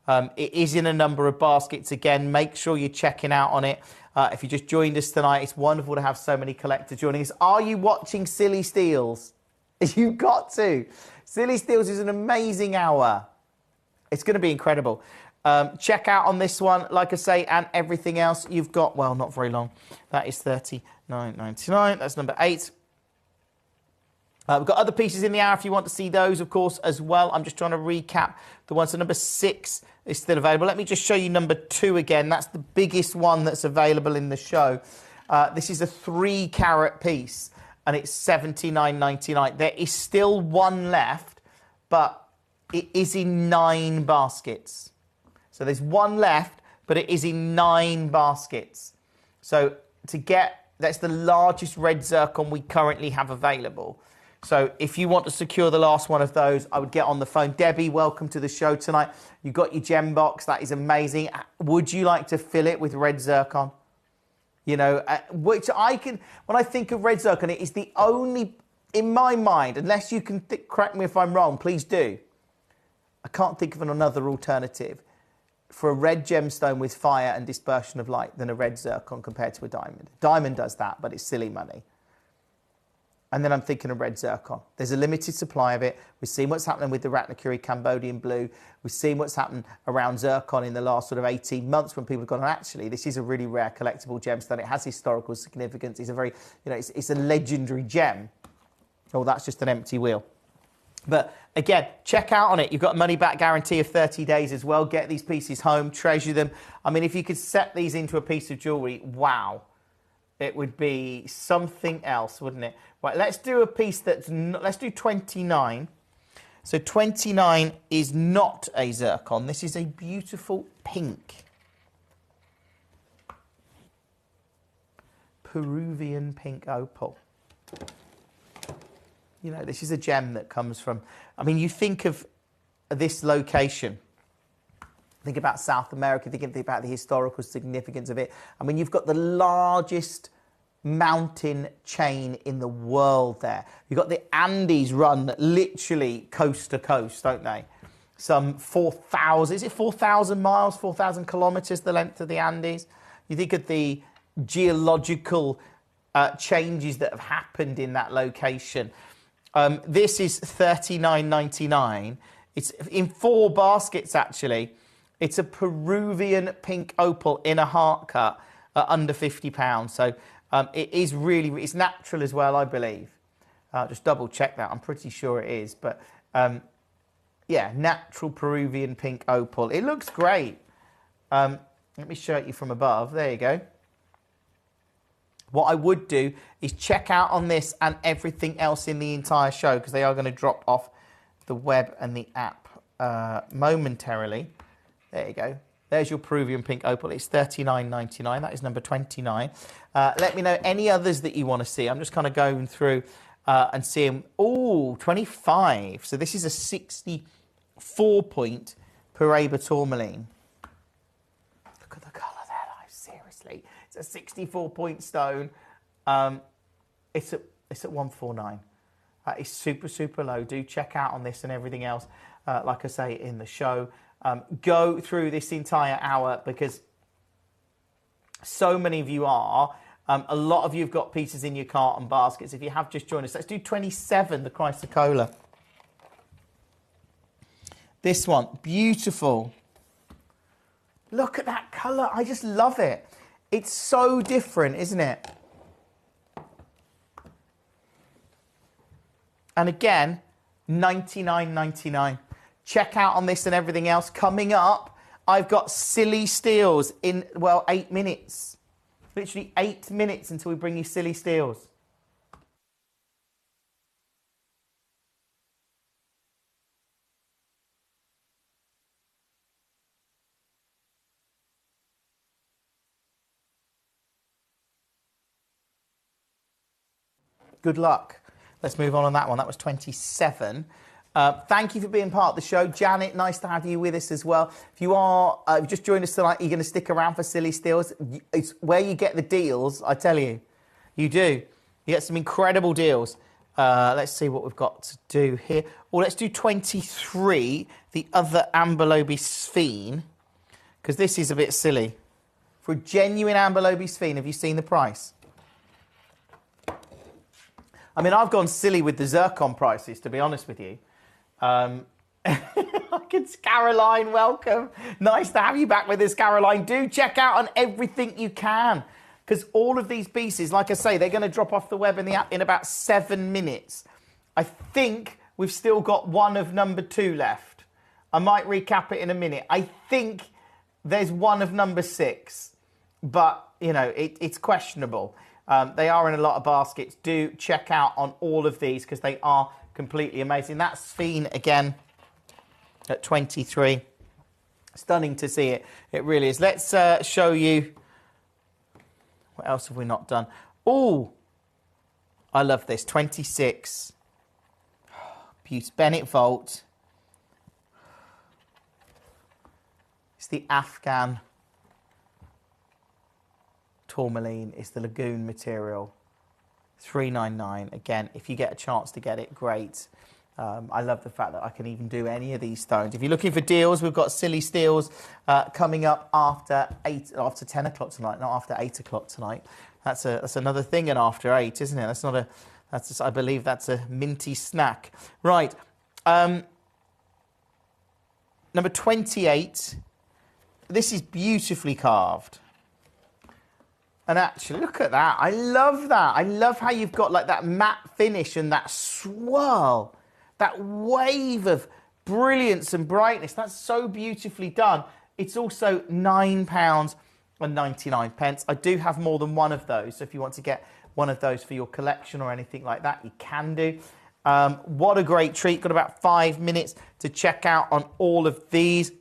It is in a number of baskets. Again, make sure you're checking out on it. If you just joined us tonight, it's wonderful to have so many collectors joining us. Are you watching Silly Steals? You've got to. Silly Steals is an amazing hour. It's going to be incredible. Check out on this one, like I say, and everything else you've got. Well, not very long. That is $39.99. That's number 8. We've got other pieces in the hour if you want to see those, of course, as well. I'm just trying to recap the ones. So number 6 is still available. Let me just show you number 2 again. That's the biggest one that's available in the show. This is a 3-carat piece, and it's $79.99. There is still one left, but it is in 9 baskets. So there's one left, but it is in 9 baskets. So to get, that's the largest red zircon we currently have available. So if you want to secure the last one of those, I would get on the phone. Debbie, welcome to the show tonight. You got your gem box. That is amazing. Would you like to fill it with red zircon? You know, which I can, when I think of red zircon, it is the only, in my mind, unless you can correct me if I'm wrong, please do. I can't think of another alternative for a red gemstone with fire and dispersion of light than a red zircon compared to a diamond. Diamond does that, but it's silly money. And then I'm thinking of red zircon. There's a limited supply of it. We've seen what's happening with the Ratnakuri Cambodian blue. We've seen what's happened around zircon in the last sort of 18 months when people have gone, actually, this is a really rare collectible gemstone. It has historical significance. It's a very, it's a legendary gem. Oh, that's just an empty wheel. But again, check out on it. You've got a money back guarantee of 30 days as well. Get these pieces home, treasure them. I mean, if you could set these into a piece of jewellery, wow. It would be something else, wouldn't it? Right, let's do a piece that's... let's do 29. So 29 is not a zircon. This is a beautiful pink. Peruvian pink opal. You know, this is a gem that comes from... I mean, you think of this location... Think about South America, think about the historical significance of it. I mean, you've got the largest mountain chain in the world there. You've got the Andes run literally coast to coast, don't they? Some 4,000, is it 4,000 miles, 4,000 kilometres, the length of the Andes? You think of the geological changes that have happened in that location. This is $39.99. It's in 4 baskets, actually. It's a Peruvian pink opal in a heart cut at under £50. So it is really, it's natural as well, I believe. Just double check that. I'm pretty sure it is. But yeah, natural Peruvian pink opal. It looks great. Let me show it you from above. There you go. What I would do is check out on this and everything else in the entire show, because they are going to drop off the web and the app momentarily. There you go. There's your Peruvian pink opal. It's $39.99. That is number 29. Let me know any others that you want to see. I'm just kind of going through and seeing... Oh, 25. So this is a 64-point Paraiba tourmaline. Look at the colour there, guys. Seriously. It's a 64-point stone. It's at 149. That is super, super low. Do check out on this and everything else, like I say, in the show. Go through this entire hour because so many of you are. A lot of you have got pieces in your cart and baskets. If you have just joined us, let's do 27, the Chrysocolla. This one, beautiful. Look at that colour. I just love it. It's so different, isn't it? And again, $99.99. Check out on this and everything else. Coming up, I've got silly steals in, well, 8 minutes. Literally 8 minutes until we bring you silly steals. Good luck. Let's move on that one. That was 27. Thank you for being part of the show. Janet, nice to have you with us as well. If you are just joined us tonight, you're going to stick around for Silly Steals. It's where you get the deals, I tell you. You do. You get some incredible deals. Let's see what we've got to do here. Well, let's do 23, the other Amberlobe Sphene, because this is a bit silly. For a genuine Amberlobe Sphene, have you seen the price? I mean, I've gone silly with the zircon prices, to be honest with you. Caroline, welcome. Nice to have you back with us, Caroline. Do check out on everything you can, because all of these pieces, like I say, they're going to drop off the web and the app in about 7 minutes. I think we've still got one of number 2 left. I might recap it in a minute. I think there's one of number 6, but, you know, it's questionable. They are in a lot of baskets. Do check out on all of these because they are completely amazing. That Sphene again at 23. Stunning to see it. It really is. Let's show you. What else have we not done? Oh, I love this. 26. Beauty Bennett Vault. It's the Afghan tourmaline. It's the lagoon material. $399. Again, if you get a chance to get it, great. I love the fact that I can even do any of these stones. If you're looking for deals, we've got silly steals coming up after 10 o'clock tonight, not after 8 o'clock tonight. That's another thing, and after 8, isn't it? I believe that's a minty snack. Right. Number 28. This is beautifully carved. And actually, look at that. I love that. I love how you've got like that matte finish and that swirl, that wave of brilliance and brightness. That's so beautifully done. It's also £9.99. I do have more than one of those. So if you want to get one of those for your collection or anything like that, you can do. What a great treat. Got about 5 minutes to check out on all of these.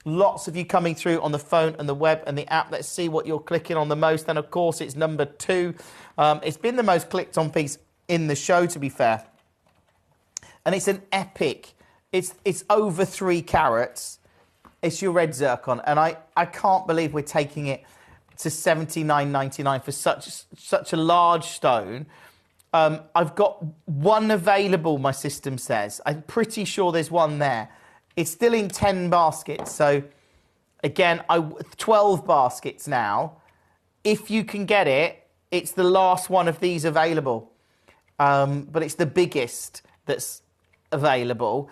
Lots of you coming through on the phone and the web and the app. Let's see what you're clicking on the most. And of course, it's number 2. It's been the most clicked on piece in the show, to be fair. And it's an epic. It's over 3 carats. It's your red zircon. And I can't believe we're taking it to $79.99 for such a large stone. I've got one available, my system says. I'm pretty sure there's one there. It's still in 10 baskets. So, again, 12 baskets now. If you can get it, it's the last one of these available. But it's the biggest that's available.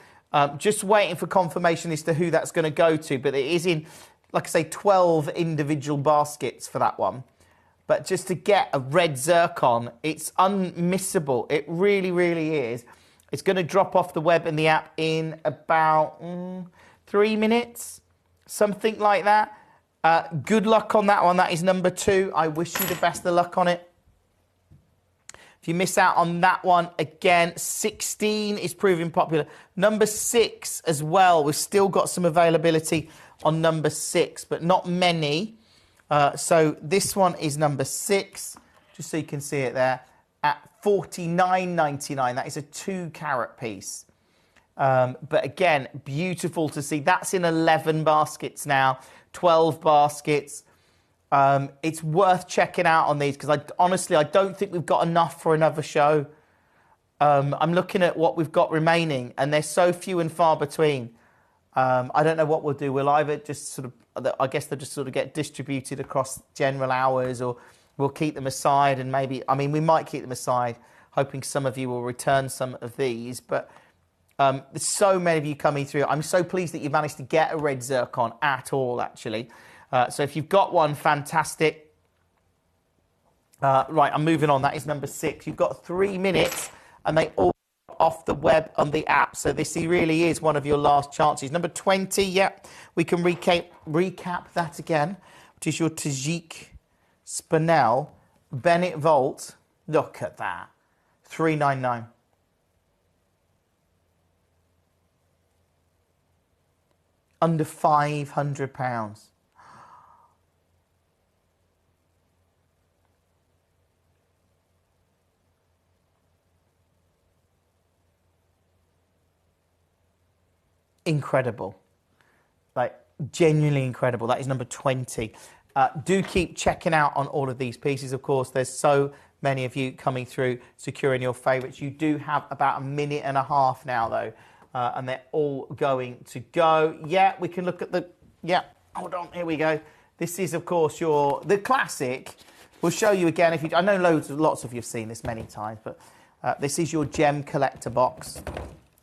Just waiting for confirmation as to who that's going to go to. But it is in, like I say, 12 individual baskets for that one. But just to get a red zircon, it's unmissable. It really, really is. It's going to drop off the web and the app in about 3 minutes, something like that. Good luck on that one. That is number 2. I wish you the best of luck on it. If you miss out on that one, again, 16 is proving popular. Number 6 as well. We've still got some availability on number 6, but not many. So this one is number 6, just so you can see it there, at $49.99. That is a 2 carat piece. But again, beautiful to see. That's in 11 baskets now, 12 baskets. It's worth checking out on these because honestly, I don't think we've got enough for another show. I'm looking at what we've got remaining and they're so few and far between. I don't know what we'll do. We'll either just sort of, I guess they'll just sort of get distributed across general hours, or we'll keep them aside and maybe, I mean, we might keep them aside, hoping some of you will return some of these. But there's so many of you coming through. I'm so pleased that you managed to get a red zircon at all, actually. So if you've got one, fantastic. Right, I'm moving on. That is number 6. You've got 3 minutes and they all off the web on the app. So this really is one of your last chances. Number 20, yep. We can recap that again, which is your Tajik Spinel Bennett Vault. Look at that. $3.99. Under £500. Incredible. Like, genuinely incredible. That is number 20. Do keep checking out on all of these pieces, of course. There's so many of you coming through, securing your favourites. You do have about a minute and a half now, though, and they're all going to go. Yeah, we can look at the... Yeah, hold on. Here we go. This is, of course, the classic. We'll show you again. If you, I know lots of you have seen this many times, but this is your gem collector box.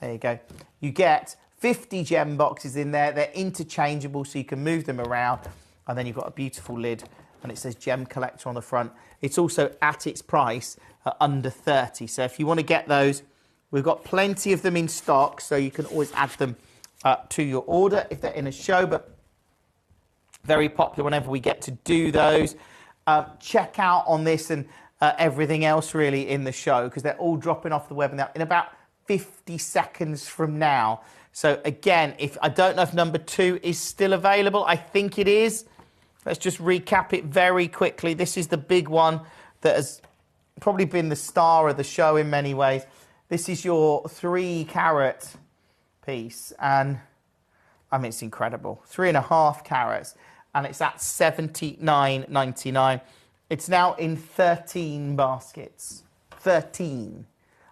There you go. You get 50 gem boxes in there. They're interchangeable, so you can move them around. And then you've got a beautiful lid, and it says Gem Collector on the front. It's also at its price at under 30. So if you want to get those, we've got plenty of them in stock, so you can always add them to your order if they're in a show. But very popular whenever we get to do those. Check out on this and everything else really in the show, because they're all dropping off the web in about 50 seconds from now. So again, if I don't know if number 2 is still available. I think it is. Let's just recap it very quickly. This is the big one that has probably been the star of the show in many ways. This is your 3 carat piece, and I mean, it's incredible. 3.5 carats, and it's at $79.99. It's now in 13 baskets. 13.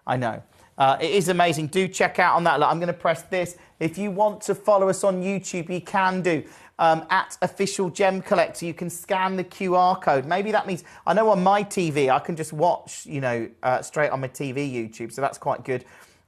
I know. It is amazing. Do check out on that. Look, I'm going to press this. If you want to follow us on YouTube, you can do. At Official Gem Collector, you can scan the QR code. Maybe that means, I know on my TV, I can just watch, you know, straight on my TV YouTube, so that's quite good.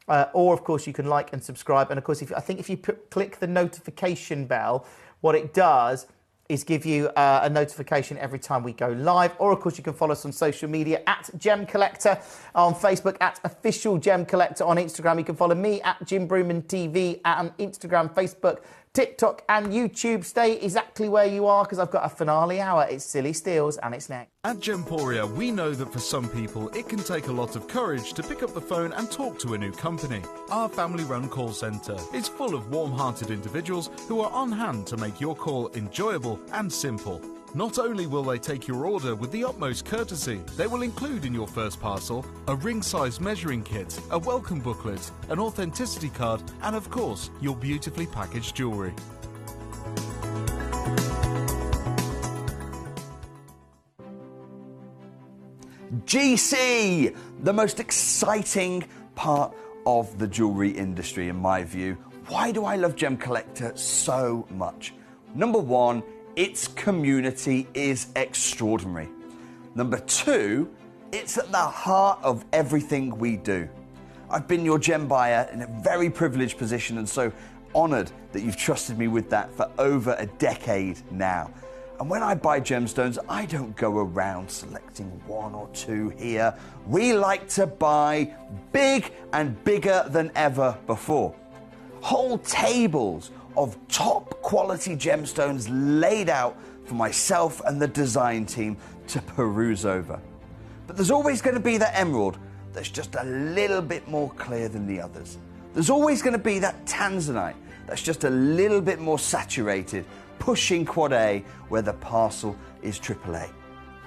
Or, of course, you can like and subscribe. And, of course, I think if you click the notification bell, what it does is give you a notification every time we go live. Or, of course, you can follow us on social media at Gem Collector on Facebook, at Official Gem Collector on Instagram. You can follow me at Jim Brewman TV on Instagram, Facebook, TikTok and YouTube. Stay exactly where you are because I've got a finale hour. It's Silly Steals and it's next. At Gemporia, we know that for some people, it can take a lot of courage to pick up the phone and talk to a new company. Our family-run call centre is full of warm-hearted individuals who are on hand to make your call enjoyable and simple. Not only will they take your order with the utmost courtesy, they will include in your first parcel a ring-size measuring kit, a welcome booklet, an authenticity card, and of course, your beautifully packaged jewellery. GC, the most exciting part of the jewellery industry in my view. Why do I love Gem Collector so much? Number one, its community is extraordinary. Number two, it's at the heart of everything we do. I've been your gem buyer in a very privileged position and so honoured that you've trusted me with that for over a decade now. And when I buy gemstones, I don't go around selecting one or two here. We like to buy big and bigger than ever before. Whole tables of top quality gemstones laid out for myself and the design team to peruse over. But there's always going to be that emerald that's just a little bit more clear than the others. There's always going to be that tanzanite that's just a little bit more saturated, pushing quad A where the parcel is AAA.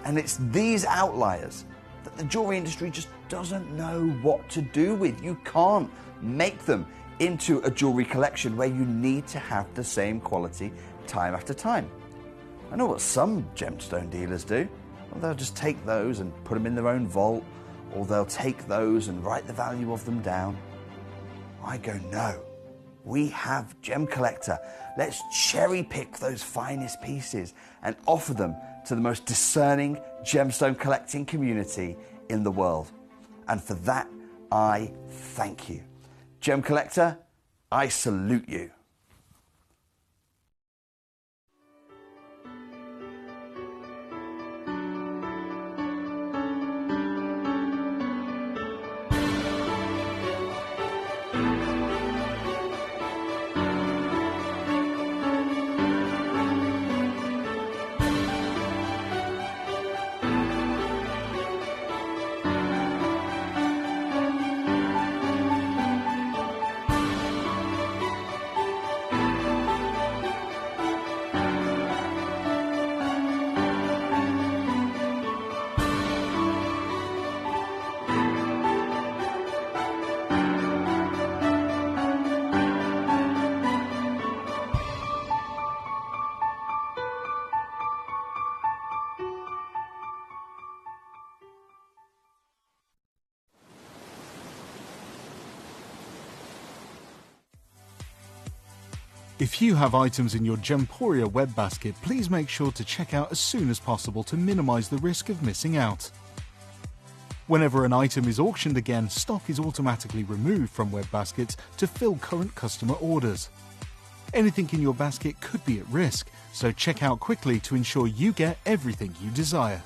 And it's these outliers that the jewellery industry just doesn't know what to do with. You can't make them into a jewellery collection where you need to have the same quality time after time. I know what some gemstone dealers do. Well, they'll just take those and put them in their own vault, or they'll take those and write the value of them down. I go, no. We have Gem Collector. Let's cherry pick those finest pieces and offer them to the most discerning gemstone collecting community in the world. And for that, I thank you. Gem Collector, I salute you. If you have items in your Gemporia web basket, please make sure to check out as soon as possible to minimise the risk of missing out. Whenever an item is auctioned again, stock is automatically removed from web baskets to fill current customer orders. Anything in your basket could be at risk, so check out quickly to ensure you get everything you desire.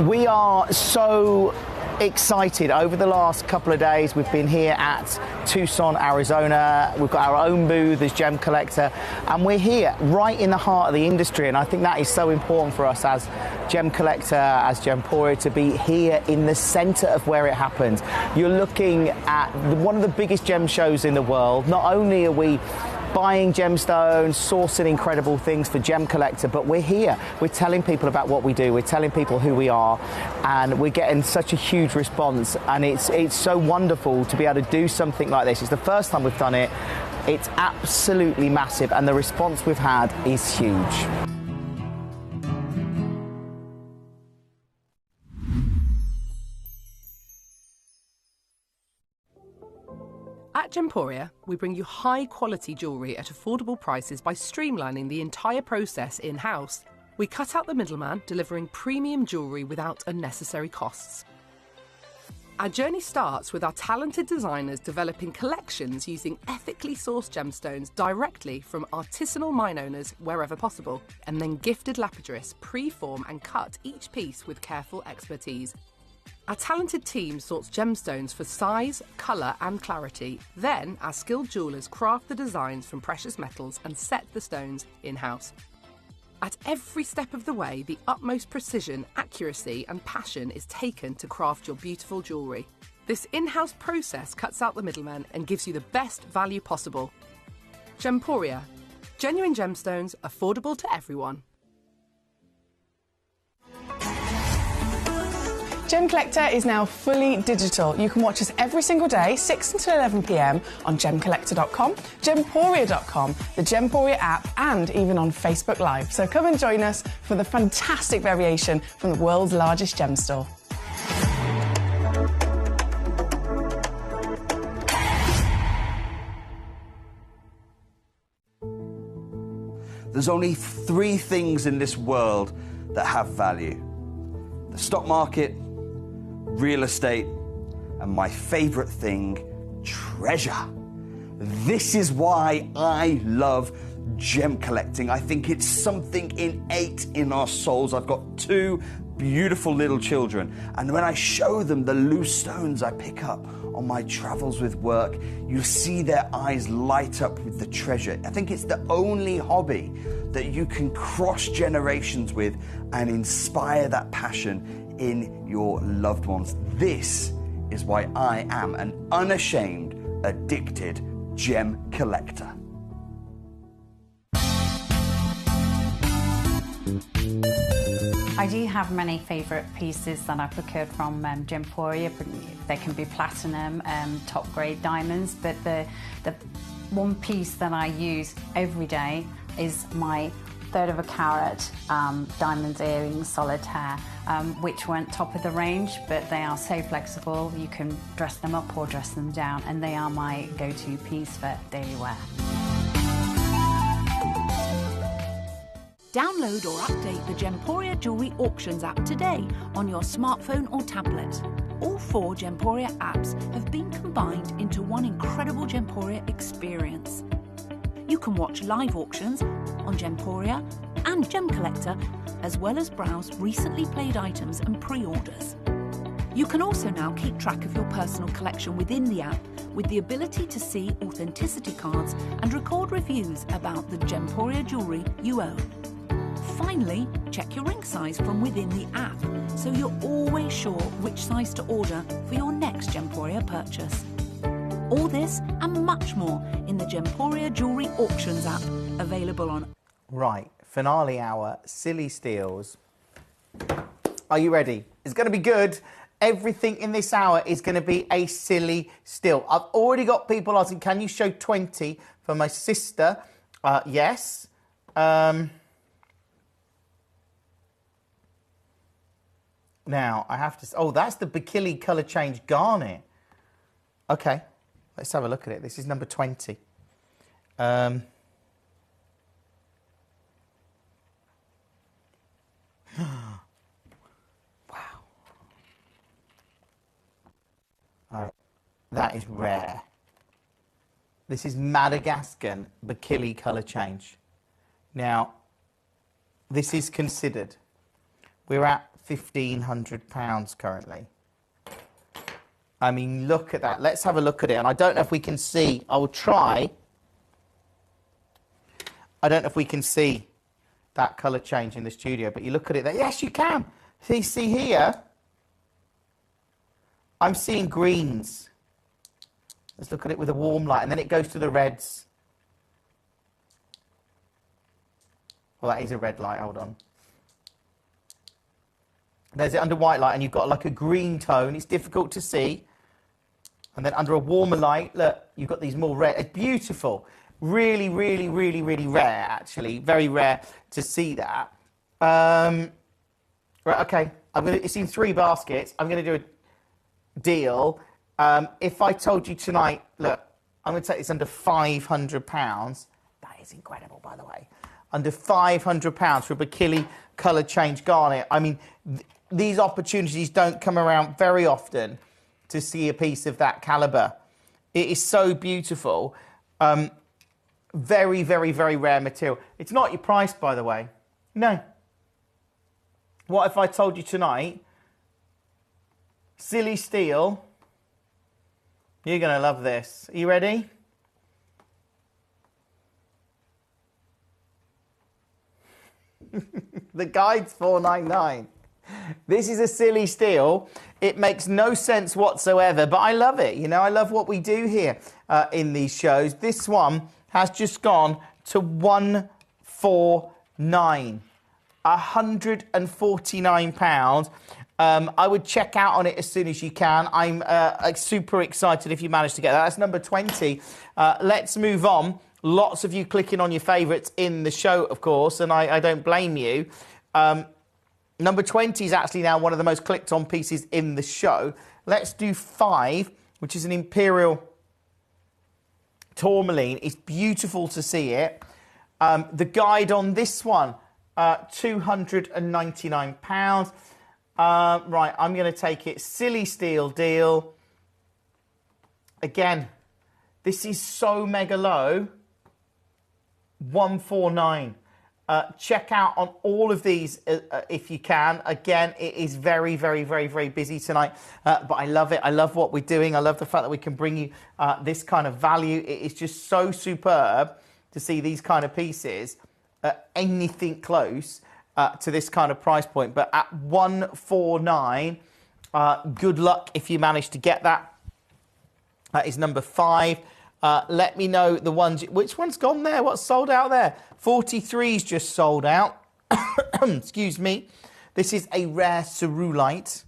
We are so excited. Over the last couple of days, we've been here at Tucson, Arizona. We've got our own booth as Gem Collector, and we're here right in the heart of the industry. And I think that is so important for us as Gem Collector, as Gemporia, to be here in the centre of where it happens. You're looking at one of the biggest gem shows in the world. Not only are we buying gemstones, sourcing incredible things for Gem Collector, but we're here. We're telling people about what we do. We're telling people who we are, and we're getting such a huge response. And it's so wonderful to be able to do something like this. It's the first time we've done it. It's absolutely massive, and the response we've had is huge. At Gemporia, we bring you high-quality jewellery at affordable prices by streamlining the entire process in-house. We cut out the middleman, delivering premium jewellery without unnecessary costs. Our journey starts with our talented designers developing collections using ethically sourced gemstones directly from artisanal mine owners wherever possible, and then gifted lapidarists pre-form and cut each piece with careful expertise. Our talented team sorts gemstones for size, colour and clarity. Then our skilled jewellers craft the designs from precious metals and set the stones in-house. At every step of the way, the utmost precision, accuracy and passion is taken to craft your beautiful jewellery. This in-house process cuts out the middleman and gives you the best value possible. Gemporia. Genuine gemstones, affordable to everyone. Gemcollector is now fully digital. You can watch us every single day, 6 until 11 p.m. on Gemcollector.com, Gemporia.com, the Gemporia app, and even on Facebook Live. So come and join us for the fantastic variation from the world's largest gem store. There's only 3 things in this world that have value: the stock market, real estate, and my favorite thing, treasure. This is why I love gem collecting. I think it's something innate in our souls. I've got 2 beautiful little children, and when I show them the loose stones I pick up on my travels with work, you see their eyes light up with the treasure. I think it's the only hobby that you can cross generations with and inspire that passion in your loved ones. This is why I am an unashamed, addicted gem collector. I do have many favourite pieces that I procured from Gemporia. They can be platinum, top grade diamonds, but the one piece that I use every day is my 1/3 of a carat diamond earrings solitaire, which weren't top of the range, but they are so flexible. You can dress them up or dress them down, and they are my go-to piece for daily wear. Download or update the Gemporia Jewellery Auctions app today on your smartphone or tablet. All 4 Gemporia apps have been combined into one incredible Gemporia experience. You can watch live auctions on Gemporia and Gemcollector, as well as browse recently played items and pre-orders. You can also now keep track of your personal collection within the app with the ability to see authenticity cards and record reviews about the Gemporia jewellery you own. Finally, check your ring size from within the app, so you're always sure which size to order for your next Gemporia purchase. All this and much more in the Gemporia Jewellery Auctions app, available on... Right, finale hour, silly steals. Are you ready? It's going to be good. Everything in this hour is going to be a silly steal. I've already got people asking, can you show 20 for my sister? Yes. Now, I have to... Oh, that's the Bikili colour change garnet. Okay, let's have a look at it. This is number 20. Wow. All right. That is rare. This is Madagascan Bikili colour change. Now, this is considered. We're at £1,500 currently. I mean, look at that. Let's have a look at it. And I don't know if we can see. I will try. I don't know if we can see that colour change in the studio, but you look at it there. Yes, you can. See here? I'm seeing greens. Let's look at it with a warm light, and then it goes to the reds. Well, that is a red light. Hold on. There's it under white light, and you've got like a green tone. It's difficult to see. And then under a warmer light, look, you've got these more red. It's beautiful. Really, really, really, really rare, actually. Very rare to see that. Right, okay. It's in 3 baskets. I'm going to do a deal. If I told you tonight, look, I'm going to take this under £500. That is incredible, by the way. Under £500 for a Bikili colour change garnet. I mean, these opportunities don't come around very often to see a piece of that calibre. It is so beautiful. Very, very, very rare material. It's not your price, by the way. No. What if I told you tonight, silly steel, you're going to love this. Are you ready? The guide's $4.99. This is a silly steel. It makes no sense whatsoever, but I love it. You know, I love what we do here in these shows. This one has just gone to £149. £149. I would check out on it as soon as you can. I'm super excited if you manage to get that. That's number 20. Let's move on. Lots of you clicking on your favourites in the show, of course, and I don't blame you. Number 20 is actually now one of the most clicked on pieces in the show. Let's do 5, which is an Imperial Tourmaline. It's beautiful to see it. The guide on this one, £299. Right, I'm going to take it. Silly steel deal. Again, this is so mega low. £149. Check out on all of these if you can. Again, it is very, very, very, very busy tonight, but I love it. I love what we're doing. I love the fact that we can bring you this kind of value. It is just so superb to see these kind of pieces, anything close to this kind of price point. But at £149, good luck if you manage to get that. That is number 5. Let me know the ones. Which one's gone there? What's sold out there? 43's just sold out. Excuse me. This is a rare cerulite.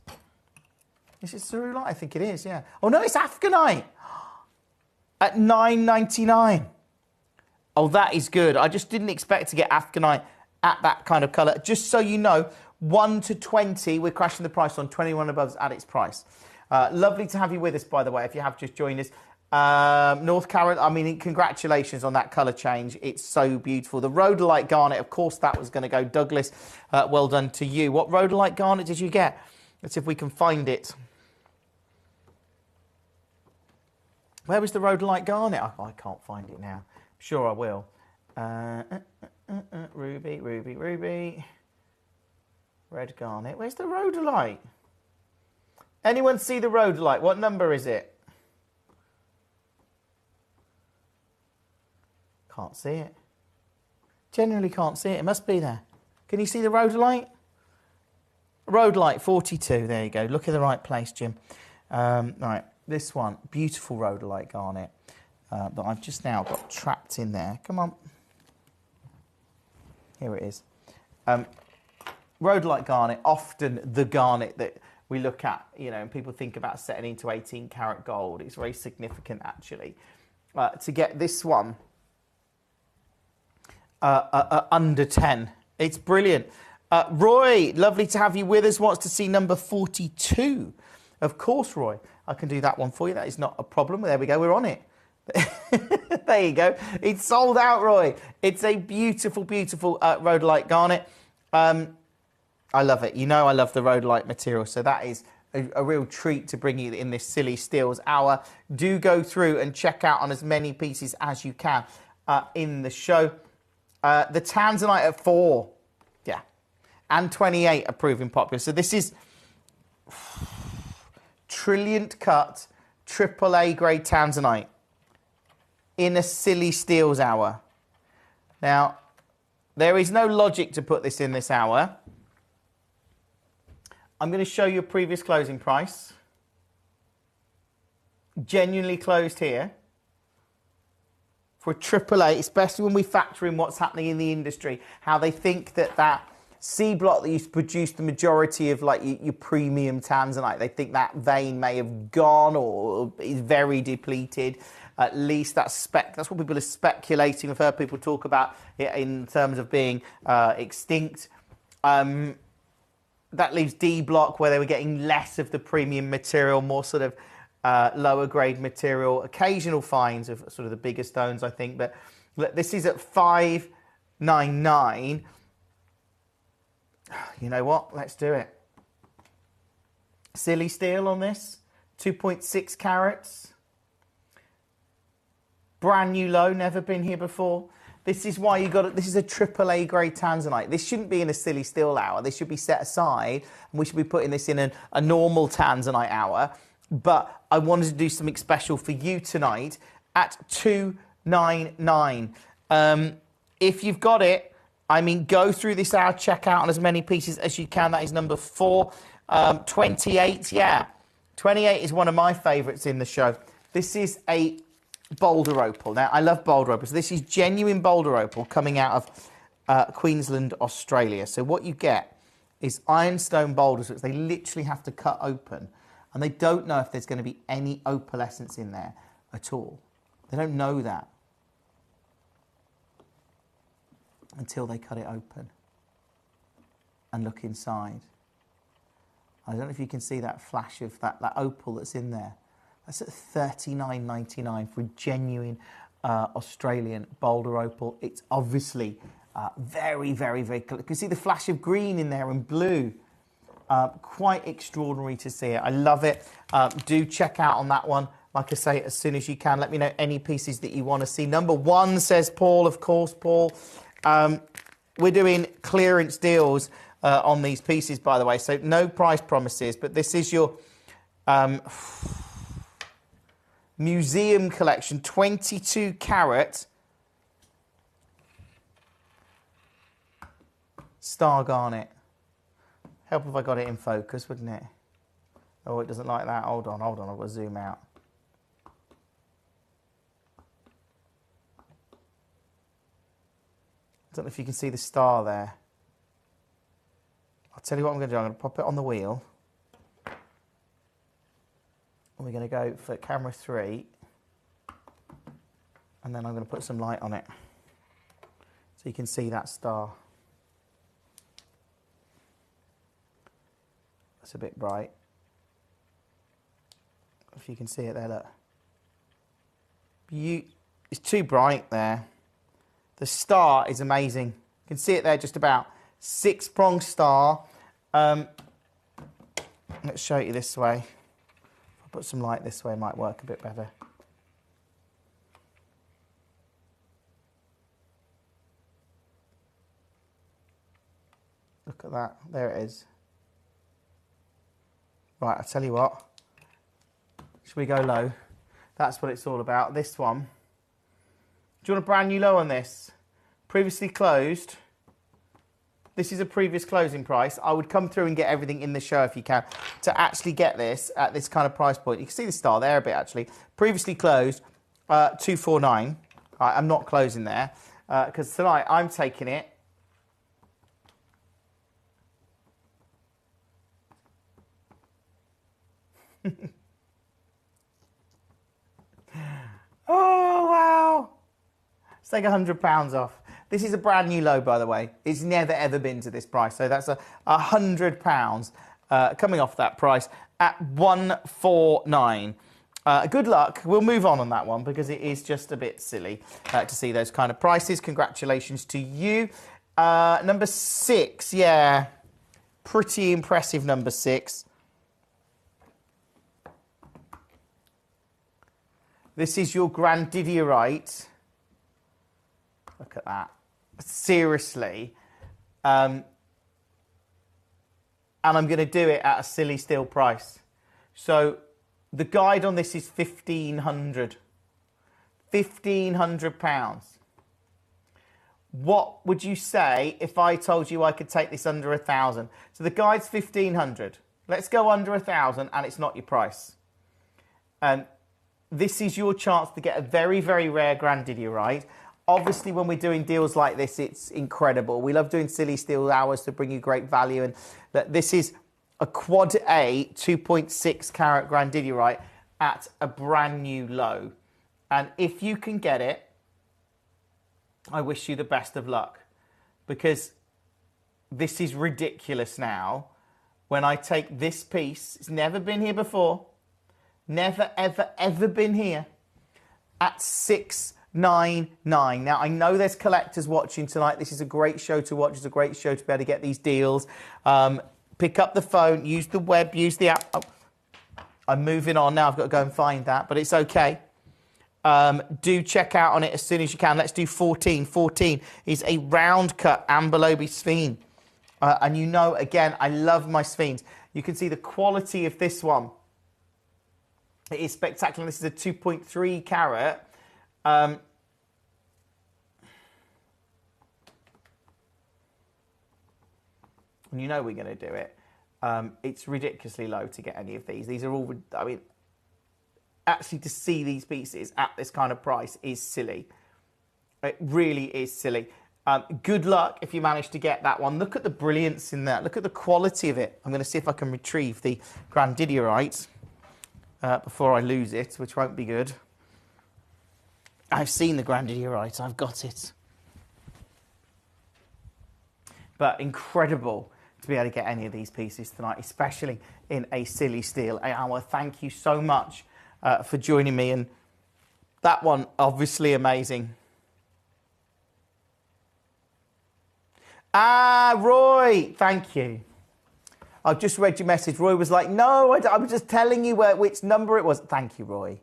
Is it cerulite? I think it is, yeah. Oh, no, it's Afghanite. At $9.99. Oh, that is good. I just didn't expect to get Afghanite at that kind of colour. Just so you know, 1 to 20, we're crashing the price on 21 above at its price. Lovely to have you with us, by the way, if you have just joined us. North Carolina, I mean, congratulations on that colour change. It's so beautiful. The rhodolite garnet, of course, that was going to go. Douglas, well done to you. What rhodolite garnet did you get? Let's see if we can find it. Where was the rhodolite garnet? I can't find it now. Sure I will. Ruby, ruby, ruby. Red garnet. Where's the rhodolite? Anyone see the rhodolite? What number is it? Can't see it. Generally can't see it. It must be there. Can you see the rhodolite? Rhodolite 42. There you go. Look in the right place, Jim. Right, this one. Beautiful rhodolite garnet that I've just now got trapped in there. Come on. Here it is. Rhodolite garnet, often the garnet that we look at, you know, and people think about setting into 18 karat gold. It's very significant, actually. To get this one under 10. It's brilliant. Roy, lovely to have you with us. Wants to see number 42. Of course, Roy. I can do that one for you. That is not a problem. There we go. We're on it. There you go. It's sold out, Roy. It's a beautiful, beautiful rhodolite garnet. I love it. You know I love the rhodolite material, so that is a real treat to bring you in this Silly Steels hour. Do go through and check out on as many pieces as you can in the show. The Tanzanite at 4, yeah, and 28 are proving popular. So this is trillionth cut, AAA grade Tanzanite in a Silly Steels hour. Now, there is no logic to put this in this hour. I'm going to show you a previous closing price. Genuinely closed here. For a AAA, especially when we factor in what's happening in the industry, how they think that C block that used to produce the majority of like your premium Tanzanite, they think that vein may have gone or is very depleted. At least that's what people are speculating. I've heard people talk about it in terms of being extinct. That leaves D block where they were getting less of the premium material, more sort of lower grade material, occasional finds of sort of the bigger stones, I think. But look, this is at $599. You know what? Let's do it. Silly steel on this, 2.6 carats. Brand new low, never been here before. This is why you got it. This is a AAA grade tanzanite. This shouldn't be in a silly steel hour. This should be set aside, and we should be putting this in a normal tanzanite hour. But I wanted to do something special for you tonight at $299. If you've got it, I mean, go through this hour, check out on as many pieces as you can. That is number 4. 28, yeah. 28 is one of my favourites in the show. This is a boulder opal. Now, I love boulder opals. This is genuine boulder opal coming out of Queensland, Australia. So what you get is ironstone boulders, which they literally have to cut open. And they don't know if there's going to be any opalescence in there at all. They don't know that until they cut it open and look inside. I don't know if you can see that flash of that opal that's in there. That's at $39.99 for a genuine Australian boulder opal. It's obviously very, very, very clear. You can see the flash of green in there and blue. Quite extraordinary to see it. I love it. Do check out on that one. Like I say, as soon as you can, let me know any pieces that you want to see. Number 1, says Paul, of course, Paul. We're doing clearance deals on these pieces, by the way, so no price promises, but this is your museum collection, 22 carat star garnet. Help if I got it in focus, wouldn't it? Oh, it doesn't like that. Hold on, I've got to zoom out. I don't know if you can see the star there. I'll tell you what I'm going to do. I'm going to pop it on the wheel. And we're going to go for camera 3. And then I'm going to put some light on it. So you can see that star. That's a bit bright. If you can see it there, look. It's too bright there. The star is amazing. You can see it there just about. 6-pronged star. Let's show you this way. If I put some light this way, it might work a bit better. Look at that. There it is. Right, I'll tell you what. Should we go low? That's what it's all about. This one. Do you want a brand new low on this? Previously closed. This is a previous closing price. I would come through and get everything in the show if you can to actually get this at this kind of price point. You can see the star there a bit, actually. Previously closed, $249. Right, I'm not closing there because tonight I'm taking it. Oh, wow. Let's take £100 off. This is a brand new low, by the way. It's never, ever been to this price. So that's £100 coming off that price at $149. Good luck. We'll move on that one because it is just a bit silly to see those kind of prices. Congratulations to you. Number 6, yeah. Pretty impressive number 6. This is your grandidierite. Look at that. Seriously. And I'm going to do it at a silly steel price. So the guide on this is £1,500. £1,500. What would you say if I told you I could take this under 1,000? So the guide's 1,500. Let's go under 1,000 and it's not your price. This is your chance to get a very, very rare grandidierite. Obviously, when we're doing deals like this, it's incredible. We love doing silly steel hours to bring you great value. And this is a quad A 2.6 carat grandidierite at a brand new low. And if you can get it, I wish you the best of luck. Because this is ridiculous now. When I take this piece, it's never been here before. Never, ever, ever been here at $6.99. Now, I know there's collectors watching tonight. This is a great show to watch. It's a great show to be able to get these deals. Pick up the phone, use the web, use the app. Oh, I'm moving on now. I've got to go and find that, but it's okay. Do check out on it as soon as you can. Let's do 14. 14 is a round cut Amberlobe Sphene. And you know, again, I love my Sphenes. You can see the quality of this one. It is spectacular. This is a 2.3 carat. And you know we're going to do it. It's ridiculously low to get any of these. These are all, I mean, actually to see these pieces at this kind of price is silly. It really is silly. Good luck if you manage to get that one. Look at the brilliance in that. Look at the quality of it. I'm going to see if I can retrieve the grandidierite before I lose it, which won't be good. I've seen the grandidierite. I've got it. But incredible to be able to get any of these pieces tonight, especially in a silly steel hour. Thank you so much for joining me. And that one, obviously amazing. Ah, Roy, thank you. I've just read your message. Roy was like, no, I was just telling you which number it was. Thank you, Roy.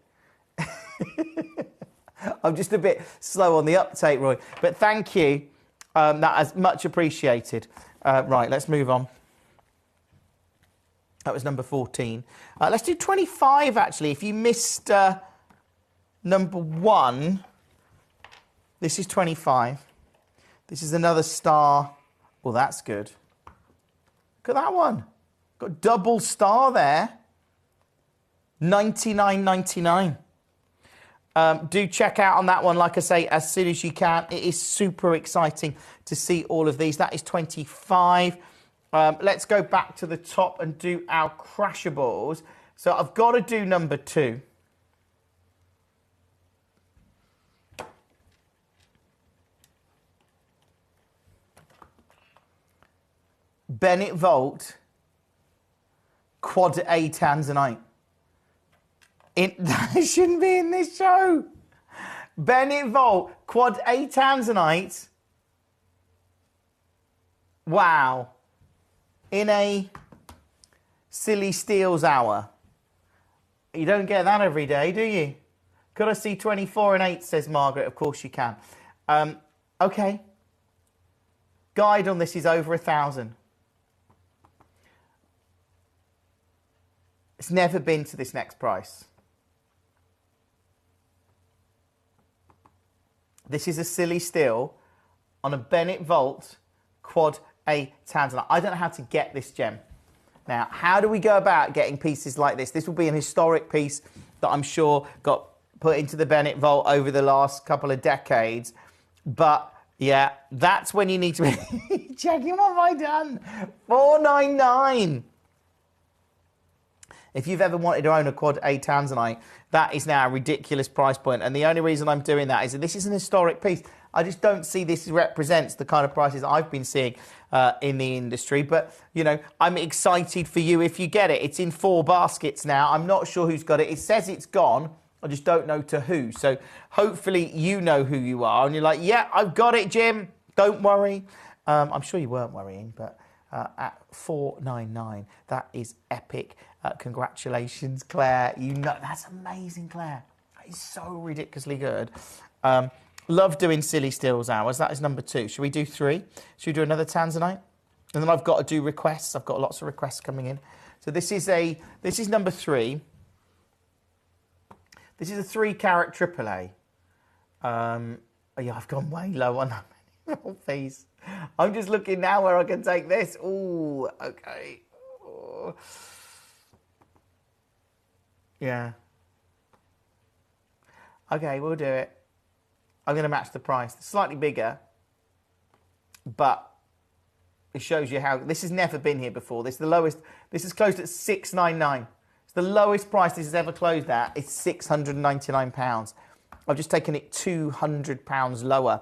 I'm just a bit slow on the uptake, Roy. But thank you. That is much appreciated. Right, let's move on. That was number 14. Let's do 25, actually. If you missed number 1, this is 25. This is another star. Well, that's good. Look at that one. Got double star there. $99.99. Do check out on that one, like I say, as soon as you can. It is super exciting to see all of these. That is 25. Let's go back to the top and do our crashables. So I've got to do number 2. Bennett Vault Quad A Tanzanite. That shouldn't be in this show. Bennett Vault Quad A Tanzanite. Wow. In a silly steals hour. You don't get that every day, do you? Could I see 24 and 8, says Margaret. Of course you can. Okay. Guide on this is over 1,000. It's never been to this next price. This is a silly steal on a Bennett Vault Quad A Tanzanite. I don't know how to get this gem. Now, how do we go about getting pieces like this? This will be an historic piece that I'm sure got put into the Bennett Vault over the last couple of decades. But, yeah, that's when you need to be checking. What have I done? $4.99. If you've ever wanted to own a Quad A Tanzanite, that is now a ridiculous price point. And the only reason I'm doing that is that this is an historic piece. I just don't see this represents the kind of prices I've been seeing in the industry. But, you know, I'm excited for you if you get it. It's in 4 baskets now. I'm not sure who's got it. It says it's gone. I just don't know to who. So hopefully you know who you are. And you're like, yeah, I've got it, Jim. Don't worry. I'm sure you weren't worrying, but at $4.99, that is epic. Congratulations, Claire. You know, that's amazing, Claire. That is so ridiculously good. Love doing silly steals hours. That is number 2. Should we do 3? Should we do another Tanzanite? And then I've got to do requests. I've got lots of requests coming in. So this is number 3. This is a 3-carat AAA. Yeah, I've gone way low on that piece. I'm just looking now where I can take this. Ooh, okay. Ooh. Yeah. Okay, we'll do it. I'm going to match the price. It's slightly bigger, but it shows you how... This has never been here before. This is the lowest... This is closed at $6.99. It's the lowest price this has ever closed at. It's £699. I've just taken it £200 lower.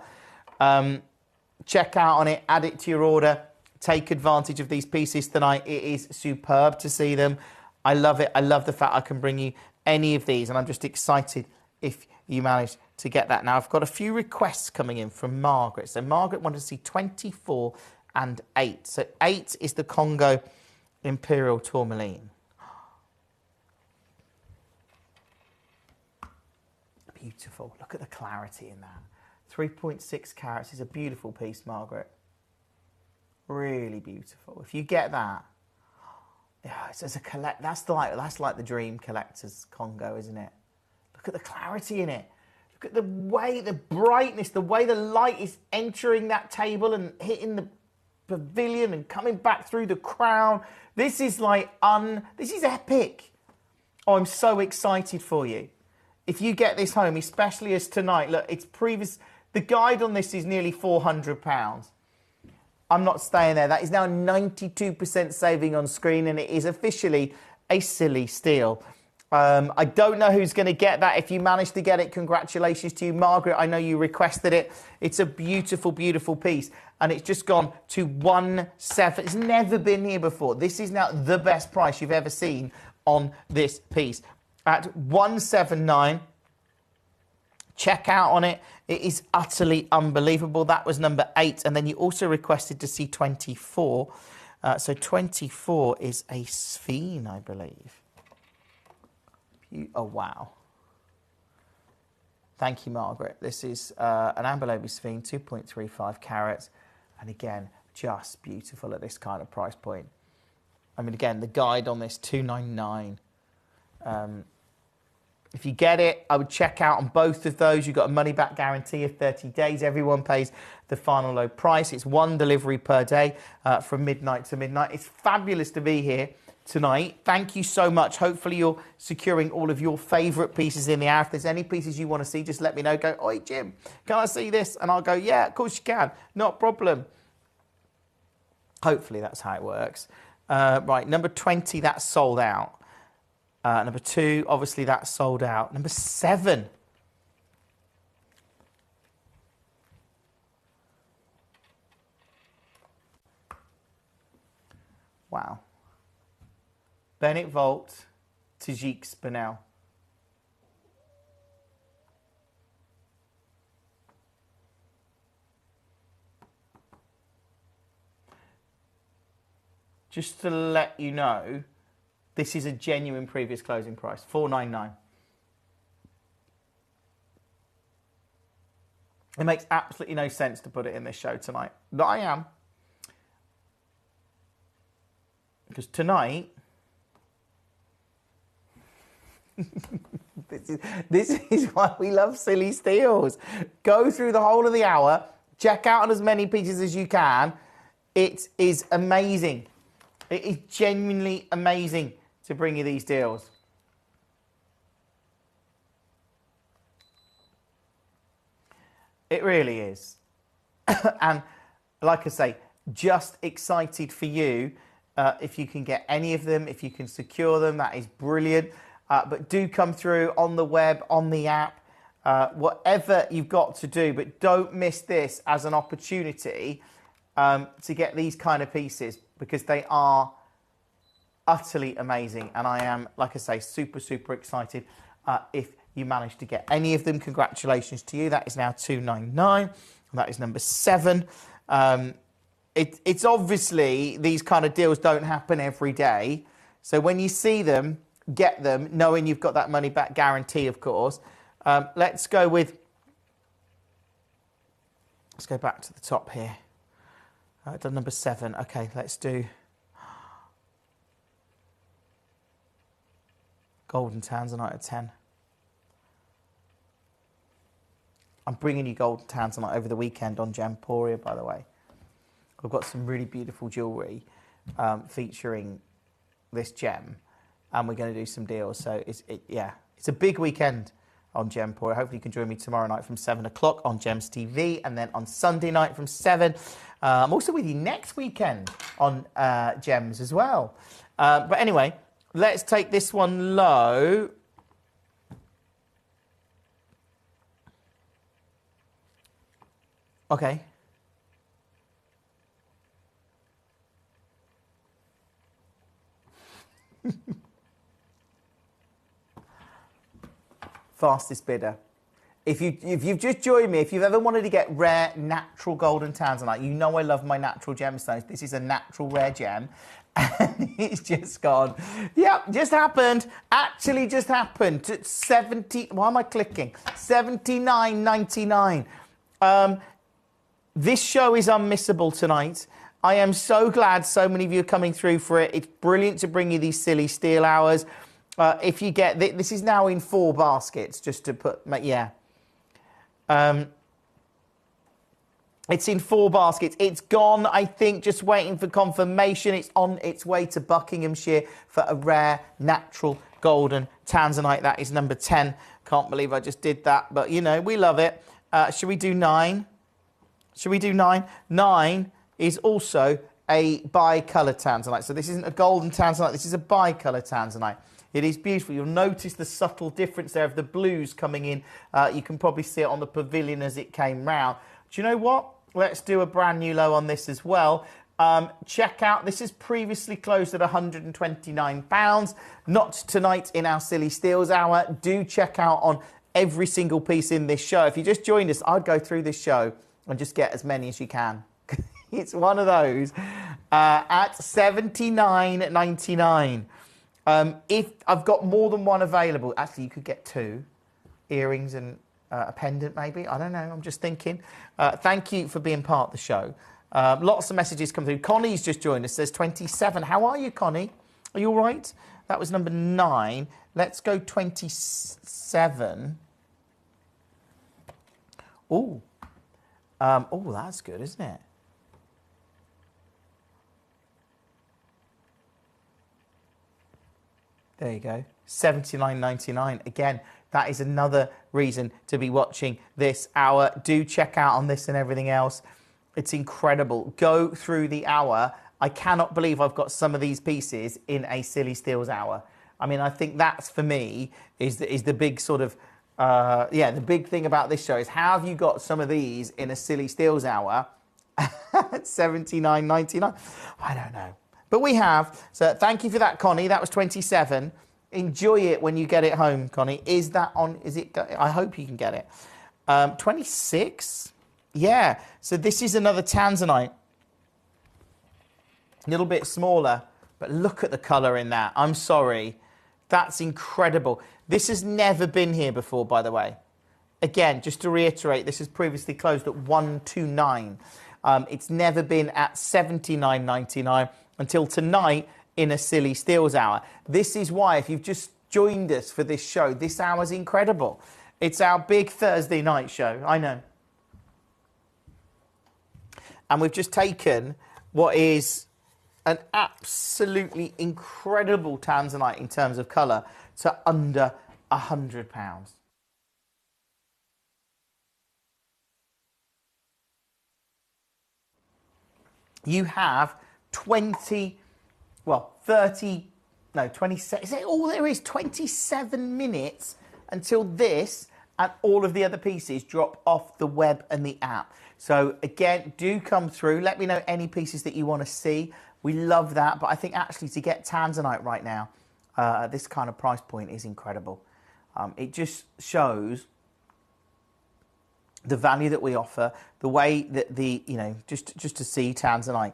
Check out on it. Add it to your order. Take advantage of these pieces tonight. It is superb to see them. I love it. I love the fact I can bring you any of these, and I'm just excited if you manage to get that. Now, I've got a few requests coming in from Margaret. So Margaret wanted to see 24 and 8. So 8 is the Congo Imperial Tourmaline. Beautiful. Look at the clarity in that. 3.6 carats is a beautiful piece, Margaret. Really beautiful. If you get that, yeah, it's as a collect. That's like the dream collector's Congo, isn't it? Look at the clarity in it. Look at the way, the brightness, the way the light is entering that table and hitting the pavilion and coming back through the crown. This is like this is epic. Oh, I'm so excited for you. If you get this home, especially as tonight, look, it's previous. The guide on this is nearly £400. I'm not staying there. That is now 92% saving on screen, and it is officially a silly steal. I don't know who's going to get that. If you manage to get it, congratulations to you. Margaret, I know you requested it. It's a beautiful, beautiful piece, and it's just gone to 1.7. It's never been here before. This is now the best price you've ever seen on this piece. At 179, check out on it. It is utterly unbelievable. That was number 8. And then you also requested to see 24. So 24 is a sphere, I believe. Oh, wow. Thank you, Margaret. This is an amber sphere, 2.35 carats. And again, just beautiful at this kind of price point. I mean, again, the guide on this, 299. If you get it, I would check out on both of those. You've got a money-back guarantee of 30 days. Everyone pays the final low price. It's 1 delivery per day from midnight to midnight. It's fabulous to be here tonight. Thank you so much. Hopefully you're securing all of your favourite pieces in the hour. If there's any pieces you want to see, just let me know. Go, oi, Jim, can I see this? And I'll go, yeah, of course you can. Not a problem. Hopefully that's how it works. Right, number 20, that's sold out. Number 2, obviously that's sold out. Number 7. Wow. Bennett Vault, Tajik Spinel. Just to let you know, this is a genuine previous closing price, $499. It makes absolutely no sense to put it in this show tonight, but I am. Because tonight, this is why we love silly steals. Go through the whole of the hour, check out on as many pieces as you can. It is amazing. It is genuinely amazing to bring you these deals. It really is. And like I say, just excited for you. If you can get any of them, if you can secure them, that is brilliant. But do come through on the web, on the app, whatever you've got to do. But don't miss this as an opportunity to get these kind of pieces, because they are utterly amazing. And I am, like I say, super, super excited. If you manage to get any of them, congratulations to you. That is now $299. That is number 7. It's obviously, these kind of deals don't happen every day. So when you see them, get them, knowing you've got that money back guarantee, of course. Let's go back to the top here. Done number 7. Okay, let's do golden tanzanite at 10. I'm bringing you golden tanzanite over the weekend on Gemporia, by the way. I've got some really beautiful jewellery featuring this gem, and we're going to do some deals. So it's a big weekend on Gemporia. Hopefully you can join me tomorrow night from 7 o'clock on Gems TV, and then on Sunday night from 7. I'm also with you next weekend on Gems as well. But anyway, let's take this one low. Okay. fastest bidder. If you've just joined me, if you've ever wanted to get rare natural golden tanzanite, you know I love my natural gemstones. This is a natural rare gem. And it's just gone. Yep, just happened. Actually just happened. 70, why am I clicking? $79.99. This show is unmissable tonight. I am so glad so many of you are coming through for it. It's brilliant to bring you these silly steel hours. If you get, this is now in 4 baskets, just to put, yeah. It's in 4 baskets. It's gone, I think, just waiting for confirmation. It's on its way to Buckinghamshire for a rare natural golden tanzanite. That is number 10. Can't believe I just did that, but you know, we love it. Should we do 9? Should we do 9? 9 is also a bi-colour tanzanite. So this isn't a golden tanzanite, this is a bi-colour tanzanite. It is beautiful. You'll notice the subtle difference there of the blues coming in. You can probably see it on the pavilion as it came round. Do you know what? Let's do a brand new low on this as well. Check out, this is previously closed at £129. Not tonight in our Silly Steals Hour. Do check out on every single piece in this show. If you just joined us, I'd go through this show and just get as many as you can. It's one of those at $79.99. If I've got more than one available, actually you could get 2 earrings and a pendant maybe. I don't know, I'm just thinking. Thank you for being part of the show. Lots of messages come through. Connie's just joined us, says 27. How are you, Connie? Are you all right? That was number 9. Let's go 27. Oh, that's good, isn't it? There you go, $79.99. Again, that is another reason to be watching this hour. Do check out on this and everything else. It's incredible. Go through the hour. I cannot believe I've got some of these pieces in a Silly Steals hour. I mean, I think that's, for me, is the big sort of, the big thing about this show is how have you got some of these in a Silly Steals hour at $79.99? I don't know. But we have. So thank you for that, Connie. That was 27. Enjoy it when you get it home, Connie. Is that on? Is it? I hope you can get it. 26. Yeah. So this is another tanzanite. A little bit smaller, but look at the colour in that. I'm sorry. That's incredible. This has never been here before, by the way. Again, just to reiterate, this is previously closed at $129. It's never been at $79.99. Until tonight in a Silly Steals hour. This is why, if you've just joined us for this show, this hour's incredible. It's our big Thursday night show, I know. And we've just taken what is an absolutely incredible tanzanite in terms of colour to under £100. You have 27, is it all there is? 27 minutes until this and all of the other pieces drop off the web and the app. So again, do come through. Let me know any pieces that you want to see. We love that. But I think actually to get tanzanite right now, at this kind of price point is incredible. It just shows the value that we offer, the way that just to see tanzanite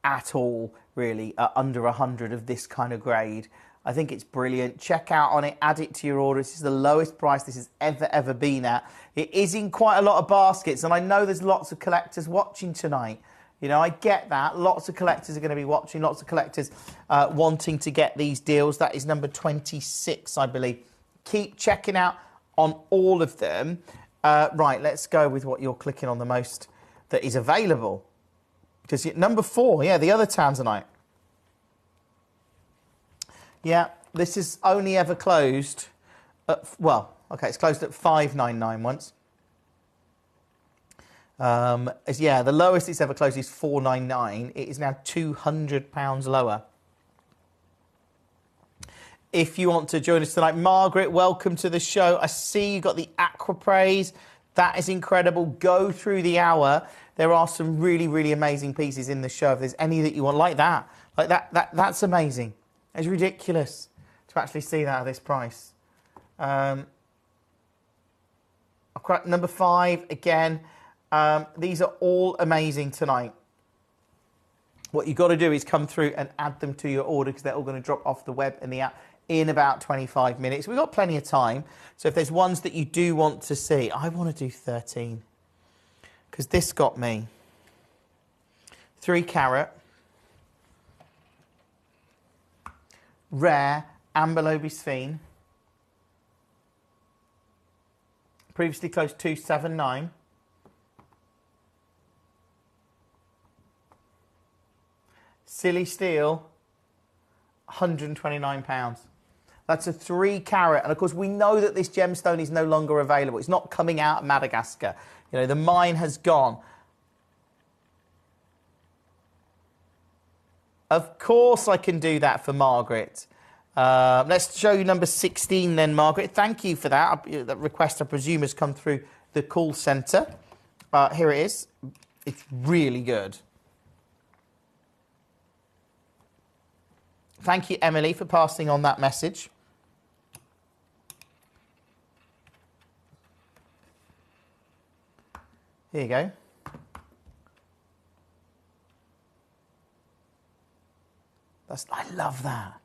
at all, really, under 100 of this kind of grade. I think it's brilliant. Check out on it, add it to your order. This is the lowest price this has ever been at. It is in quite a lot of baskets, and I know there's lots of collectors watching tonight. You know, I get that. Lots of collectors are going to be watching, lots of collectors wanting to get these deals. That is number 26, I believe. Keep checking out on all of them. Right, let's go with what you're clicking on the most that is available. Because number 4, yeah, the other tanzanite. Yeah, this is only ever closed at, well, okay, it's closed at $5.99 once. Yeah, the lowest it's ever closed is $4.99. It is now £200 lower. If you want to join us tonight, Margaret, welcome to the show. I see you got the Aqua Praise. That is incredible. Go through the hour. There are some really, really amazing pieces in the show. If there's any that you want, like that, that's amazing. It's ridiculous to actually see that at this price. Number 5, again, these are all amazing tonight. What you've got to do is come through and add them to your order because they're all going to drop off the web and the app in about 25 minutes. We've got plenty of time. So if there's ones that you do want to see, I want to do 13 because this got me 3 carat, rare amber lobisphene, previously closed 279. Silly steel, £129. That's a 3 carat. And of course, we know that this gemstone is no longer available. It's not coming out of Madagascar. You know, the mine has gone. Of course I can do that for Margaret. Let's show you number 16 then, Margaret. Thank you for that. That request, I presume, has come through the call centre. Here it is. It's really good. Thank you, Emily, for passing on that message. Here you go. I love that.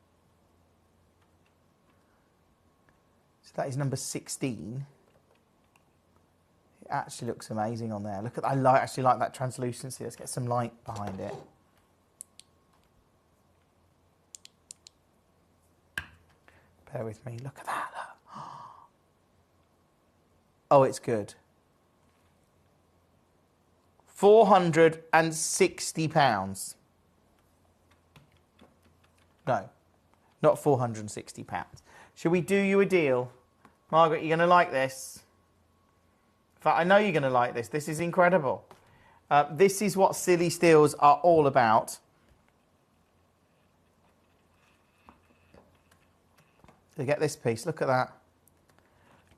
So that is number 16. It actually looks amazing on there. Look at, actually like that translucency. Let's get some light behind it. Bear with me. Look at that. Look. Oh, it's good. £460. No, not £460. Should we do you a deal? Margaret, you're going to like this. In fact, I know you're going to like this. This is incredible. This is what silly steals are all about. So get this piece. Look at that.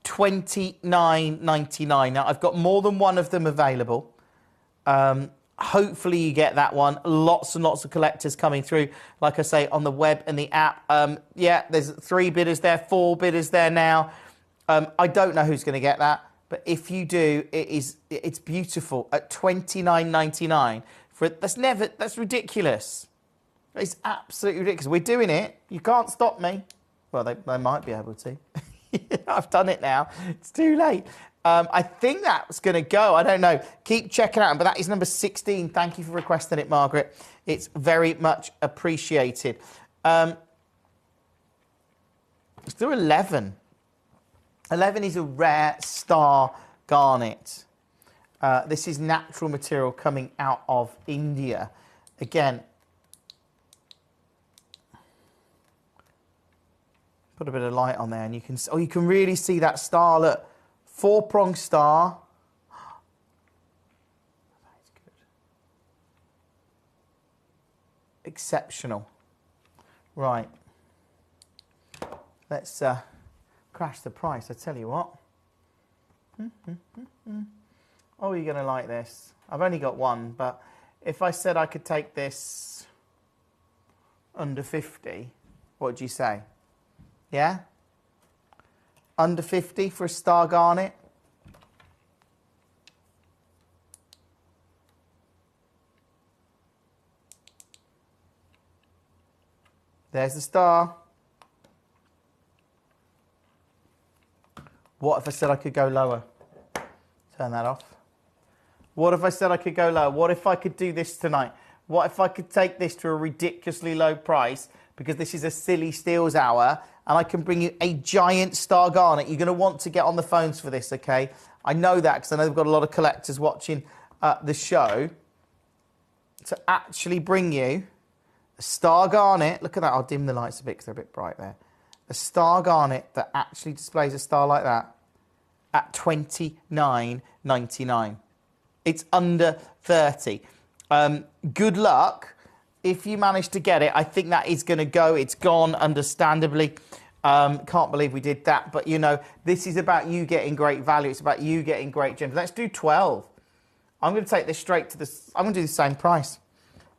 $29.99. Now, I've got more than one of them available. Hopefully you get that one. Lots and lots of collectors coming through, like I say, on the web and the app. Yeah, there's 3 bidders there, 4 bidders there now. I don't know who's going to get that, but if you do, it's beautiful at $29.99. That's ridiculous. It's absolutely ridiculous. We're doing it. You can't stop me. Well, they might be able to. I've done it now. It's too late. I think that's going to go. I don't know. Keep checking out. But that is number 16. Thank you for requesting it, Margaret. It's very much appreciated. Let's do 11. 11 is a rare star garnet. This is natural material coming out of India. Again, put a bit of light on there and you can really see that star. Look. 4-pronged star. That's good. Exceptional. Right. Let's crash the price, I tell you what. Oh, you're going to like this. I've only got one, but if I said I could take this under 50, what would you say? Yeah? Under 50 for a star garnet. There's the star. What if I said I could go lower? Turn that off. What if I said I could go lower? What if I could do this tonight? What if I could take this to a ridiculously low price because this is a silly steals hour and I can bring you a giant star garnet? You're going to want to get on the phones for this, okay? I know that because I know we've got a lot of collectors watching the show. To actually bring you a star garnet. Look at that. I'll dim the lights a bit because they're a bit bright there. A star garnet that actually displays a star like that at $29.99. It's under 30. Good luck. If you manage to get it, I think that is going to go. It's gone, understandably. Can't believe we did that. But, you know, this is about you getting great value. It's about you getting great gems. Let's do 12. I'm going to take this straight to this. I'm going to do the same price.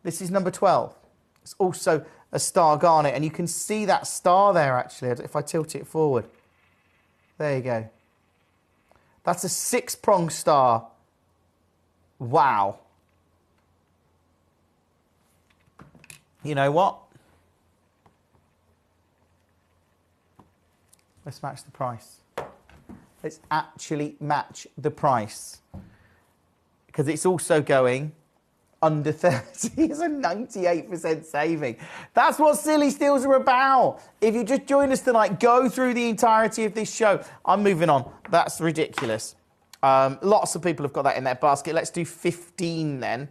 This is number 12. It's also a star garnet. And you can see that star there, actually, if I tilt it forward. There you go. That's a 6-prong star. Wow. You know what? Let's match the price. Let's actually match the price. Because it's also going under 30. It's a 98% saving. That's what Silly Steals are about. If you just joined us tonight, go through the entirety of this show. I'm moving on. That's ridiculous. Lots of people have got that in their basket. Let's do 15 then.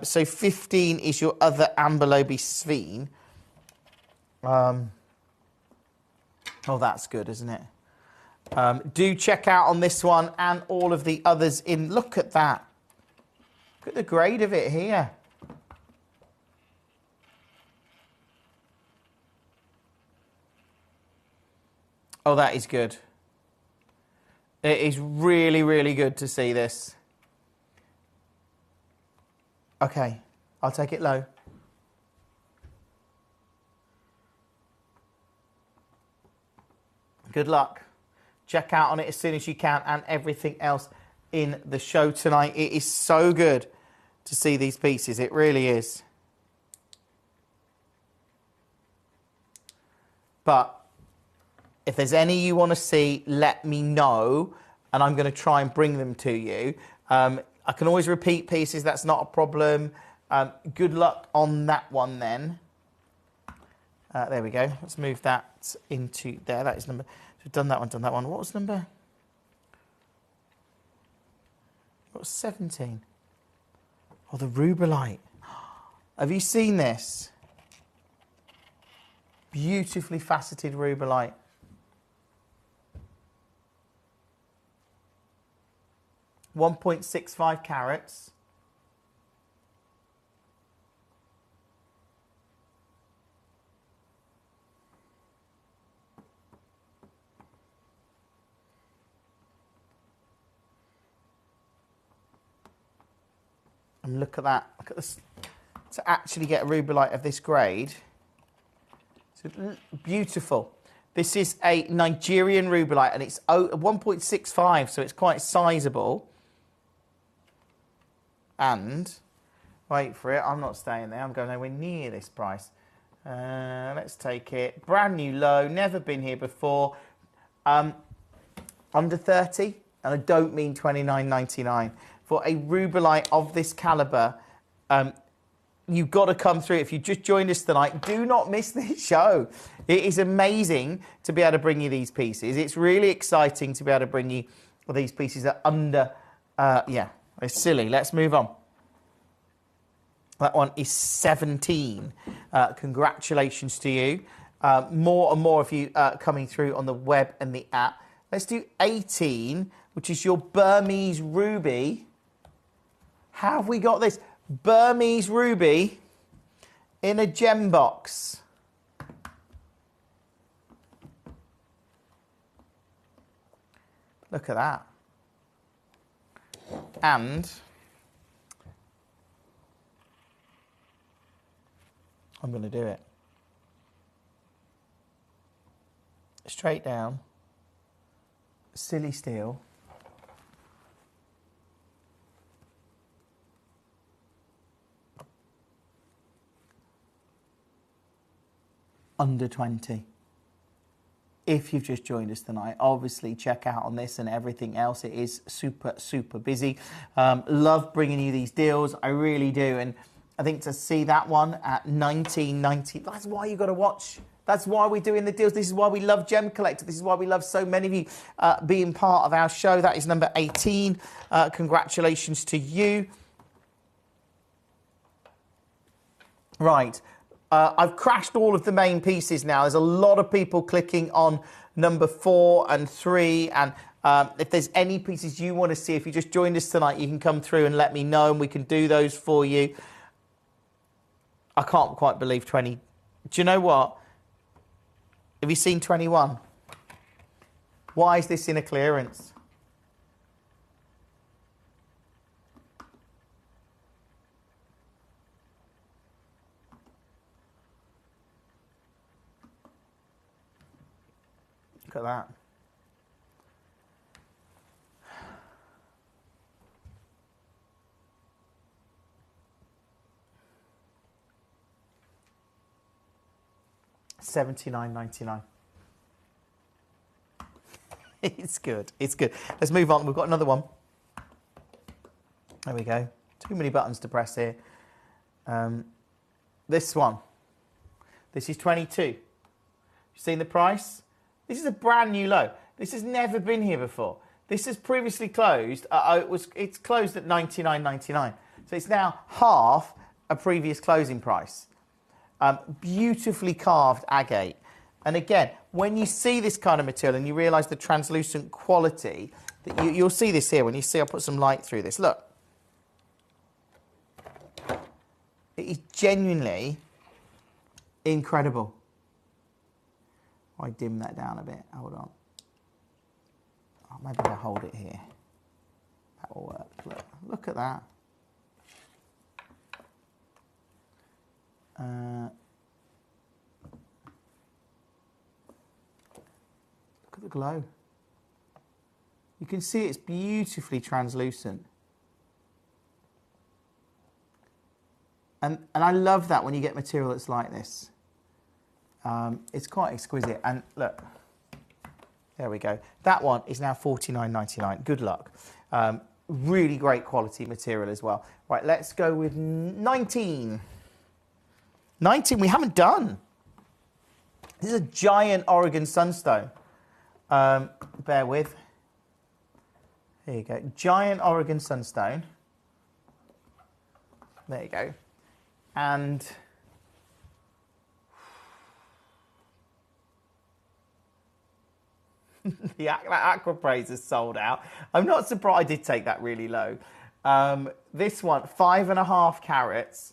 So 15 is your other Amber Lobe Sveen. Oh, that's good, isn't it? Do check out on this one and all of the others in. Look at that. Look at the grade of it here. Oh, that is good. It is really, really good to see this. Okay, I'll take it low. Good luck. Check out on it as soon as you can and everything else in the show tonight. It is so good to see these pieces. It really is. But if there's any you want to see, let me know, and I'm going to try and bring them to you. I can always repeat pieces. That's not a problem. Good luck on that one then. There we go. Let's move that into there. That is number... We've done that one, done that one. What was number? What was 17? Oh, the Rubellite. Have you seen this? Beautifully faceted Rubellite. .65 carats. And look at that. Look at this. To actually get a Rubellite of this grade. It's beautiful. This is a Nigerian Rubellite and it's 1.65, so it's quite sizable. And, wait for it, I'm not staying there. I'm going nowhere near this price. Let's take it. Brand new low, never been here before. Under 30, and I don't mean $29.99. For a Rubellite of this calibre, you've got to come through. If you just joined us tonight, do not miss this show. It is amazing to be able to bring you these pieces. It's really exciting to be able to bring you these pieces that are under, yeah, it's silly. Let's move on. That one is 17. Congratulations to you. More and more of you coming through on the web and the app. Let's do 18, which is your Burmese Ruby. How have we got this? Burmese Ruby in a gem box. Look at that. And I'm going to do it. Straight down. Silly steel. Under 20. If you've just joined us tonight, obviously check out on this and everything else. It is super, super busy. Love bringing you these deals. I really do. And I think to see that one at $19.90, that's why you've got to watch. That's why we're doing the deals. This is why we love Gemcollector. This is why we love so many of you being part of our show. That is number 18. Congratulations to you. Right. I've crashed all of the main pieces now. There's a lot of people clicking on number 4 and 3. And if there's any pieces you want to see, if you just joined us tonight, you can come through and let me know and we can do those for you. I can't quite believe 20. Do you know what? Have you seen 21? Why is this in a clearance? Look at that. $79.99. It's good. It's good. Let's move on. We've got another one. There we go. Too many buttons to press here. This one. This is 22. You've seen the price? This is a brand new low. This has never been here before. This has previously closed. It's closed at $99.99. So it's now half a previous closing price. Beautifully carved agate. And again, when you see this kind of material and you realise the translucent quality, that you'll see this here. When you see, I'll put some light through this. Look. It is genuinely incredible. I dim that down a bit. Hold on. Oh, maybe I'll hold it here. That will work. Look at that. Look at the glow. You can see it's beautifully translucent. And I love that when you get material that's like this. It's quite exquisite. And look, there we go. That one is now $49.99. Good luck. Really great quality material as well. Right, let's go with 19. 19 we haven't done. This is a giant Oregon sunstone. Bear with. There you go. Giant Oregon sunstone. There you go. And the aqua praise is sold out. I'm not surprised. I did take that really low. This one, 5.5 carats.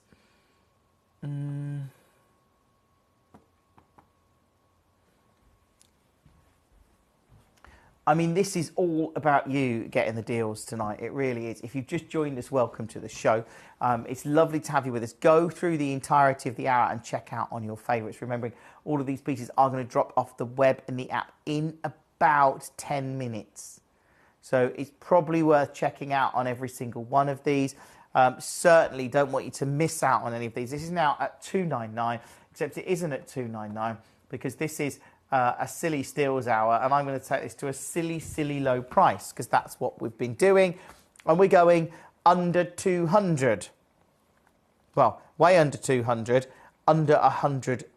I mean, this is all about you getting the deals tonight. It really is. If you've just joined us, welcome to the show. It's lovely to have you with us. Go through the entirety of the hour and check out on your favourites. Remembering, all of these pieces are going to drop off the web and the app in about 10 minutes. So it's probably worth checking out on every single one of these. Certainly don't want you to miss out on any of these. This is now at $2.99, except it isn't at $2.99 because this is a silly steals hour, and I'm going to take this to a silly low price because that's what we've been doing, and we're going under 200. Well, way under 200, under £130.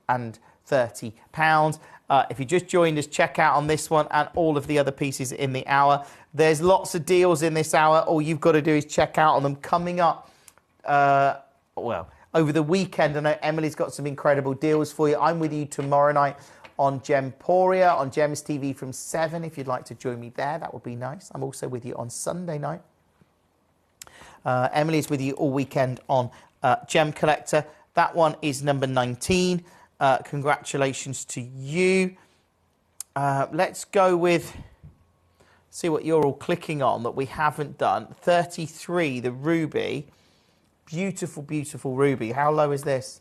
If you just joined us, check out on this one and all of the other pieces in the hour. There's lots of deals in this hour. All you've got to do is check out on them coming up. Well, over the weekend, I know Emily's got some incredible deals for you. I'm with you tomorrow night on Gemporia, on Gems TV from 7. If you'd like to join me there, that would be nice. I'm also with you on Sunday night. Emily's with you all weekend on Gemcollector. That one is number 19. Congratulations to you. Let's go with, see what you're all clicking on that we haven't done. 33, the ruby. Beautiful, beautiful ruby. How low is this?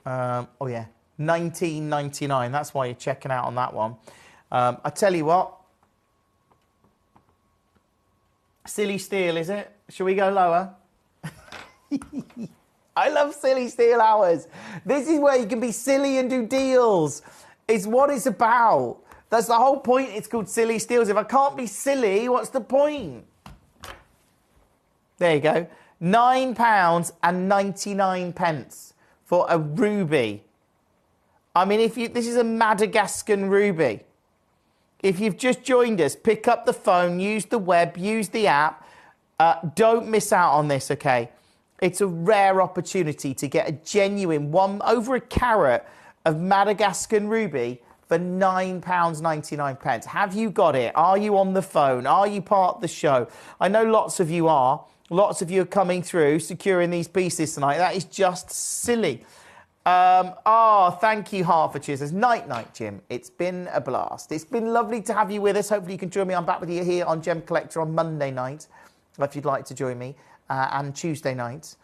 Oh, yeah. $19.99. That's why you're checking out on that one. I tell you what. Silly steel, is it? Shall we go lower? I love silly steel hours. This is where you can be silly and do deals. It's what it's about. That's the whole point. It's called silly steals. If I can't be silly, what's the point? There you go. £9.99 for a ruby. I mean, this is a Madagascan ruby. If you've just joined us, pick up the phone, use the web, use the app. Don't miss out on this, okay? It's a rare opportunity to get a genuine over a carat of Madagascan ruby for £9.99. Have you got it? Are you on the phone? Are you part of the show? I know lots of you are. Lots of you are coming through, securing these pieces tonight. That is just silly. Thank you, Hertfordshire. Says, night, Jim. It's been a blast. It's been lovely to have you with us. Hopefully you can join me. I'm back with you here on Gemcollector on Monday night, if you'd like to join me, and Tuesday nights.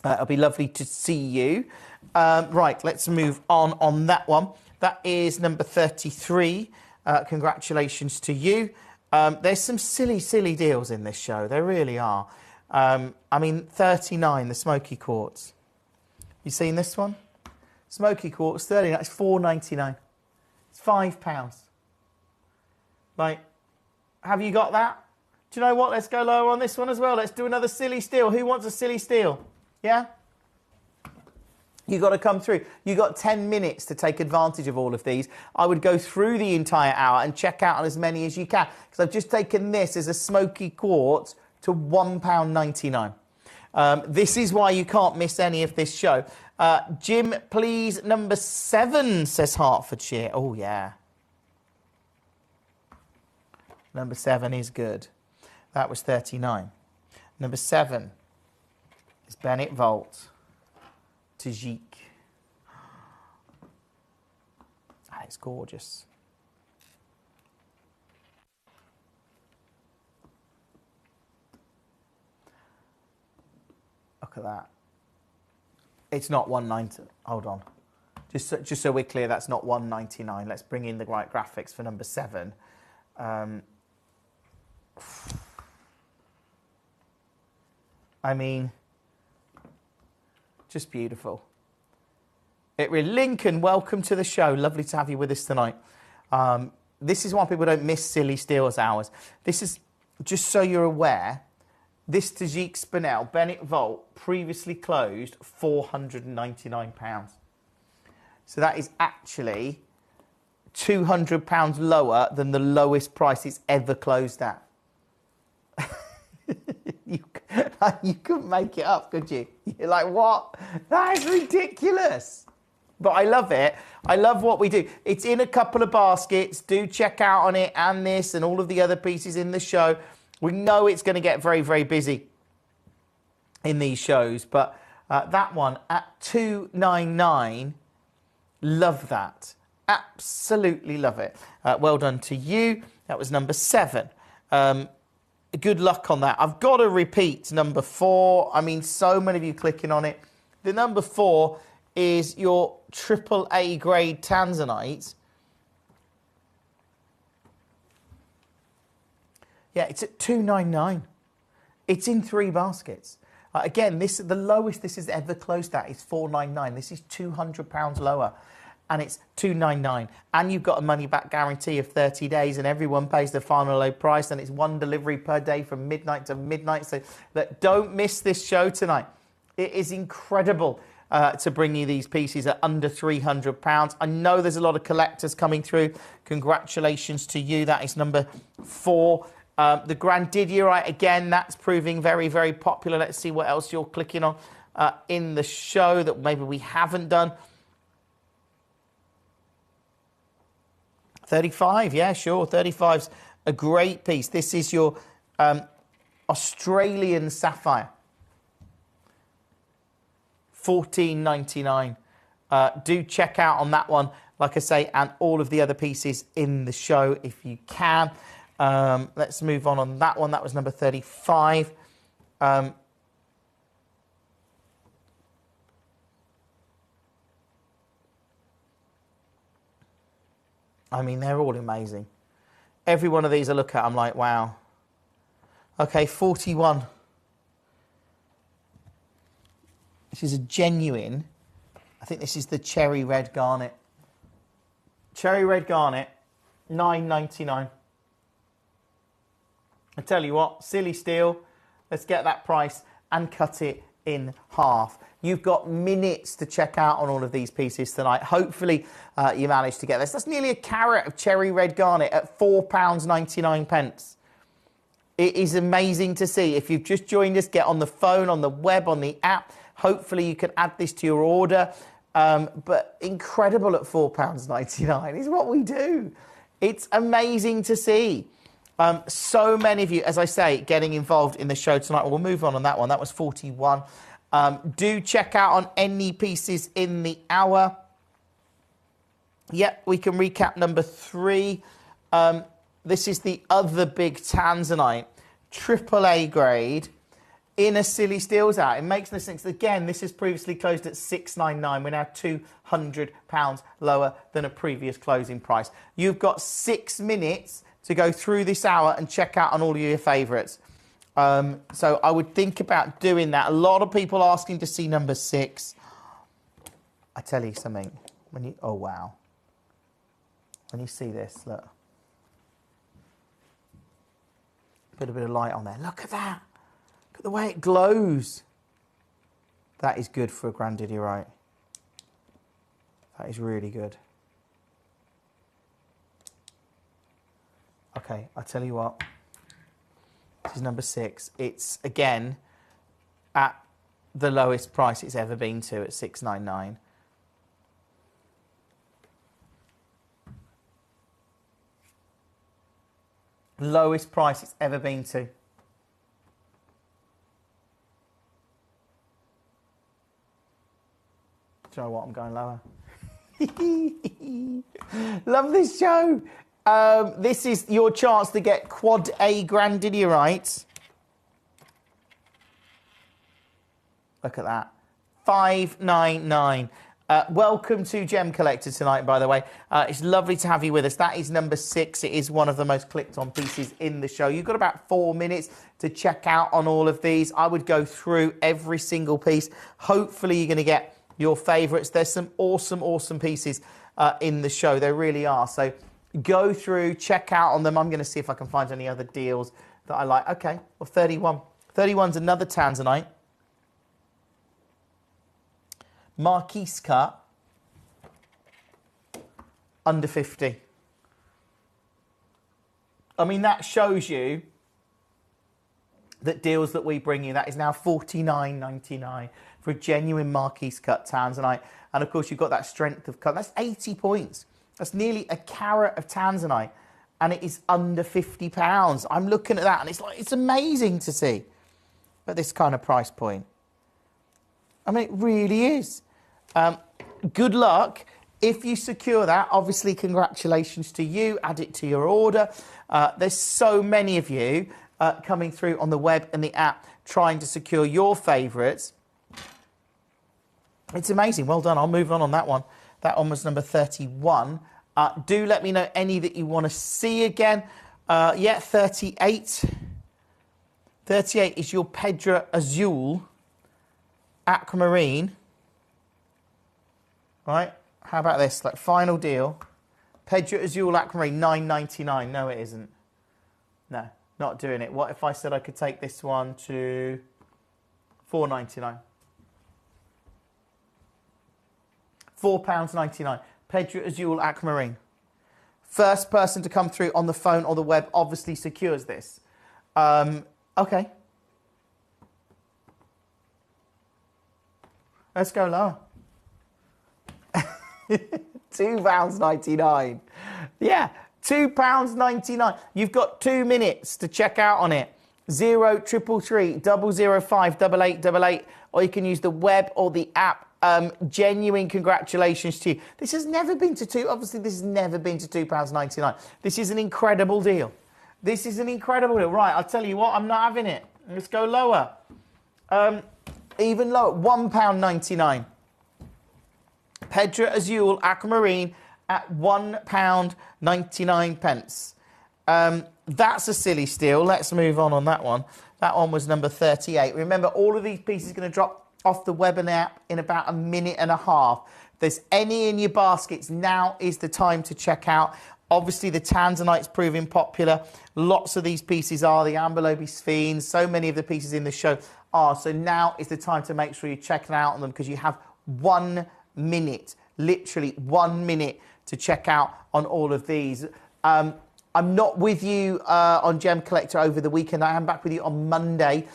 It'll be lovely to see you. Right, let's move on that one. That is number 33. Congratulations to you. There's some silly deals in this show. There really are. I mean, 39, the smoky quartz. You seen this one? Smoky quartz, 39. It's £4.99. It's £5. Like, have you got that? Do you know what? Let's go lower on this one as well. Let's do another silly steal. Who wants a silly steal? Yeah? You got to come through. You got 10 minutes to take advantage of all of these. I would go through the entire hour and check out on as many as you can, because I've just taken this as a smoky quartz to £1.99. This is why you can't miss any of this show. Jim, please, number 7, says Hertfordshire. Oh, yeah. Number 7 is good. That was 39. Number 7 is Bennett Volt. Tajik. That is gorgeous. Look at that. It's not $1.90. Hold on. Just so we're clear, that's not $1.99. Let's bring in the right graphics for number 7. I mean, just beautiful. Lincoln, welcome to the show. Lovely to have you with us tonight. This is why people don't miss Silly Steals hours. This is, just so you're aware, this Tajik Spinel Bennett Volt previously closed £499. So that is actually £200 lower than the lowest price it's ever closed at. You couldn't make it up, could you? You're like, what? That is ridiculous. But I love it. I love what we do. It's in a couple of baskets. Do check out on it and this and all of the other pieces in the show. We know it's going to get very, very busy in these shows. But that one at $299, love that. Absolutely love it. Well done to you. That was number 7. Good luck on that. I've got to repeat number 4. I mean, so many of you clicking on it. The number 4 is your AAA grade tanzanite. Yeah, it's at $299. It's in 3 baskets. Again, the lowest this has ever closed at is $499. This is £200 lower. And it's $299, and you've got a money-back guarantee of 30 days, and everyone pays the final low price, and it's 1 delivery per day from midnight to midnight. So don't miss this show tonight. It is incredible to bring you these pieces at under £300. I know there's a lot of collectors coming through. Congratulations to you. That is number 4. The Grandidierite, again, that's proving very, very popular. Let's see what else you're clicking on in the show that maybe we haven't done. 35, yeah, sure. 35's a great piece. This is your Australian sapphire. $14.99. Do check out on that one, like I say, and all of the other pieces in the show if you can. Let's move on that one. That was number 35. I mean, they're all amazing. Every one of these I look at, I'm like, wow. Okay, 41. This is a genuine, I think this is the cherry red garnet. Cherry red garnet, $9.99. I tell you what, silly steal. Let's get that price and cut it in half. You've got minutes to check out on all of these pieces tonight. Hopefully you managed to get this. That's nearly a carat of cherry red garnet at £4.99. It is amazing to see. If you've just joined us, get on the phone, on the web, on the app. Hopefully you can add this to your order. But incredible at £4.99 is what we do. It's amazing to see. So many of you, as I say, getting involved in the show tonight. Well, we'll move on that one. That was 41. Do check out on any pieces in the hour. Yep, we can recap number 3. This is the other big tanzanite, AAA grade, in a silly steals out. It makes no sense. Again, this is previously closed at $6.99. We're now £200 lower than a previous closing price. You've got 6 minutes to go through this hour and check out on all of your favourites. So I would think about doing that. A lot of people asking to see number 6. I tell you something. Oh wow. When you see this, look. Put a bit of light on there. Look at that. Look at the way it glows. That is good for a grandidierite. That is really good. Okay, I'll tell you what. This is number 6. It's, again, at the lowest price it's ever been to at $6.99. Lowest price it's ever been to. Do you know what? I'm going lower. Love this show. This is your chance to get Quad A grandidierite. Look at that. $5.99. Welcome to Gemcollector tonight, by the way. It's lovely to have you with us. That is number 6. It is one of the most clicked on pieces in the show. You've got about 4 minutes to check out on all of these. I would go through every single piece. Hopefully you're going to get your favourites. There's some awesome, awesome pieces in the show. There really are. So go through, check out on them. I'm going to see if I can find any other deals that I like. Okay, well, 31. 31's another Tanzanite. Marquise cut, under 50. I mean, that shows you that deals that we bring you, that is now $49.99 for a genuine Marquise cut Tanzanite. And of course, you've got that strength of cut. That's 80 points. That's nearly a carat of Tanzanite. And it is under £50. I'm looking at that and it's like, it's amazing to see at this kind of price point. I mean, it really is. Good luck. If you secure that, obviously, congratulations to you. Add it to your order. There's so many of you coming through on the web and the app trying to secure your favourites. It's amazing. Well done. I'll move on that one. That one was number 31. Do let me know any that you want to see again. Yeah, 38. 38 is your Pedra Azul Aquamarine. Right? How about this? Like, final deal. Pedra Azul Aquamarine, $9.99. No, it isn't. No, not doing it. What if I said I could take this one to $4.99? £4.99. Pedra Azul Aquamarine. First person to come through on the phone or the web obviously secures this. Okay. Let's go lower. £2.99. Yeah, £2.99. You've got 2 minutes to check out on it. 0333 005 8888, or you can use the web or the app. Genuine congratulations to you. This has never been to obviously this has never been to £2.99. This is an incredible deal. This is an incredible deal. Right, I'll tell you what, I'm not having it. Let's go lower. Even lower, £1.99. Pedra Azul Aquamarine at £1.99. That's a silly steal. Let's move on that one. That one was number 38. Remember, all of these pieces are going to drop off the web and app in about a minute and a half. If there's any in your baskets, now is the time to check out. Obviously, the Tanzanite's proving popular. Lots of these pieces are. The Amberlobe Sphene, so many of the pieces in the show are. So now is the time to make sure you're checking out on them, because you have 1 minute, literally 1 minute to check out on all of these. I'm not with you on Gemcollector over the weekend. I am back with you on Monday.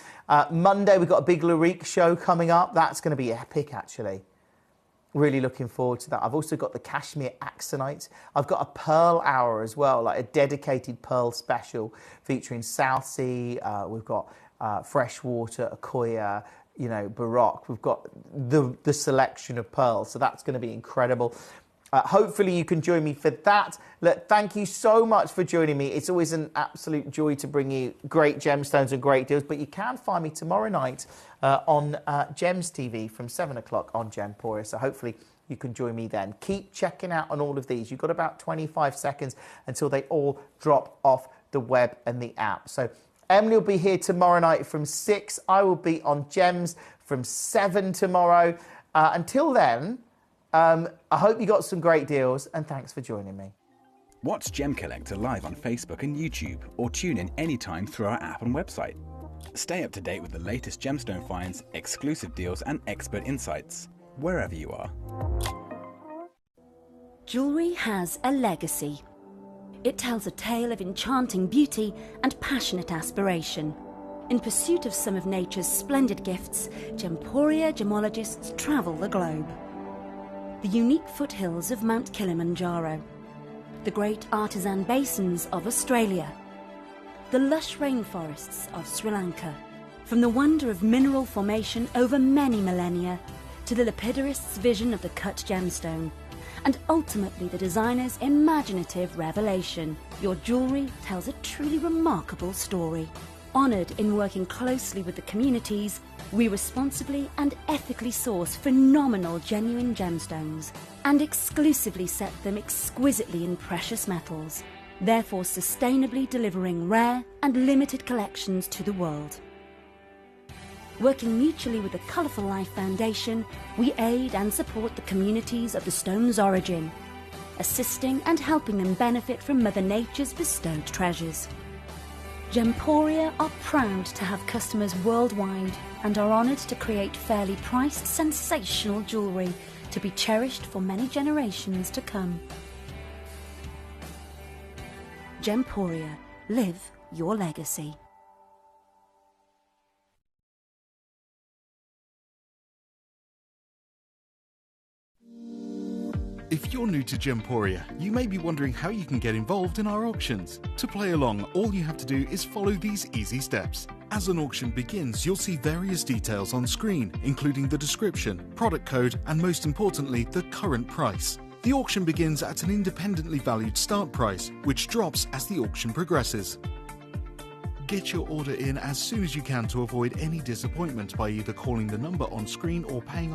Monday, we've got a big Larique show coming up. That's going to be epic, actually. Really looking forward to that. I've also got the Cashmere Axonite. I've got a Pearl Hour as well, like a dedicated Pearl special featuring South Sea. We've got Freshwater, Akoya, you know, Baroque. We've got the selection of pearls, so that's going to be incredible. Hopefully you can join me for that. Look, thank you so much for joining me. It's always an absolute joy to bring you great gemstones and great deals, but you can find me tomorrow night on Gems TV from 7 o'clock on Gemporia, so hopefully you can join me then. Keep checking out on all of these. You've got about 25 seconds until they all drop off the web and the app. So Emily will be here tomorrow night from 6. I will be on Gems from 7 tomorrow. Until then, I hope you got some great deals, and thanks for joining me. Watch Gemcollector live on Facebook and YouTube, or tune in anytime through our app and website. Stay up to date with the latest gemstone finds, exclusive deals and expert insights, wherever you are. Jewellery has a legacy. It tells a tale of enchanting beauty and passionate aspiration. In pursuit of some of nature's splendid gifts, Gemporia gemologists travel the globe. The unique foothills of Mount Kilimanjaro, the great artisan basins of Australia, the lush rainforests of Sri Lanka, from the wonder of mineral formation over many millennia to the lapidarists' vision of the cut gemstone, and ultimately the designer's imaginative revelation, your jewellery tells a truly remarkable story. Honoured in working closely with the communities, we responsibly and ethically source phenomenal genuine gemstones and exclusively set them exquisitely in precious metals, therefore sustainably delivering rare and limited collections to the world. Working mutually with the Colourful Life Foundation, we aid and support the communities of the stone's origin, assisting and helping them benefit from Mother Nature's bestowed treasures. Gemporia are proud to have customers worldwide and are honoured to create fairly priced, sensational jewellery to be cherished for many generations to come. Gemporia, live your legacy. If you're new to Gemporia, you may be wondering how you can get involved in our auctions. To play along, all you have to do is follow these easy steps. As an auction begins, you'll see various details on screen, including the description, product code, and most importantly, the current price. The auction begins at an independently valued start price, which drops as the auction progresses. Get your order in as soon as you can to avoid any disappointment by either calling the number on screen or paying